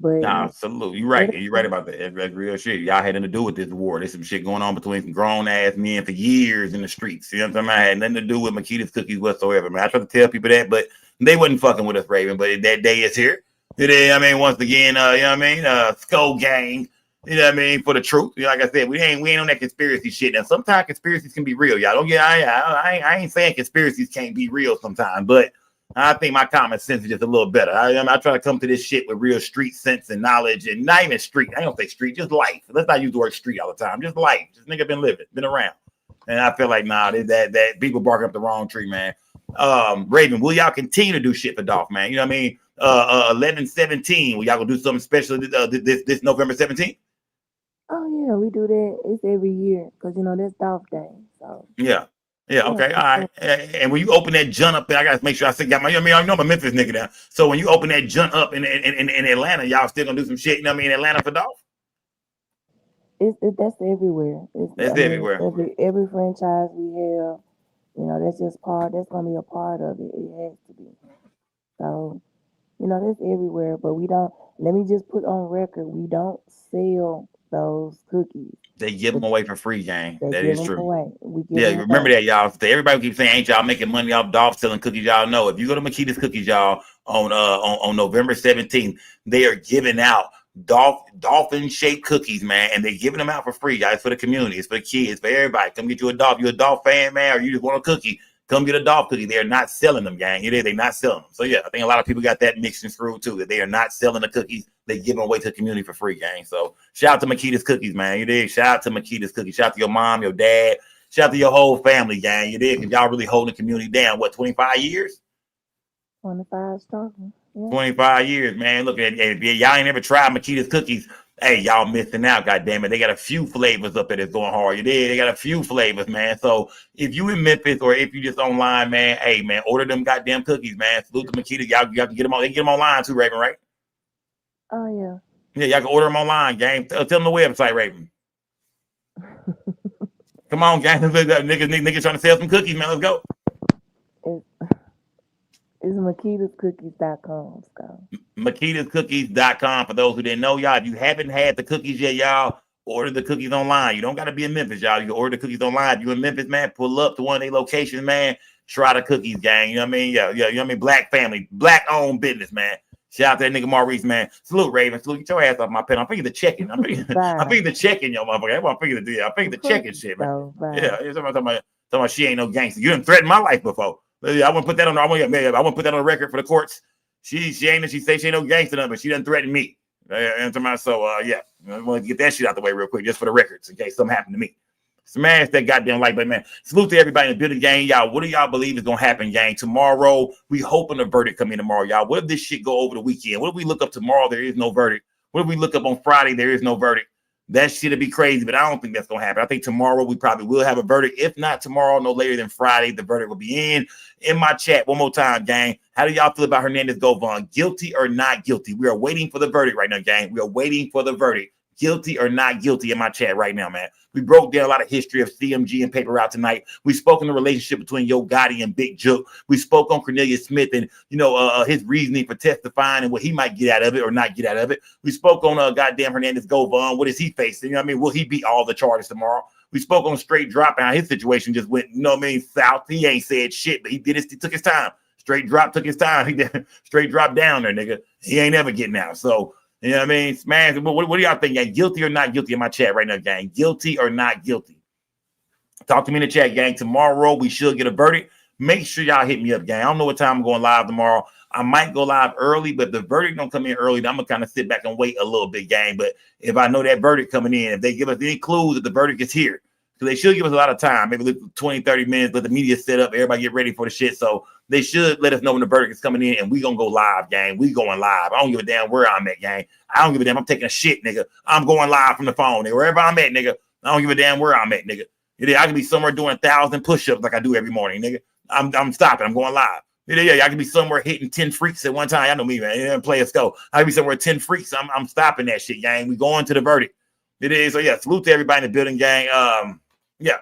But Nah, salute. You're right. You're right about that. That's real shit. Y'all had nothing to do with this war. There's some shit going on between some grown ass men for years in the streets. You know what I'm saying? I had nothing to do with Makita's cookies whatsoever, man. I try to tell people that, but they wasn't fucking with us, Raven. But that day is here. It is, I mean, once again, you know what I mean? Skull gang. You know what I mean? For the truth. You know, like I said, we ain't on that conspiracy shit. Now, sometimes conspiracies can be real. Y'all don't get. I ain't saying conspiracies can't be real sometimes, but I think my common sense is just a little better. I try to come to this shit with real street sense and knowledge, and not even street. I don't say street, just life. Let's not use the word street all the time. Just life. Just nigga been living, been around. And I feel like that people barking up the wrong tree, man. Raven, will y'all continue to do shit for Dolph, man? You know what I mean? 11/17. Will y'all gonna do something special this November 17th? Oh yeah, we do that. It's every year because that's Dolph Day. So Yeah. Yeah, okay, all right. And when you open that junk up there, I gotta make sure I got my. I know I'm a Memphis nigga now. So when you open that junk up in Atlanta, y'all still gonna do some shit. You know what I mean? In Atlanta for Dolph. That's everywhere. That's everywhere. Every franchise we have, that's just part. That's gonna be a part of it. It has to be. So, that's everywhere. But we don't. Let me just put on record: we don't sell those cookies. They give them away for free, gang. They that give is them true. Away. We give Yeah, them remember away. that, y'all. Everybody keeps saying, ain't y'all making money off Dolph selling cookies? Y'all know. If you go to Makita's Cookies, y'all, on November 17th, they are giving out dolphin-shaped cookies, man, and they're giving them out for free, guys, for the community. It's for the kids, for everybody. Come get you a Dolph. You a Dolph fan, man, or you just want a cookie, come get a Dolph cookie. They're not selling them, gang. They're not selling them. So, yeah, I think a lot of people got that mixed and screwed, too, that they are not selling the cookies. They give them away to the community for free, gang. So, shout out to Makita's Cookies, man. You did. Shout out to Makita's Cookies. Shout out to your mom, your dad. Shout out to your whole family, gang. You did, because y'all really holding the community down. What, 25 years? 25 strong. Yeah. 25 years, man. Look at it. If y'all ain't ever tried Makita's Cookies, hey, y'all missing out, goddamn it. They got a few flavors up there that's going hard. You did. They got a few flavors, man. So if you in Memphis or if you just online, man, hey, man, order them goddamn cookies, man. Salute to Makita. Y'all can get them on. They can get them online too, Raven, right? Oh yeah. Yeah, y'all can order them online, gang. Tell them the website, Raven. Come on, gang. Niggas trying to sell some cookies, man. Let's go. It's MakitasCookies.com, Scott. MakitasCookies.com. For those who didn't know, y'all, if you haven't had the cookies yet, y'all, order the cookies online. You don't got to be in Memphis, y'all. You can order the cookies online. If you in Memphis, man, pull up to one of their locations, man. Try the cookies, gang. You know what I mean? Yeah. You know what I mean? Black family, black-owned business, man. Shout out to that nigga Maurice, man. Salute, Raven. Salute. Get your ass off my pen. I'm thinking the checking. I'm thinking the checking, yo, motherfucker. That's what I'm thinking the deal. I'm thinking the checking shit, man. Yeah. Somebody talking about she ain't no gangster. You done threatened my life before. I wouldn't put that on. I wouldn't put that on the record for the courts. She ain't. She say she ain't no gangster, but she done threatened me. So yeah, I want to get that shit out the way real quick, just for the records, in case something happened to me. Smash that goddamn like button, man. Salute to everybody in the building, gang. Y'all, what do y'all believe is gonna happen, gang? Tomorrow, we hoping the verdict come in tomorrow, y'all. What if this shit go over the weekend? What if we look up tomorrow, there is no verdict? What if we look up on Friday, there is no verdict? That shit'll be crazy, but I don't think that's gonna happen. I think tomorrow we probably will have a verdict. If not tomorrow, no later than Friday, the verdict will be in. In my chat, one more time, gang. How do y'all feel about Hernandez Govan? Guilty or not guilty? We are waiting for the verdict right now, gang. We are waiting for the verdict. Guilty or not guilty in my chat right now, man. We broke down a lot of history of CMG and Paper Route tonight. We spoke on the relationship between Yo Gotti and Big Jook. We spoke on Cornelius Smith and, his reasoning for testifying and what he might get out of it or not get out of it. We spoke on goddamn Hernandez Govan. What is he facing? You know what I mean? Will he beat all the charges tomorrow? We spoke on straight drop and how his situation just went, south. He ain't said shit, but he took his time. Straight drop took his time. He did straight drop down there, nigga. He ain't ever getting out. So, you know what I mean? Smash. What do y'all think, gang? Guilty or not guilty in my chat right now, gang? Guilty or not guilty? Talk to me in the chat, gang. Tomorrow we should get a verdict. Make sure y'all hit me up, gang. I don't know what time I'm going live tomorrow. I might go live early, but if the verdict don't come in early, then I'm going to kind of sit back and wait a little bit, gang. But if I know that verdict coming in, if they give us any clues that the verdict is here, because they should give us a lot of time, maybe 20, 30 minutes, let the media set up, everybody get ready for the shit. So they should let us know when the verdict is coming in, and we going to go live, gang. We going live. I don't give a damn where I'm at, gang. I don't give a damn. I'm taking a shit, nigga. I'm going live from the phone, nigga. Wherever I'm at, nigga. I don't give a damn where I'm at, nigga. I can be somewhere doing 1,000 push-ups like I do every morning, nigga. I'm stopping. I'm going live. I can be somewhere hitting 10 freaks at one time. Y'all know me, man. Players go. I can be somewhere 10 freaks. I'm stopping that shit, gang. We going to the verdict. So yeah, salute to everybody in the building, gang. Yeah.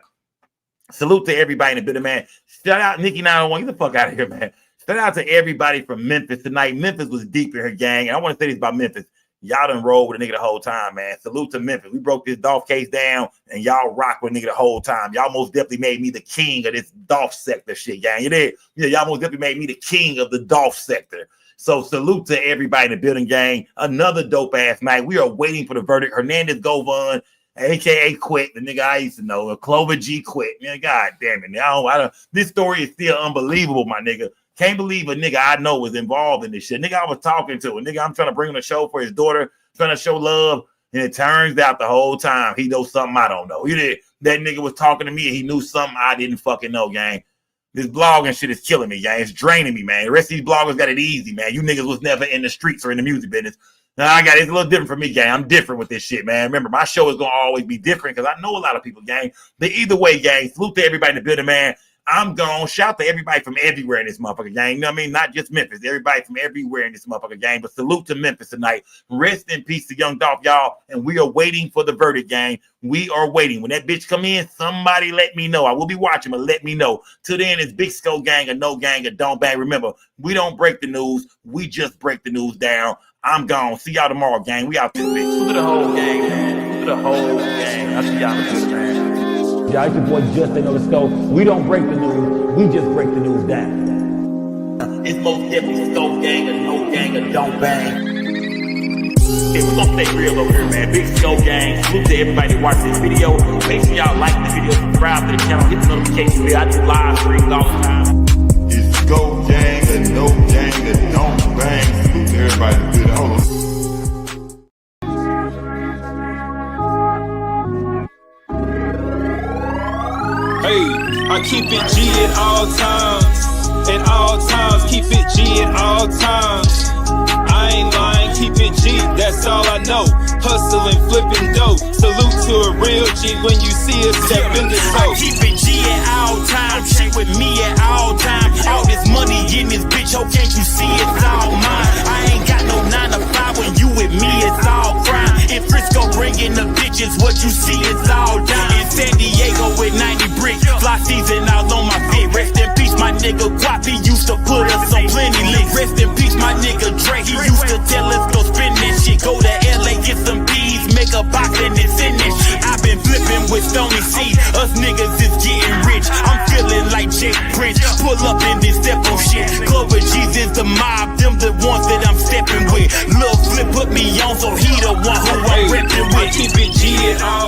Salute to everybody in the building, man. Shout out Nikki 901. Get the fuck out of here, man. Shout out to everybody from Memphis tonight. Memphis was deep in her, gang. And I want to say this about Memphis. Y'all done rolled with a nigga the whole time, man. Salute to Memphis. We broke this Dolph case down, and y'all rock with a nigga the whole time. Y'all most definitely made me the king of this Dolph sector shit, gang. You did? Yeah, y'all most definitely made me the king of the Dolph sector. So salute to everybody in the building, gang. Another dope-ass night. We are waiting for the verdict. Hernandez Govan, a.k.a. Quit, the nigga I used to know. Clover G Quit. Man, God damn it. Now, this story is still unbelievable, my nigga. Can't believe a nigga I know was involved in this shit. Nigga I was talking to. A nigga I'm trying to bring on the show for his daughter, trying to show love. And it turns out the whole time he knows something I don't know. That nigga was talking to me and he knew something I didn't fucking know, gang. This blogging shit is killing me, gang. It's draining me, man. The rest of these bloggers got it easy, man. You niggas was never in the streets or in the music business. Now it's a little different for me, gang. I'm different with this shit, man. Remember, my show is going to always be different because I know a lot of people, gang. But either way, gang, salute to everybody in the building, man. I'm gone. Shout to everybody from everywhere in this motherfucker gang. You know what I mean? Not just Memphis. Everybody from everywhere in this motherfucker gang. But salute to Memphis tonight. Rest in peace to young Dolph, y'all. And we are waiting for the verdict, gang. We are waiting. When that bitch come in, somebody let me know. I will be watching, but let me know. Till then, it's Big Skull gang or no gang or don't bang. Remember, we don't break the news. We just break the news down. I'm gone. See y'all tomorrow, gang. We out this bitch. Look at the whole gang, man. Look at the whole gang. I'll see y'all tomorrow, man. Yeah, it's your boy Justin on the scope. We don't break the news, we just break the news down. It's most definitely Skull gang or no gang or don't bang. Hey, we're gonna stay real over here, man. Big Skull gang. Salute to everybody that watched this video. Make sure y'all like the video, subscribe to the channel, hit the notification bell. I do live streams all the time. It's Skull gang or no gang or don't bang. Salute to everybody that did it. Hold on. Hey, I keep it G at all times, keep it G at all times. I ain't lying, keep it G, that's all I know. Hustling, flipping dope, salute to a real G when you see us step in this hoe. I keep it G at all times, she with me at all times. All this money in this bitch, oh can't you see it's all mine? I ain't got no 9 to 5 when you with me, it's all crime. In Frisco bringing the bitches, what you see is all dime. In San Diego with 90 bricks, fly season all on my feet. Rest in peace, my nigga Gotti used to put us on plenty licks. Rest in peace, my nigga Dre, he used to tell us go spin this shit. Go to LA, get some bees, make a box and then send this shit. I've been flipping with Stony C, us niggas is getting rich. I'm feeling like Jake Prince, pull up in this step on shit. Clover G's is the mob, them the ones that I'm stepping with. Lil Flip put me on, so he the one who I'm repping with. I keep it G at all